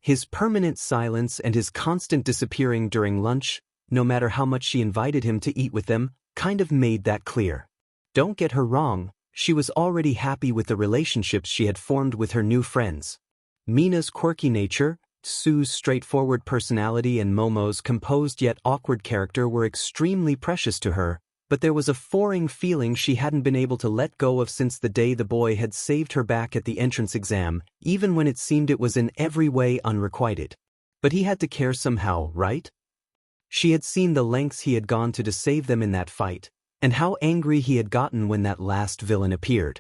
His permanent silence and his constant disappearing during lunch, no matter how much she invited him to eat with them, kind of made that clear. Don't get her wrong, she was already happy with the relationships she had formed with her new friends. Mina's quirky nature, Sue's straightforward personality and Momo's composed yet awkward character were extremely precious to her, but there was a foreign feeling she hadn't been able to let go of since the day the boy had saved her back at the entrance exam, even when it seemed it was in every way unrequited. But he had to care somehow, right? She had seen the lengths he had gone to save them in that fight, and how angry he had gotten when that last villain appeared.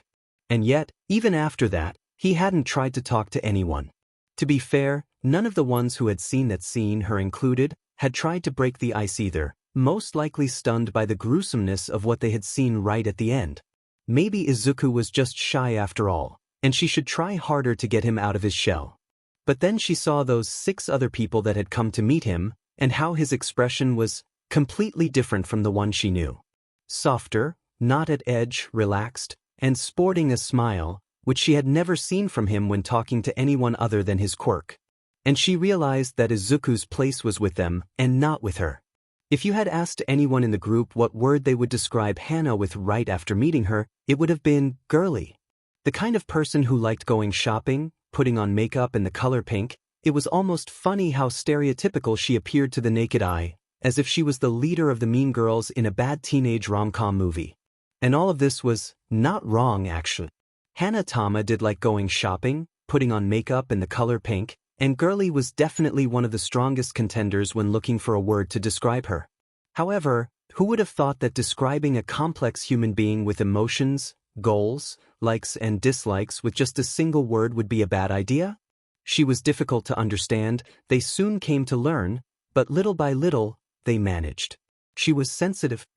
And yet, even after that, he hadn't tried to talk to anyone. To be fair, none of the ones who had seen that scene, her included, had tried to break the ice either, most likely stunned by the gruesomeness of what they had seen right at the end. Maybe Izuku was just shy after all, and she should try harder to get him out of his shell. But then she saw those 6 other people that had come to meet him, and how his expression was completely different from the one she knew. Softer, not at edge, relaxed, and sporting a smile, which she had never seen from him when talking to anyone other than his quirk. And she realized that Izuku's place was with them, and not with her. If you had asked anyone in the group what word they would describe Hana with right after meeting her, it would have been girly. The kind of person who liked going shopping, putting on makeup and the color pink. It was almost funny how stereotypical she appeared to the naked eye, as if she was the leader of the mean girls in a bad teenage rom-com movie. And all of this was not wrong, actually. Hana Tama did like going shopping, putting on makeup and the color pink, and girly was definitely one of the strongest contenders when looking for a word to describe her. However, who would have thought that describing a complex human being with emotions, goals, likes and dislikes with just a single word would be a bad idea? She was difficult to understand, they soon came to learn, but little by little, they managed. She was sensitive,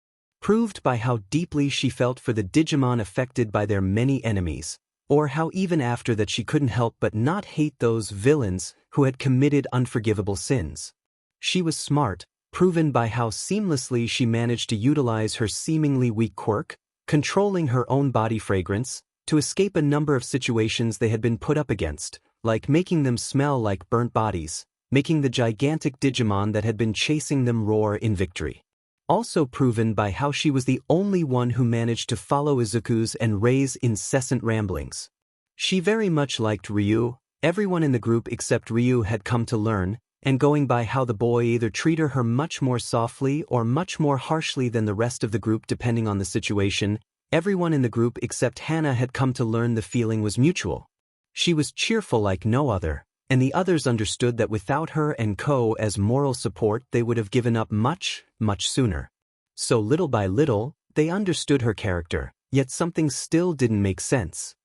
proved by how deeply she felt for the Digimon affected by their many enemies, or how even after that she couldn't help but not hate those villains who had committed unforgivable sins. She was smart, proven by how seamlessly she managed to utilize her seemingly weak quirk, controlling her own body fragrance, to escape a number of situations they had been put up against, like making them smell like burnt bodies, making the gigantic Digimon that had been chasing them roar in victory. Also proven by how she was the only one who managed to follow Izuku's and Rei's incessant ramblings. She very much liked Ryu. Everyone in the group except Ryu had come to learn, and going by how the boy either treated her much more softly or much more harshly than the rest of the group depending on the situation, everyone in the group except Hana had come to learn the feeling was mutual. She was cheerful like no other, and the others understood that without her and Ko as moral support they would have given up much, much sooner. So little by little, they understood her character, yet something still didn't make sense.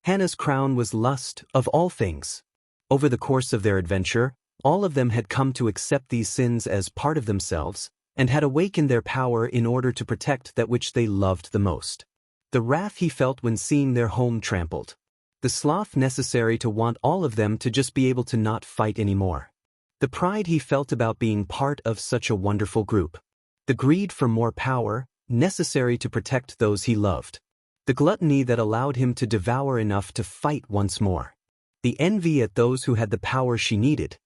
Hana's crown was lust, of all things. Over the course of their adventure, all of them had come to accept these sins as part of themselves, and had awakened their power in order to protect that which they loved the most. The wrath he felt when seeing their home trampled. The sloth necessary to want all of them to just be able to not fight anymore. The pride he felt about being part of such a wonderful group. The greed for more power, necessary to protect those he loved. The gluttony that allowed him to devour enough to fight once more. The envy at those who had the power she needed.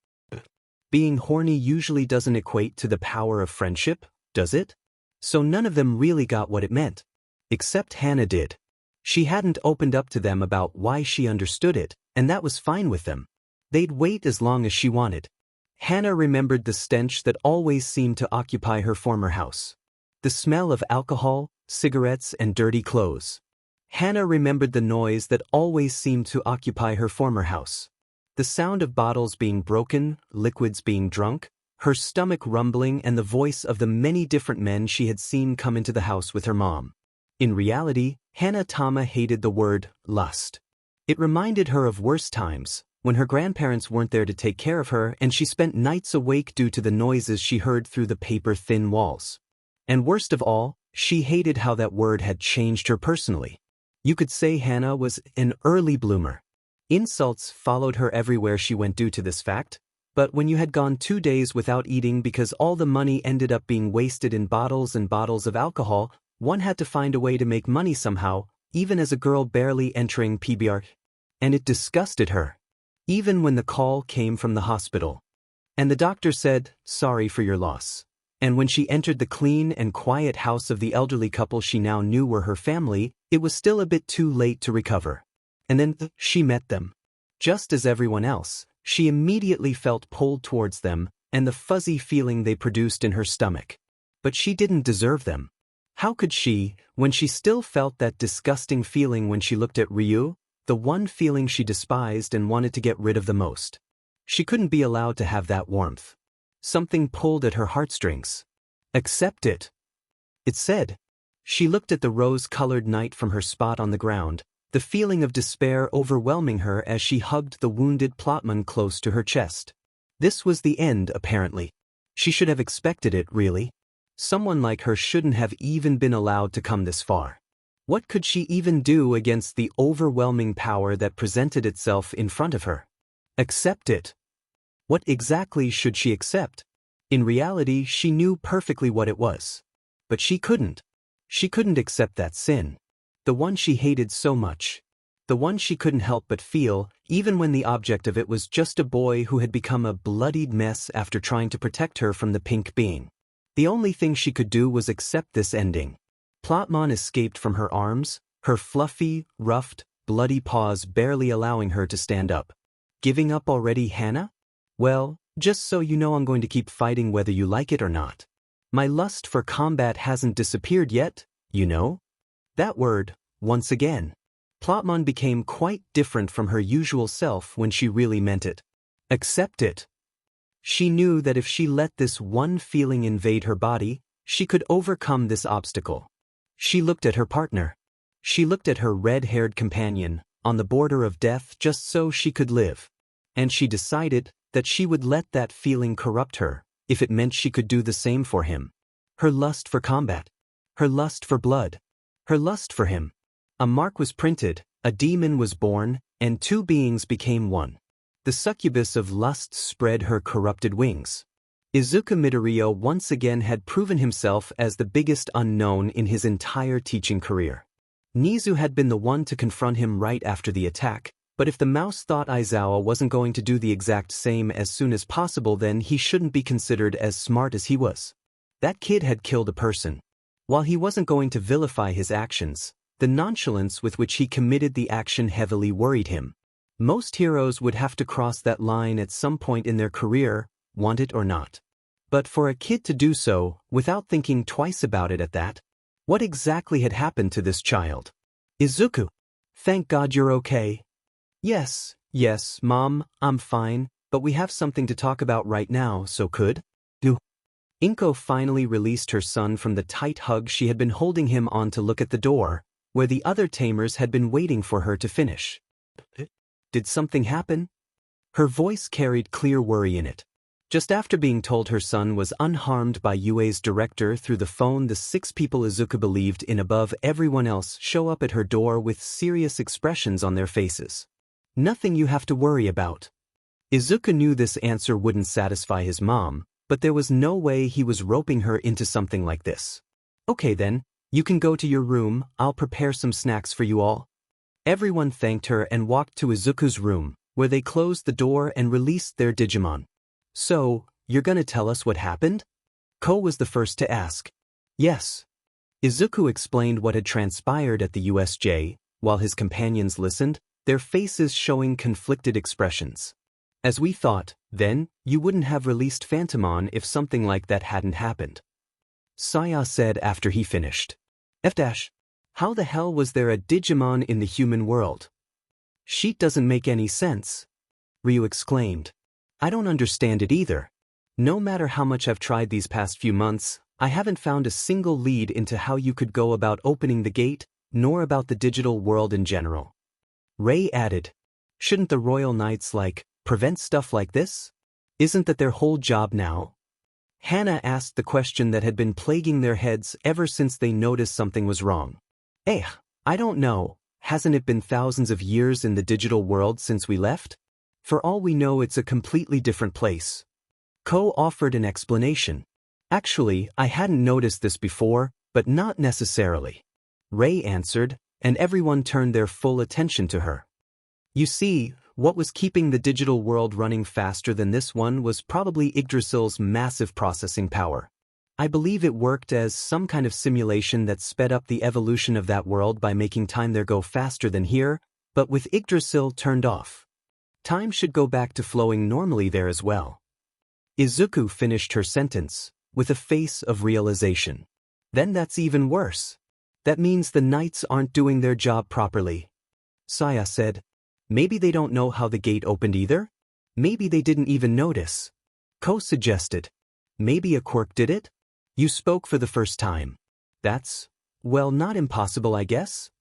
Being horny usually doesn't equate to the power of friendship, does it? So none of them really got what it meant. Except Hana did. She hadn't opened up to them about why she understood it, and that was fine with them. They'd wait as long as she wanted. Hana remembered the stench that always seemed to occupy her former house. The smell of alcohol, cigarettes, and dirty clothes. Hana remembered the noise that always seemed to occupy her former house. The sound of bottles being broken, liquids being drunk, her stomach rumbling, and the voice of the many different men she had seen come into the house with her mom. In reality, Hana Tama hated the word lust. It reminded her of worse times, when her grandparents weren't there to take care of her and she spent nights awake due to the noises she heard through the paper-thin walls. And worst of all, she hated how that word had changed her personally. You could say Hannah was an early bloomer. Insults followed her everywhere she went due to this fact, but when you had gone 2 days without eating because all the money ended up being wasted in bottles and bottles of alcohol, one had to find a way to make money somehow, even as a girl barely entering PBR. And it disgusted her. Even when the call came from the hospital. And the doctor said, "Sorry for your loss." And when she entered the clean and quiet house of the elderly couple she now knew were her family, it was still a bit too late to recover. And then she met them. Just as everyone else, she immediately felt pulled towards them and the fuzzy feeling they produced in her stomach. But she didn't deserve them. How could she, when she still felt that disgusting feeling when she looked at Ryu, the one feeling she despised and wanted to get rid of the most? She couldn't be allowed to have that warmth. Something pulled at her heartstrings. Accept it. It said. She looked at the rose-colored night from her spot on the ground, the feeling of despair overwhelming her as she hugged the wounded plotman close to her chest. This was the end, apparently. She should have expected it, really. Someone like her shouldn't have even been allowed to come this far. What could she even do against the overwhelming power that presented itself in front of her? Accept it. What exactly should she accept? In reality, she knew perfectly what it was. But she couldn't. She couldn't accept that sin. The one she hated so much. The one she couldn't help but feel, even when the object of it was just a boy who had become a bloodied mess after trying to protect her from the pink being. The only thing she could do was accept this ending. Plotman escaped from her arms, her fluffy, roughed, bloody paws barely allowing her to stand up. Giving up already, Hannah? Well, just so you know, I'm going to keep fighting whether you like it or not. My lust for combat hasn't disappeared yet, you know? That word, once again. Plotman became quite different from her usual self when she really meant it. Accept it. She knew that if she let this one feeling invade her body, she could overcome this obstacle. She looked at her partner. She looked at her red-haired companion, on the border of death just so she could live. And she decided that she would let that feeling corrupt her, if it meant she could do the same for him. Her lust for combat. Her lust for blood. Her lust for him. A mark was printed, a demon was born, and two beings became one. The succubus of lust spread her corrupted wings. Izuku Midoriya once again had proven himself as the biggest unknown in his entire teaching career. Nizu had been the one to confront him right after the attack, but if the mouse thought Aizawa wasn't going to do the exact same as soon as possible, then he shouldn't be considered as smart as he was. That kid had killed a person. While he wasn't going to vilify his actions, the nonchalance with which he committed the action heavily worried him. Most heroes would have to cross that line at some point in their career, want it or not. But for a kid to do so, without thinking twice about it at that, what exactly had happened to this child? Izuku, thank God you're okay. Yes, Mom, I'm fine, but we have something to talk about right now, so could? Do. Inko finally released her son from the tight hug she had been holding him on to look at the door, where the other tamers had been waiting for her to finish. Did something happen? Her voice carried clear worry in it. Just after being told her son was unharmed by UA's director through the phone, the 6 people Izuku believed in above everyone else show up at her door with serious expressions on their faces. Nothing you have to worry about. Izuku knew this answer wouldn't satisfy his mom, but there was no way he was roping her into something like this. Okay then, you can go to your room, I'll prepare some snacks for you all. Everyone thanked her and walked to Izuku's room, where they closed the door and released their Digimon. So, you're gonna tell us what happened? Ko was the first to ask. Yes. Izuku explained what had transpired at the USJ, while his companions listened, their faces showing conflicted expressions. As we thought, then, you wouldn't have released Phantomon if something like that hadn't happened. Saya said after he finished. How the hell was there a Digimon in the human world? Sheet doesn't make any sense. Ryu exclaimed. I don't understand it either. No matter how much I've tried these past few months, I haven't found a single lead into how you could go about opening the gate, nor about the digital world in general. Ray added. Shouldn't the Royal Knights, prevent stuff like this? Isn't that their whole job now? Hana asked the question that had been plaguing their heads ever since they noticed something was wrong. I don't know, hasn't it been thousands of years in the digital world since we left? For all we know, it's a completely different place. Ko offered an explanation. Actually, I hadn't noticed this before, but not necessarily. Ray answered, and everyone turned their full attention to her. You see, what was keeping the digital world running faster than this one was probably Yggdrasil's massive processing power. I believe it worked as some kind of simulation that sped up the evolution of that world by making time there go faster than here, but with Yggdrasil turned off. Time should go back to flowing normally there as well. Izuku finished her sentence, with a face of realization. Then that's even worse. That means the knights aren't doing their job properly. Saya said. Maybe they don't know how the gate opened either? Maybe they didn't even notice. Ko suggested. Maybe a quirk did it? You spoke for the first time. That's, well, not impossible, I guess?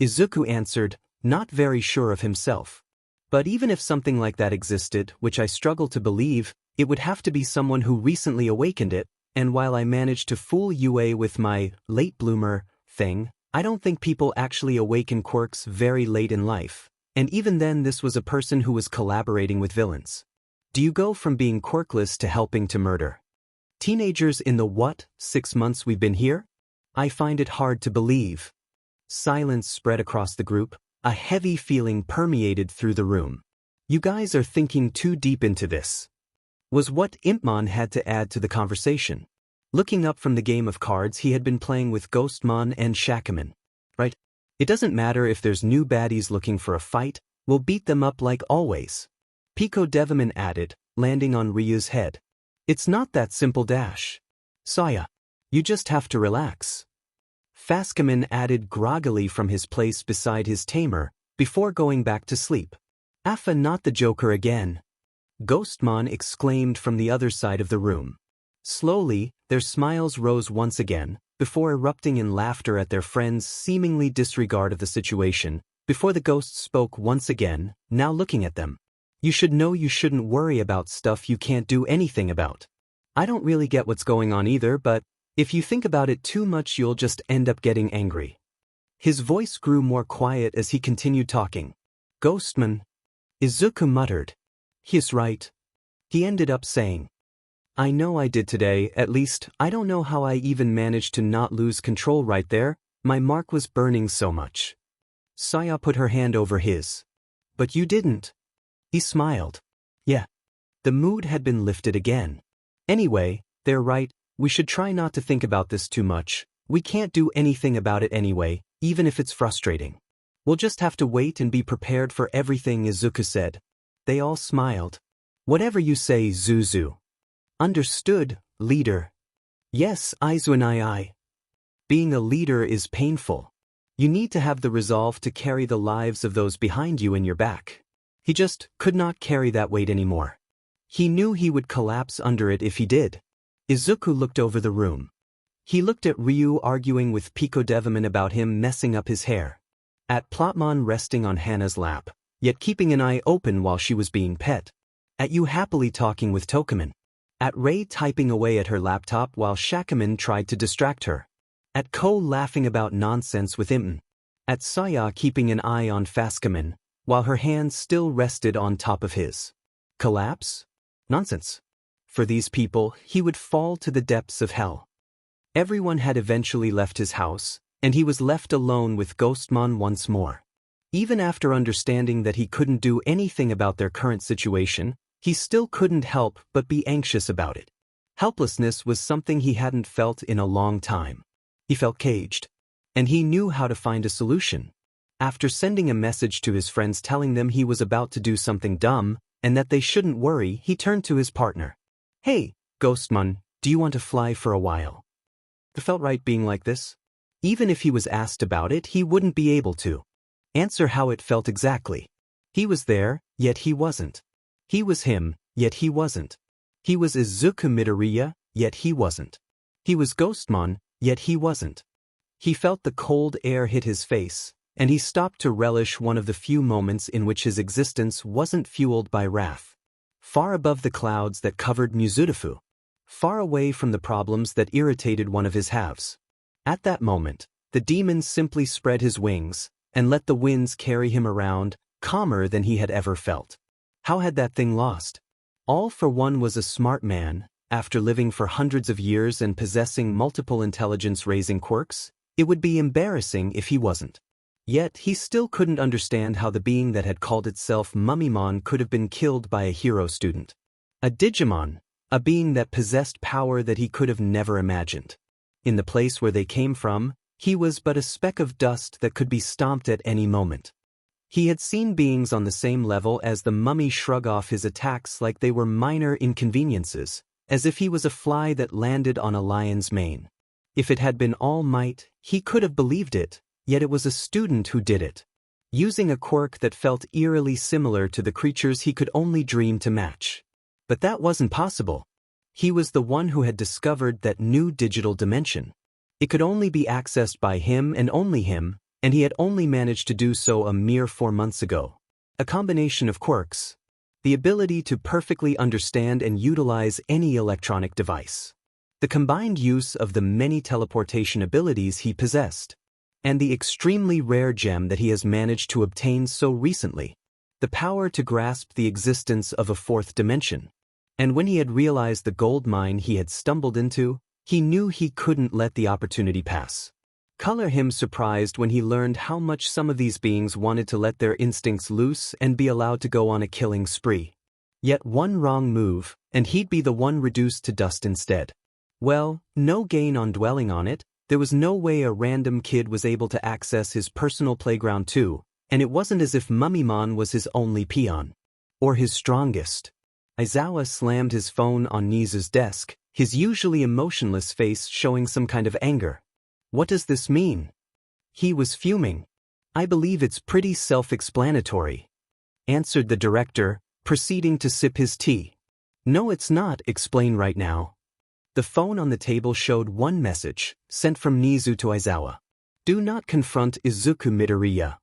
Izuku answered, not very sure of himself. But even if something like that existed, which I struggle to believe, it would have to be someone who recently awakened it, and while I managed to fool UA with my late bloomer thing, I don't think people actually awaken quirks very late in life. And even then, this was a person who was collaborating with villains. Do you go from being quirkless to helping to murder teenagers in the 6 months we've been here? I find it hard to believe. Silence spread across the group. A heavy feeling permeated through the room. You guys are thinking too deep into this, was what Impmon had to add to the conversation. Looking up from the game of cards he had been playing with Ghostmon and Shakuman. Right? It doesn't matter if there's new baddies looking for a fight, we'll beat them up like always. Pico Devaman added, landing on Ryu's head. It's not that simple. Saya. You just have to relax. Faskaman added groggily from his place beside his tamer, before going back to sleep. Affa, not the Joker again. Ghostmon exclaimed from the other side of the room. Slowly, their smiles rose once again, before erupting in laughter at their friend's seemingly disregard of the situation, before the ghost spoke once again, now looking at them. You should know you shouldn't worry about stuff you can't do anything about. I don't really get what's going on either, but if you think about it too much you'll just end up getting angry. His voice grew more quiet as he continued talking. Ghostman. Izuku muttered. He's right. He ended up saying. I know I did today, at least, I don't know how I even managed to not lose control right there, my mark was burning so much. Saya put her hand over his. But you didn't. He smiled. Yeah. The mood had been lifted again. Anyway, they're right, we should try not to think about this too much, we can't do anything about it anyway, even if it's frustrating. We'll just have to wait and be prepared for everything, Izuku said. They all smiled. Whatever you say, Zuzu. Understood, leader. Yes, Aizu and I. Being a leader is painful. You need to have the resolve to carry the lives of those behind you in your back. He just could not carry that weight anymore. He knew he would collapse under it if he did. Izuku looked over the room. He looked at Ryu arguing with Pico Devaman about him messing up his hair. At Plotmon resting on Hana's lap, yet keeping an eye open while she was being pet. At Yu happily talking with Tokuman. At Rei typing away at her laptop while Shakuman tried to distract her. At Ko laughing about nonsense with Imton. At Saya keeping an eye on Faskaman, while her hands still rested on top of his. Collapse? Nonsense. For these people, he would fall to the depths of hell. Everyone had eventually left his house, and he was left alone with Ghostmon once more. Even after understanding that he couldn't do anything about their current situation, he still couldn't help but be anxious about it. Helplessness was something he hadn't felt in a long time. He felt caged. And he knew how to find a solution. After sending a message to his friends telling them he was about to do something dumb, and that they shouldn't worry, he turned to his partner. Hey, Ghostmon, do you want to fly for a while? It felt right being like this. Even if he was asked about it, he wouldn't be able to answer how it felt exactly. He was there, yet he wasn't. He was him, yet he wasn't. He was Izuku Midoriya, yet he wasn't. He was Ghostmon, yet he wasn't. He felt the cold air hit his face, and he stopped to relish one of the few moments in which his existence wasn't fueled by wrath. Far above the clouds that covered Mizurufu. Far away from the problems that irritated one of his halves. At that moment, the demon simply spread his wings and let the winds carry him around, calmer than he had ever felt. How had that thing lost? All for one was a smart man, after living for hundreds of years and possessing multiple intelligence-raising quirks. It would be embarrassing if he wasn't. Yet he still couldn't understand how the being that had called itself Mummymon could have been killed by a hero student. A Digimon, a being that possessed power that he could have never imagined. In the place where they came from, he was but a speck of dust that could be stomped at any moment. He had seen beings on the same level as the mummy shrug off his attacks like they were minor inconveniences, as if he was a fly that landed on a lion's mane. If it had been All Might, he could have believed it, yet it was a student who did it. Using a quirk that felt eerily similar to the creatures he could only dream to match. But that wasn't possible. He was the one who had discovered that new digital dimension. It could only be accessed by him and only him, and he had only managed to do so a mere 4 months ago. A combination of quirks. The ability to perfectly understand and utilize any electronic device. The combined use of the many teleportation abilities he possessed. And the extremely rare gem that he has managed to obtain so recently. The power to grasp the existence of a fourth dimension. And when he had realized the gold mine he had stumbled into, he knew he couldn't let the opportunity pass. Color him surprised when he learned how much some of these beings wanted to let their instincts loose and be allowed to go on a killing spree. Yet one wrong move, and he'd be the one reduced to dust instead. Well, no gain on dwelling on it. There was no way a random kid was able to access his personal playground too, and it wasn't as if Mummymon was his only peon. Or his strongest. Aizawa slammed his phone on Nizu's desk, his usually emotionless face showing some kind of anger. What does this mean? He was fuming. I believe it's pretty self-explanatory, answered the director, proceeding to sip his tea. No, it's not, explain right now. The phone on the table showed one message, sent from Nizu to Aizawa. Do not confront Izuku Midoriya.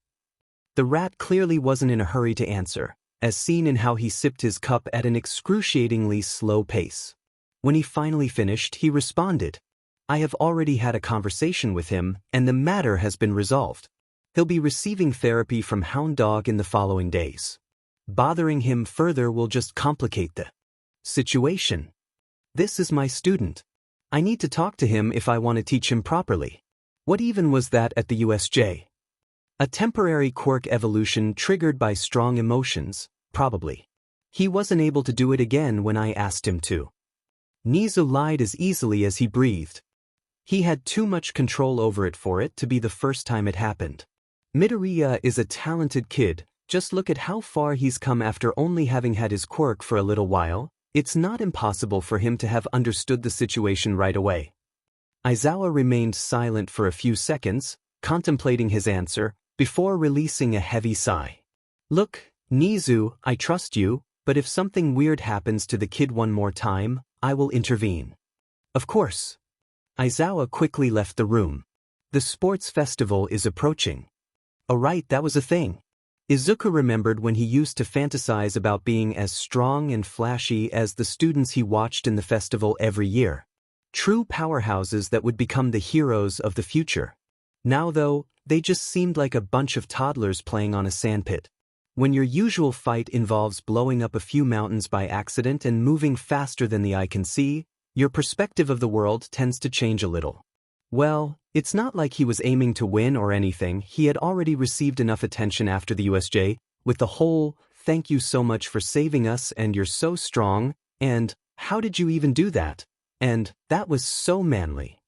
The rat clearly wasn't in a hurry to answer, as seen in how he sipped his cup at an excruciatingly slow pace. When he finally finished, he responded. I have already had a conversation with him, and the matter has been resolved. He'll be receiving therapy from Hound Dog in the following days. Bothering him further will just complicate the situation. This is my student. I need to talk to him if I want to teach him properly. What even was that at the USJ? A temporary quirk evolution triggered by strong emotions, probably. He wasn't able to do it again when I asked him to. Nizu lied as easily as he breathed. He had too much control over it for it to be the first time it happened. Midoriya is a talented kid, just look at how far he's come after only having had his quirk for a little while. It's not impossible for him to have understood the situation right away. Aizawa remained silent for a few seconds, contemplating his answer, before releasing a heavy sigh. Look, Nizu, I trust you, but if something weird happens to the kid one more time, I will intervene. Of course. Aizawa quickly left the room. The sports festival is approaching. Oh right, that was a thing. Izuku remembered when he used to fantasize about being as strong and flashy as the students he watched in the festival every year. True powerhouses that would become the heroes of the future. Now though, they just seemed like a bunch of toddlers playing on a sandpit. When your usual fight involves blowing up a few mountains by accident and moving faster than the eye can see, your perspective of the world tends to change a little. Well, it's not like he was aiming to win or anything. He had already received enough attention after the USJ, with the whole, thank you so much for saving us and you're so strong, and, how did you even do that? And, that was so manly.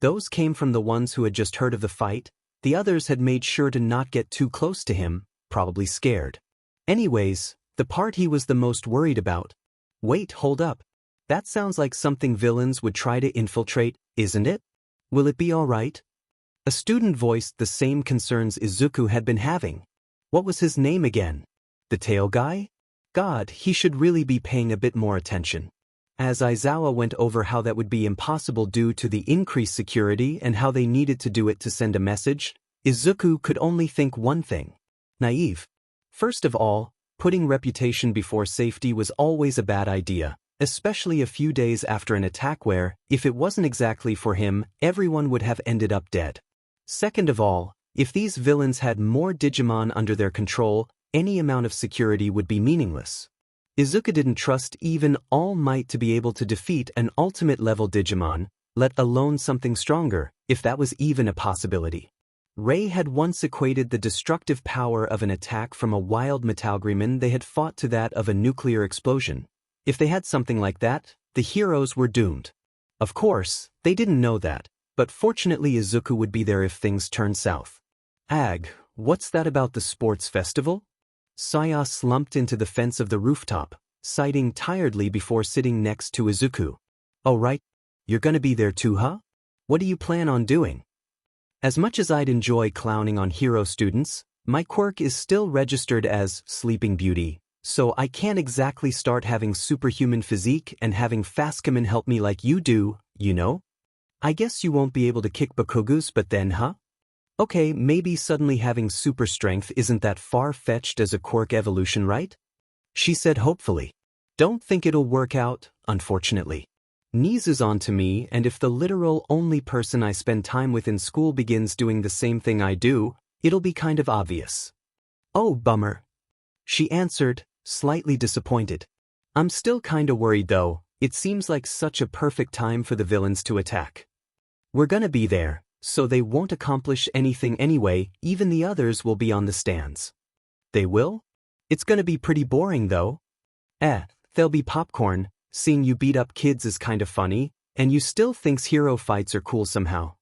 Those came from the ones who had just heard of the fight. The others had made sure to not get too close to him, probably scared. Anyways, the part he was the most worried about. Wait, hold up. That sounds like something villains would try to infiltrate, isn't it? Will it be all right? A student voiced the same concerns Izuku had been having. What was his name again? The tail guy? God, he should really be paying a bit more attention. As Aizawa went over how that would be impossible due to the increased security and how they needed to do it to send a message, Izuku could only think one thing. Naive. First of all, putting reputation before safety was always a bad idea, especially a few days after an attack where, if it wasn't exactly for him, everyone would have ended up dead. Second of all, if these villains had more Digimon under their control, any amount of security would be meaningless. Izuku didn't trust even All Might to be able to defeat an ultimate-level Digimon, let alone something stronger, if that was even a possibility. Ray had once equated the destructive power of an attack from a wild Metalgreemon they had fought to that of a nuclear explosion. If they had something like that, the heroes were doomed. Of course, they didn't know that, but fortunately Izuku would be there if things turned south. Ag, what's that about the sports festival? Saya slumped into the fence of the rooftop, sighing tiredly before sitting next to Izuku. Oh right, you're gonna be there too, huh? What do you plan on doing? As much as I'd enjoy clowning on hero students, my quirk is still registered as Sleeping Beauty, so I can't exactly start having superhuman physique and having Fascaman help me like you do, you know? I guess you won't be able to kick Bakugus, but then, huh? Okay, maybe suddenly having super strength isn't that far-fetched as a quirk evolution, right? She said hopefully. Don't think it'll work out, unfortunately. Niz is on to me, and if the literal only person I spend time with in school begins doing the same thing I do, it'll be kind of obvious. Oh, bummer. She answered, slightly disappointed. I'm still kinda worried though, it seems like such a perfect time for the villains to attack. We're gonna be there, so they won't accomplish anything anyway, even the others will be on the stands. They will? It's gonna be pretty boring though. There'll be popcorn. Seeing you beat up kids is kind of funny, and you still thinks hero fights are cool somehow.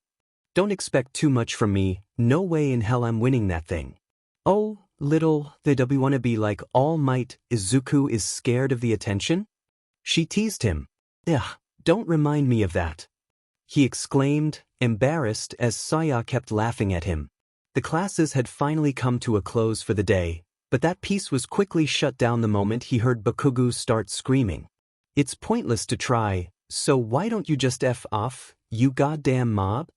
Don't expect too much from me, no way in hell I'm winning that thing. Oh, little, they wanna be like All Might, Izuku is scared of the attention? She teased him. Ugh, don't remind me of that. He exclaimed, embarrassed as Saya kept laughing at him. The classes had finally come to a close for the day, but that peace was quickly shut down the moment he heard Bakugu start screaming. It's pointless to try, so why don't you just F off, you goddamn mob?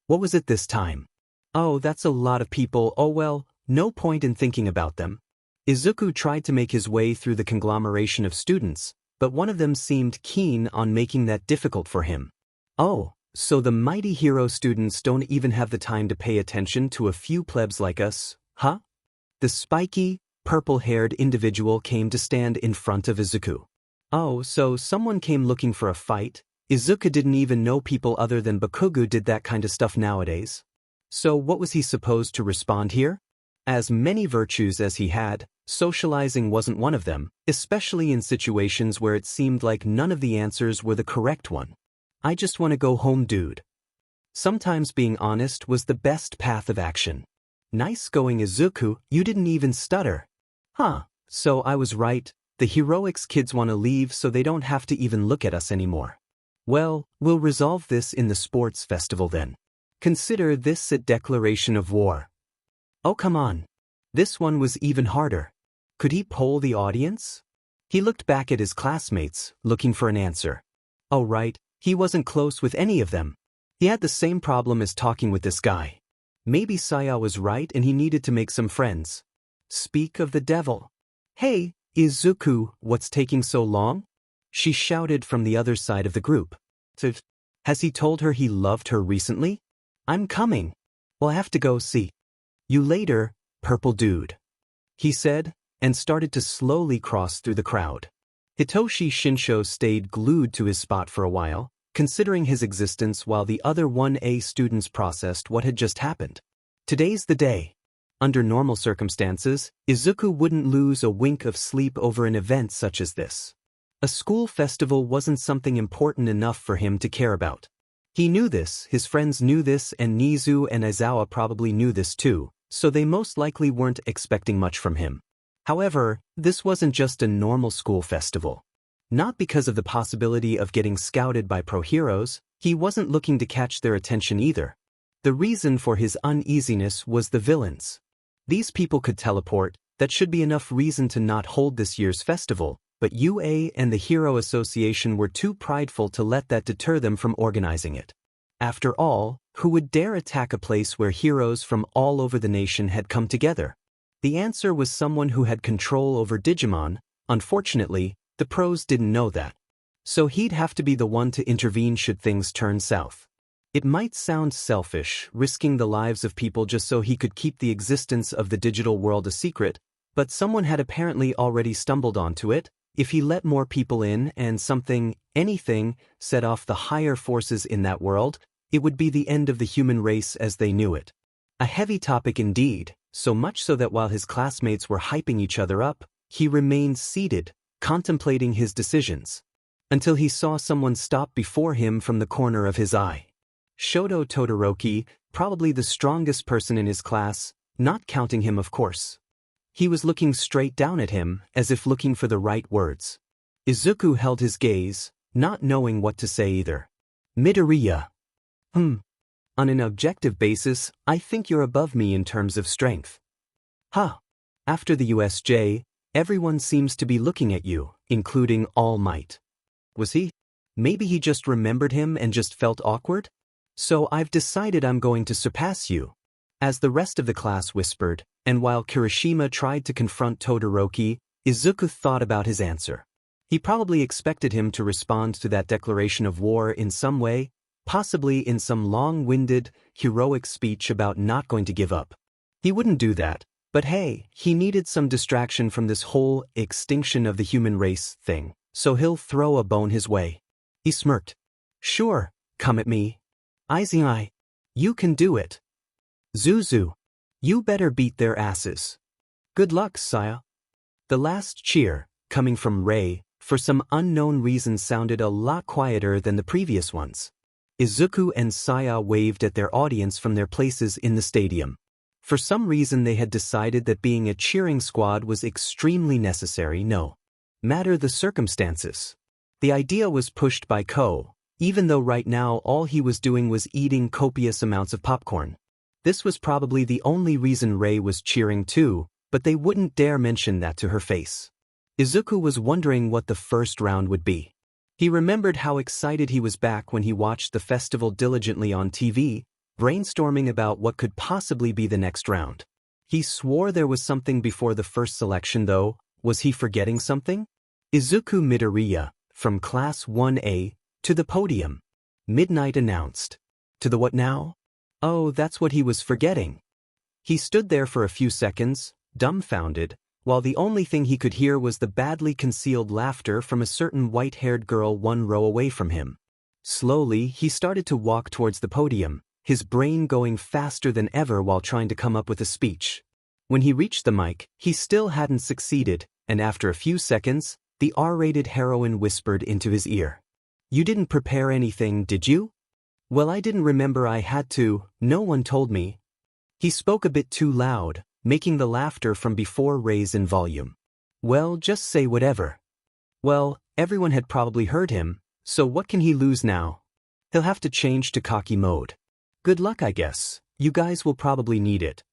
What was it this time? Oh, that's a lot of people, oh well, no point in thinking about them. Izuku tried to make his way through the conglomeration of students, but one of them seemed keen on making that difficult for him. Oh, so the mighty hero students don't even have the time to pay attention to a few plebs like us, huh? The spiky, purple-haired individual came to stand in front of Izuku. Oh, so someone came looking for a fight? Izuku didn't even know people other than Bakugu did that kind of stuff nowadays. So what was he supposed to respond here? As many virtues as he had, socializing wasn't one of them, especially in situations where it seemed like none of the answers were the correct one. I just want to go home, dude. Sometimes being honest was the best path of action. Nice going, Izuku, you didn't even stutter. Huh, so I was right. The heroics kids want to leave so they don't have to even look at us anymore. Well, we'll resolve this in the sports festival then. Consider this a declaration of war. Oh come on. This one was even harder. Could he poll the audience? He looked back at his classmates, looking for an answer. Oh right, he wasn't close with any of them. He had the same problem as talking with this guy. Maybe Saya was right and he needed to make some friends. Speak of the devil. Hey, Izuku, what's taking so long? She shouted from the other side of the group. Has he told her he loved her recently? I'm coming. We'll have to go see you later, purple dude. He said, and started to slowly cross through the crowd. Hitoshi Shinsho stayed glued to his spot for a while, considering his existence while the other 1A students processed what had just happened. Today's the day. Under normal circumstances, Izuku wouldn't lose a wink of sleep over an event such as this. A school festival wasn't something important enough for him to care about. He knew this, his friends knew this, and Nizu and Aizawa probably knew this too, so they most likely weren't expecting much from him. However, this wasn't just a normal school festival. Not because of the possibility of getting scouted by pro-heroes, he wasn't looking to catch their attention either. The reason for his uneasiness was the villains. These people could teleport, that should be enough reason to not hold this year's festival, but UA and the Hero Association were too prideful to let that deter them from organizing it. After all, Who would dare attack a place where heroes from all over the nation had come together? The answer was someone who had control over Digimon. Unfortunately, the pros didn't know that. So he'd have to be the one to intervene should things turn south. It might sound selfish, risking the lives of people just so he could keep the existence of the digital world a secret, but someone had apparently already stumbled onto it. If he let more people in and anything, set off the higher forces in that world, it would be the end of the human race as they knew it. A heavy topic indeed, so much so that while his classmates were hyping each other up, he remained seated, contemplating his decisions. Until he saw someone stop before him from the corner of his eye. Shoto Todoroki, probably the strongest person in his class, not counting him of course. He was looking straight down at him, as if looking for the right words. Izuku held his gaze, not knowing what to say either. Midoriya. On an objective basis, I think you're above me in terms of strength. After the USJ, everyone seems to be looking at you, including All Might. Was he? Maybe he just remembered him and just felt awkward? So I've decided I'm going to surpass you. As the rest of the class whispered, and while Kirishima tried to confront Todoroki, Izuku thought about his answer. He probably expected him to respond to that declaration of war in some way, possibly in some long-winded, heroic speech about not going to give up. He wouldn't do that, but hey, he needed some distraction from this whole extinction of the human race thing, so he'll throw a bone his way. He smirked. Sure, come at me. Izui, you can do it. Zuzu, you better beat their asses. Good luck, Saya. The last cheer, coming from Rei, for some unknown reason sounded a lot quieter than the previous ones. Izuku and Saya waved at their audience from their places in the stadium. For some reason they had decided that being a cheering squad was extremely necessary, no matter the circumstances. The idea was pushed by Ko, even though right now all he was doing was eating copious amounts of popcorn. This was probably the only reason Rei was cheering too, but they wouldn't dare mention that to her face. Izuku was wondering what the first round would be. He remembered how excited he was back when he watched the festival diligently on TV, brainstorming about what could possibly be the next round. He swore there was something before the first selection though. Was he forgetting something? Izuku Midoriya, from Class 1A, to the podium. Midnight announced. To the what now? Oh, that's what he was forgetting. He stood there for a few seconds, dumbfounded, while the only thing he could hear was the badly concealed laughter from a certain white-haired girl one row away from him. Slowly, he started to walk towards the podium, his brain going faster than ever while trying to come up with a speech. When he reached the mic, he still hadn't succeeded, and after a few seconds, the R-rated heroine whispered into his ear. You didn't prepare anything, did you? Well, I didn't remember I had to, no one told me. He spoke a bit too loud, making the laughter from before raise in volume. Well, just say whatever. Well, everyone had probably heard him, so what can he lose now? He'll have to change to cocky mode. Good luck, I guess. You guys will probably need it.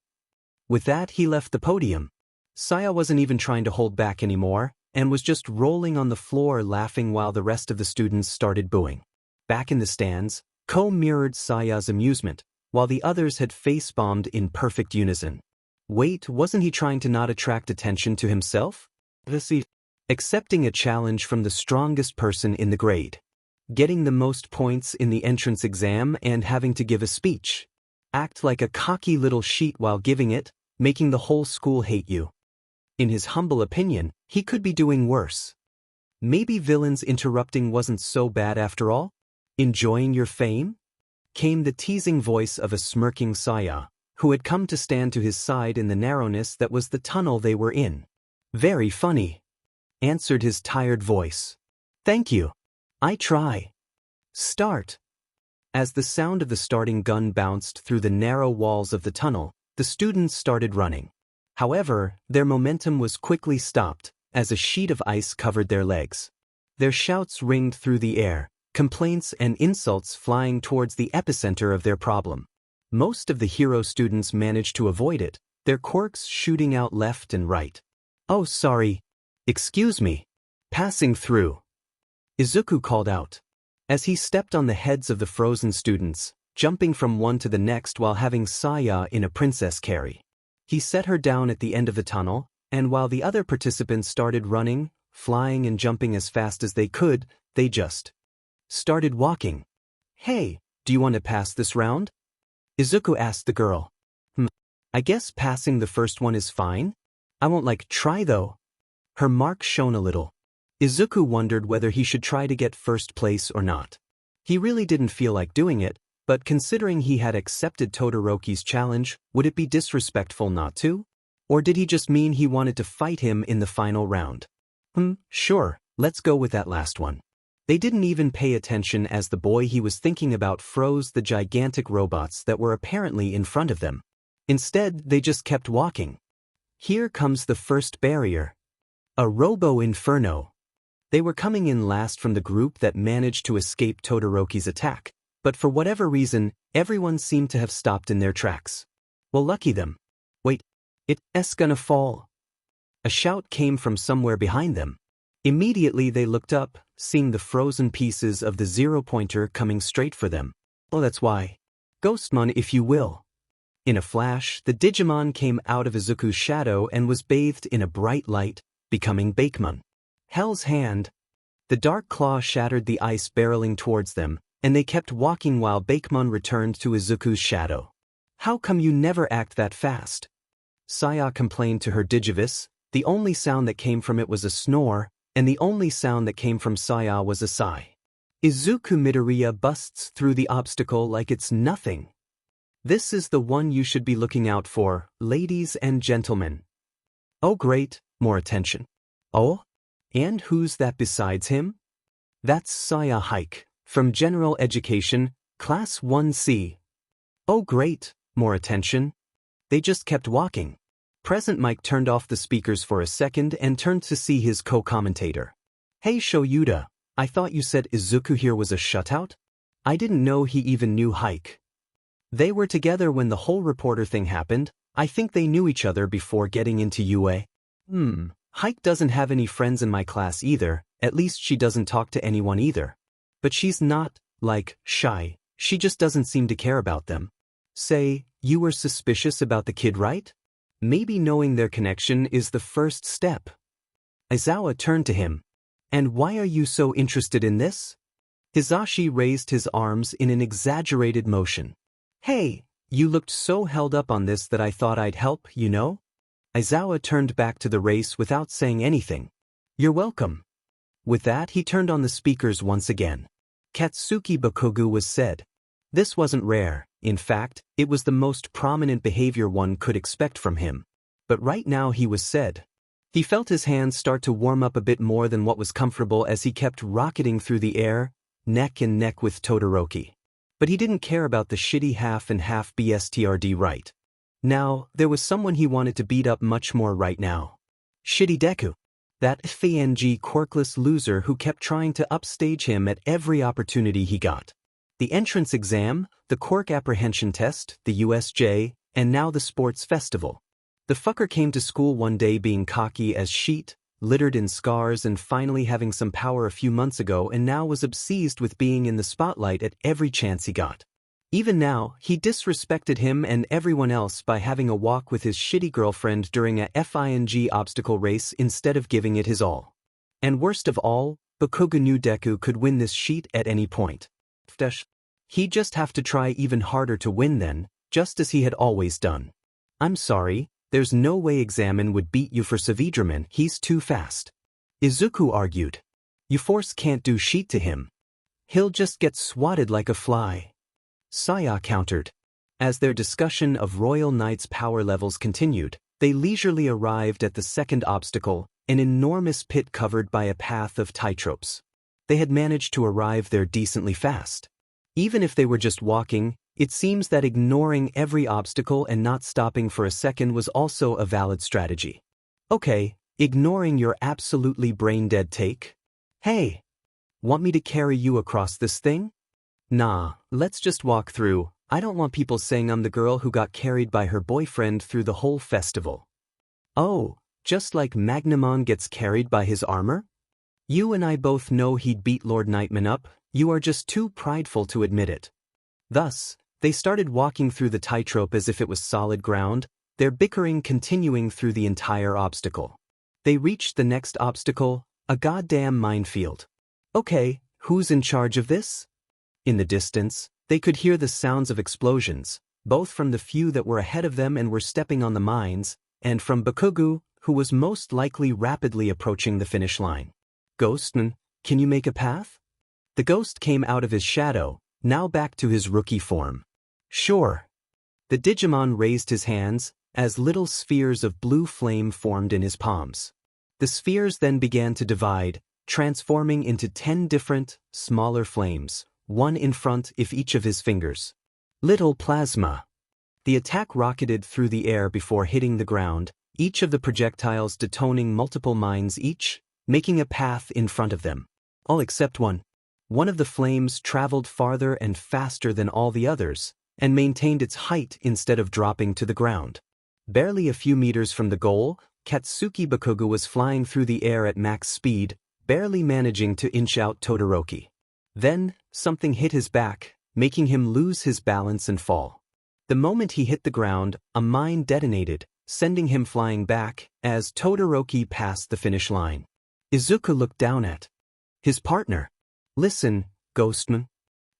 With that, he left the podium. Saya wasn't even trying to hold back anymore, and was just rolling on the floor laughing while the rest of the students started booing. Back in the stands, Ko mirrored Saya's amusement, while the others had face-bombed in perfect unison. Wait, wasn't he trying to not attract attention to himself? Accepting a challenge from the strongest person in the grade. Getting the most points in the entrance exam and having to give a speech. Act like a cocky little sheet while giving it, making the whole school hate you. In his humble opinion, he could be doing worse. Maybe villains interrupting wasn't so bad after all? Enjoying your fame? Came the teasing voice of a smirking Saya, who had come to stand to his side in the narrowness that was the tunnel they were in. Very funny, answered his tired voice. Thank you. I try. Start. As the sound of the starting gun bounced through the narrow walls of the tunnel, the students started running. However, their momentum was quickly stopped, as a sheet of ice covered their legs. Their shouts ringed through the air, complaints and insults flying towards the epicenter of their problem. Most of the hero students managed to avoid it, their quirks shooting out left and right. Oh, sorry. Excuse me. Passing through. Izuku called out. As he stepped on the heads of the frozen students, jumping from one to the next while having Saya in a princess carry. He set her down at the end of the tunnel, and while the other participants started running, flying and jumping as fast as they could, they just started walking. "Hey, do you want to pass this round?" Izuku asked the girl. I guess passing the first one is fine. I won't try though." Her mark shone a little. Izuku wondered whether he should try to get first place or not. He really didn't feel like doing it, but considering he had accepted Todoroki's challenge, would it be disrespectful not to? Or did he just mean he wanted to fight him in the final round? Sure, let's go with that last one. They didn't even pay attention as the boy he was thinking about froze the gigantic robots that were apparently in front of them. Instead, they just kept walking. Here comes the first barrier. A Robo Inferno. They were coming in last from the group that managed to escape Todoroki's attack, but for whatever reason, everyone seemed to have stopped in their tracks. Well, lucky them. Wait, it's gonna fall. A shout came from somewhere behind them. Immediately they looked up, seeing the frozen pieces of the zero-pointer coming straight for them. Oh, that's why. Ghostmon, if you will. In a flash, the Digimon came out of Izuku's shadow and was bathed in a bright light, becoming Bakemon. Hell's Hand. The dark claw shattered the ice barreling towards them, and they kept walking while Bakemon returned to Izuku's shadow. "How come you never act that fast?" Saya complained to her Digivice. The only sound that came from it was a snore, and the only sound that came from Saya was a sigh. Izuku Midoriya busts through the obstacle like it's nothing. This is the one you should be looking out for, ladies and gentlemen. Oh great, more attention. Oh? And who's that besides him? That's Saya Hike, from General Education, Class 1C. Oh great, more attention. They just kept walking. Present Mike turned off the speakers for a second and turned to see his co-commentator. "Hey Shoyuda, I thought you said Izuku here was a shutout? I didn't know he even knew Hike." They were together when the whole reporter thing happened. I think they knew each other before getting into UA. Hike doesn't have any friends in my class either, at least she doesn't talk to anyone either. But she's not, shy, she just doesn't seem to care about them. Say, you were suspicious about the kid, right? Maybe knowing their connection is the first step. Aizawa turned to him. "And why are you so interested in this?" Hisashi raised his arms in an exaggerated motion. "Hey, you looked so held up on this that I thought I'd help, you know?" Aizawa turned back to the race without saying anything. "You're welcome." With that, he turned on the speakers once again. Katsuki Bakugu was said. This wasn't rare. In fact, it was the most prominent behavior one could expect from him. But right now he was said. He felt his hands start to warm up a bit more than what was comfortable as he kept rocketing through the air, neck and neck with Todoroki. But he didn't care about the shitty half and half BSTRD right. Now, there was someone he wanted to beat up much more right now. Shitty Deku. That FANG quirkless loser who kept trying to upstage him at every opportunity he got. The entrance exam, the quirk apprehension test, the USJ, and now the sports festival. The fucker came to school one day being cocky as shit, littered in scars and finally having some power a few months ago and now was obsessed with being in the spotlight at every chance he got. Even now, he disrespected him and everyone else by having a walk with his shitty girlfriend during a FING obstacle race instead of giving it his all. And worst of all, Bakugo knew Deku could win this sheet at any point. He'd just have to try even harder to win then, just as he had always done. "I'm sorry, there's no way Examen would beat you for Savidraman, he's too fast." Izuku argued. "You force can't do sheet to him. He'll just get swatted like a fly." Saya countered. As their discussion of Royal Knight's power levels continued, they leisurely arrived at the second obstacle, an enormous pit covered by a path of tightropes. They had managed to arrive there decently fast. Even if they were just walking, it seems that ignoring every obstacle and not stopping for a second was also a valid strategy. Okay, ignoring your absolutely brain-dead take? "Hey, want me to carry you across this thing?" "Nah, let's just walk through. I don't want people saying I'm the girl who got carried by her boyfriend through the whole festival." "Oh, just like Magnamon gets carried by his armor? You and I both know he'd beat Lord Nightman up, you are just too prideful to admit it." Thus, They started walking through the tightrope as if it was solid ground, their bickering continuing through the entire obstacle. They reached the next obstacle, a goddamn minefield. Okay, who's in charge of this? In the distance, they could hear the sounds of explosions, both from the few that were ahead of them and were stepping on the mines, and from Bakugo, who was most likely rapidly approaching the finish line. Ghostman, can you make a path? The ghost came out of his shadow, now back to his rookie form. Sure. The Digimon raised his hands, as little spheres of blue flame formed in his palms. The spheres then began to divide, transforming into 10 different, smaller flames, one in front of each of his fingers. Little plasma. The attack rocketed through the air before hitting the ground, each of the projectiles detonating multiple mines each, making a path in front of them. All except one. One of the flames traveled farther and faster than all the others, and maintained its height instead of dropping to the ground. Barely a few meters from the goal, Katsuki Bakugo was flying through the air at max speed, barely managing to inch out Todoroki. Then, something hit his back, making him lose his balance and fall. The moment he hit the ground, a mine detonated, sending him flying back, as Todoroki passed the finish line. Izuku looked down at his partner. Listen, Ghostman.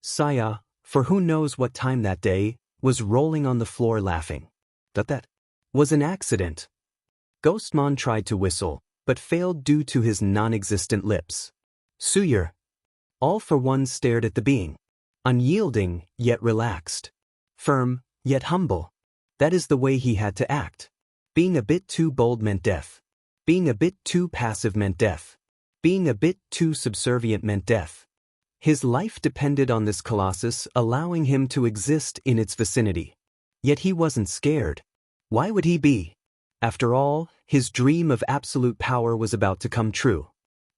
Saya, for who knows what time that day, was rolling on the floor laughing. That was an accident. Ghostmon tried to whistle, but failed due to his non-existent lips. Suyer. All for one stared at the being. Unyielding, yet relaxed. Firm, yet humble. That is the way he had to act. Being a bit too bold meant death. Being a bit too passive meant death. Being a bit too subservient meant death. His life depended on this colossus allowing him to exist in its vicinity. Yet he wasn't scared. Why would he be? After all, his dream of absolute power was about to come true.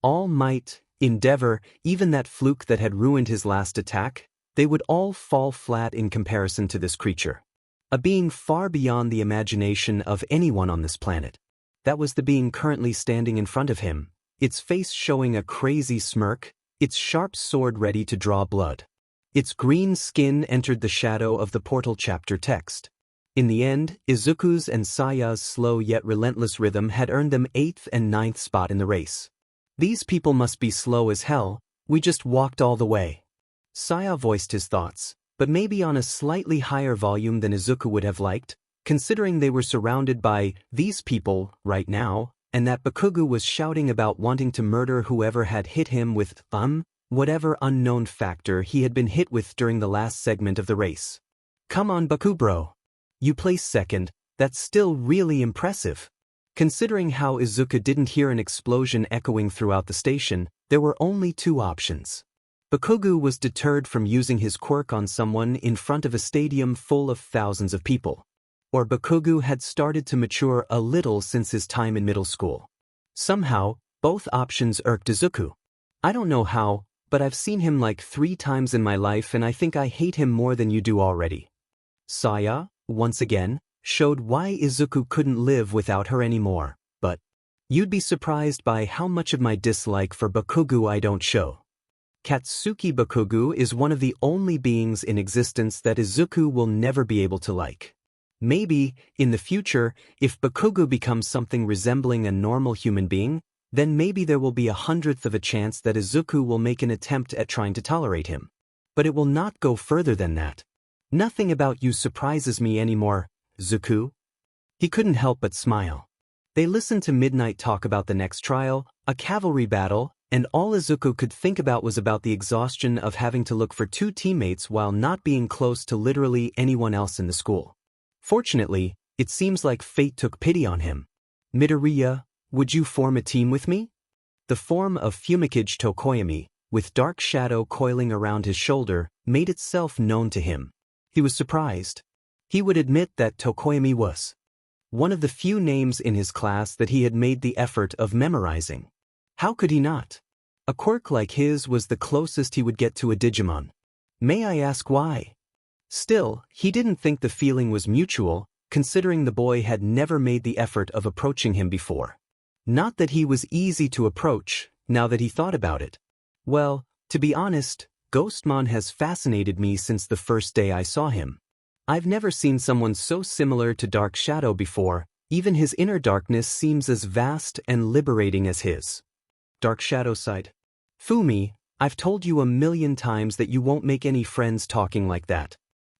All might, endeavor, even that fluke that had ruined his last attack, they would all fall flat in comparison to this creature. A being far beyond the imagination of anyone on this planet. That was the being currently standing in front of him, its face showing a crazy smirk, its sharp sword ready to draw blood. Its green skin entered the shadow of the portal chapter text. In the end, Izuku's and Saya's slow yet relentless rhythm had earned them 8th and 9th spot in the race. These people must be slow as hell, we just walked all the way. Saya voiced his thoughts, but maybe on a slightly higher volume than Izuku would have liked, considering they were surrounded by these people right now, and that Bakugo was shouting about wanting to murder whoever had hit him with, whatever unknown factor he had been hit with during the last segment of the race. Come on Bakubro. You placed second, that's still really impressive. Considering how Izuku didn't hear an explosion echoing throughout the station, there were only two options. Bakugo was deterred from using his quirk on someone in front of a stadium full of thousands of people. Or Bakugo had started to mature a little since his time in middle school. Somehow, both options irked Izuku. I don't know how, but I've seen him like 3 times in my life and I think I hate him more than you do already. Saya, once again, showed why Izuku couldn't live without her anymore, but you'd be surprised by how much of my dislike for Bakugo I don't show. Katsuki Bakugo is one of the only beings in existence that Izuku will never be able to like. Maybe, in the future, if Bakugo becomes something resembling a normal human being, then maybe there will be 1/100th of a chance that Izuku will make an attempt at trying to tolerate him. But it will not go further than that. Nothing about you surprises me anymore, Izuku. He couldn't help but smile. They listened to Midnight talk about the next trial, a cavalry battle, and all Izuku could think about was about the exhaustion of having to look for 2 teammates while not being close to literally anyone else in the school. Fortunately, it seems like fate took pity on him. Midoriya, would you form a team with me? The form of Fumikage Tokoyami, with dark shadow coiling around his shoulder, made itself known to him. He was surprised. He would admit that Tokoyami was one of the few names in his class that he had made the effort of memorizing. How could he not? A quirk like his was the closest he would get to a Digimon. May I ask why? Still, he didn't think the feeling was mutual, considering the boy had never made the effort of approaching him before. Not that he was easy to approach, now that he thought about it. Well, to be honest, Ghostmon has fascinated me since the first day I saw him. I've never seen someone so similar to Dark Shadow before, even his inner darkness seems as vast and liberating as his. Dark Shadow sighed. Fumi, I've told you 1,000,000 times that you won't make any friends talking like that.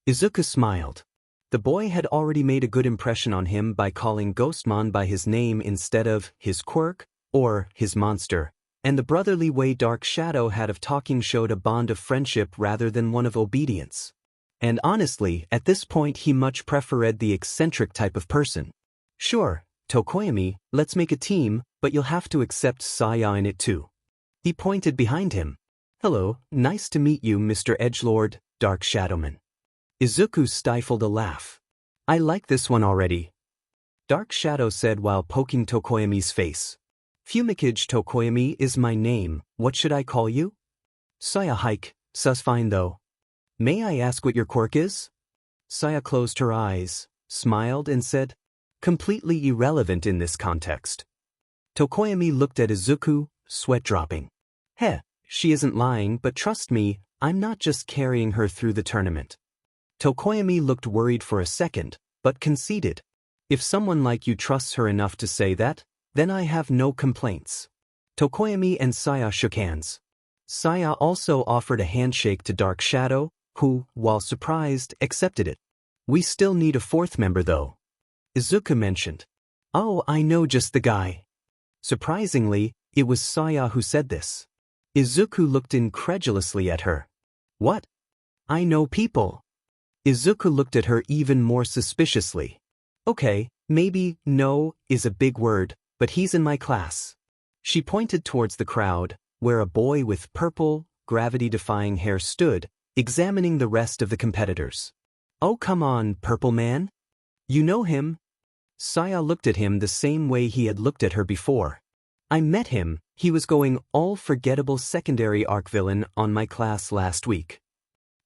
Izuku smiled. The boy had already made a good impression on him by calling Ghostmon by his name instead of his quirk or his monster, and the brotherly way Dark Shadow had of talking showed a bond of friendship rather than one of obedience. And honestly, at this point he much preferred the eccentric type of person. Sure, Tokoyami, let's make a team, but you'll have to accept Saya in it too. He pointed behind him. Hello, nice to meet you, Mr. Edgelord, Dark Shadowman. Izuku stifled a laugh. I like this one already. Dark Shadow said while poking Tokoyami's face. Fumikage Tokoyami is my name, what should I call you? Saya hike, sus fine though. May I ask what your quirk is? Saya closed her eyes, smiled and said, completely irrelevant in this context. Tokoyami looked at Izuku, sweat dropping. Heh, she isn't lying, but trust me, I'm not just carrying her through the tournament. Tokoyami looked worried for a second, but conceded. If someone like you trusts her enough to say that, then I have no complaints. Tokoyami and Saya shook hands. Saya also offered a handshake to Dark Shadow, who, while surprised, accepted it. We still need a fourth member though. Izuku mentioned. Oh, I know just the guy. Surprisingly, it was Saya who said this. Izuku looked incredulously at her. What? I know people. Izuku looked at her even more suspiciously. Okay, maybe "no" is a big word, but he's in my class. She pointed towards the crowd, where a boy with purple, gravity-defying hair stood, examining the rest of the competitors. Oh come on, Purple Man. You know him? Saya looked at him the same way he had looked at her before. I met him, he was going all-forgettable secondary arc villain on my class last week.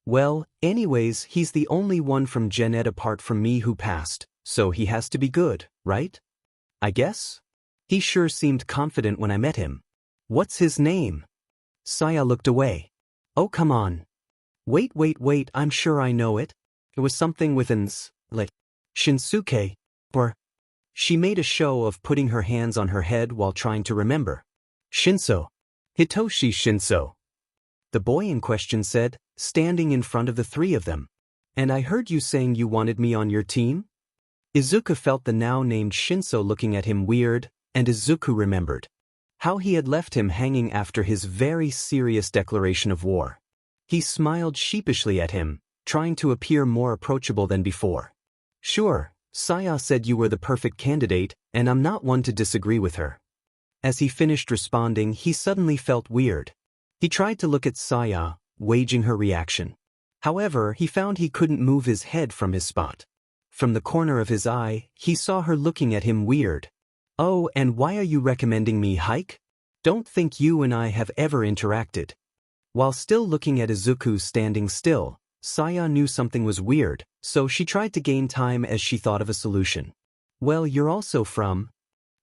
Well, anyways, he's the only one from Gen Ed apart from me who passed, so he has to be good, right? I guess? He sure seemed confident when I met him. What's his name? Saya looked away. Oh come on. Wait, I'm sure I know it. It was something with an S, like Shinsuke, or... She made a show of putting her hands on her head while trying to remember. Shinso. Hitoshi Shinso. The boy in question said, standing in front of the three of them. And I heard you saying you wanted me on your team? Izuku felt the now-named Shinso looking at him weird, and Izuku remembered how he had left him hanging after his very serious declaration of war. He smiled sheepishly at him, trying to appear more approachable than before. Sure, Saya said you were the perfect candidate, and I'm not one to disagree with her. As he finished responding, he suddenly felt weird. He tried to look at Saya, gauging her reaction. However, he found he couldn't move his head from his spot. From the corner of his eye, he saw her looking at him weird. Oh, and why are you recommending me hike? Don't think you and I have ever interacted. While still looking at Izuku standing still, Saya knew something was weird, so she tried to gain time as she thought of a solution. Well, you're also from...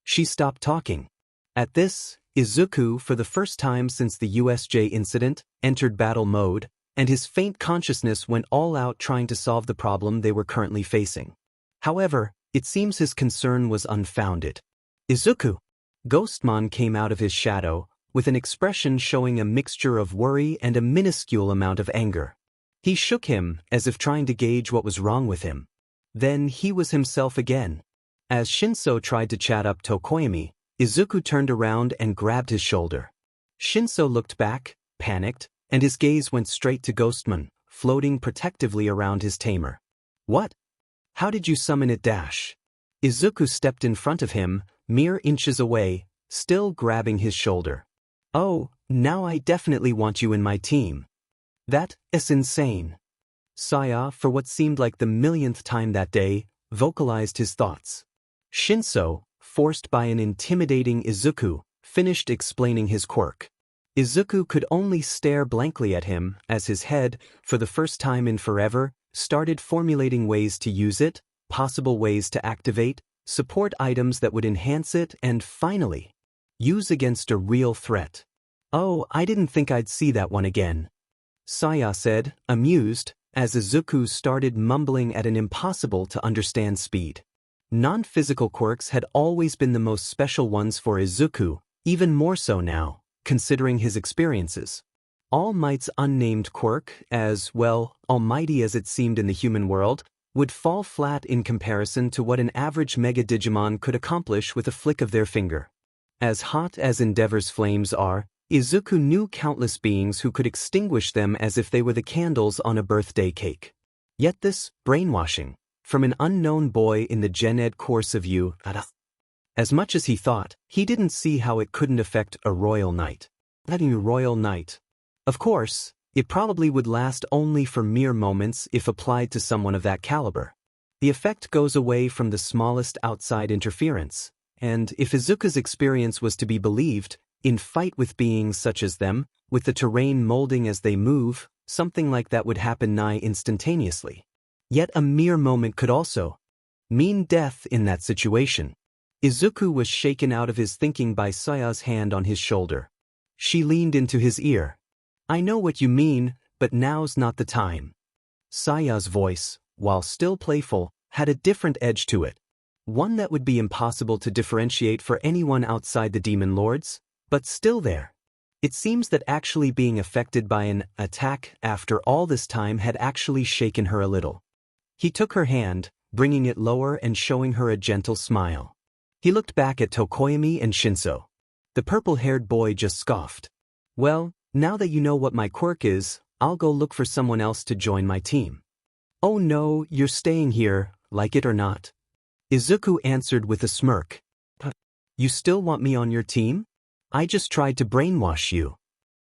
She stopped talking. At this, Izuku, for the first time since the USJ incident, entered battle mode, and his faint consciousness went all out trying to solve the problem they were currently facing. However, it seems his concern was unfounded. Izuku! Ghostmon came out of his shadow, with an expression showing a mixture of worry and a minuscule amount of anger. He shook him, as if trying to gauge what was wrong with him. Then he was himself again. As Shinso tried to chat up Tokoyami, Izuku turned around and grabbed his shoulder. Shinso looked back, panicked, and his gaze went straight to Ghostmon, floating protectively around his tamer. What? How did you summon it dash? Izuku stepped in front of him, mere inches away, still grabbing his shoulder. Oh, now I definitely want you in my team. That is insane. Saya, for what seemed like the millionth time that day, vocalized his thoughts. Shinso, forced by an intimidating Izuku, finished explaining his quirk. Izuku could only stare blankly at him as his head, for the first time in forever, started formulating ways to use it, possible ways to activate, support items that would enhance it, and finally, use against a real threat. Oh, I didn't think I'd see that one again. Saya said, amused, as Izuku started mumbling at an impossible-to-understand speed. Non-physical quirks had always been the most special ones for Izuku, even more so now, considering his experiences. All Might's unnamed quirk, as, well, almighty as it seemed in the human world, would fall flat in comparison to what an average Mega Digimon could accomplish with a flick of their finger. As hot as Endeavor's flames are, Izuku knew countless beings who could extinguish them as if they were the candles on a birthday cake. Yet this brainwashing, from an unknown boy in the Gen Ed course of U, as much as he thought, he didn't see how it couldn't affect a royal knight. Royal knight. Of course, it probably would last only for mere moments if applied to someone of that caliber. The effect goes away from the smallest outside interference, and if Izuku's experience was to be believed, in fight with beings such as them, with the terrain molding as they move, something like that would happen nigh instantaneously. Yet a mere moment could also mean death in that situation. Izuku was shaken out of his thinking by Saya's hand on his shoulder. She leaned into his ear. I know what you mean, but now's not the time. Saya's voice, while still playful, had a different edge to it. One that would be impossible to differentiate for anyone outside the Demon Lords, but still there. It seems that actually being affected by an attack after all this time had actually shaken her a little. He took her hand, bringing it lower and showing her a gentle smile. He looked back at Tokoyami and Shinso. The purple-haired boy just scoffed. Well, now that you know what my quirk is, I'll go look for someone else to join my team. Oh no, you're staying here, like it or not. Izuku answered with a smirk. You still want me on your team? I just tried to brainwash you.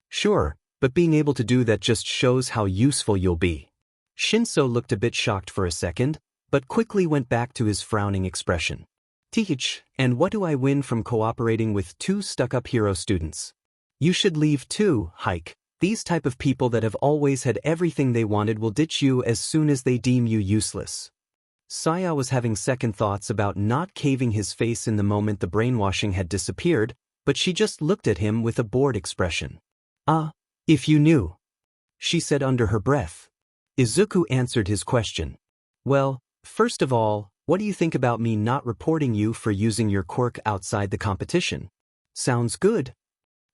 Sure, but being able to do that just shows how useful you'll be. Shinso looked a bit shocked for a second, but quickly went back to his frowning expression. Teach, and what do I win from cooperating with two stuck-up hero students? You should leave too, Hike. These type of people that have always had everything they wanted will ditch you as soon as they deem you useless. Saya was having second thoughts about not caving his face in the moment the brainwashing had disappeared, but she just looked at him with a bored expression. If you knew, she said under her breath. Izuku answered his question. Well, first of all, what do you think about me not reporting you for using your quirk outside the competition? Sounds good.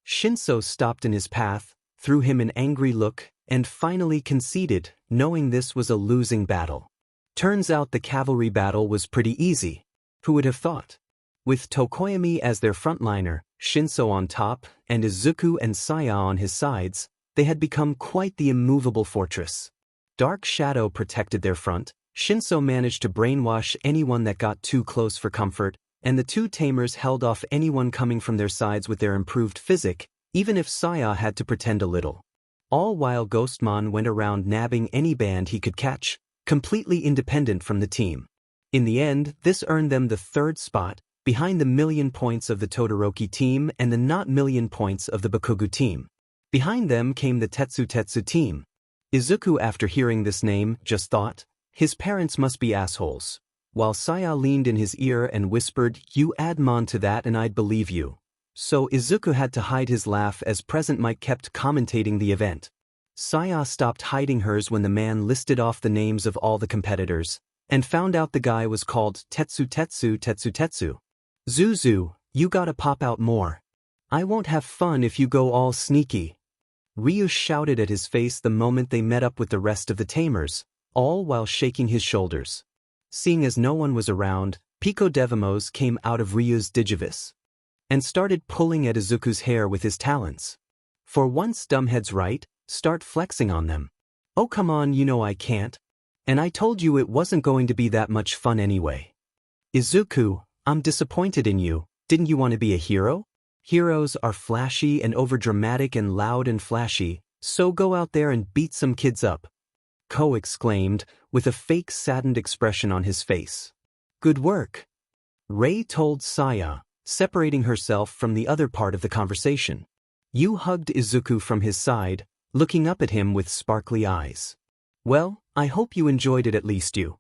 Shinso stopped in his path, threw him an angry look, and finally conceded, knowing this was a losing battle. Turns out the cavalry battle was pretty easy. Who would have thought? With Tokoyami as their frontliner, Shinso on top, and Izuku and Saya on his sides, they had become quite the immovable fortress. Dark shadow protected their front. Shinso managed to brainwash anyone that got too close for comfort, and the two tamers held off anyone coming from their sides with their improved physic, even if Saya had to pretend a little. All while Ghostmon went around nabbing any band he could catch, completely independent from the team. In the end, this earned them the third spot, behind the 1,000,000 points of the Todoroki team and the not 1,000,000 points of the Bakugu team. Behind them came the Tetsu team. Izuku, after hearing this name, just thought, his parents must be assholes. While Saya leaned in his ear and whispered, you add Mon to that and I'd believe you. So Izuku had to hide his laugh as Present Mike kept commentating the event. Saya stopped hiding hers when the man listed off the names of all the competitors, and found out the guy was called Tetsu. Zuzu, you gotta pop out more. I won't have fun if you go all sneaky. Ryu shouted at his face the moment they met up with the rest of the tamers, all while shaking his shoulders. Seeing as no one was around, Pico Devimos came out of Ryu's Digivice and started pulling at Izuku's hair with his talons. For once dumbhead's right, start flexing on them. Oh come on, you know I can't. And I told you it wasn't going to be that much fun anyway. Izuku, I'm disappointed in you. Didn't you want to be a hero? Heroes are flashy and overdramatic and loud and flashy, so go out there and beat some kids up. Ko exclaimed, with a fake saddened expression on his face. Good work. Rei told Saya, separating herself from the other part of the conversation. You hugged Izuku from his side, looking up at him with sparkly eyes. Well, I hope you enjoyed it at least you.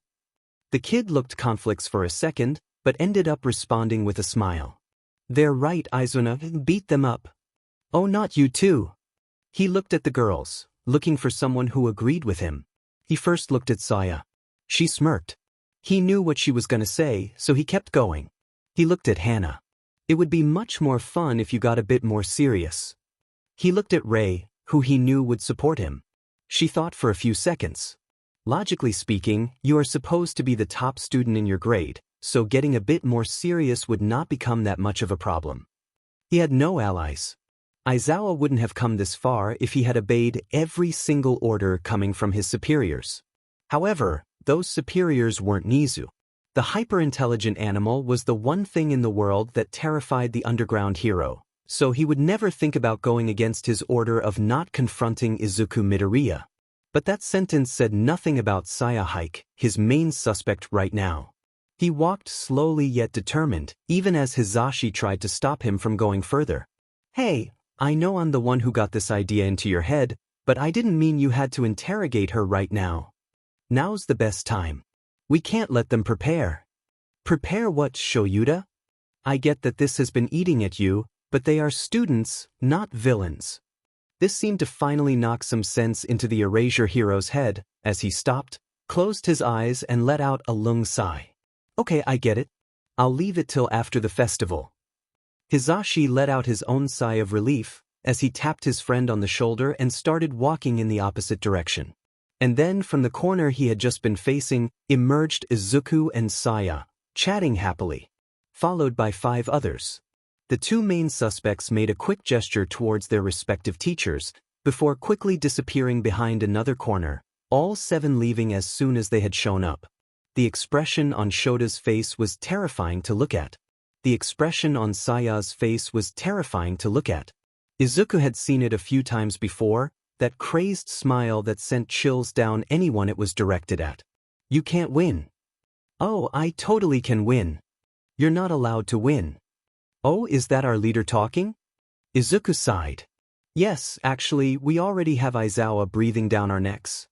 The kid looked conflicts for a second, but ended up responding with a smile. They're right, Izuna, beat them up. Oh, not you too. He looked at the girls. looking for someone who agreed with him. He first looked at Saya. She smirked. He knew what she was gonna say, so he kept going. He looked at Hannah. It would be much more fun if you got a bit more serious. He looked at Ray, who he knew would support him. She thought for a few seconds. Logically speaking, you are supposed to be the top student in your grade, so getting a bit more serious would not become that much of a problem. He had no allies. Aizawa wouldn't have come this far if he had obeyed every single order coming from his superiors. However, those superiors weren't Nizu. The hyper-intelligent animal was the one thing in the world that terrified the underground hero, so he would never think about going against his order of not confronting Izuku Midoriya. But that sentence said nothing about Saya Hike, his main suspect right now. He walked slowly yet determined, even as Hizashi tried to stop him from going further. Hey, I know I'm the one who got this idea into your head, but I didn't mean you had to interrogate her right now. Now's the best time. We can't let them prepare. Prepare what, Shoyuta? I get that this has been eating at you, but they are students, not villains. This seemed to finally knock some sense into the Erasure hero's head, as he stopped, closed his eyes and let out a long sigh. Okay, I get it. I'll leave it till after the festival. Hizashi let out his own sigh of relief, as he tapped his friend on the shoulder and started walking in the opposite direction. And then from the corner he had just been facing, emerged Izuku and Saya, chatting happily, followed by 5 others. The 2 main suspects made a quick gesture towards their respective teachers, before quickly disappearing behind another corner, all 7 leaving as soon as they had shown up. The expression on Shota's face was terrifying to look at. The expression on Saya's face was terrifying to look at. Izuku had seen it a few times before, that crazed smile that sent chills down anyone it was directed at. You can't win. Oh, I totally can win. You're not allowed to win. Oh, is that our leader talking? Izuku sighed. Yes, actually, we already have Aizawa breathing down our necks.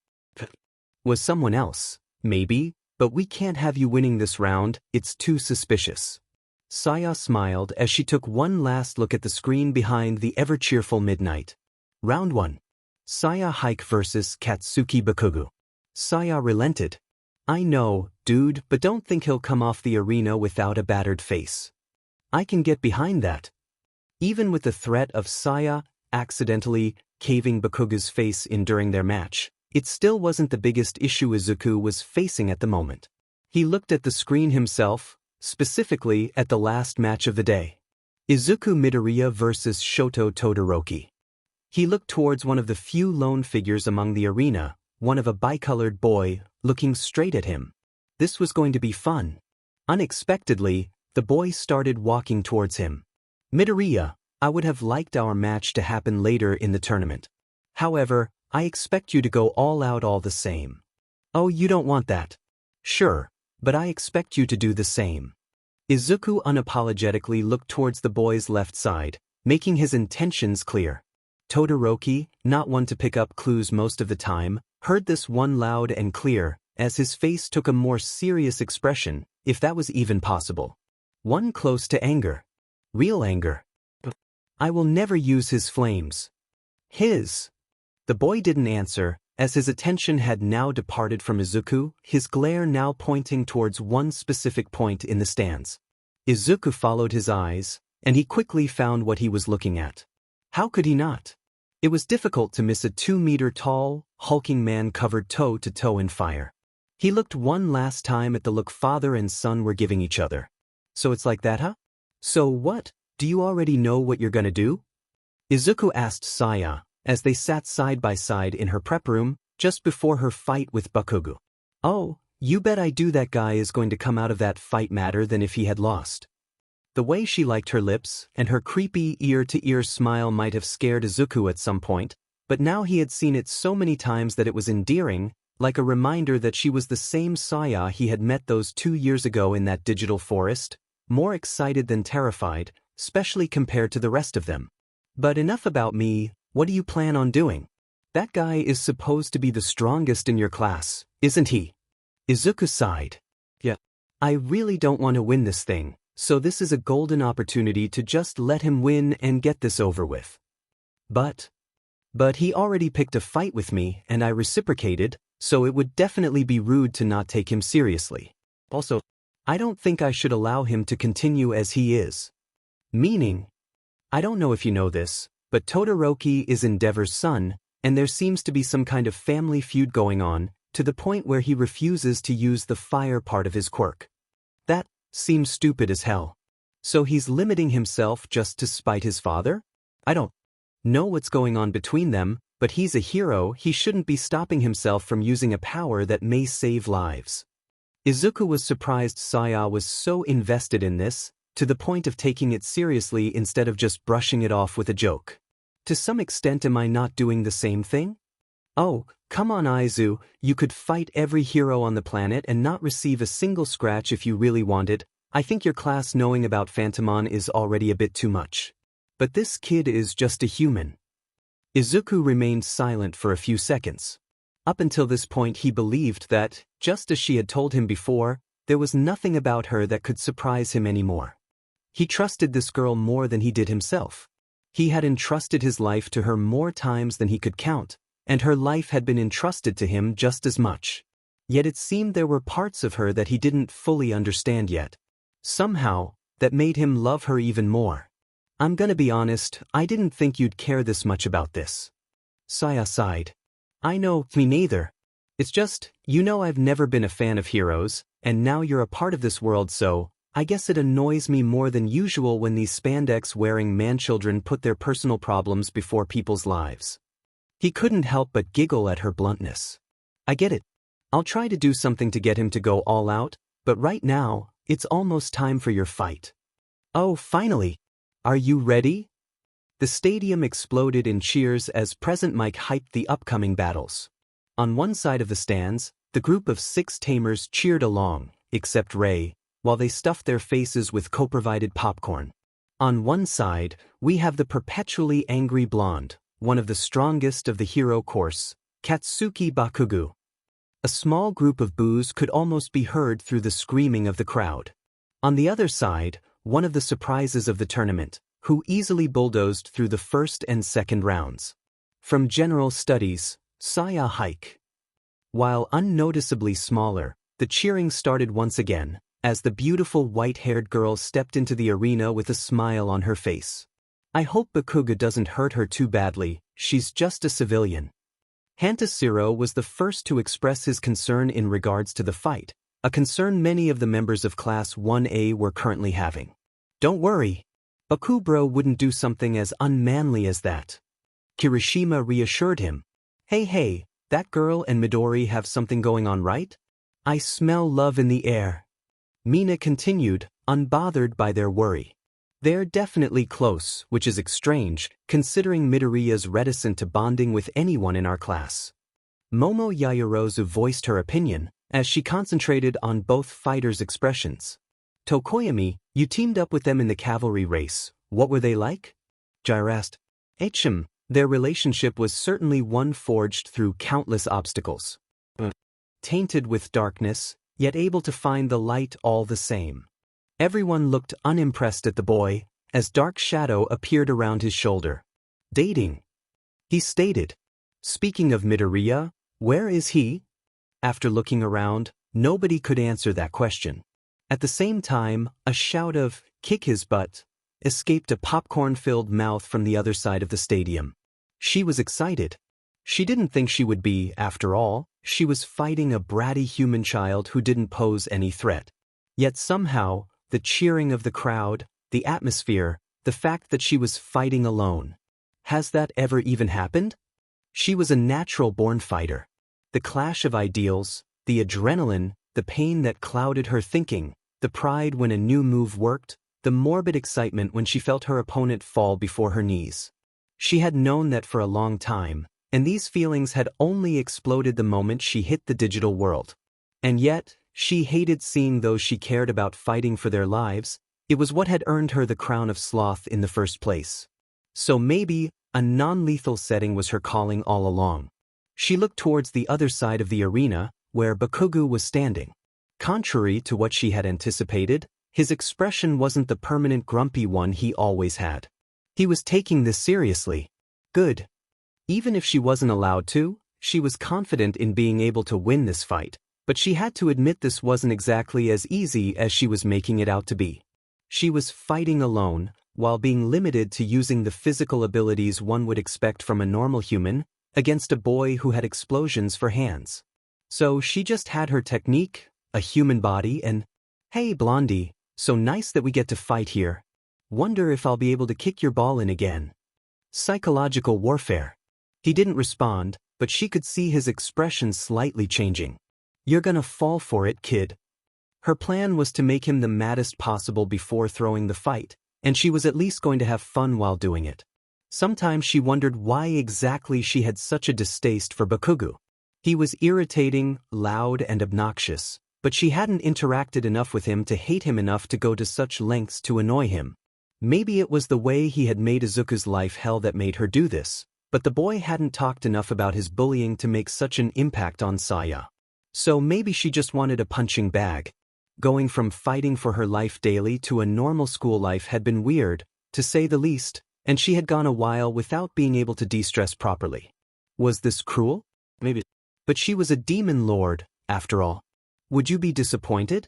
Was someone else, maybe, but we can't have you winning this round, it's too suspicious. Saya smiled as she took one last look at the screen behind the ever-cheerful midnight. Round 1. Saya Hike vs. Katsuki Bakugo. Saya relented. I know, dude, but don't think he'll come off the arena without a battered face. I can get behind that. Even with the threat of Saya accidentally caving Bakugo's face in during their match, it still wasn't the biggest issue Izuku was facing at the moment. He looked at the screen himself, specifically at the last match of the day. Izuku Midoriya vs. Shoto Todoroki. He looked towards one of the few lone figures among the arena, one of a bicolored boy, looking straight at him. This was going to be fun. Unexpectedly, the boy started walking towards him. Midoriya, I would have liked our match to happen later in the tournament. However, I expect you to go all out all the same. Oh, you don't want that? Sure, but I expect you to do the same. Izuku unapologetically looked towards the boy's left side, making his intentions clear. Todoroki, not one to pick up clues most of the time, heard this one loud and clear, as his face took a more serious expression, if that was even possible. One close to anger. Real anger. I will never use his flames. His. The boy didn't answer, as his attention had now departed from Izuku, his glare now pointing towards one specific point in the stands. Izuku followed his eyes, and he quickly found what he was looking at. How could he not? It was difficult to miss a 2-meter-tall, hulking man covered toe-to-toe in fire. He looked one last time at the look father and son were giving each other. So it's like that, huh? So what? Do you already know what you're gonna do? Izuku asked Saya, as they sat side by side in her prep room, just before her fight with Bakugo. Oh, you bet I do. That guy is going to come out of that fight madder than if he had lost. The way she liked her lips and her creepy ear-to-ear smile might have scared Izuku at some point, but now he had seen it so many times that it was endearing, like a reminder that she was the same Saya he had met those 2 years ago in that digital forest, more excited than terrified, especially compared to the rest of them. But enough about me, what do you plan on doing? That guy is supposed to be the strongest in your class, isn't he? Izuku sighed. Yeah. I really don't want to win this thing. So this is a golden opportunity to just let him win and get this over with. But But he already picked a fight with me and I reciprocated, so it would definitely be rude to not take him seriously. Also, I don't think I should allow him to continue as he is. Meaning, I don't know if you know this, but Todoroki is Endeavor's son, and there seems to be some kind of family feud going on, to the point where he refuses to use the fire part of his quirk. That seems stupid as hell. So he's limiting himself just to spite his father? I don't know what's going on between them, but he's a hero, he shouldn't be stopping himself from using a power that may save lives. Izuku was surprised Saya was so invested in this, to the point of taking it seriously instead of just brushing it off with a joke. To some extent, am I not doing the same thing? Oh, come on Izu, you could fight every hero on the planet and not receive a single scratch if you really wanted. I think your class knowing about Phantomon is already a bit too much. But this kid is just a human. Izuku remained silent for a few seconds. Up until this point he believed that, just as she had told him before, there was nothing about her that could surprise him anymore. He trusted this girl more than he did himself. He had entrusted his life to her more times than he could count, and her life had been entrusted to him just as much. Yet it seemed there were parts of her that he didn't fully understand yet. Somehow, that made him love her even more. I'm gonna be honest, I didn't think you'd care this much about this. Saya sighed. I know, me neither. It's just, you know I've never been a fan of heroes, and now you're a part of this world so, I guess it annoys me more than usual when these spandex-wearing man-children put their personal problems before people's lives. He couldn't help but giggle at her bluntness. I get it. I'll try to do something to get him to go all out, but right now, it's almost time for your fight. Oh, finally! Are you ready? The stadium exploded in cheers as Present Mike hyped the upcoming battles. On one side of the stands, the group of 6 tamers cheered along, except Ray, while they stuffed their faces with co-provided popcorn. On one side, we have the perpetually angry blonde, one of the strongest of the hero course, Katsuki Bakugo. A small group of boos could almost be heard through the screaming of the crowd. On the other side, one of the surprises of the tournament, who easily bulldozed through the first and second rounds. From general studies, Saya Hike. While unnoticeably smaller, the cheering started once again, as the beautiful white-haired girl stepped into the arena with a smile on her face. I hope Bakugo doesn't hurt her too badly, she's just a civilian. Hantashiro was the first to express his concern in regards to the fight, a concern many of the members of Class 1A were currently having. Don't worry. Bakubro wouldn't do something as unmanly as that. Kirishima reassured him. Hey, that girl and Midori have something going on, right? I smell love in the air. Mina continued, unbothered by their worry. They're definitely close, which is strange, considering Midoriya's reticent to bonding with anyone in our class. Momo Yaoyorozu voiced her opinion, as she concentrated on both fighters' expressions. Tokoyami, you teamed up with them in the cavalry race, what were they like? Jair asked. Their relationship was certainly one forged through countless obstacles. Tainted with darkness, yet able to find the light all the same. Everyone looked unimpressed at the boy, as dark shadow appeared around his shoulder. Dating. He stated. Speaking of Midoriya, where is he? After looking around, nobody could answer that question. At the same time, a shout of, kick his butt, escaped a popcorn-filled mouth from the other side of the stadium. She was excited. She didn't think she would be, after all, she was fighting a bratty human child who didn't pose any threat. Yet somehow, the cheering of the crowd, the atmosphere, the fact that she was fighting alone. Has that ever even happened? She was a natural-born fighter. The clash of ideals, the adrenaline, the pain that clouded her thinking, the pride when a new move worked, the morbid excitement when she felt her opponent fall before her knees. She had known that for a long time, and these feelings had only exploded the moment she hit the digital world. And yet, she hated seeing those she cared about fighting for their lives. It was what had earned her the crown of sloth in the first place. So maybe, a non-lethal setting was her calling all along. She looked towards the other side of the arena, where Bakugo was standing. Contrary to what she had anticipated, his expression wasn't the permanent grumpy one he always had. He was taking this seriously. Good. Even if she wasn't allowed to, she was confident in being able to win this fight, but she had to admit this wasn't exactly as easy as she was making it out to be. She was fighting alone, while being limited to using the physical abilities one would expect from a normal human, against a boy who had explosions for hands. So she just had her technique, a human body, and, "Hey Blondie, so nice that we get to fight here. Wonder if I'll be able to kick your ball in again." Psychological warfare. He didn't respond, but she could see his expression slightly changing. "You're gonna fall for it, kid." Her plan was to make him the maddest possible before throwing the fight, and she was at least going to have fun while doing it. Sometimes she wondered why exactly she had such a distaste for Bakugo. He was irritating, loud, and obnoxious, but she hadn't interacted enough with him to hate him enough to go to such lengths to annoy him. Maybe it was the way he had made Izuku's life hell that made her do this, but the boy hadn't talked enough about his bullying to make such an impact on Saya. So maybe she just wanted a punching bag. Going from fighting for her life daily to a normal school life had been weird, to say the least, and she had gone a while without being able to de-stress properly. Was this cruel? Maybe. But she was a demon lord, after all. Would you be disappointed?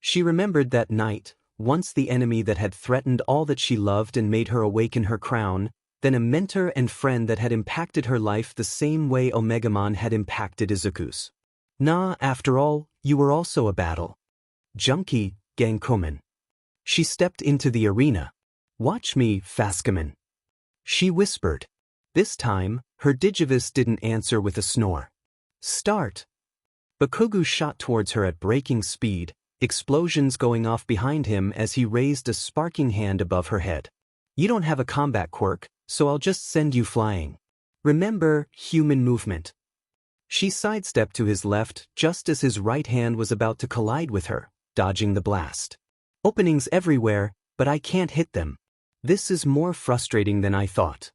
She remembered that night, once the enemy that had threatened all that she loved and made her awaken her crown, then a mentor and friend that had impacted her life the same way Omegamon had impacted Izuku's. Nah, after all, you were also a battle. Junkie, Gankoman. She stepped into the arena. "Watch me, Fascaman," she whispered. This time, her Digivice didn't answer with a snore. "Start." Bakugo shot towards her at breaking speed, explosions going off behind him as he raised a sparking hand above her head. "You don't have a combat quirk, so I'll just send you flying. Remember, human movement." She sidestepped to his left just as his right hand was about to collide with her, dodging the blast. "Openings everywhere, but I can't hit them. This is more frustrating than I thought."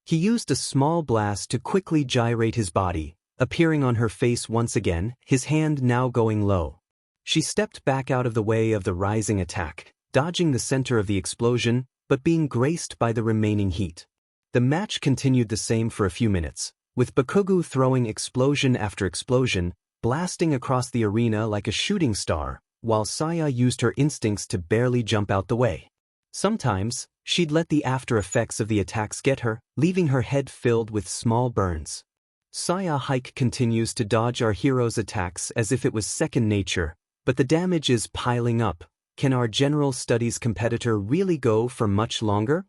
He used a small blast to quickly gyrate his body, appearing on her face once again, his hand now going low. She stepped back out of the way of the rising attack, dodging the center of the explosion, but being graced by the remaining heat. The match continued the same for a few minutes, with Bakugo throwing explosion after explosion, blasting across the arena like a shooting star, while Saya used her instincts to barely jump out the way. Sometimes, she'd let the after effects of the attacks get her, leaving her head filled with small burns. Saya Hike continues to dodge our hero's attacks as if it was second nature, but the damage is piling up. Can our general studies competitor really go for much longer?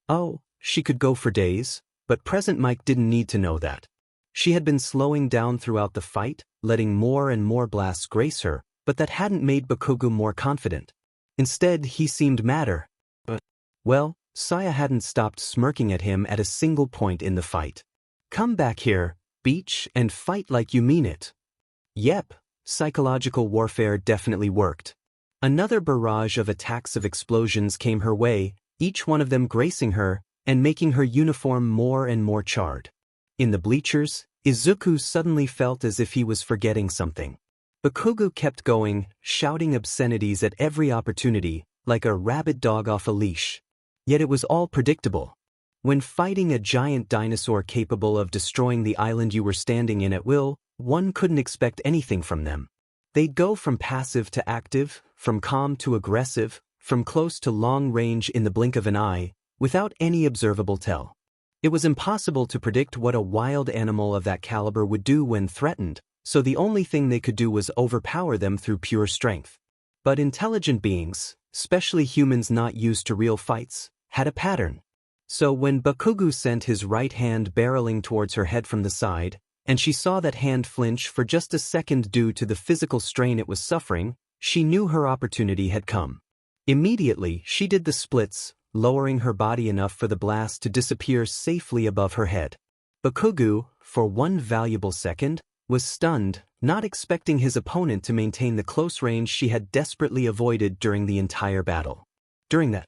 Oh, she could go for days, but present Mike didn't need to know that. She had been slowing down throughout the fight, letting more and more blasts grace her, but that hadn't made Bakugo more confident. Instead, he seemed madder. Well, Saya hadn't stopped smirking at him at a single point in the fight. "Come back here, Beach, and fight like you mean it." Yep, psychological warfare definitely worked. Another barrage of attacks of explosions came her way, each one of them gracing her, and making her uniform more and more charred. In the bleachers, Izuku suddenly felt as if he was forgetting something. Bakugo kept going, shouting obscenities at every opportunity, like a rabid dog off a leash. Yet it was all predictable. When fighting a giant dinosaur capable of destroying the island you were standing in at will, one couldn't expect anything from them. They'd go from passive to active, from calm to aggressive, from close to long range in the blink of an eye, without any observable tell. It was impossible to predict what a wild animal of that caliber would do when threatened, so the only thing they could do was overpower them through pure strength. But intelligent beings, especially humans not used to real fights, had a pattern. So when Bakugo sent his right hand barreling towards her head from the side, and she saw that hand flinch for just a second due to the physical strain it was suffering, she knew her opportunity had come. Immediately, she did the splits, lowering her body enough for the blast to disappear safely above her head. Bakugo, for one valuable second, was stunned, not expecting his opponent to maintain the close range she had desperately avoided during the entire battle. During that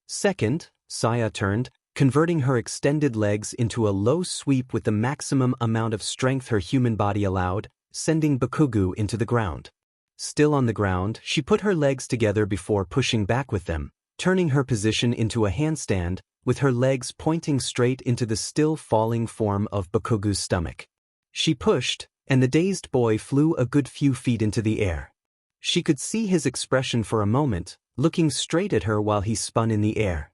second, Saya turned, converting her extended legs into a low sweep with the maximum amount of strength her human body allowed, sending Bakugo into the ground. Still on the ground, she put her legs together before pushing back with them, turning her position into a handstand, with her legs pointing straight into the still falling form of Bakugu's stomach. She pushed, and the dazed boy flew a good few feet into the air. She could see his expression for a moment, looking straight at her while he spun in the air.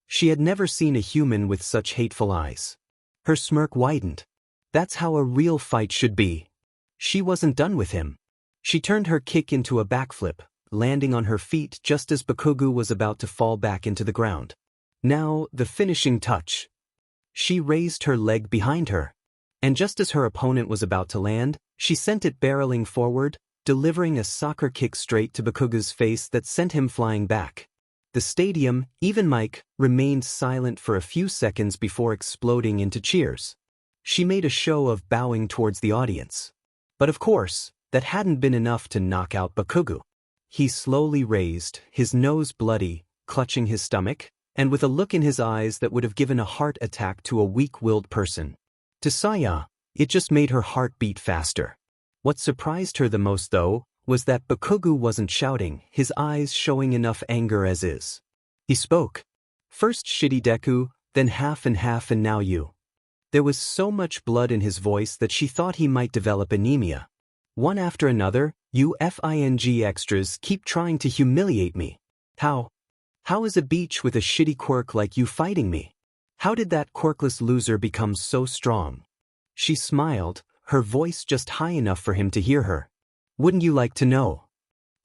She had never seen a human with such hateful eyes. Her smirk widened. That's how a real fight should be. She wasn't done with him. She turned her kick into a backflip, landing on her feet just as Bakugu was about to fall back into the ground. Now, the finishing touch. She raised her leg behind her. And just as her opponent was about to land, she sent it barreling forward, delivering a soccer kick straight to Bakugu's face that sent him flying back. The stadium, even Mike, remained silent for a few seconds before exploding into cheers. She made a show of bowing towards the audience. But of course, that hadn't been enough to knock out Bakugu. He slowly raised, his nose bloody, clutching his stomach, and with a look in his eyes that would have given a heart attack to a weak-willed person. To Saya, it just made her heart beat faster. What surprised her the most, though, was that Bakugu wasn't shouting, his eyes showing enough anger as is. He spoke. First shitty Deku, then half and now you. There was so much blood in his voice that she thought he might develop anemia. One after another, you FING extras keep trying to humiliate me. How? How is a beach with a shitty quirk like you fighting me? How did that quirkless loser become so strong? She smiled, her voice just high enough for him to hear her. Wouldn't you like to know?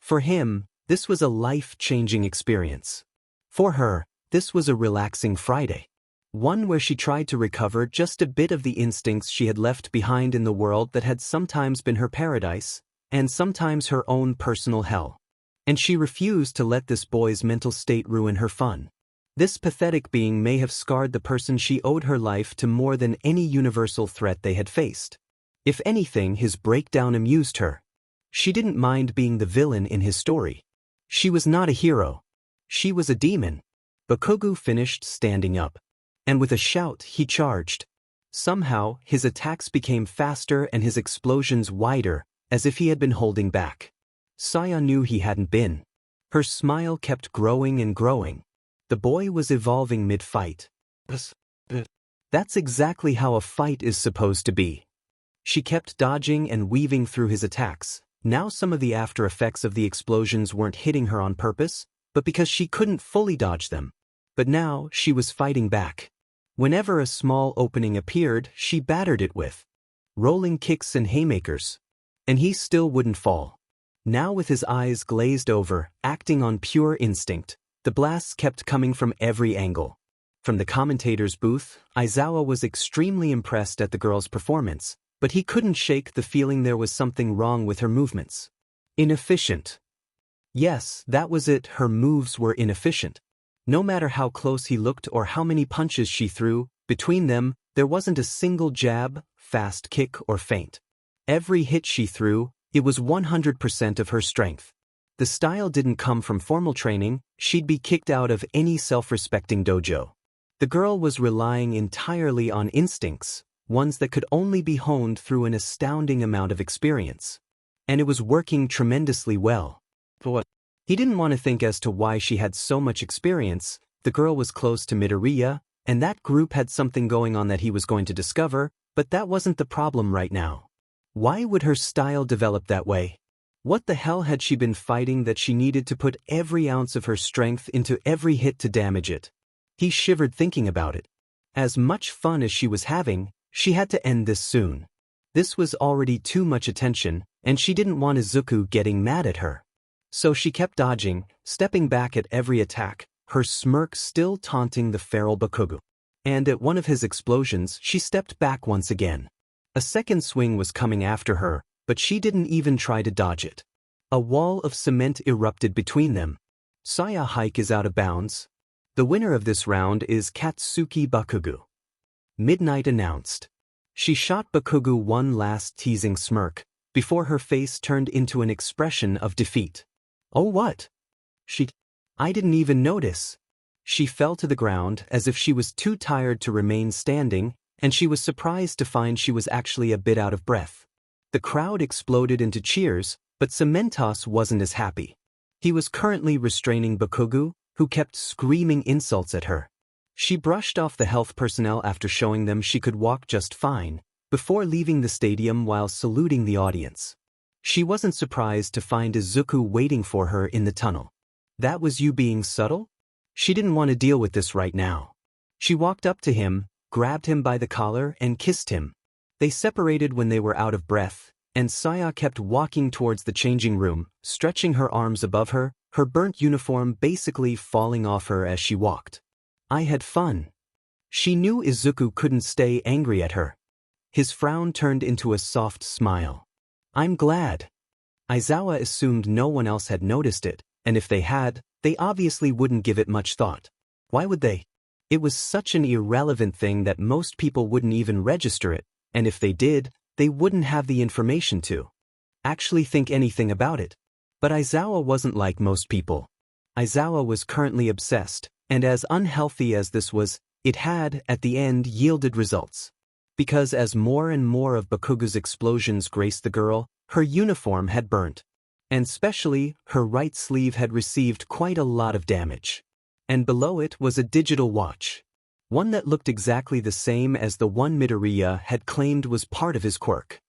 For him, this was a life-changing experience. For her, this was a relaxing Friday. One where she tried to recover just a bit of the instincts she had left behind in the world that had sometimes been her paradise, and sometimes her own personal hell. And she refused to let this boy's mental state ruin her fun. This pathetic being may have scarred the person she owed her life to more than any universal threat they had faced. If anything, his breakdown amused her. She didn't mind being the villain in his story. She was not a hero. She was a demon. Bakugu finished standing up. And with a shout, he charged. Somehow, his attacks became faster and his explosions wider, as if he had been holding back. Saya knew he hadn't been. Her smile kept growing and growing. The boy was evolving mid-fight. That's exactly how a fight is supposed to be. She kept dodging and weaving through his attacks. Now some of the after effects of the explosions weren't hitting her on purpose, but because she couldn't fully dodge them. But now, she was fighting back. Whenever a small opening appeared, she battered it with rolling kicks and haymakers. And he still wouldn't fall. Now with his eyes glazed over, acting on pure instinct, the blasts kept coming from every angle. From the commentator's booth, Aizawa was extremely impressed at the girl's performance, but he couldn't shake the feeling there was something wrong with her movements. Inefficient. Yes, that was it, her moves were inefficient. No matter how close he looked or how many punches she threw, between them, there wasn't a single jab, fast kick or feint. Every hit she threw, it was 100% of her strength. The style didn't come from formal training, she'd be kicked out of any self-respecting dojo. The girl was relying entirely on instincts, ones that could only be honed through an astounding amount of experience. And it was working tremendously well. For what? He didn't want to think as to why she had so much experience. The girl was close to Midoriya, and that group had something going on that he was going to discover, but that wasn't the problem right now. Why would her style develop that way? What the hell had she been fighting that she needed to put every ounce of her strength into every hit to damage it? He shivered thinking about it. As much fun as she was having, she had to end this soon. This was already too much attention, and she didn't want Izuku getting mad at her. So she kept dodging, stepping back at every attack, her smirk still taunting the feral Bakugu. And at one of his explosions, she stepped back once again. A second swing was coming after her, but she didn't even try to dodge it. A wall of cement erupted between them. Saya hike is out of bounds. The winner of this round is Katsuki Bakugu. Midnight announced. She shot Bakugu one last teasing smirk, before her face turned into an expression of defeat. Oh what? I didn't even notice. She fell to the ground as if she was too tired to remain standing, and she was surprised to find she was actually a bit out of breath. The crowd exploded into cheers, but Cementos wasn't as happy. He was currently restraining Bakugu, who kept screaming insults at her. She brushed off the health personnel after showing them she could walk just fine, before leaving the stadium while saluting the audience. She wasn't surprised to find Izuku waiting for her in the tunnel. That was you being subtle? She didn't want to deal with this right now. She walked up to him, grabbed him by the collar and kissed him. They separated when they were out of breath, and Saya kept walking towards the changing room, stretching her arms above her, her burnt uniform basically falling off her as she walked. I had fun. She knew Izuku couldn't stay angry at her. His frown turned into a soft smile. I'm glad. Aizawa assumed no one else had noticed it, and if they had, they obviously wouldn't give it much thought. Why would they? It was such an irrelevant thing that most people wouldn't even register it, and if they did, they wouldn't have the information to actually think anything about it. But Aizawa wasn't like most people. Aizawa was currently obsessed, and as unhealthy as this was, it had, at the end, yielded results. Because as more and more of Bakugo's explosions graced the girl, her uniform had burnt. And especially, her right sleeve had received quite a lot of damage. And below it was a digital watch. One that looked exactly the same as the one Midoriya had claimed was part of his quirk.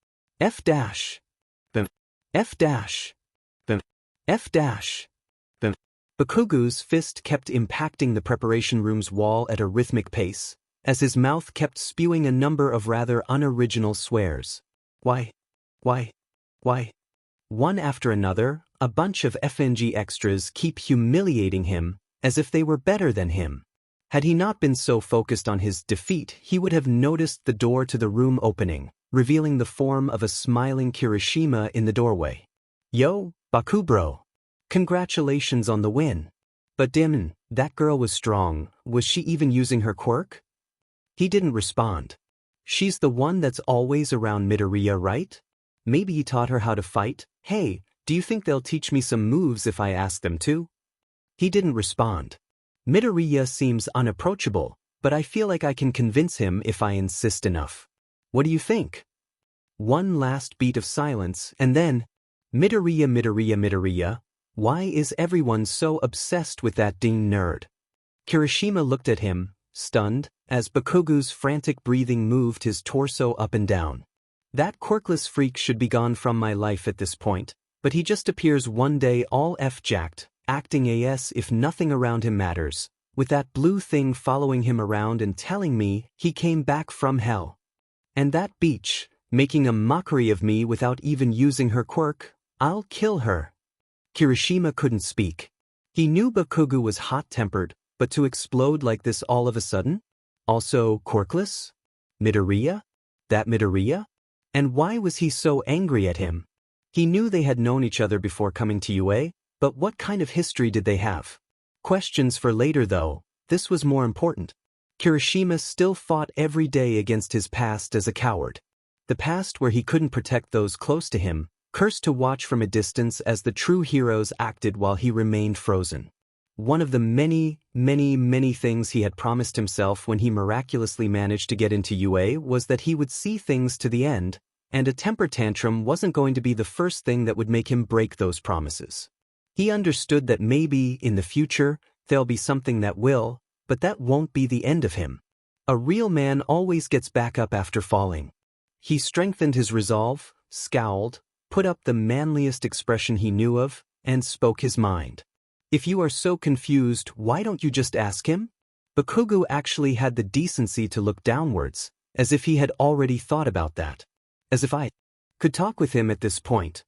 F dash. Bim. F dash. Bim. F dash. Bim. Bakugo's fist kept impacting the preparation room's wall at a rhythmic pace, as his mouth kept spewing a number of rather unoriginal swears. Why? One after another, a bunch of FNG extras keep humiliating him, as if they were better than him. Had he not been so focused on his defeat, he would have noticed the door to the room opening, revealing the form of a smiling Kirishima in the doorway. Yo, Baku bro. Congratulations on the win. But Dimon, that girl was strong. Was she even using her quirk? He didn't respond. She's the one that's always around Midoriya, right? Maybe he taught her how to fight. Hey, do you think they'll teach me some moves if I ask them to? He didn't respond. Midoriya seems unapproachable, but I feel like I can convince him if I insist enough. What do you think? One last beat of silence, and then, Midoriya, why is everyone so obsessed with that ding nerd? Kirishima looked at him, stunned, as Bakugo's frantic breathing moved his torso up and down. That quirkless freak should be gone from my life at this point, but he just appears one day all F-jacked, acting as if nothing around him matters, with that blue thing following him around and telling me he came back from hell. And that beach, making a mockery of me without even using her quirk. I'll kill her. Kirishima couldn't speak. He knew Bakugo was hot-tempered, but to explode like this all of a sudden? Also quirkless? Midoriya? That Midoriya? And why was he so angry at him? He knew they had known each other before coming to UA, but what kind of history did they have? Questions for later though, this was more important. Kirishima still fought every day against his past as a coward. The past where he couldn't protect those close to him, cursed to watch from a distance as the true heroes acted while he remained frozen. One of the many things he had promised himself when he miraculously managed to get into UA was that he would see things to the end, and a temper tantrum wasn't going to be the first thing that would make him break those promises. He understood that maybe, in the future, there'll be something that will, but that won't be the end of him. A real man always gets back up after falling. He strengthened his resolve, scowled, put up the manliest expression he knew of, and spoke his mind. If you are so confused, why don't you just ask him? Bakugo actually had the decency to look downwards, as if he had already thought about that. As if I could talk with him at this point.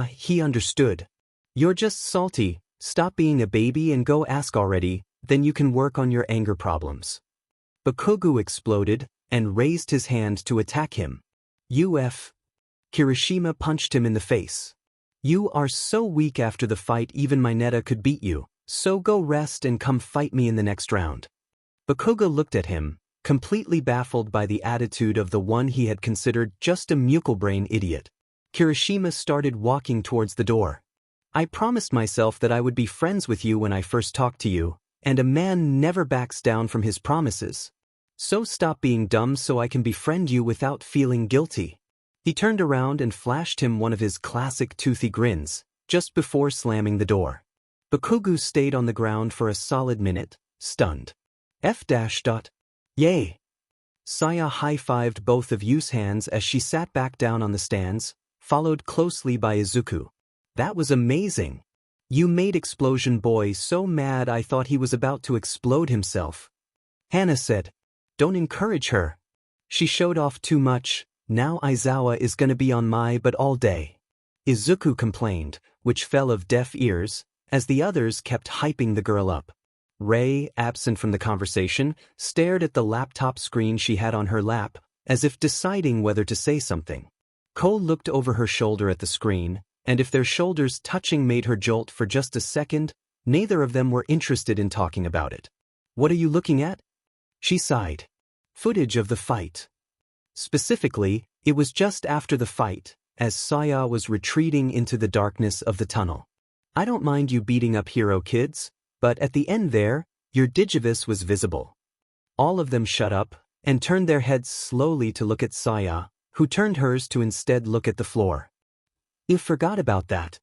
He understood. You're just salty, stop being a baby and go ask already, then you can work on your anger problems. Bakugo exploded, and raised his hand to attack him. Kirishima punched him in the face. You are so weak after the fight even my Neta could beat you, so go rest and come fight me in the next round. Bakugo looked at him, completely baffled by the attitude of the one he had considered just a muckle-brain idiot. Kirishima started walking towards the door. I promised myself that I would be friends with you when I first talked to you, and a man never backs down from his promises. So stop being dumb so I can befriend you without feeling guilty. He turned around and flashed him one of his classic toothy grins, just before slamming the door. Bakugo stayed on the ground for a solid minute, stunned. F dash dot. Yay! Saya high-fived both of Yu's hands as she sat back down on the stands, followed closely by Izuku. That was amazing! You made Explosion Boy so mad I thought he was about to explode himself. Hana said, "Don't encourage her. She showed off too much, now Aizawa is gonna be on my butt all day." Izuku complained, which fell of deaf ears, as the others kept hyping the girl up. Rei, absent from the conversation, stared at the laptop screen she had on her lap, as if deciding whether to say something. Cole looked over her shoulder at the screen, and if their shoulders touching made her jolt for just a second, neither of them were interested in talking about it. "What are you looking at?" She sighed. Footage of the fight. Specifically, it was just after the fight, as Saya was retreating into the darkness of the tunnel. "I don't mind you beating up hero kids, but at the end there, your Digivice was visible." All of them shut up, and turned their heads slowly to look at Saya, who turned hers to instead look at the floor. "You forgot about that."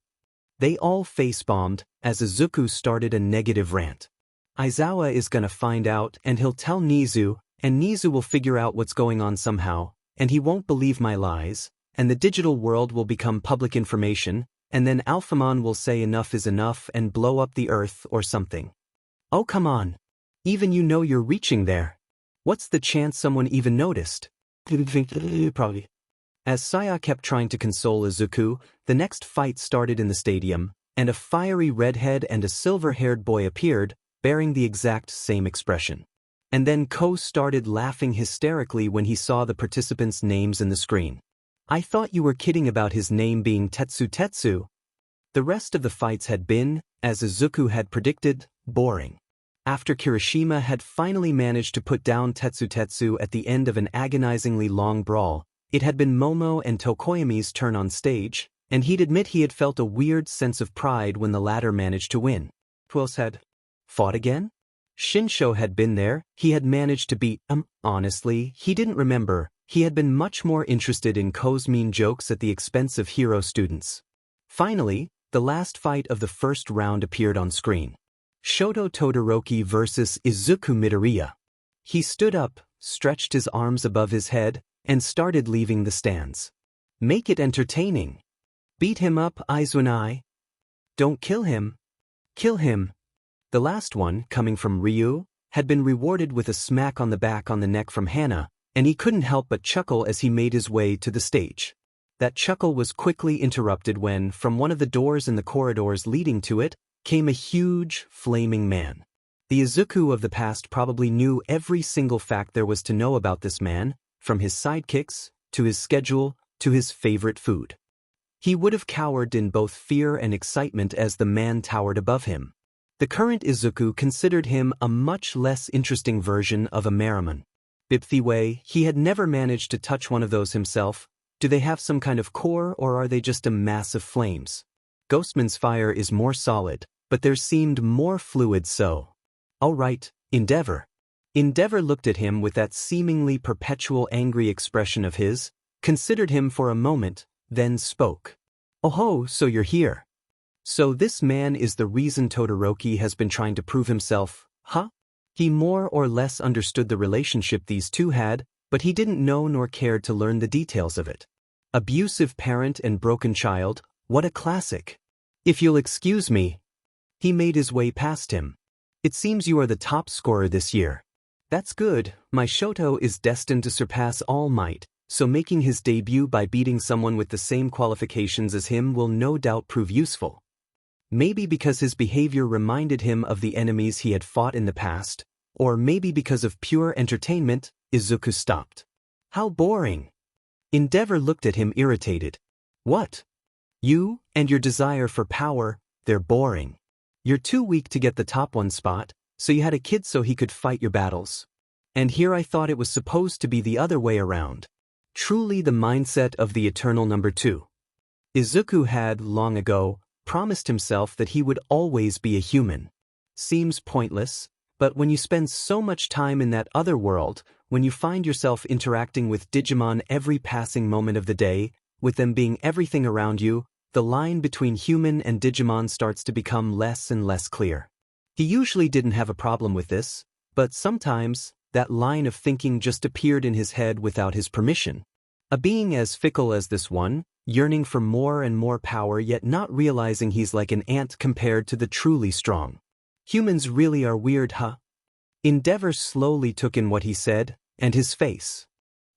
They all face-bombed, as Izuku started a negative rant. "Aizawa is gonna find out and he'll tell Nizu, and Nizu will figure out what's going on somehow, and he won't believe my lies, and the digital world will become public information, and then Alphamon will say enough is enough and blow up the earth or something." "Oh come on. Even you know you're reaching there. What's the chance someone even noticed?" "Probably." As Saya kept trying to console Izuku, the next fight started in the stadium, and a fiery redhead and a silver-haired boy appeared, bearing the exact same expression. And then Ko started laughing hysterically when he saw the participants' names in the screen. "I thought you were kidding about his name being Tetsu Tetsu." The rest of the fights had been, as Izuku had predicted, boring. After Kirishima had finally managed to put down Tetsu Tetsu at the end of an agonizingly long brawl, it had been Momo and Tokoyami's turn on stage, and he'd admit he had felt a weird sense of pride when the latter managed to win. Who else had fought again? Shinsho had been there, he had managed to beat honestly, he didn't remember, he had been much more interested in Ko's mean jokes at the expense of hero students. Finally, the last fight of the first round appeared on screen. Shoto Todoroki versus Izuku Midoriya. He stood up, stretched his arms above his head, and started leaving the stands. "Make it entertaining. Beat him up, Izunai. Don't kill him. Kill him." The last one, coming from Ryu, had been rewarded with a smack on the neck from Hana, and he couldn't help but chuckle as he made his way to the stage. That chuckle was quickly interrupted when, from one of the doors in the corridors leading to it, came a huge, flaming man. The Izuku of the past probably knew every single fact there was to know about this man, from his sidekicks, to his schedule, to his favorite food. He would have cowered in both fear and excitement as the man towered above him. The current Izuku considered him a much less interesting version of a Merriman. Bipthiway, he had never managed to touch one of those himself. Do they have some kind of core or are they just a mass of flames? Ghostman's fire is more solid, but there seemed more fluid so. "All right, Endeavor." Endeavor looked at him with that seemingly perpetual angry expression of his, considered him for a moment, then spoke. "Oh ho, so you're here. So this man is the reason Todoroki has been trying to prove himself, huh?" He more or less understood the relationship these two had, but he didn't know nor cared to learn the details of it. Abusive parent and broken child, what a classic. "If you'll excuse me." He made his way past him. "It seems you are the top scorer this year." "That's good, my Shoto is destined to surpass All Might, so making his debut by beating someone with the same qualifications as him will no doubt prove useful." Maybe because his behavior reminded him of the enemies he had fought in the past, or maybe because of pure entertainment, Izuku stopped. "How boring." Endeavor looked at him irritated. "What? You, and your desire for power, they're boring. You're too weak to get the top one spot, so you had a kid so he could fight your battles. And here I thought it was supposed to be the other way around. Truly the mindset of the eternal number two." Izuku had, long ago, promised himself that he would always be a human. Seems pointless, but when you spend so much time in that other world, when you find yourself interacting with Digimon every passing moment of the day, with them being everything around you, the line between human and Digimon starts to become less and less clear. He usually didn't have a problem with this, But sometimes, that line of thinking just appeared in his head without his permission. A being as fickle as this one, yearning for more and more power yet not realizing he's like an ant compared to the truly strong. Humans really are weird, huh? Endeavor slowly took in what he said, and his face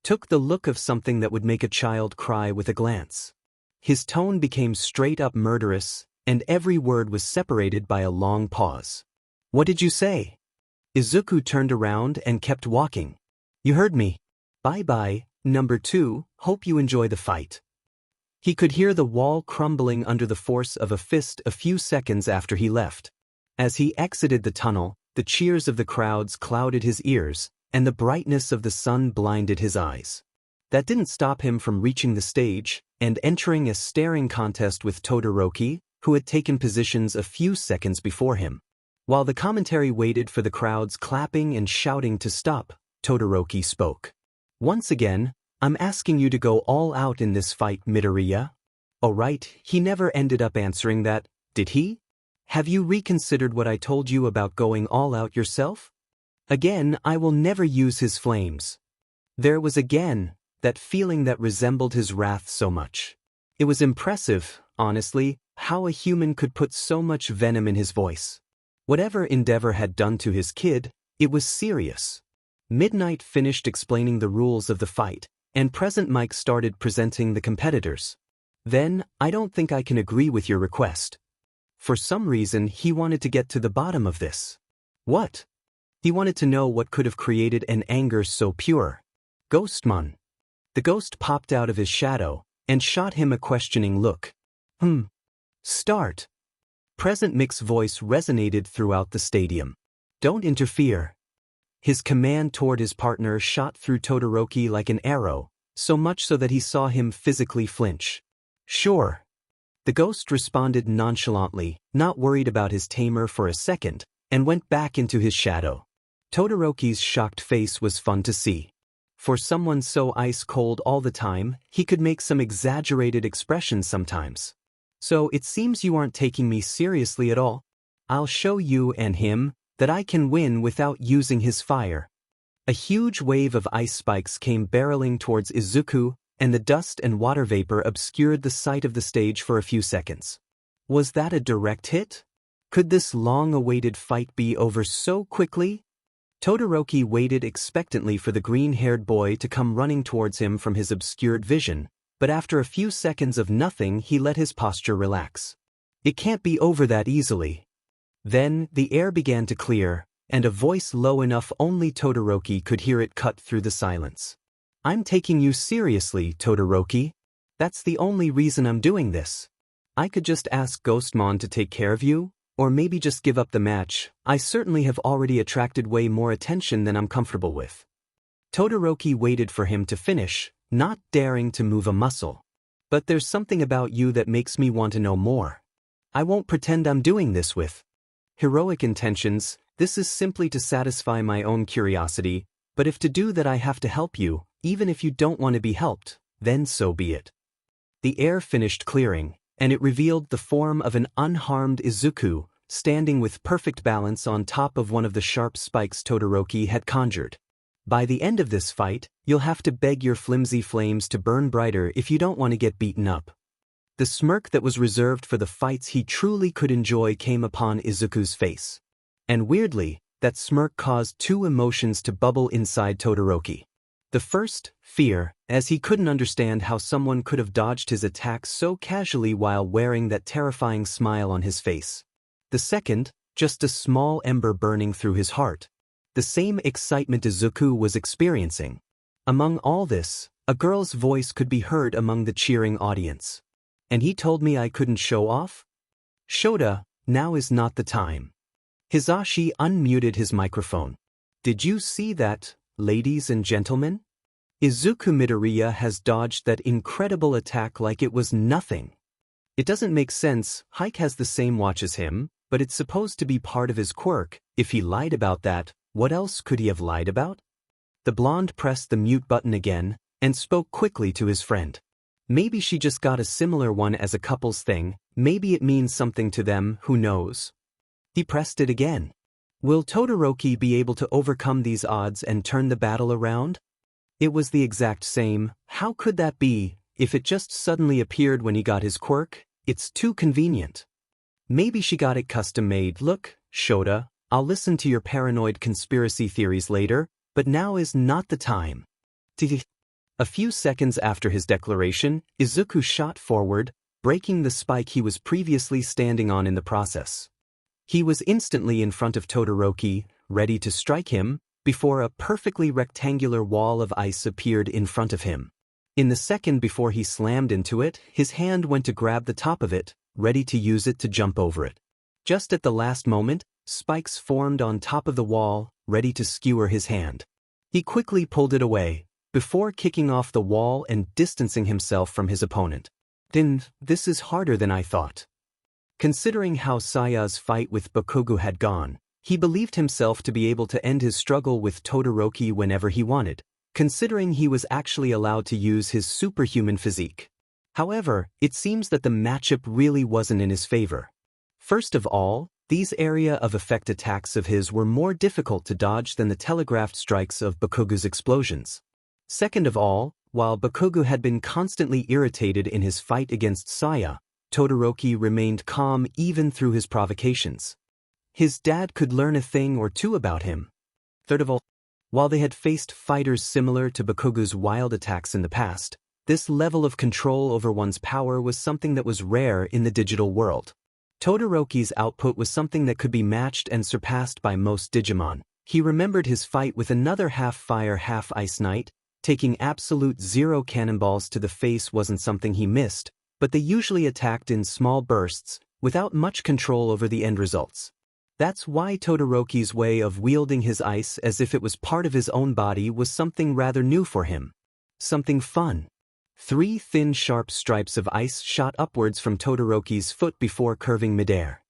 took the look of something that would make a child cry with a glance. His tone became straight-up murderous, and every word was separated by a long pause. What did you say? Izuku turned around and kept walking. You heard me. Bye-bye, number 2, hope you enjoy the fight. He could hear the wall crumbling under the force of a fist a few seconds after he left. As he exited the tunnel, the cheers of the crowds clouded his ears, and the brightness of the sun blinded his eyes. That didn't stop him from reaching the stage and entering a staring contest with Todoroki, who had taken positions a few seconds before him. While the commentary waited for the crowds clapping and shouting to stop, Todoroki spoke. Once again, I'm asking you to go all out in this fight, Midoriya. Oh right, he never ended up answering that, did he? Have you reconsidered what I told you about going all out yourself? Again, I will never use his flames. There was again that feeling that resembled his wrath so much. It was impressive, honestly, how a human could put so much venom in his voice. Whatever Endeavor had done to his kid, it was serious. Midnight finished explaining the rules of the fight, and Present Mike started presenting the competitors. Then, I don't think I can agree with your request. For some reason, he wanted to get to the bottom of this. What? He wanted to know what could have created an anger so pure. Ghostmon. The ghost popped out of his shadow and shot him a questioning look. Start. Present Mic's voice resonated throughout the stadium. Don't interfere. His command toward his partner shot through Todoroki like an arrow, so much so that he saw him physically flinch. Sure. The ghost responded nonchalantly, not worried about his tamer for a second, and went back into his shadow. Todoroki's shocked face was fun to see. For someone so ice-cold all the time, he could make some exaggerated expressions sometimes. So it seems you aren't taking me seriously at all. I'll show you and him that I can win without using his fire. A huge wave of ice spikes came barreling towards Izuku, and the dust and water vapor obscured the sight of the stage for a few seconds. Was that a direct hit? Could this long-awaited fight be over so quickly? Todoroki waited expectantly for the green-haired boy to come running towards him from his obscured vision, but after a few seconds of nothing he let his posture relax. It can't be over that easily. Then, the air began to clear, and a voice low enough only Todoroki could hear it cut through the silence. I'm taking you seriously, Todoroki. That's the only reason I'm doing this. I could just ask Ghostmon to take care of you, or maybe just give up the match. I certainly have already attracted way more attention than I'm comfortable with. Todoroki waited for him to finish, not daring to move a muscle. But there's something about you that makes me want to know more. I won't pretend I'm doing this with heroic intentions. This is simply to satisfy my own curiosity, but if to do that I have to help you, even if you don't want to be helped, then so be it. The air finished clearing, and it revealed the form of an unharmed Izuku, standing with perfect balance on top of one of the sharp spikes Todoroki had conjured. By the end of this fight, you'll have to beg your flimsy flames to burn brighter if you don't want to get beaten up. The smirk that was reserved for the fights he truly could enjoy came upon Izuku's face. And weirdly, that smirk caused two emotions to bubble inside Todoroki. The first, fear, as he couldn't understand how someone could have dodged his attack so casually while wearing that terrifying smile on his face. The second, just a small ember burning through his heart. The same excitement Izuku was experiencing. Among all this, a girl's voice could be heard among the cheering audience. And he told me I couldn't show off? Shota, now is not the time. Hisashi unmuted his microphone. Did you see that, ladies and gentlemen? Izuku Midoriya has dodged that incredible attack like it was nothing. It doesn't make sense. Hike has the same watch as him, but it's supposed to be part of his quirk. If he lied about that, what else could he have lied about? The blonde pressed the mute button again and spoke quickly to his friend. Maybe she just got a similar one as a couple's thing. Maybe it means something to them, who knows? He pressed it again. Will Todoroki be able to overcome these odds and turn the battle around? It was the exact same. How could that be? If it just suddenly appeared when he got his quirk, it's too convenient. Maybe she got it custom-made. Look, Shota, I'll listen to your paranoid conspiracy theories later, but now is not the time. A few seconds after his declaration, Izuku shot forward, breaking the spike he was previously standing on in the process. He was instantly in front of Todoroki, ready to strike him, before a perfectly rectangular wall of ice appeared in front of him. In the second before he slammed into it, his hand went to grab the top of it, ready to use it to jump over it. Just at the last moment, spikes formed on top of the wall, ready to skewer his hand. He quickly pulled it away, before kicking off the wall and distancing himself from his opponent. This is harder than I thought. Considering how Saya's fight with Bakugo had gone, he believed himself to be able to end his struggle with Todoroki whenever he wanted, considering he was actually allowed to use his superhuman physique. However, it seems that the matchup really wasn't in his favor. First of all, these area of effect attacks of his were more difficult to dodge than the telegraphed strikes of Bakugo's explosions. Second of all, while Bakugo had been constantly irritated in his fight against Saya, Todoroki remained calm even through his provocations. His dad could learn a thing or two about him. Third of all, while they had faced fighters similar to Bakugo's wild attacks in the past, this level of control over one's power was something that was rare in the digital world. Todoroki's output was something that could be matched and surpassed by most Digimon. He remembered his fight with another half-fire half-ice knight. Taking absolute zero cannonballs to the face wasn't something he missed, but they usually attacked in small bursts, without much control over the end results. That's why Todoroki's way of wielding his ice as if it was part of his own body was something rather new for him. Something fun. 3 thin sharp stripes of ice shot upwards from Todoroki's foot before curving midair.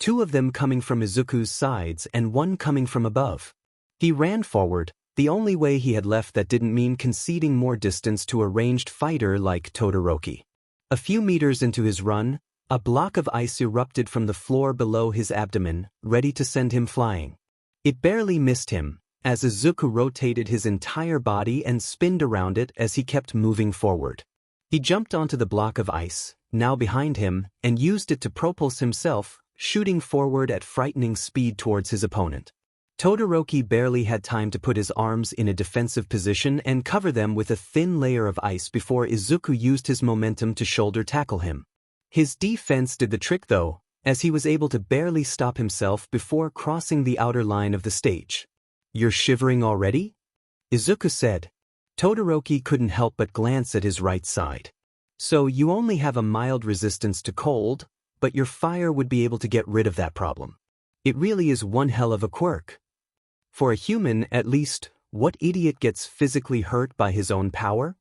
2 of them coming from Izuku's sides and 1 coming from above. He ran forward, the only way he had left that didn't mean conceding more distance to a ranged fighter like Todoroki. A few meters into his run, a block of ice erupted from the floor below his abdomen, ready to send him flying. It barely missed him, as Izuku rotated his entire body and spinned around it as he kept moving forward. He jumped onto the block of ice, now behind him, and used it to propulse himself, shooting forward at frightening speed towards his opponent. Todoroki barely had time to put his arms in a defensive position and cover them with a thin layer of ice before Izuku used his momentum to shoulder tackle him. His defense did the trick though, as he was able to barely stop himself before crossing the outer line of the stage. "You're shivering already?" Izuku said. Todoroki couldn't help but glance at his right side. "So you only have a mild resistance to cold, but your fire would be able to get rid of that problem. It really is one hell of a quirk. For a human, at least, what idiot gets physically hurt by his own power?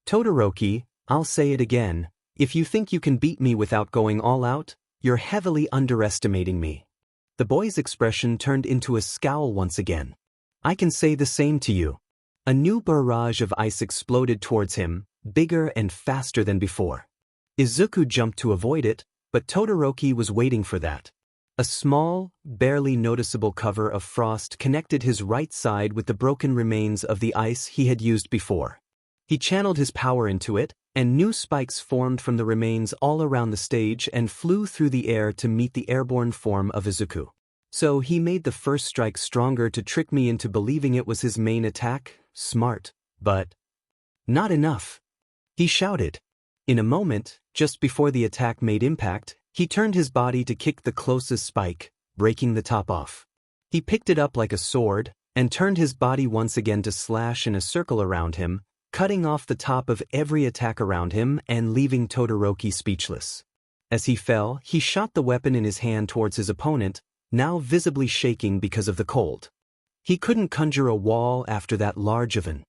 Todoroki, I'll say it again, if you think you can beat me without going all out, you're heavily underestimating me." The boy's expression turned into a scowl once again. "I can say the same to you." A new barrage of ice exploded towards him, bigger and faster than before. Izuku jumped to avoid it, but Todoroki was waiting for that. A small, barely noticeable cover of frost connected his right side with the broken remains of the ice he had used before. He channeled his power into it, and new spikes formed from the remains all around the stage and flew through the air to meet the airborne form of Izuku. So he made the first strike stronger to trick me into believing it was his main attack. Smart, but not enough. He shouted. In a moment, just before the attack made impact, he turned his body to kick the closest spike, breaking the top off. He picked it up like a sword, and turned his body once again to slash in a circle around him, cutting off the top of every attack around him and leaving Todoroki speechless. As he fell, he shot the weapon in his hand towards his opponent, now visibly shaking because of the cold. He couldn't conjure a wall after that large of an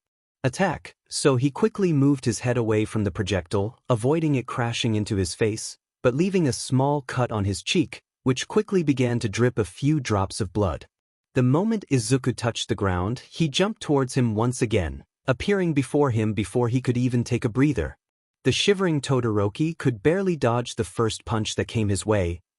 attack, so he quickly moved his head away from the projectile, avoiding it crashing into his face, but leaving a small cut on his cheek, which quickly began to drip a few drops of blood. The moment Izuku touched the ground, he jumped towards him once again, appearing before him before he could even take a breather. The shivering Todoroki could barely dodge the first punch that came his way,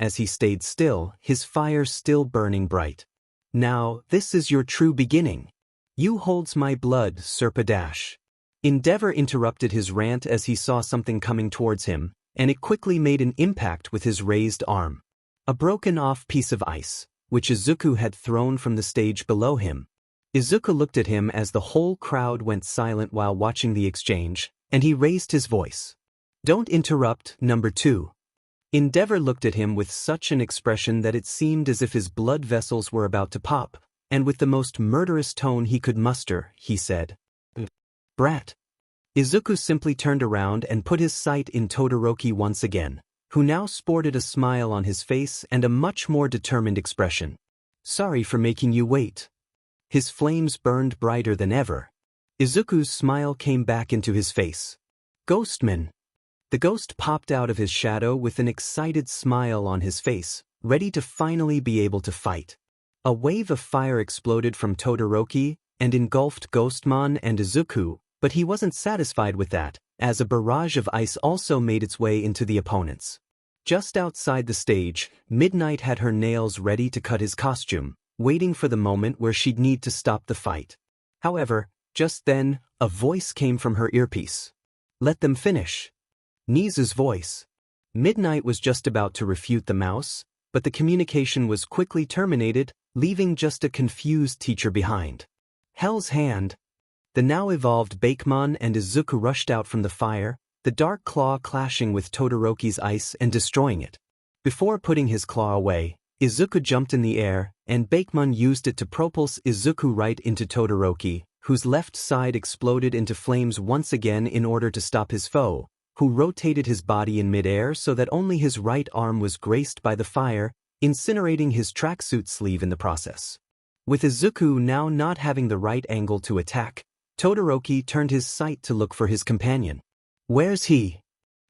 as he stayed still, his fire still burning bright. "Now, this is your true beginning. You holds my blood, Serpa Dash." Endeavor interrupted his rant as he saw something coming towards him, and it quickly made an impact with his raised arm. A broken-off piece of ice, which Izuku had thrown from the stage below him. Izuku looked at him as the whole crowd went silent while watching the exchange, and he raised his voice. "Don't interrupt, number 2. Endeavor looked at him with such an expression that it seemed as if his blood vessels were about to pop, and with the most murderous tone he could muster, he said, "Brat." Izuku simply turned around and put his sight in Todoroki once again, who now sported a smile on his face and a much more determined expression. "Sorry for making you wait." His flames burned brighter than ever. Izuku's smile came back into his face. "Ghostman." The ghost popped out of his shadow with an excited smile on his face, ready to finally be able to fight. A wave of fire exploded from Todoroki and engulfed Ghostman and Izuku, but he wasn't satisfied with that, as a barrage of ice also made its way into the opponents. Just outside the stage, Midnight had her nails ready to cut his costume, waiting for the moment where she'd need to stop the fight. However, just then, a voice came from her earpiece. "Let them finish." Nizu's voice. Midnight was just about to refute the mouse, but the communication was quickly terminated, leaving just a confused teacher behind. Hell's Hand. The now evolved Bakemon and Izuku rushed out from the fire, the dark claw clashing with Todoroki's ice and destroying it. Before putting his claw away, Izuku jumped in the air, and Bakemon used it to propulse Izuku right into Todoroki, whose left side exploded into flames once again in order to stop his foe, who rotated his body in midair so that only his right arm was graced by the fire, incinerating his tracksuit sleeve in the process. With Izuku now not having the right angle to attack, Todoroki turned his sight to look for his companion. "Where's he?"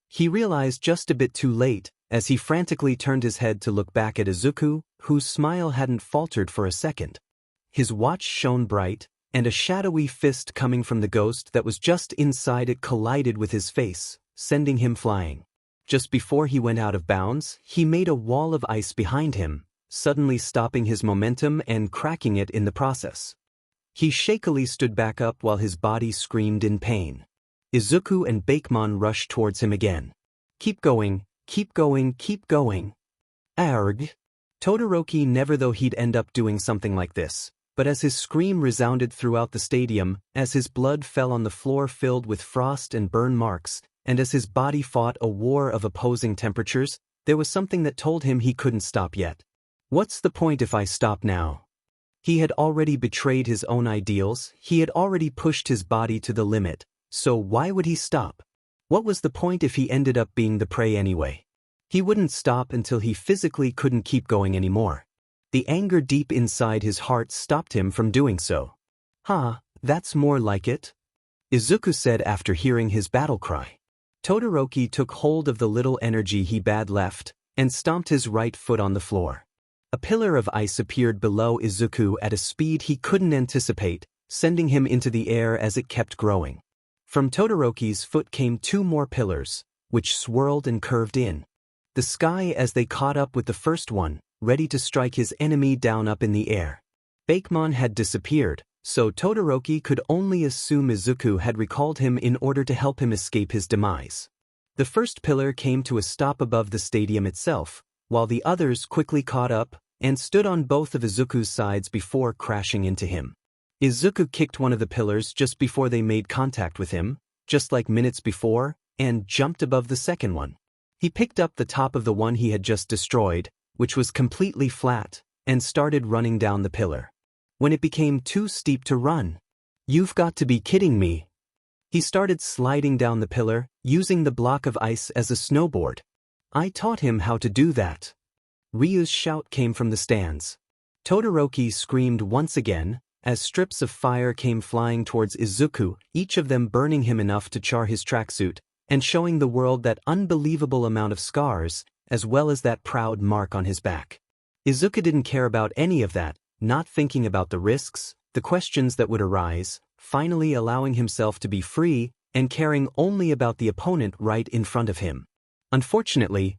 He realized just a bit too late, as he frantically turned his head to look back at Izuku, whose smile hadn't faltered for a second. His watch shone bright, and a shadowy fist coming from the ghost that was just inside it collided with his face, sending him flying. Just before he went out of bounds, he made a wall of ice behind him, suddenly stopping his momentum and cracking it in the process. He shakily stood back up while his body screamed in pain. Izuku and Bakemon rushed towards him again. "Keep going, keep going, keep going." "Arg." Todoroki never thought he'd end up doing something like this, but as his scream resounded throughout the stadium, as his blood fell on the floor filled with frost and burn marks, and as his body fought a war of opposing temperatures, there was something that told him he couldn't stop yet. What's the point if I stop now? He had already betrayed his own ideals, he had already pushed his body to the limit, so why would he stop? What was the point if he ended up being the prey anyway? He wouldn't stop until he physically couldn't keep going anymore. The anger deep inside his heart stopped him from doing so. That's more like it," Izuku said after hearing his battle cry. Todoroki took hold of the little energy he had left, and stomped his right foot on the floor. A pillar of ice appeared below Izuku at a speed he couldn't anticipate, sending him into the air as it kept growing. From Todoroki's foot came 2 more pillars, which swirled and curved in the sky as they caught up with the first one, ready to strike his enemy down up in the air. Bakemon had disappeared, so Todoroki could only assume Izuku had recalled him in order to help him escape his demise. The first pillar came to a stop above the stadium itself, while the others quickly caught up and stood on both of Izuku's sides before crashing into him. Izuku kicked one of the pillars just before they made contact with him, just like minutes before, and jumped above the second one. He picked up the top of the one he had just destroyed, which was completely flat, and started running down the pillar. When it became too steep to run, "You've got to be kidding me." He started sliding down the pillar, using the block of ice as a snowboard. "I taught him how to do that." Ryu's shout came from the stands. Todoroki screamed once again, as strips of fire came flying towards Izuku, each of them burning him enough to char his tracksuit, and showing the world that unbelievable amount of scars, as well as that proud mark on his back. Izuku didn't care about any of that, not thinking about the risks, the questions that would arise, finally allowing himself to be free, and caring only about the opponent right in front of him. Unfortunately,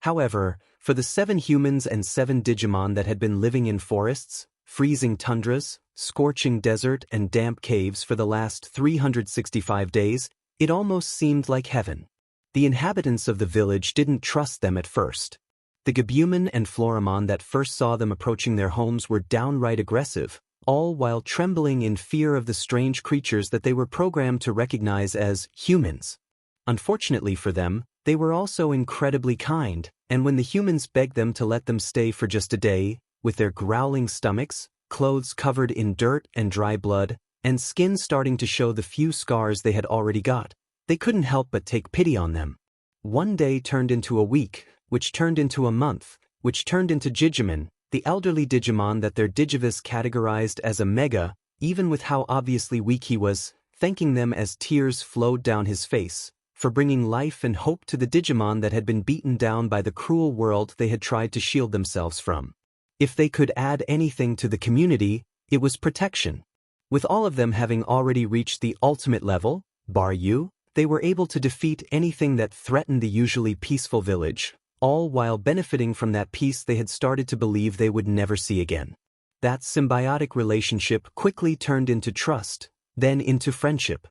However, for the 7 humans and 7 Digimon that had been living in forests, freezing tundras, scorching desert and damp caves for the last 365 days, it almost seemed like heaven. The inhabitants of the village didn't trust them at first. The Gabumon and Floramon that first saw them approaching their homes were downright aggressive, all while trembling in fear of the strange creatures that they were programmed to recognize as humans. Unfortunately for them, they were also incredibly kind, and when the humans begged them to let them stay for just a day, with their growling stomachs, clothes covered in dirt and dry blood, and skin starting to show the few scars they had already got, they couldn't help but take pity on them. One day turned into a week, which turned into a month, which turned into Digimon, the elderly Digimon that their Digivice categorized as a mega, even with how obviously weak he was, thanking them as tears flowed down his face, for bringing life and hope to the Digimon that had been beaten down by the cruel world they had tried to shield themselves from. If they could add anything to the community, it was protection. With all of them having already reached the ultimate level, bar you, they were able to defeat anything that threatened the usually peaceful village, all while benefiting from that peace they had started to believe they would never see again. That symbiotic relationship quickly turned into trust, then into friendship.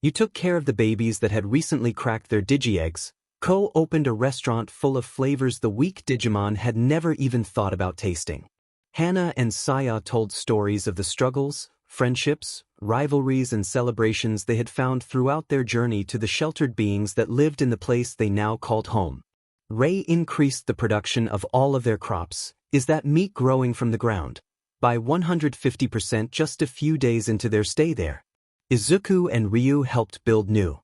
You took care of the babies that had recently cracked their Digi-eggs, co-opened a restaurant full of flavors the weak Digimon had never even thought about tasting. Hana and Saya told stories of the struggles, friendships, rivalries and celebrations they had found throughout their journey to the sheltered beings that lived in the place they now called home. Ray increased the production of all of their crops, is that meat growing from the ground, by 150% just a few days into their stay there. Izuku and Ryu helped build new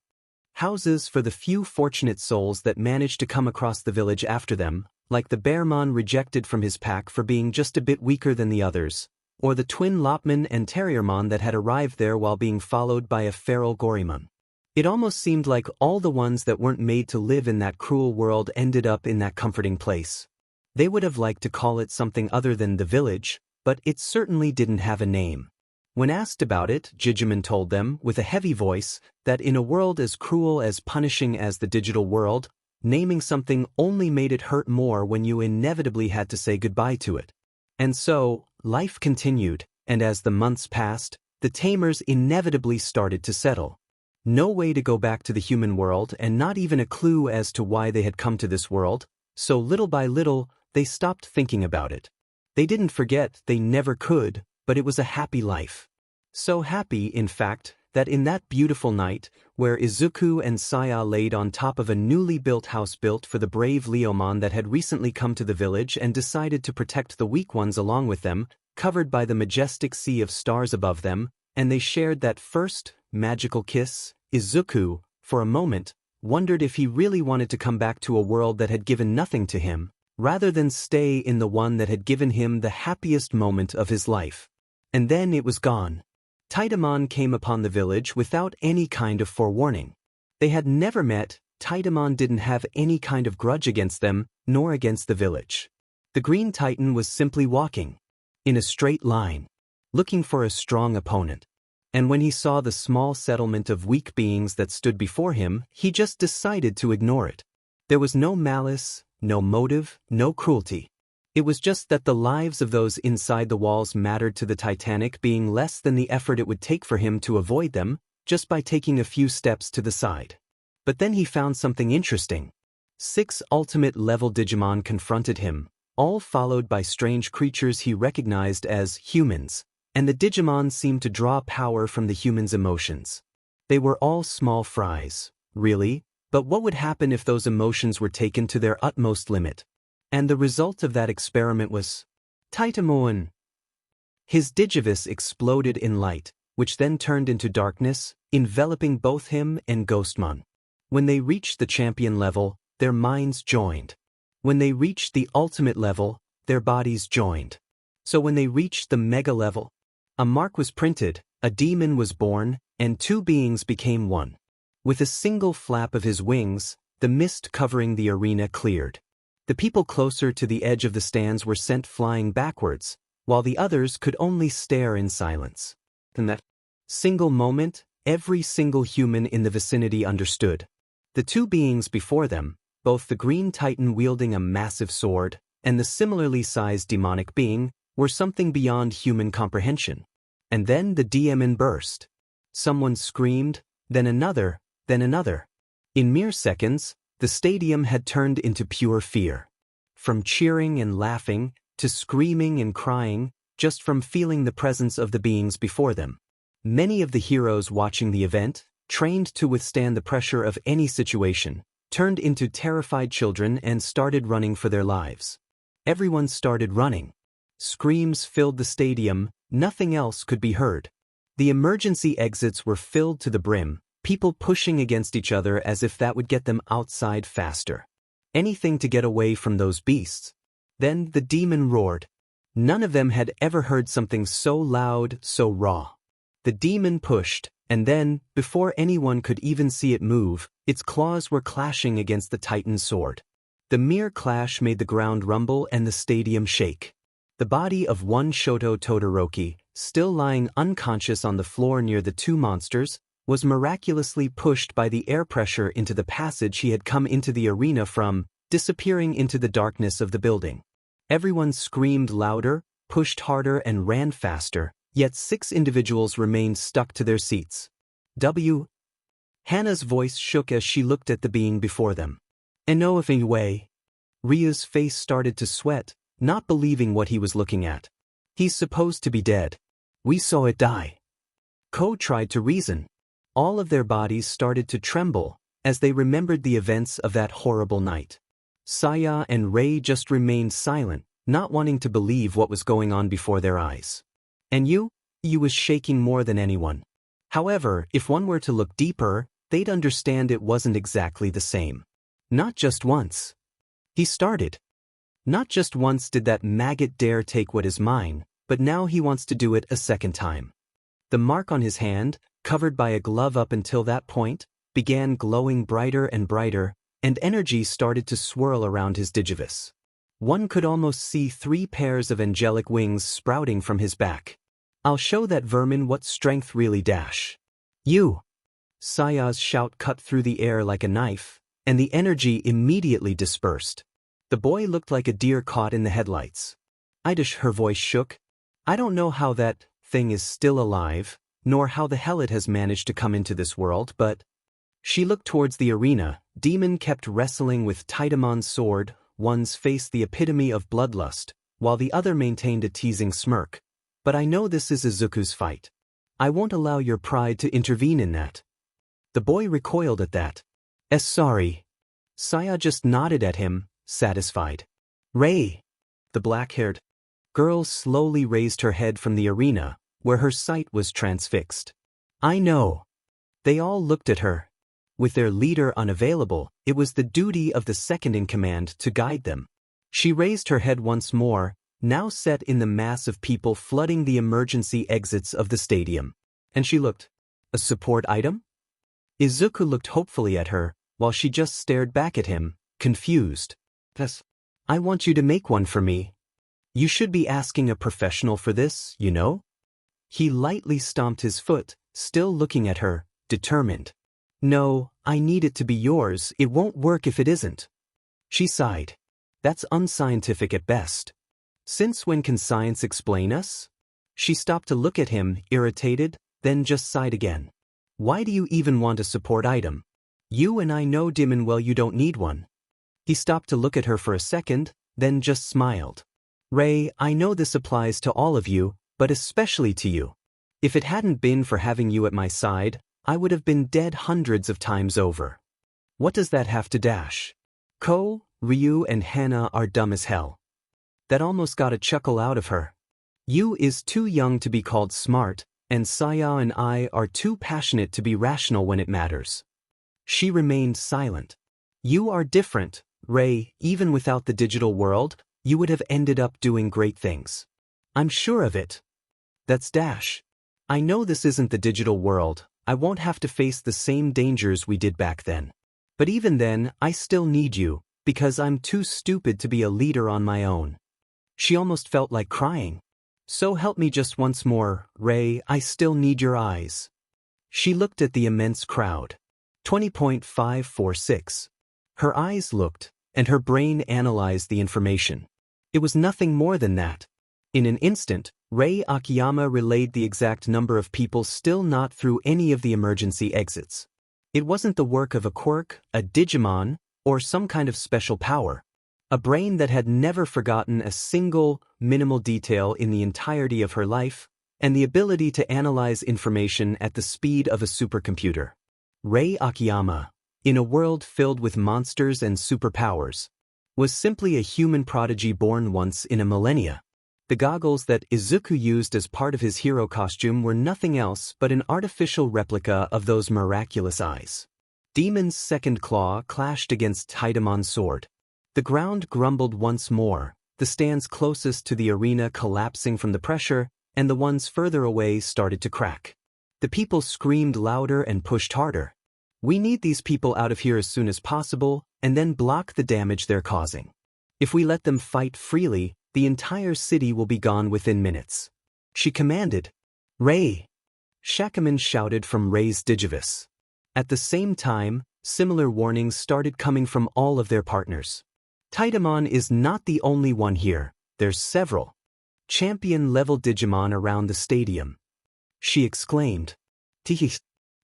houses for the few fortunate souls that managed to come across the village after them, like the Bearmon rejected from his pack for being just a bit weaker than the others, or the twin Lopmon and Terriermon that had arrived there while being followed by a feral Gorymon. It almost seemed like all the ones that weren't made to live in that cruel world ended up in that comforting place. They would have liked to call it something other than the village, but it certainly didn't have a name. When asked about it, Digimon told them, with a heavy voice, that in a world as cruel as punishing as the digital world, naming something only made it hurt more when you inevitably had to say goodbye to it. And so, life continued, and as the months passed, the Tamers inevitably started to settle. No way to go back to the human world and not even a clue as to why they had come to this world, so little by little, they stopped thinking about it. They didn't forget, they never could, but it was a happy life. So happy, in fact, that in that beautiful night, where Izuku and Saya laid on top of a newly built house built for the brave Leomon that had recently come to the village and decided to protect the weak ones along with them, covered by the majestic sea of stars above them, and they shared that first, magical kiss, Izuku, for a moment, wondered if he really wanted to come back to a world that had given nothing to him, rather than stay in the one that had given him the happiest moment of his life. And then it was gone. Taitamon came upon the village without any kind of forewarning. They had never met, Taitamon didn't have any kind of grudge against them, nor against the village. The Green Titan was simply walking, in a straight line, looking for a strong opponent. And when he saw the small settlement of weak beings that stood before him, he just decided to ignore it. There was no malice, no motive, no cruelty. It was just that the lives of those inside the walls mattered to the Titanic being less than the effort it would take for him to avoid them, just by taking a few steps to the side. But then he found something interesting. 6 ultimate-level Digimon confronted him, all followed by strange creatures he recognized as humans, and the Digimon seemed to draw power from the humans' emotions. They were all small fries, really, but what would happen if those emotions were taken to their utmost limit? And the result of that experiment was Taitamon. His Digivice exploded in light, which then turned into darkness, enveloping both him and Ghostmon. When they reached the champion level, their minds joined. When they reached the ultimate level, their bodies joined. So when they reached the mega level, a mark was printed, a demon was born, and 2 beings became one. With a single flap of his wings, the mist covering the arena cleared. The people closer to the edge of the stands were sent flying backwards, while the others could only stare in silence. In that single moment, every single human in the vicinity understood. The 2 beings before them, both the Green Titan wielding a massive sword and the similarly sized demonic being were something beyond human comprehension. And then the demon burst. Someone screamed, then another, then another. In mere seconds, the stadium had turned into pure fear. From cheering and laughing, to screaming and crying, just from feeling the presence of the beings before them. Many of the heroes watching the event, trained to withstand the pressure of any situation, turned into terrified children and started running for their lives. Everyone started running. Screams filled the stadium, nothing else could be heard. The emergency exits were filled to the brim, people pushing against each other as if that would get them outside faster. Anything to get away from those beasts. Then the demon roared. None of them had ever heard something so loud, so raw. The demon pushed, and then, before anyone could even see it move, its claws were clashing against the Titan's sword. The mere clash made the ground rumble and the stadium shake. The body of one Shoto Todoroki, still lying unconscious on the floor near the two monsters, was miraculously pushed by the air pressure into the passage he had come into the arena from, disappearing into the darkness of the building. Everyone screamed louder, pushed harder and ran faster, yet 6 individuals remained stuck to their seats. Hana's voice shook as she looked at the being before them. And no if any way. Ryu's face started to sweat, not believing what he was looking at. He's supposed to be dead. We saw it die. Ko tried to reason. All of their bodies started to tremble as they remembered the events of that horrible night. Saya and Rei just remained silent, not wanting to believe what was going on before their eyes. And Yu was shaking more than anyone. However, if one were to look deeper, they'd understand it wasn't exactly the same. Not just once. He started. Not just once did that maggot dare take what is mine, but now he wants to do it a second time. The mark on his hand, covered by a glove up until that point, began glowing brighter and brighter, and energy started to swirl around his digivice. One could almost see 3 pairs of angelic wings sprouting from his back. I'll show that vermin what strength really dash. You! Saya's shout cut through the air like a knife, and the energy immediately dispersed. The boy looked like a deer caught in the headlights. Her voice shook. I don't know how that thing is still alive, nor how the hell it has managed to come into this world, but... She looked towards the arena. Demon kept wrestling with Titamon's sword, one's face the epitome of bloodlust, while the other maintained a teasing smirk. But I know this is Izuku's fight. I won't allow your pride to intervene in that. The boy recoiled at that. Sorry. Saya just nodded at him, satisfied. Rei! The black-haired girl slowly raised her head from the arena, where her sight was transfixed. I know. They all looked at her. With their leader unavailable, it was the duty of the second-in-command to guide them. She raised her head once more, now set in the mass of people flooding the emergency exits of the stadium. And she looked. A support item? Izuku looked hopefully at her, while she just stared back at him, confused. I want you to make one for me. You should be asking a professional for this, you know? He lightly stomped his foot, still looking at her, determined. No, I need it to be yours, it won't work if it isn't. She sighed. That's unscientific at best. Since when can science explain us? She stopped to look at him, irritated, then just sighed again. Why do you even want a support item? You and I know Dimon well you don't need one. He stopped to look at her for a second, then just smiled. Rei, I know this applies to all of you, but especially to you. If it hadn't been for having you at my side, I would have been dead hundreds of times over. What does that have to dash? Ko, Ryu and Hana are dumb as hell. That almost got a chuckle out of her. Yu is too young to be called smart, and Saya and I are too passionate to be rational when it matters. She remained silent. You are different, Rei, even without the digital world, you would have ended up doing great things. I'm sure of it. That's dash. I know this isn't the digital world, I won't have to face the same dangers we did back then. But even then, I still need you, because I'm too stupid to be a leader on my own. She almost felt like crying. So help me just once more, Rei, I still need your eyes. She looked at the immense crowd. 20.546. Her eyes looked, and her brain analyzed the information. It was nothing more than that. In an instant, Rei Akiyama relayed the exact number of people still not through any of the emergency exits. It wasn't the work of a quirk, a Digimon, or some kind of special power. A brain that had never forgotten a single, minimal detail in the entirety of her life, and the ability to analyze information at the speed of a supercomputer. Rei Akiyama, in a world filled with monsters and superpowers, was simply a human prodigy born once in a millennia. The goggles that Izuku used as part of his hero costume were nothing else but an artificial replica of those miraculous eyes. Demon's second claw clashed against Taidamon's sword. The ground grumbled once more, the stands closest to the arena collapsing from the pressure, and the ones further away started to crack. The people screamed louder and pushed harder. We need these people out of here as soon as possible, and then block the damage they're causing. If we let them fight freely, the entire city will be gone within minutes. She commanded. Rei! Shakuman shouted from Rei's Digivice. At the same time, similar warnings started coming from all of their partners. Taidamon is not the only one here, there's several. Champion-level Digimon around the stadium. She exclaimed. Tihis.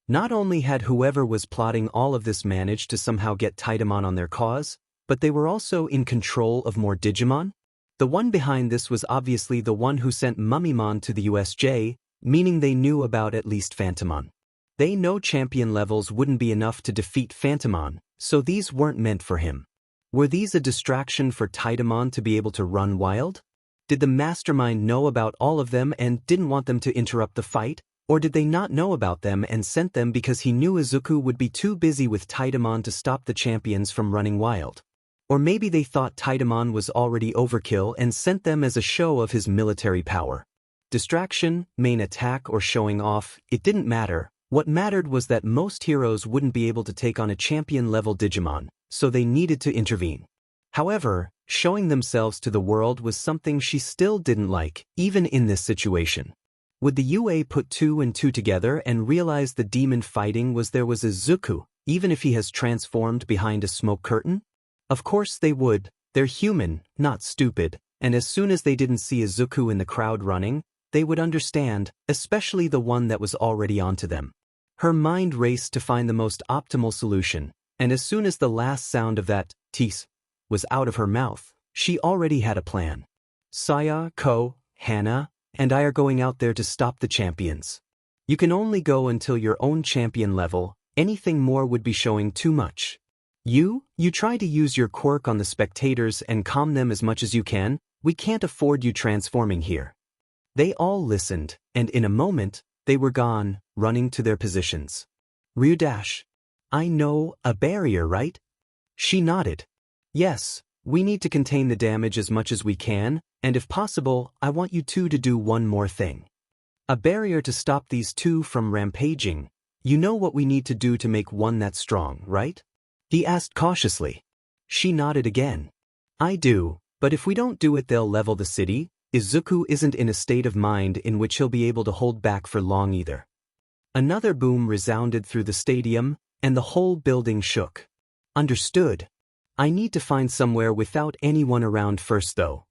Not only had whoever was plotting all of this managed to somehow get Taidamon on their cause, but they were also in control of more Digimon? The one behind this was obviously the one who sent Mummymon to the USJ, meaning they knew about at least Phantomon. They know champion levels wouldn't be enough to defeat Phantomon, so these weren't meant for him. Were these a distraction for Taidamon to be able to run wild? Did the mastermind know about all of them and didn't want them to interrupt the fight, or did they not know about them and sent them because he knew Izuku would be too busy with Taidamon to stop the champions from running wild? Or maybe they thought Taidamon was already overkill and sent them as a show of his military power. Distraction, main attack, or showing off, it didn't matter. What mattered was that most heroes wouldn't be able to take on a champion-level Digimon, so they needed to intervene. However, showing themselves to the world was something she still didn't like, even in this situation. Would the UA put 2 and 2 together and realize the demon fighting was Izuku, even if he has transformed behind a smoke curtain? Of course they would. They're human, not stupid, and as soon as they didn't see Izuku in the crowd running, they would understand, especially the one that was already onto them. Her mind raced to find the most optimal solution, and as soon as the last sound of that "tease" was out of her mouth, she already had a plan. Saya, Ko, Hana, and I are going out there to stop the champions. You can only go until your own champion level, anything more would be showing too much. You try to use your quirk on the spectators and calm them as much as you can, we can't afford you transforming here. They all listened, and in a moment, they were gone, running to their positions. Ryudash. I know, a barrier, right? She nodded. Yes, we need to contain the damage as much as we can, and if possible, I want you two to do one more thing. A barrier to stop these two from rampaging. You know what we need to do to make one that strong, right? He asked cautiously. She nodded again. I do, but if we don't do it they'll level the city. Izuku isn't in a state of mind in which he'll be able to hold back for long either. Another boom resounded through the stadium, and the whole building shook. Understood. I need to find somewhere without anyone around first though.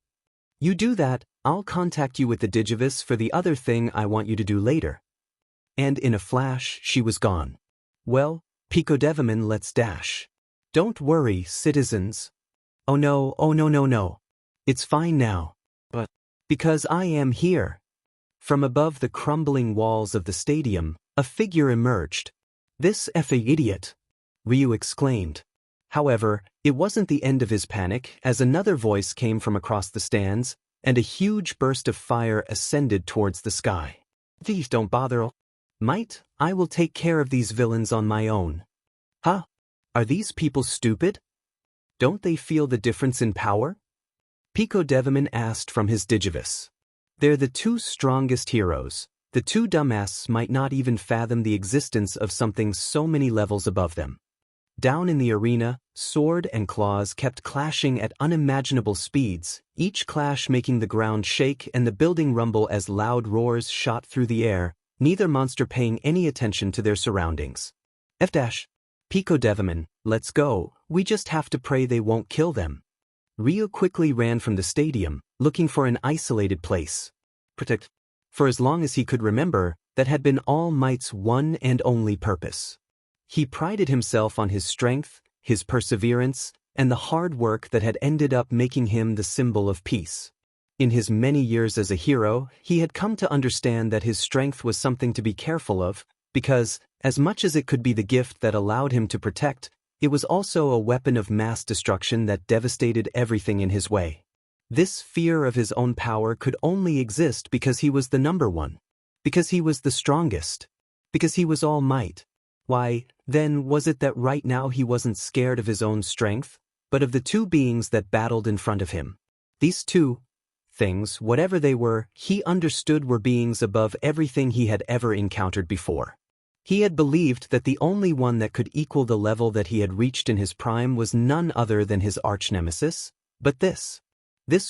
You do that, I'll contact you with the Digivice for the other thing I want you to do later. And in a flash, she was gone. Well, Picodevimon, let's dash. Don't worry, citizens. Oh no, no. It's fine now. But because I am here. From above the crumbling walls of the stadium, a figure emerged. This effing idiot, Ryu exclaimed. However, it wasn't the end of his panic as another voice came from across the stands, and a huge burst of fire ascended towards the sky. Please don't bother. Might, I will take care of these villains on my own. Huh? Are these people stupid? Don't they feel the difference in power? Picodevimon asked from his Digivice. They're the two strongest heroes. The two dumbasses might not even fathom the existence of something so many levels above them. Down in the arena, sword and claws kept clashing at unimaginable speeds, each clash making the ground shake and the building rumble as loud roars shot through the air, neither monster paying any attention to their surroundings. Picodevimon, let's go, we just have to pray they won't kill them. Ryu quickly ran from the stadium, looking for an isolated place. Protect. For as long as he could remember, that had been All Might's one and only purpose. He prided himself on his strength, his perseverance, and the hard work that had ended up making him the symbol of peace. In his many years as a hero, he had come to understand that his strength was something to be careful of, because, as much as it could be the gift that allowed him to protect, it was also a weapon of mass destruction that devastated everything in his way. This fear of his own power could only exist because he was the number one. Because he was the strongest. Because he was All Might. Why, then, was it that right now he wasn't scared of his own strength, but of the two beings that battled in front of him? These two things, whatever they were, he understood were beings above everything he had ever encountered before. He had believed that the only one that could equal the level that he had reached in his prime was none other than his arch-nemesis, but this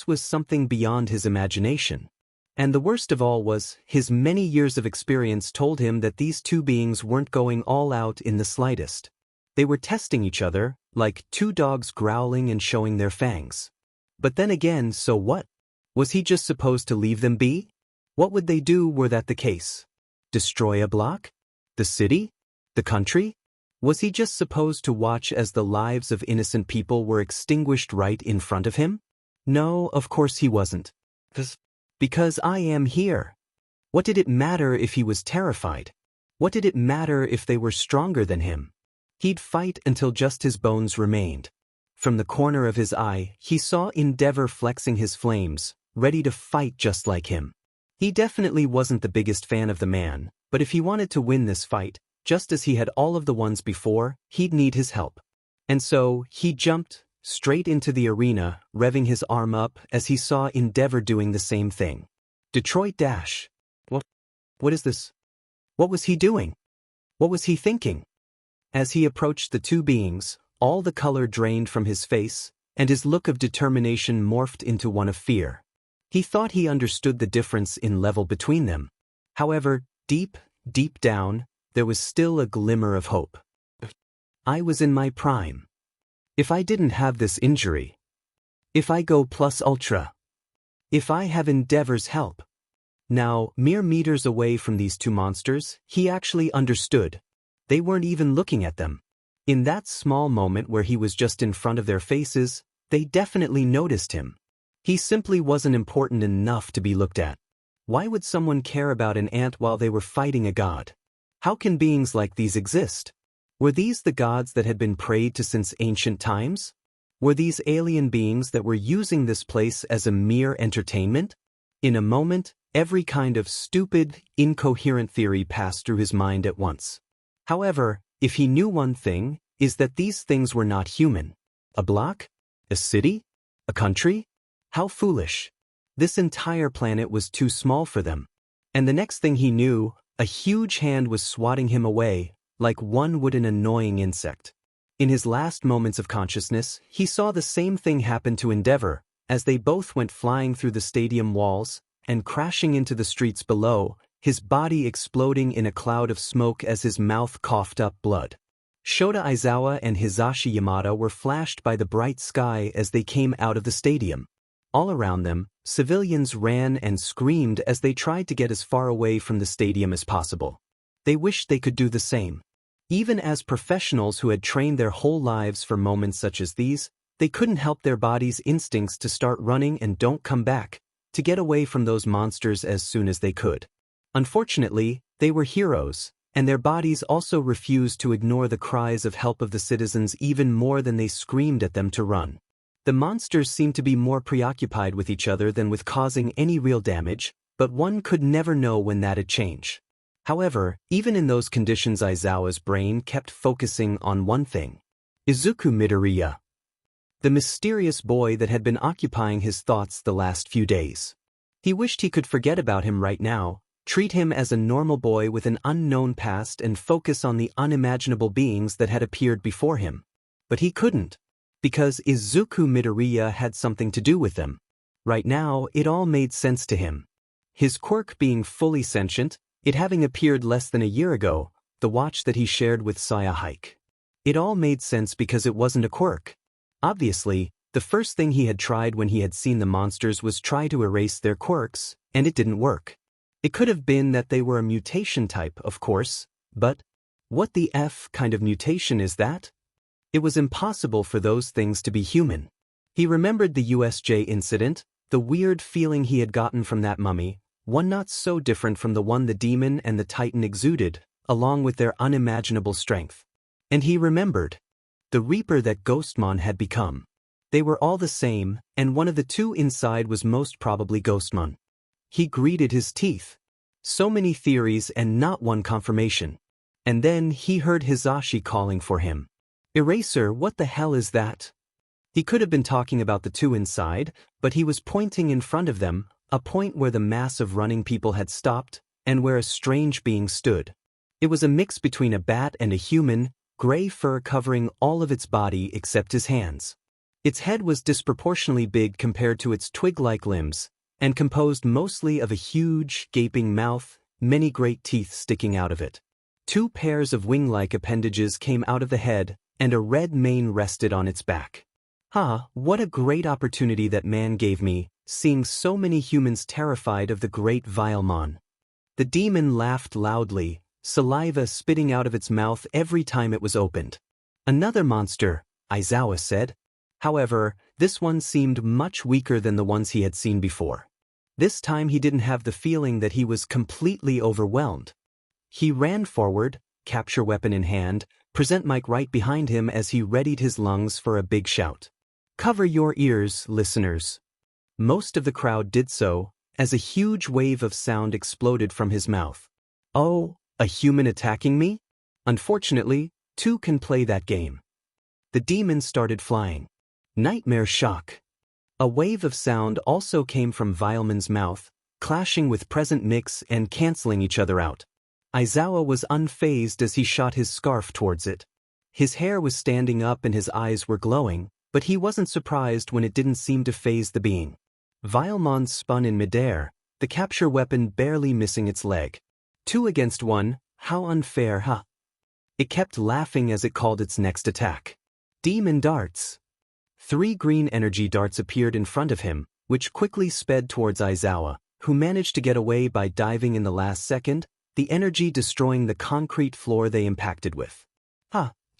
was something beyond his imagination. And the worst of all was, his many years of experience told him that these two beings weren't going all out in the slightest. They were testing each other, like two dogs growling and showing their fangs. But then again, so what? Was he just supposed to leave them be? What would they do were that the case? Destroy a block? The city? The country? Was he just supposed to watch as the lives of innocent people were extinguished right in front of him? No, of course he wasn't. Because I am here. What did it matter if he was terrified? What did it matter if they were stronger than him? He'd fight until just his bones remained. From the corner of his eye, he saw Endeavor flexing his flames, ready to fight just like him. He definitely wasn't the biggest fan of the man, but if he wanted to win this fight, just as he had all of the ones before, he'd need his help. And so, he jumped straight into the arena, revving his arm up as he saw Endeavor doing the same thing. Detroit Dash. What is this? What was he doing? What was he thinking? As he approached the two beings, all the color drained from his face, and his look of determination morphed into one of fear. He thought he understood the difference in level between them. However, deep down, there was still a glimmer of hope. I was in my prime. If I didn't have this injury. If I go plus ultra. If I have Endeavor's help. Now, mere meters away from these two monsters, he actually understood. They weren't even looking at them. In that small moment where he was just in front of their faces, they definitely noticed him. He simply wasn't important enough to be looked at. Why would someone care about an ant while they were fighting a god? How can beings like these exist? Were these the gods that had been prayed to since ancient times? Were these alien beings that were using this place as a mere entertainment? In a moment, every kind of stupid, incoherent theory passed through his mind at once. However, if he knew one thing, is that these things were not human. A block? A city? A country? How foolish. This entire planet was too small for them. And the next thing he knew, a huge hand was swatting him away, like one would an annoying insect. In his last moments of consciousness, he saw the same thing happen to Endeavor, as they both went flying through the stadium walls, and crashing into the streets below, his body exploding in a cloud of smoke as his mouth coughed up blood. Shota Aizawa and Hisashi Yamada were flashed by the bright sky as they came out of the stadium. All around them, civilians ran and screamed as they tried to get as far away from the stadium as possible. They wished they could do the same. Even as professionals who had trained their whole lives for moments such as these, they couldn't help their bodies' instincts to start running and don't come back, to get away from those monsters as soon as they could. Unfortunately, they were heroes, and their bodies also refused to ignore the cries of help of the citizens even more than they screamed at them to run. The monsters seemed to be more preoccupied with each other than with causing any real damage, but one could never know when that'd change. However, even in those conditions, Aizawa's brain kept focusing on one thing. Izuku Midoriya. The mysterious boy that had been occupying his thoughts the last few days. He wished he could forget about him right now, treat him as a normal boy with an unknown past and focus on the unimaginable beings that had appeared before him. But he couldn't, because Izuku Midoriya had something to do with them. Right now, it all made sense to him. His quirk being fully sentient, it having appeared less than a year ago, the watch that he shared with Saya Hike. It all made sense because it wasn't a quirk. Obviously, the first thing he had tried when he had seen the monsters was try to erase their quirks, and it didn't work. It could have been that they were a mutation type, of course, but what the F kind of mutation is that? It was impossible for those things to be human. He remembered the USJ incident, the weird feeling he had gotten from that mummy, one not so different from the one the demon and the titan exuded, along with their unimaginable strength. And he remembered the Reaper that Ghostmon had become. They were all the same, and one of the two inside was most probably Ghostmon. He gritted his teeth. So many theories and not one confirmation. And then he heard Hisashi calling for him. Eraser, what the hell is that? He could have been talking about the two inside, but he was pointing in front of them, a point where the mass of running people had stopped, and where a strange being stood. It was a mix between a bat and a human, gray fur covering all of its body except his hands. Its head was disproportionately big compared to its twig-like limbs, and composed mostly of a huge, gaping mouth, many great teeth sticking out of it. 2 pairs of wing-like appendages came out of the head, and a red mane rested on its back. What a great opportunity that man gave me, seeing so many humans terrified of the great Vilemon. The demon laughed loudly, saliva spitting out of its mouth every time it was opened. Another monster, Aizawa said. However, this one seemed much weaker than the ones he had seen before. This time he didn't have the feeling that he was completely overwhelmed. He ran forward, capture weapon in hand, present mic right behind him as he readied his lungs for a big shout. Cover your ears, listeners. Most of the crowd did so, as a huge wave of sound exploded from his mouth. Oh, a human attacking me? Unfortunately, 2 can play that game. The demon started flying. Nightmare shock. A wave of sound also came from Vilemon's mouth, clashing with present mix and canceling each other out. Aizawa was unfazed as he shot his scarf towards it. His hair was standing up and his eyes were glowing, but he wasn't surprised when it didn't seem to faze the being. Vilemon spun in midair, the capture weapon barely missing its leg. 2 against 1, how unfair, huh? It kept laughing as it called its next attack. Demon darts. 3 green energy darts appeared in front of him, which quickly sped towards Aizawa, who managed to get away by diving in the last second, the energy destroying the concrete floor they impacted with.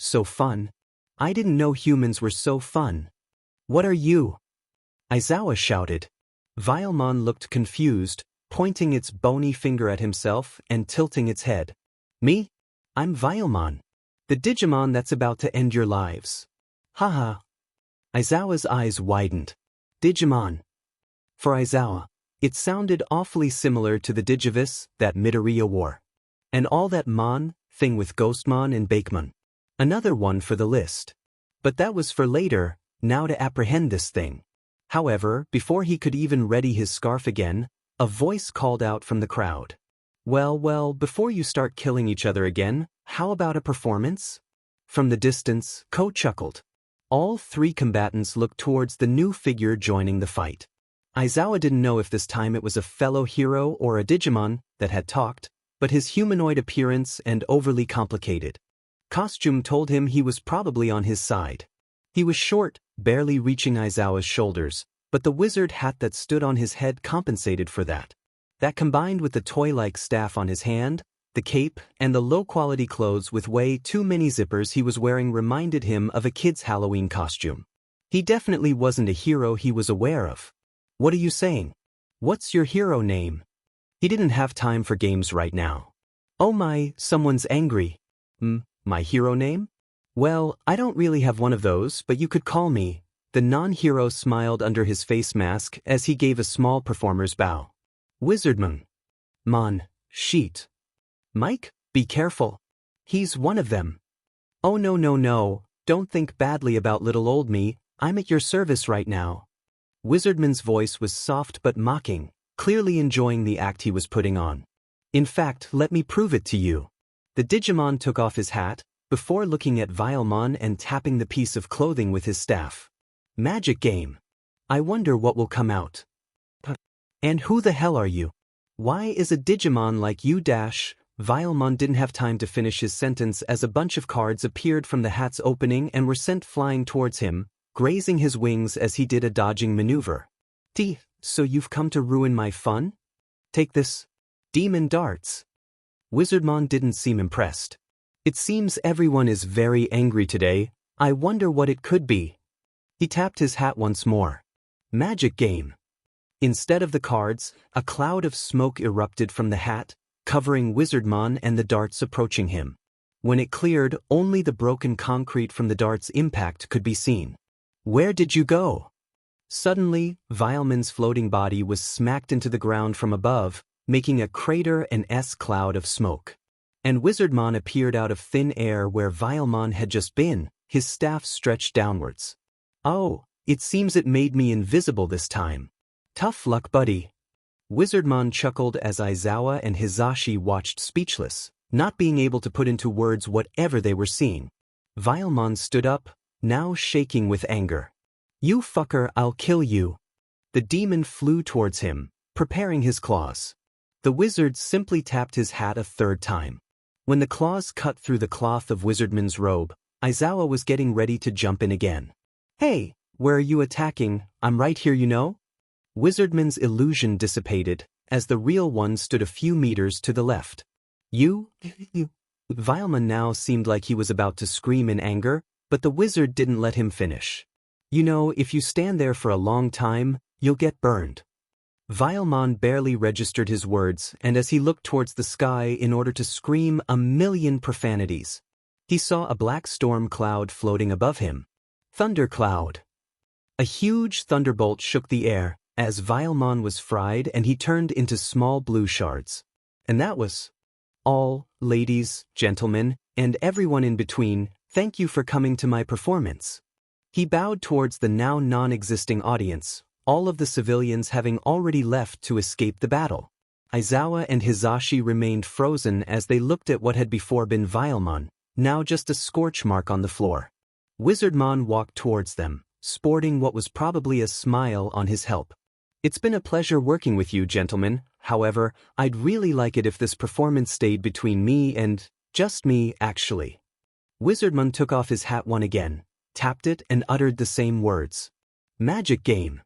So fun. I didn't know humans were so fun. What are you? Aizawa shouted. Vilemon looked confused, pointing its bony finger at himself and tilting its head. Me? I'm Vilemon. The Digimon that's about to end your lives. Haha. Aizawa's eyes widened. Digimon. For Aizawa, it sounded awfully similar to the Digivice that Midoriya wore. And all that Mon thing with Ghostmon and Bakemon. Another one for the list. But that was for later, now to apprehend this thing. However, before he could even ready his scarf again, a voice called out from the crowd. Well, before you start killing each other again, how about a performance? From the distance, Ko chuckled. All 3 combatants looked towards the new figure joining the fight. Aizawa didn't know if this time it was a fellow hero or a Digimon that had talked, but his humanoid appearance and overly complicated costume told him he was probably on his side. He was short, barely reaching Aizawa's shoulders, but the wizard hat that stood on his head compensated for that. That combined with the toy-like staff on his hand, the cape, and the low-quality clothes with way too many zippers he was wearing reminded him of a kid's Halloween costume. He definitely wasn't a hero he was aware of. What are you saying? What's your hero name? He didn't have time for games right now. Oh my, someone's angry. My hero name? Well, I don't really have one of those, but you could call me. The non-hero smiled under his face mask as he gave a small performer's bow. Wizardman. Mon. Sheet. Mike, be careful. He's one of them. Oh no, don't think badly about little old me, I'm at your service right now. Wizardman's voice was soft but mocking, clearly enjoying the act he was putting on. In fact, let me prove it to you. The Digimon took off his hat, before looking at Vilemon and tapping the piece of clothing with his staff. Magic game. I wonder what will come out. And who the hell are you? Why is a Digimon like you Vilemon didn't have time to finish his sentence as a bunch of cards appeared from the hat's opening and were sent flying towards him, grazing his wings as he did a dodging maneuver. So you've come to ruin my fun? Take this. Demon darts. Wizardmon didn't seem impressed. It seems everyone is very angry today. I wonder what it could be. He tapped his hat once more. Magic game. Instead of the cards, a cloud of smoke erupted from the hat, covering Wizardmon and the darts approaching him. When it cleared, only the broken concrete from the dart's impact could be seen. Where did you go? Suddenly, Vilemon's floating body was smacked into the ground from above, making a crater and cloud of smoke. And Wizardmon appeared out of thin air where Vilemon had just been, his staff stretched downwards. Oh, it seems it made me invisible this time. Tough luck, buddy. Wizardmon chuckled as Aizawa and Hizashi watched speechless, not being able to put into words whatever they were seeing. Vilemon stood up, now shaking with anger. You fucker, I'll kill you. The demon flew towards him, preparing his claws. The wizard simply tapped his hat a third time. When the claws cut through the cloth of Wizardman's robe, Aizawa was getting ready to jump in again. Hey, where are you attacking? I'm right here, you know? Wizardman's illusion dissipated, as the real one stood a few meters to the left. You? Vilemon now seemed like he was about to scream in anger, but the wizard didn't let him finish. You know, if you stand there for a long time, you'll get burned. Vilemon barely registered his words, and as he looked towards the sky in order to scream a million profanities, he saw a black storm cloud floating above him. Thundercloud. A huge thunderbolt shook the air, as Vilemon was fried and he turned into small blue shards. And that was all, ladies, gentlemen, and everyone in between. Thank you for coming to my performance. He bowed towards the now non-existing audience, all of the civilians having already left to escape the battle. Aizawa and Hizashi remained frozen as they looked at what had before been Vilemon, now just a scorch mark on the floor. Wizardmon walked towards them, sporting what was probably a smile on his help. It's been a pleasure working with you, gentlemen. However, I'd really like it if this performance stayed between me and just me, actually. Wizardmon took off his hat once again, tapped it and uttered the same words. Magic game.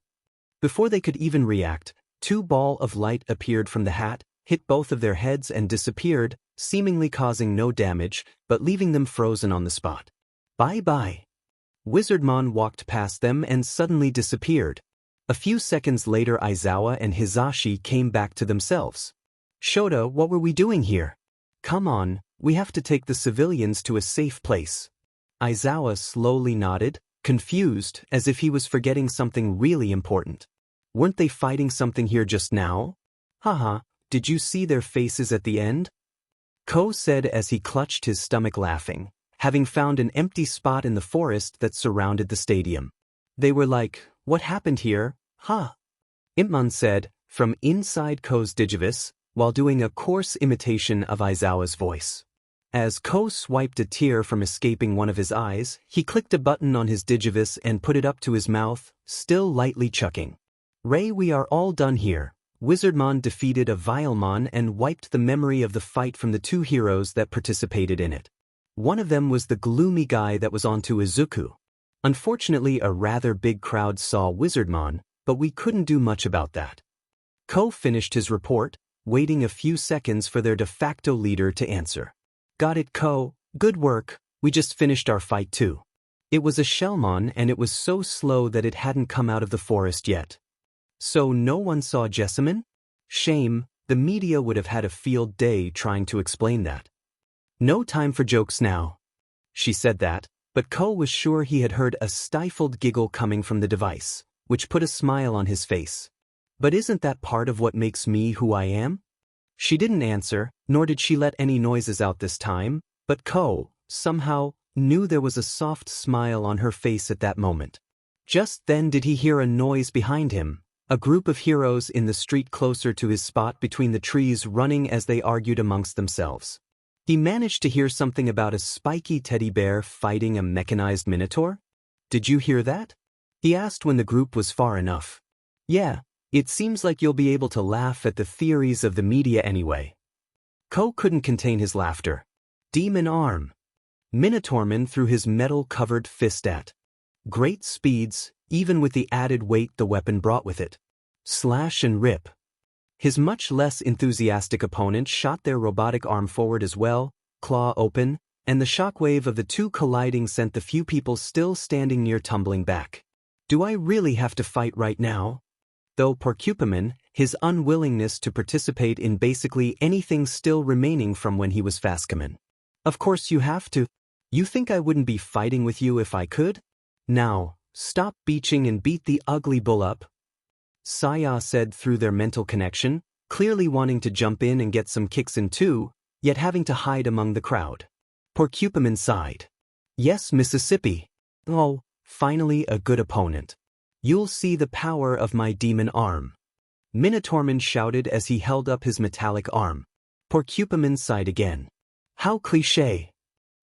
Before they could even react, two balls of light appeared from the hat, hit both of their heads and disappeared, seemingly causing no damage, but leaving them frozen on the spot. Bye-bye. Wizardmon walked past them and suddenly disappeared. A few seconds later, Aizawa and Hizashi came back to themselves. Shota, what were we doing here? Come on, we have to take the civilians to a safe place. Aizawa slowly nodded, confused, as if he was forgetting something really important. Weren't they fighting something here just now? Haha, did you see their faces at the end? Ko said as he clutched his stomach laughing, having found an empty spot in the forest that surrounded the stadium. They were like, what happened here, huh? Impmon said, from inside Ko's Digivice, while doing a coarse imitation of Aizawa's voice. As Ko swiped a tear from escaping one of his eyes, he clicked a button on his Digivice and put it up to his mouth, still lightly chuckling. Ray, we are all done here. Wizardmon defeated a Vilemon and wiped the memory of the fight from the two heroes that participated in it. One of them was the gloomy guy that was onto Izuku. Unfortunately, a rather big crowd saw Wizardmon, but we couldn't do much about that. Ko finished his report, waiting a few seconds for their de facto leader to answer. Got it, Ko. Good work. We just finished our fight too. It was a Shellmon and it was so slow that it hadn't come out of the forest yet. So no one saw Jessamine? Shame, the media would have had a field day trying to explain that. No time for jokes now. She said that, but Ko was sure he had heard a stifled giggle coming from the device, which put a smile on his face. But isn't that part of what makes me who I am? She didn't answer, nor did she let any noises out this time, but Ko, somehow, knew there was a soft smile on her face at that moment. Just then did he hear a noise behind him, a group of heroes in the street closer to his spot between the trees running as they argued amongst themselves. He managed to hear something about a spiky teddy bear fighting a mechanized minotaur. Did you hear that? He asked when the group was far enough. Yeah, it seems like you'll be able to laugh at the theories of the media anyway. Ko couldn't contain his laughter. Demon arm. Minotaurman threw his metal-covered fist at. Great speeds, even with the added weight the weapon brought with it. Slash and rip. His much less enthusiastic opponent shot their robotic arm forward as well, claw open, and the shockwave of the two colliding sent the few people still standing near tumbling back. Do I really have to fight right now? Though Porcupine, his unwillingness to participate in basically anything still remaining from when he was Fascaman. Of course you have to. You think I wouldn't be fighting with you if I could? Now, stop beaching and beat the ugly bull up. Saya said through their mental connection, clearly wanting to jump in and get some kicks in too, yet having to hide among the crowd. Porcupine sighed. Yes, Mississippi. Oh, finally a good opponent. You'll see the power of my demon arm. Minotaurman shouted as he held up his metallic arm. Porcupine sighed again. How cliché.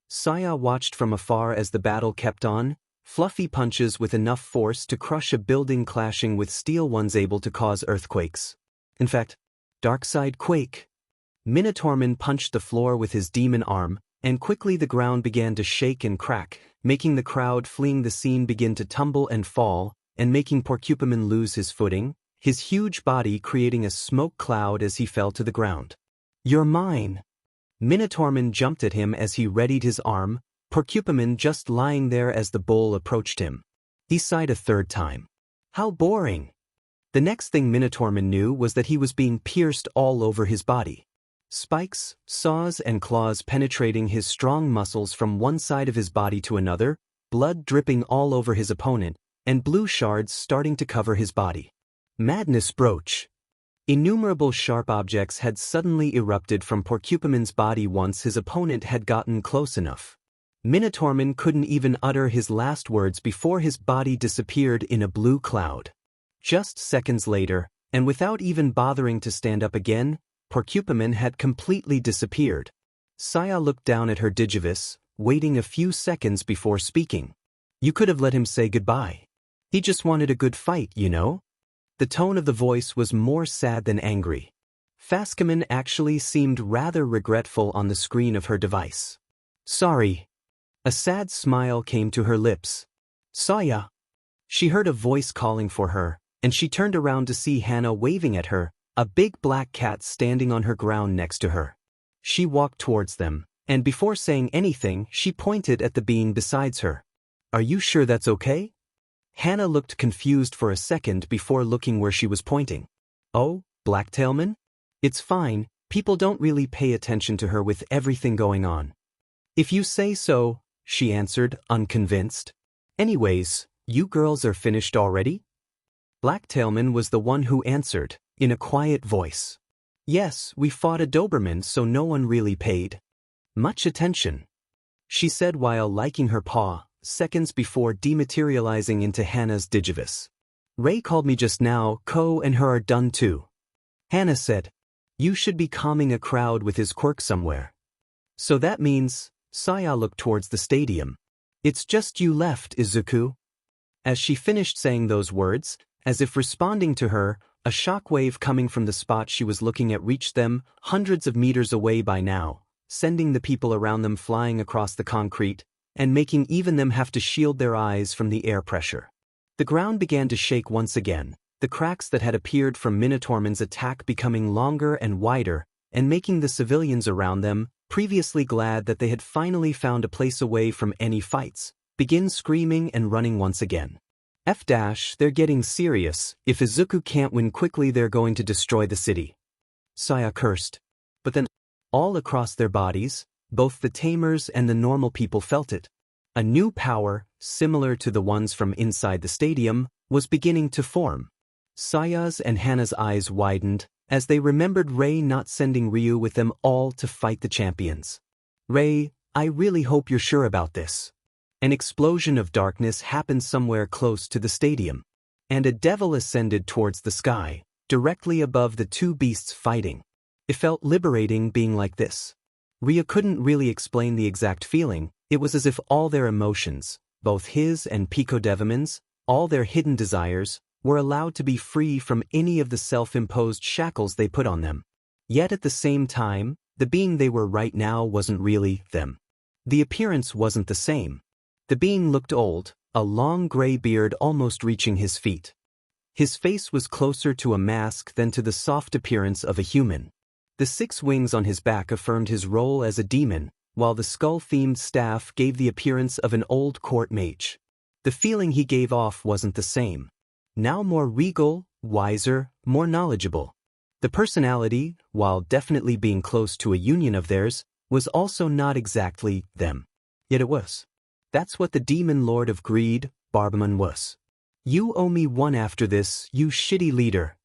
Saya watched from afar as the battle kept on, fluffy punches with enough force to crush a building clashing with steel ones able to cause earthquakes. In fact, Darkside quake. Minotaurman punched the floor with his demon arm, and quickly the ground began to shake and crack, making the crowd fleeing the scene begin to tumble and fall, and making Porcupine lose his footing, his huge body creating a smoke cloud as he fell to the ground. You're mine. Minotaurman jumped at him as he readied his arm, Porcupine just lying there as the bull approached him. He sighed a third time. How boring. The next thing Minotaurman knew was that he was being pierced all over his body. Spikes, saws and claws penetrating his strong muscles from one side of his body to another, blood dripping all over his opponent, and blue shards starting to cover his body. Madness broach. Innumerable sharp objects had suddenly erupted from Porcupine's body once his opponent had gotten close enough. Minotaurman couldn't even utter his last words before his body disappeared in a blue cloud. Just seconds later, and without even bothering to stand up again, Porcupine had completely disappeared. Saya looked down at her Digivice, waiting a few seconds before speaking. You could have let him say goodbye. He just wanted a good fight, you know? The tone of the voice was more sad than angry. Fascaman actually seemed rather regretful on the screen of her device. Sorry. A sad smile came to her lips. Saya. She heard a voice calling for her, and she turned around to see Hana waving at her, a big black cat standing on her ground next to her. She walked towards them, and before saying anything, she pointed at the being beside her. Are you sure that's okay? Hana looked confused for a second before looking where she was pointing. Oh, Blacktailman? It's fine, people don't really pay attention to her with everything going on. If you say so, she answered, unconvinced. Anyways, you girls are finished already? Blacktailman was the one who answered, in a quiet voice. Yes, we fought a Doberman so no one really paid much attention, she said while liking her paw, seconds before dematerializing into Hana's Digivice. Ray called me just now, Ko and her are done too. Hana said, you should be calming a crowd with his quirk somewhere. So that means, Saya looked towards the stadium. It's just you left, Izuku. As she finished saying those words, as if responding to her, a shockwave coming from the spot she was looking at reached them, hundreds of meters away by now, sending the people around them flying across the concrete, and making even them have to shield their eyes from the air pressure. The ground began to shake once again, the cracks that had appeared from Minotaurman's attack becoming longer and wider, and making the civilians around them, previously glad that they had finally found a place away from any fights, begin screaming and running once again. They're getting serious. If Izuku can't win quickly, they're going to destroy the city. Saya cursed. But then, all across their bodies, both the tamers and the normal people felt it. A new power, similar to the ones from inside the stadium, was beginning to form. Saya's and Hana's eyes widened as they remembered Ray not sending Ryu with them all to fight the champions. Ray, I really hope you're sure about this. An explosion of darkness happened somewhere close to the stadium, and a devil ascended towards the sky, directly above the two beasts fighting. It felt liberating being like this. Ryu couldn't really explain the exact feeling. It was as if all their emotions, both his and Pico Deviman's, all their hidden desires, were allowed to be free from any of the self-imposed shackles they put on them. Yet at the same time, The being they were right now wasn't really them. The appearance wasn't the same. The being looked old, a long gray beard almost reaching his feet. His face was closer to a mask than to the soft appearance of a human. The 6 wings on his back affirmed his role as a demon, while the skull-themed staff gave the appearance of an old court mage. The feeling he gave off wasn't the same. Now more regal, wiser, more knowledgeable. The personality, while definitely being close to a union of theirs, was also not exactly them. Yet it was. That's what the demon lord of greed, Barbamon, was. You owe me one after this, you shitty leader.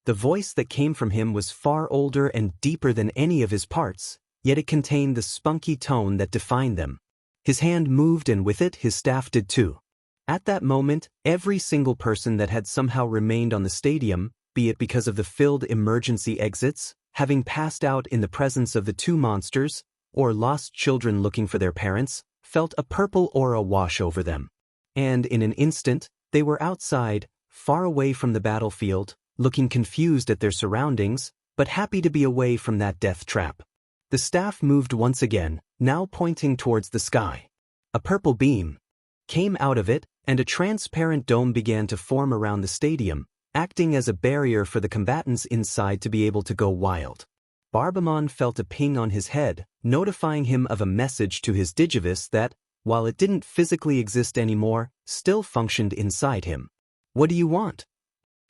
The voice that came from him was far older and deeper than any of his parts, yet it contained the spunky tone that defined them. His hand moved and with it his staff did too. At that moment, every single person that had somehow remained on the stadium, be it because of the filled emergency exits, having passed out in the presence of the 2 monsters, or lost children looking for their parents, felt a purple aura wash over them. And in an instant, they were outside, far away from the battlefield, looking confused at their surroundings, but happy to be away from that death trap. The staff moved once again, now pointing towards the sky. A purple beam came out of it, and a transparent dome began to form around the stadium, acting as a barrier for the combatants inside to be able to go wild. Barbamon felt a ping on his head, notifying him of a message to his Digivice that, while it didn't physically exist anymore, still functioned inside him. "What do you want?"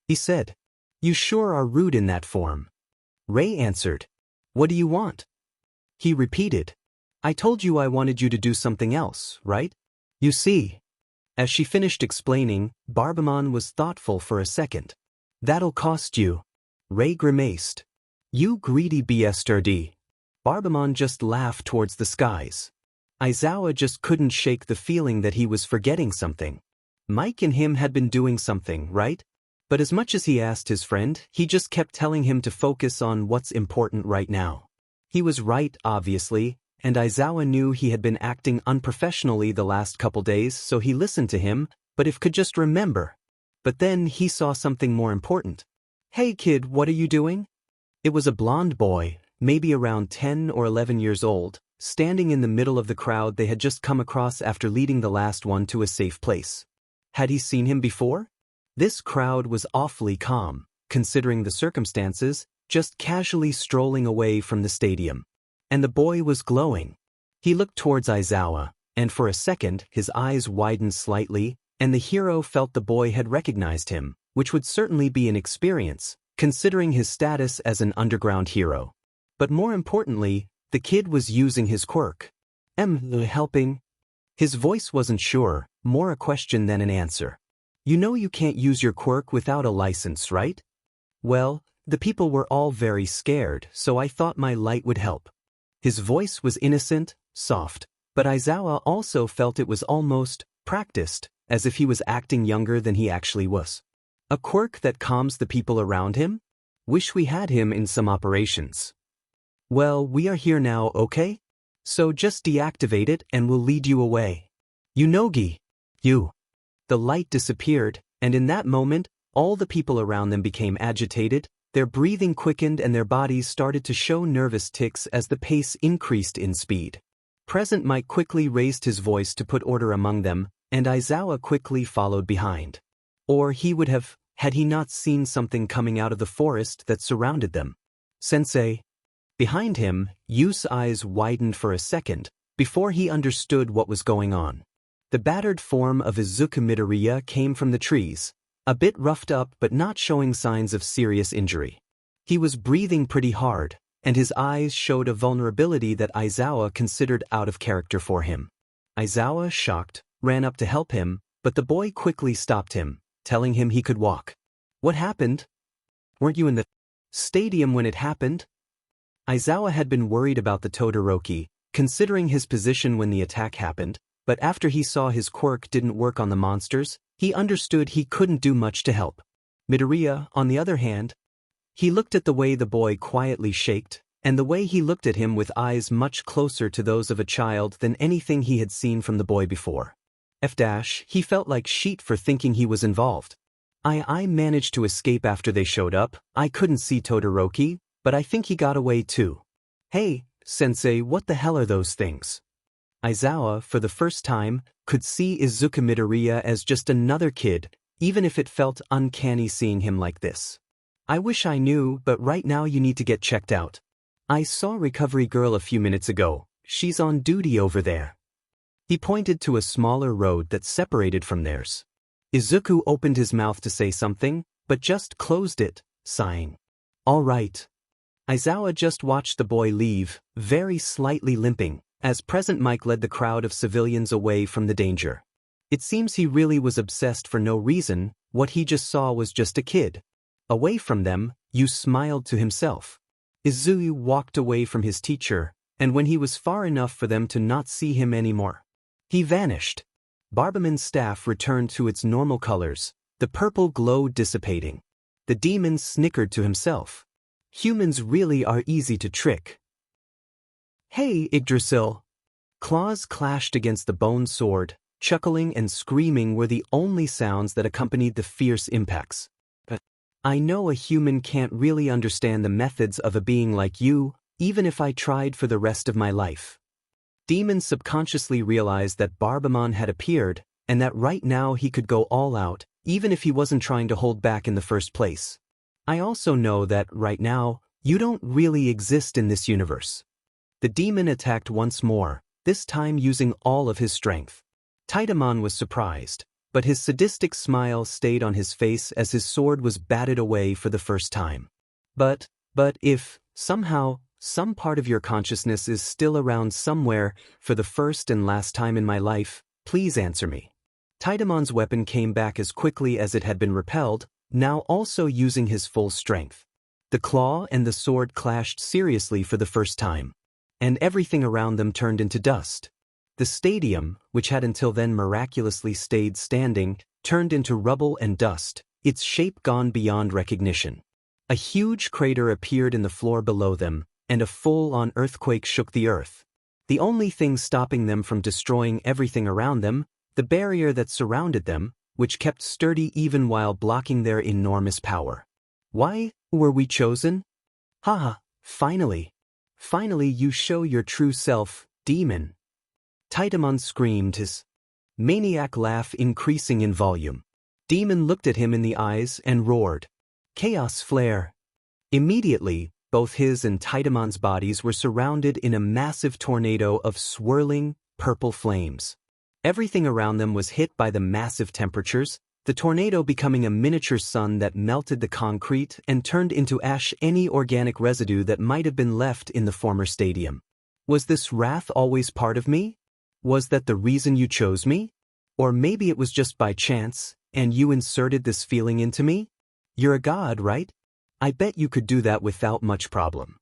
he said. "You sure are rude in that form." Ray answered. "What do you want?" He repeated. "I told you I wanted you to do something else, right? You see." As she finished explaining, Barbamon was thoughtful for a second. "That'll cost you." Ray grimaced. "You greedy bastard." Barbamon just laughed towards the skies. Aizawa just couldn't shake the feeling that he was forgetting something. Mike and him had been doing something, right? But as much as he asked his friend, he just kept telling him to focus on what's important right now. He was right, obviously, and Aizawa knew he had been acting unprofessionally the last couple days, so he listened to him, but if could just remember. But then he saw something more important. "Hey kid, what are you doing?" It was a blonde boy, maybe around 10 or 11 years old, standing in the middle of the crowd they had just come across after leading the last one to a safe place. Had he seen him before? This crowd was awfully calm, considering the circumstances, just casually strolling away from the stadium. And the boy was glowing. He looked towards Aizawa, and for a second his eyes widened slightly, and the hero felt the boy had recognized him, which would certainly be an experience, considering his status as an underground hero. But more importantly, the kid was using his quirk. Helping? His voice wasn't sure, more a question than an answer. "You know you can't use your quirk without a license, right?" "Well, the people were all very scared, so I thought my light would help." His voice was innocent, soft, but Aizawa also felt it was almost practiced, as if he was acting younger than he actually was. A quirk that calms the people around him? Wish we had him in some operations. "Well, we are here now, okay? So just deactivate it and we'll lead you away. Yunogi." You. The light disappeared, and in that moment, all the people around them became agitated, their breathing quickened and their bodies started to show nervous tics as the pace increased in speed. Present Mike quickly raised his voice to put order among them, and Aizawa quickly followed behind. Or he would have, had he not seen something coming out of the forest that surrounded them. "Sensei." Behind him, Yu's eyes widened for a second, before he understood what was going on. The battered form of Izuku Midoriya came from the trees, a bit roughed up but not showing signs of serious injury. He was breathing pretty hard, and his eyes showed a vulnerability that Aizawa considered out of character for him. Aizawa, shocked, ran up to help him, but the boy quickly stopped him, telling him he could walk. "What happened? Weren't you in the stadium when it happened?" Aizawa had been worried about the Todoroki, considering his position when the attack happened, but after he saw his quirk didn't work on the monsters, he understood he couldn't do much to help. Midoriya, on the other hand, he looked at the way the boy quietly shaked, and the way he looked at him with eyes much closer to those of a child than anything he had seen from the boy before. He felt like shit for thinking he was involved. I managed to escape after they showed up. I couldn't see Todoroki, but I think he got away too." Hey, sensei, what the hell are those things? Aizawa, for the first time, could see Izuku Midoriya as just another kid, even if it felt uncanny seeing him like this. I wish I knew, but right now you need to get checked out. I saw Recovery Girl a few minutes ago. She's on duty over there. He pointed to a smaller road that separated from theirs. Izuku opened his mouth to say something, but just closed it, sighing. All right. Aizawa just watched the boy leave, very slightly limping, as Present Mike led the crowd of civilians away from the danger. It seems he really was obsessed for no reason. What he just saw was just a kid. Away from them, Yu smiled to himself. Izuku walked away from his teacher, and when he was far enough for them to not see him anymore, he vanished. Barbaman's staff returned to its normal colors, the purple glow dissipating. The demon snickered to himself. Humans really are easy to trick. Hey, Yggdrasil! Claws clashed against the bone sword. Chuckling and screaming were the only sounds that accompanied the fierce impacts. But I know a human can't really understand the methods of a being like you, even if I tried for the rest of my life. Demon subconsciously realized that Barbaman had appeared, and that right now he could go all out, even if he wasn't trying to hold back in the first place. I also know that, right now, you don't really exist in this universe. The demon attacked once more, this time using all of his strength. Taidamon was surprised, but his sadistic smile stayed on his face as his sword was batted away for the first time. But if, somehow, some part of your consciousness is still around somewhere, for the first and last time in my life, please answer me. Taidamon's weapon came back as quickly as it had been repelled, now also using his full strength. The claw and the sword clashed seriously for the first time, and everything around them turned into dust. The stadium, which had until then miraculously stayed standing, turned into rubble and dust, its shape gone beyond recognition. A huge crater appeared in the floor below them, and a full-on earthquake shook the earth. The only thing stopping them from destroying everything around them, the barrier that surrounded them, which kept sturdy even while blocking their enormous power. Why were we chosen? Haha, finally. Finally you show your true self, demon. Taidamon screamed, his maniac laugh increasing in volume. Demon looked at him in the eyes and roared. Chaos flare. Immediately, both his and Taidamon's bodies were surrounded in a massive tornado of swirling, purple flames. Everything around them was hit by the massive temperatures, the tornado becoming a miniature sun that melted the concrete and turned into ash any organic residue that might have been left in the former stadium. Was this wrath always part of me? Was that the reason you chose me? Or maybe it was just by chance, and you inserted this feeling into me? You're a god, right? I bet you could do that without much problem.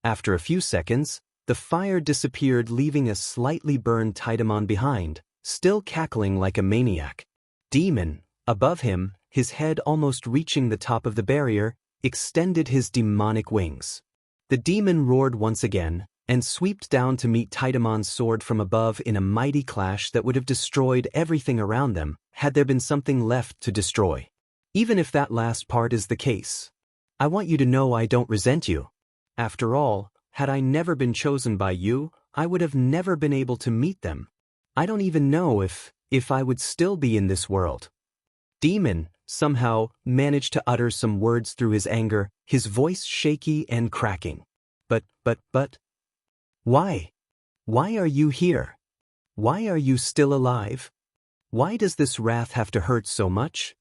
After a few seconds, the fire disappeared, leaving a slightly burned Taidamon behind, still cackling like a maniac. Demon, above him, his head almost reaching the top of the barrier, extended his demonic wings. The demon roared once again, and swept down to meet Taidamon's sword from above in a mighty clash that would have destroyed everything around them, had there been something left to destroy. Even if that last part is the case. I want you to know I don't resent you. After all, had I never been chosen by you, I would have never been able to meet them. I don't even know if I would still be in this world. Demon, somehow, managed to utter some words through his anger, his voice shaky and cracking. But, why? Why are you here? Why are you still alive? Why does this wrath have to hurt so much?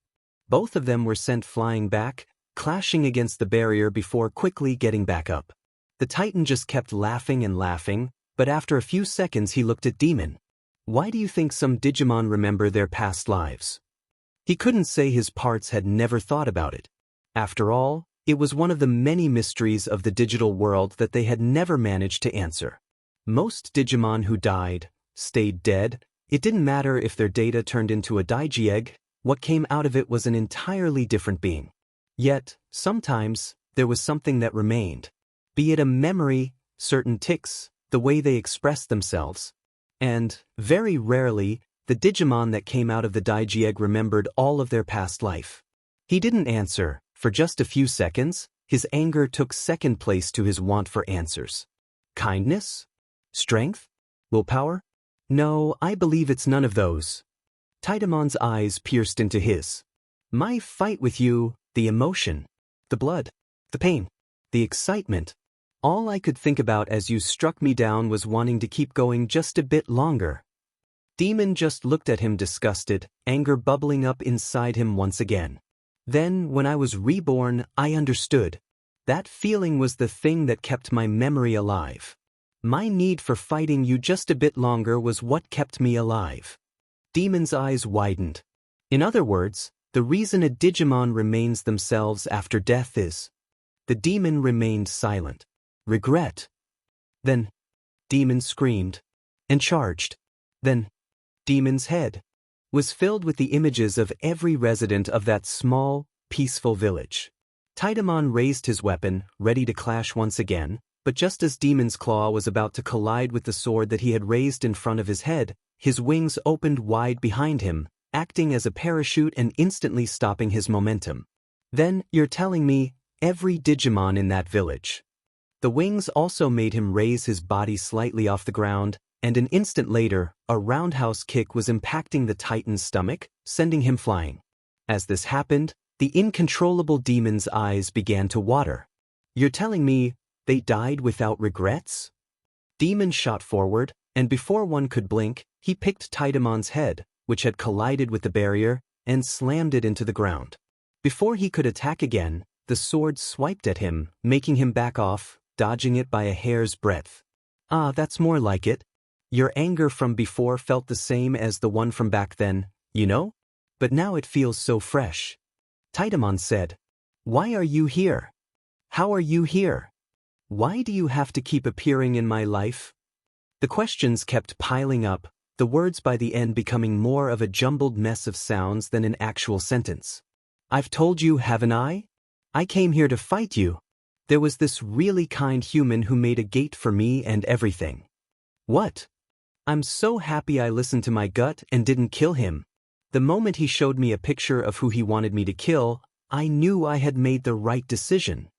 Both of them were sent flying back, clashing against the barrier before quickly getting back up. The Titan just kept laughing and laughing, but after a few seconds he looked at Demon. Why do you think some Digimon remember their past lives? He couldn't say his parts had never thought about it. After all, it was one of the many mysteries of the digital world that they had never managed to answer. Most Digimon who died, stayed dead. It didn't matter if their data turned into a Digi egg, what came out of it was an entirely different being. Yet, sometimes, there was something that remained. Be it a memory, certain tics, the way they expressed themselves. And, very rarely, the Digimon that came out of the Digi egg remembered all of their past life. He didn't answer. For just a few seconds, his anger took second place to his want for answers. Kindness? Strength? Willpower? No, I believe it's none of those. Taidemon's eyes pierced into his. My fight with you, the emotion, the blood, the pain, the excitement. All I could think about as you struck me down was wanting to keep going just a bit longer. Demon just looked at him disgusted, anger bubbling up inside him once again. Then, when I was reborn, I understood. That feeling was the thing that kept my memory alive. My need for fighting you just a bit longer was what kept me alive. Demon's eyes widened. In other words, the reason a Digimon remains themselves after death is. The demon remained silent. Regret. Then, Demon screamed. And charged. Then, Demon's head was filled with the images of every resident of that small, peaceful village. Taidemon raised his weapon, ready to clash once again, but just as Demon's claw was about to collide with the sword that he had raised in front of his head, his wings opened wide behind him, acting as a parachute and instantly stopping his momentum. Then, you're telling me, every Digimon in that village. The wings also made him raise his body slightly off the ground, and an instant later, a roundhouse kick was impacting the Titan's stomach, sending him flying. As this happened, the incontrollable demon's eyes began to water. You're telling me, they died without regrets? Demon shot forward, and before one could blink, he picked Taidemon's head, which had collided with the barrier, and slammed it into the ground. Before he could attack again, the sword swiped at him, making him back off, dodging it by a hair's breadth. Ah, that's more like it. Your anger from before felt the same as the one from back then, you know? But now it feels so fresh. Taidemon said, Why are you here? How are you here? Why do you have to keep appearing in my life? The questions kept piling up, the words by the end becoming more of a jumbled mess of sounds than an actual sentence. I've told you, haven't I? I came here to fight you. There was this really kind human who made a gate for me and everything. What? I'm so happy I listened to my gut and didn't kill him. The moment he showed me a picture of who he wanted me to kill, I knew I had made the right decision.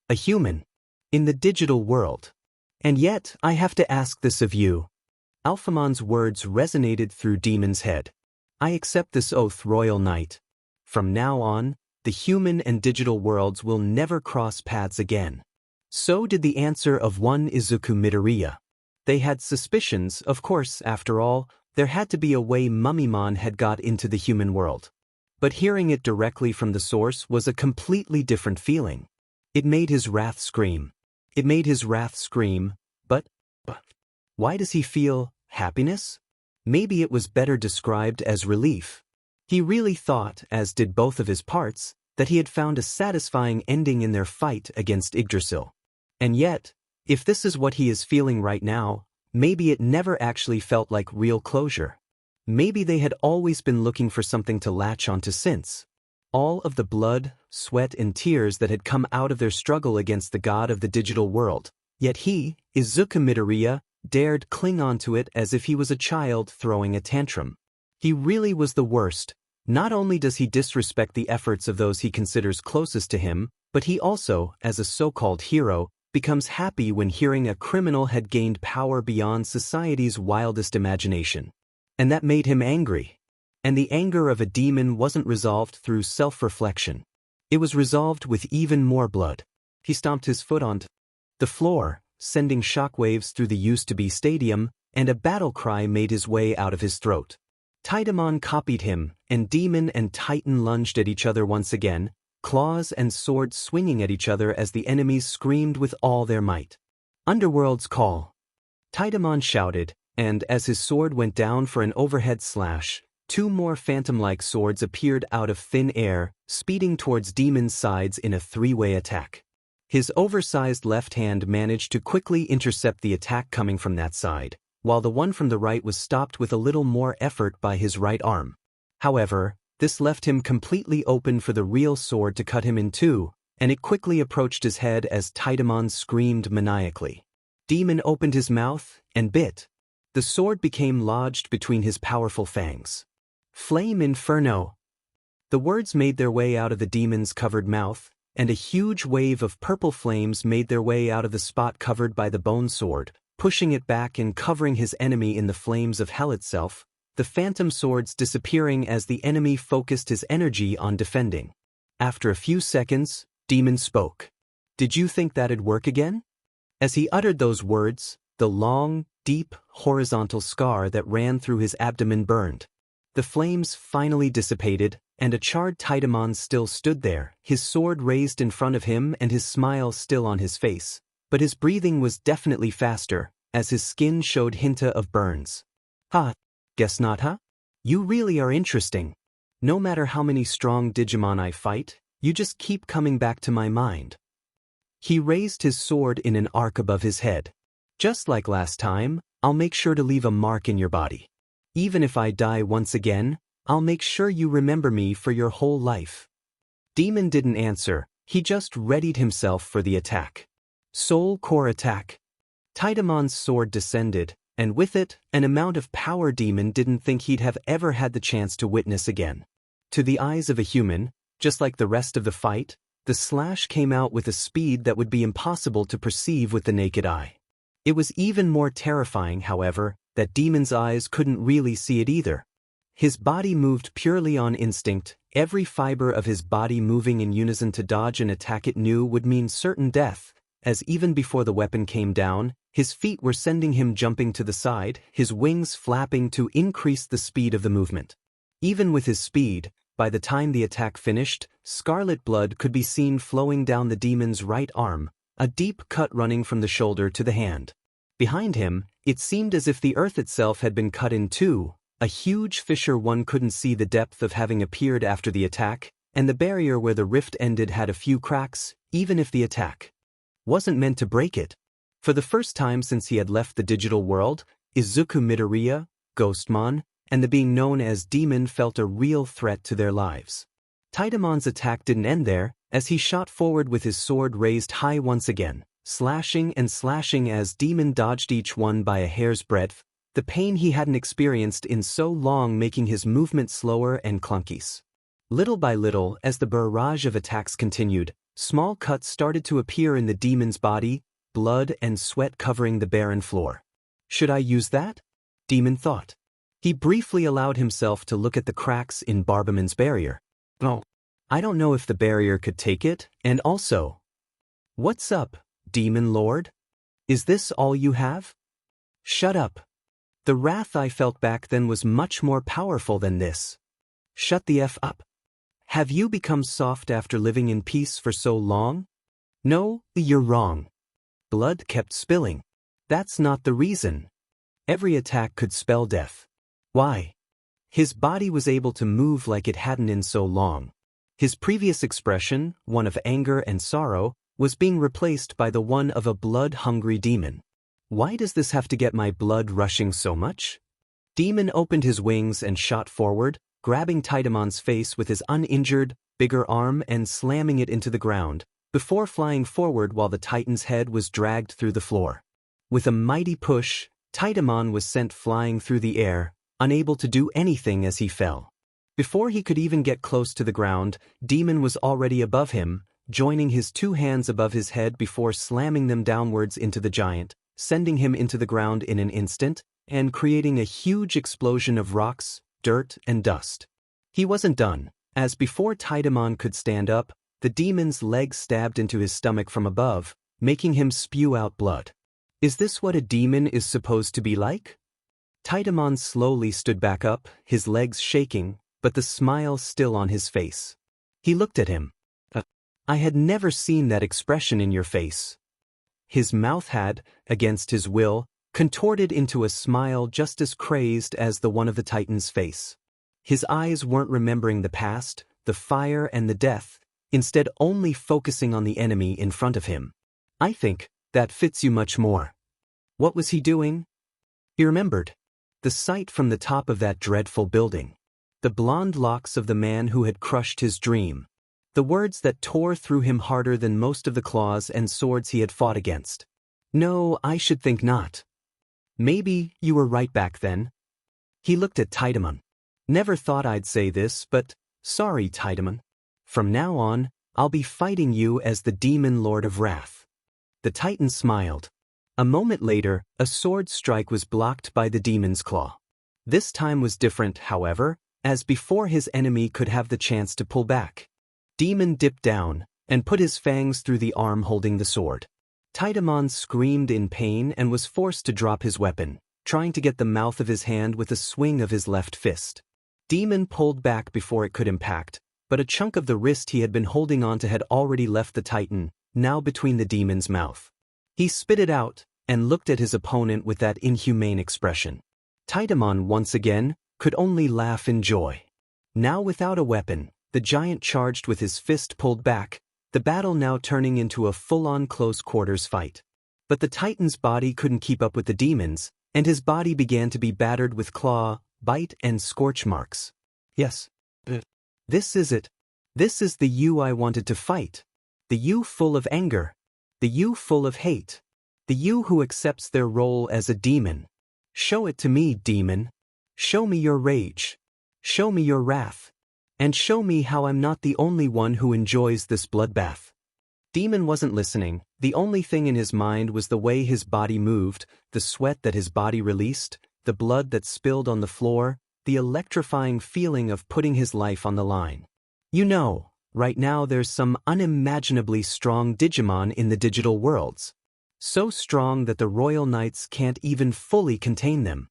A human. In the digital world. And yet, I have to ask this of you. Alphamon's words resonated through Demon's head. I accept this oath, Royal Knight. From now on, the human and digital worlds will never cross paths again. So did the answer of one Izuku Midoriya. They had suspicions, of course, after all, there had to be a way Mummymon had got into the human world. But hearing it directly from the source was a completely different feeling. It made his wrath scream. It made his wrath scream, but why does he feel happiness? Maybe it was better described as relief. He really thought, as did both of his parts, that he had found a satisfying ending in their fight against Yggdrasil. And yet, if this is what he is feeling right now, maybe it never actually felt like real closure. Maybe they had always been looking for something to latch onto since. All of the blood, sweat, and tears that had come out of their struggle against the god of the digital world. Yet he, Izuku Midoriya, dared cling onto it as if he was a child throwing a tantrum. He really was the worst. Not only does he disrespect the efforts of those he considers closest to him, but he also, as a so-called hero, becomes happy when hearing a criminal had gained power beyond society's wildest imagination. And that made him angry. And the anger of a demon wasn't resolved through self-reflection. It was resolved with even more blood. He stomped his foot onto the floor, sending shockwaves through the used-to-be stadium, and a battle cry made his way out of his throat. Taidemon copied him, and Demon and Titan lunged at each other once again, claws and swords swinging at each other as the enemies screamed with all their might. Underworld's call. Taidemon shouted, and as his sword went down for an overhead slash, two more phantom-like swords appeared out of thin air, speeding towards Demon's sides in a three-way attack. His oversized left hand managed to quickly intercept the attack coming from that side, while the one from the right was stopped with a little more effort by his right arm. However, this left him completely open for the real sword to cut him in two, and it quickly approached his head as Taidemon screamed maniacally. Demon opened his mouth and bit. The sword became lodged between his powerful fangs. Flame Inferno. The words made their way out of the demon's covered mouth, and a huge wave of purple flames made their way out of the spot covered by the bone sword, pushing it back and covering his enemy in the flames of hell itself, the phantom swords disappearing as the enemy focused his energy on defending. After a few seconds, Demon spoke. "Did you think that'd work again?" As he uttered those words, the long, deep, horizontal scar that ran through his abdomen burned. The flames finally dissipated, and a charred Titamon still stood there, his sword raised in front of him and his smile still on his face, but his breathing was definitely faster, as his skin showed hinta of burns. "Ha, guess not, huh? You really are interesting. No matter how many strong Digimon I fight, you just keep coming back to my mind." He raised his sword in an arc above his head. "Just like last time, I'll make sure to leave a mark in your body. Even if I die once again, I'll make sure you remember me for your whole life." Demon didn't answer, he just readied himself for the attack. Soul Core attack. Titamon's sword descended, and with it, an amount of power Demon didn't think he'd have ever had the chance to witness again. To the eyes of a human, just like the rest of the fight, the slash came out with a speed that would be impossible to perceive with the naked eye. It was even more terrifying, however, that Demon's eyes couldn't really see it either. His body moved purely on instinct, every fiber of his body moving in unison to dodge an attack it knew would mean certain death, as even before the weapon came down, his feet were sending him jumping to the side, his wings flapping to increase the speed of the movement. Even with his speed, by the time the attack finished, scarlet blood could be seen flowing down the demon's right arm, a deep cut running from the shoulder to the hand. Behind him, it seemed as if the earth itself had been cut in two, a huge fissure one couldn't see the depth of having appeared after the attack, and the barrier where the rift ended had a few cracks, even if the attack wasn't meant to break it. For the first time since he had left the digital world, Izuku Midoriya, Ghostmon, and the being known as Demon felt a real threat to their lives. Titamon's attack didn't end there, as he shot forward with his sword raised high once again, slashing and slashing as Demon dodged each one by a hair's breadth, the pain he hadn't experienced in so long making his movement slower and clunky. Little by little, as the barrage of attacks continued, small cuts started to appear in the demon's body, blood and sweat covering the barren floor. "Should I use that?" Demon thought. He briefly allowed himself to look at the cracks in Barbaman's barrier. "Oh, I don't know if the barrier could take it, and also..." "What's up, Demon Lord? Is this all you have?" "Shut up." The wrath I felt back then was much more powerful than this. "Shut the F up. Have you become soft after living in peace for so long?" "No, you're wrong." Blood kept spilling. "That's not the reason. Every attack could spell death." "Why?" His body was able to move like it hadn't in so long. His previous expression, one of anger and sorrow, was being replaced by the one of a blood-hungry demon. "Why does this have to get my blood rushing so much?" Demon opened his wings and shot forward, grabbing Titamon's face with his uninjured, bigger arm and slamming it into the ground, before flying forward while the Titan's head was dragged through the floor. With a mighty push, Titamon was sent flying through the air, unable to do anything as he fell. Before he could even get close to the ground, Demon was already above him, joining his two hands above his head before slamming them downwards into the giant, sending him into the ground in an instant, and creating a huge explosion of rocks, dirt, and dust. He wasn't done, as before Titamon could stand up, the demon's leg stabbed into his stomach from above, making him spew out blood. "Is this what a demon is supposed to be like?" Titamon slowly stood back up, his legs shaking, but the smile still on his face. He looked at him. "I had never seen that expression in your face." His mouth had, against his will, contorted into a smile just as crazed as the one of the Titan's face. His eyes weren't remembering the past, the fire and the death, instead only focusing on the enemy in front of him. "I think that fits you much more." What was he doing? He remembered. The sight from the top of that dreadful building. The blonde locks of the man who had crushed his dream. The words that tore through him harder than most of the claws and swords he had fought against. "No, I should think not." "Maybe you were right back then." He looked at Titamon. "Never thought I'd say this, but sorry, Titamon. From now on, I'll be fighting you as the Demon Lord of Wrath. The Titan smiled. A moment later, a sword strike was blocked by the demon's claw. This time was different, however, as before his enemy could have the chance to pull back. Demon dipped down and put his fangs through the arm holding the sword. Titamon screamed in pain and was forced to drop his weapon, trying to get the mouth of his hand with a swing of his left fist. Demon pulled back before it could impact, but a chunk of the wrist he had been holding onto had already left the Titan, now between the demon's mouth. He spit it out and looked at his opponent with that inhumane expression. Titamon once again could only laugh in joy. Now without a weapon, the giant charged with his fist pulled back, the battle now turning into a full-on close-quarters fight. But the Titan's body couldn't keep up with the demon's, and his body began to be battered with claw, bite, and scorch marks. Yes. This is it. This is the you I wanted to fight. The you full of anger. The you full of hate. The you who accepts their role as a demon. Show it to me, demon. Show me your rage. Show me your wrath. And show me how I'm not the only one who enjoys this bloodbath. Demon wasn't listening. The only thing in his mind was the way his body moved, the sweat that his body released, the blood that spilled on the floor, the electrifying feeling of putting his life on the line. You know, right now there's some unimaginably strong Digimon in the digital worlds. So strong that the Royal Knights can't even fully contain them.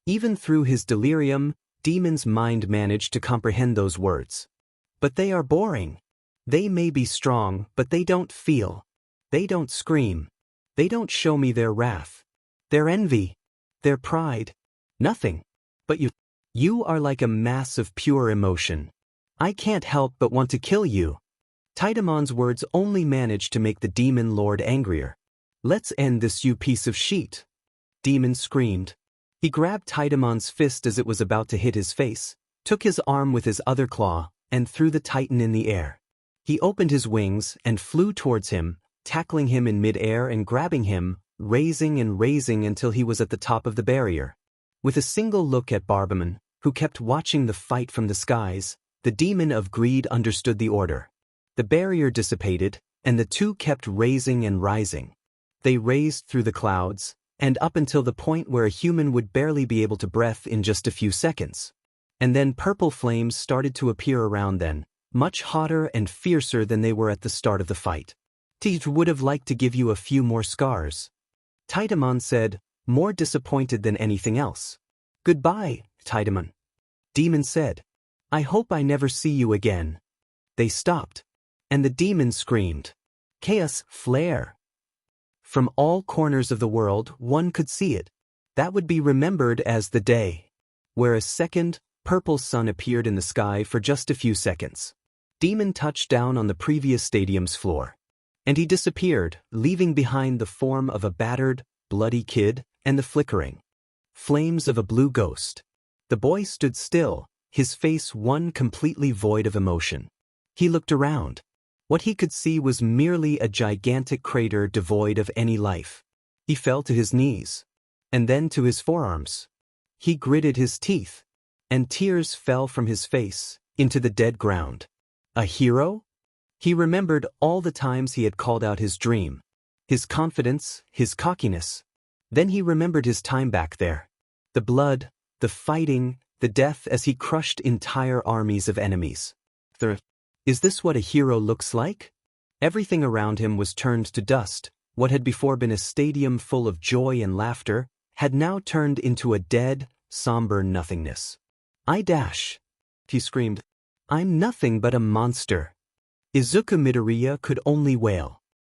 Even through his delirium, Demon's mind managed to comprehend those words. But they are boring. They may be strong, but they don't feel. They don't scream. They don't show me their wrath. Their envy. Their pride. Nothing. But you are like a mass of pure emotion. I can't help but want to kill you. Titamon's words only managed to make the Demon Lord angrier. Let's end this, you piece of shit. Demon screamed. He grabbed Titamon's fist as it was about to hit his face, took his arm with his other claw, and threw the Titan in the air. He opened his wings and flew towards him, tackling him in mid-air and grabbing him, raising and raising until he was at the top of the barrier. With a single look at Barbaman, who kept watching the fight from the skies, the demon of greed understood the order. The barrier dissipated, and the two kept raising and rising. They raised through the clouds, and up until the point where a human would barely be able to breathe in just a few seconds. And then purple flames started to appear around them, much hotter and fiercer than they were at the start of the fight. Teach would have liked to give you a few more scars. Titamon said, more disappointed than anything else. Goodbye, Titamon. Demon said, I hope I never see you again. They stopped. And the demon screamed. Chaos flare. From all corners of the world, one could see it. That would be remembered as the day where a second, purple sun appeared in the sky for just a few seconds. Demon touched down on the previous stadium's floor. And he disappeared, leaving behind the form of a battered, bloody kid and the flickering flames of a blue ghost. The boy stood still, his face one completely void of emotion. He looked around. What he could see was merely a gigantic crater devoid of any life. He fell to his knees, and then to his forearms. He gritted his teeth, and tears fell from his face into the dead ground. A hero? He remembered all the times he had called out his dream, his confidence, his cockiness. Then he remembered his time back there. The blood, the fighting, the death as he crushed entire armies of enemies. Is this what a hero looks like? Everything around him was turned to dust. What had before been a stadium full of joy and laughter had now turned into a dead, somber nothingness. He screamed. I'm nothing but a monster. Izuku Midoriya could only wail.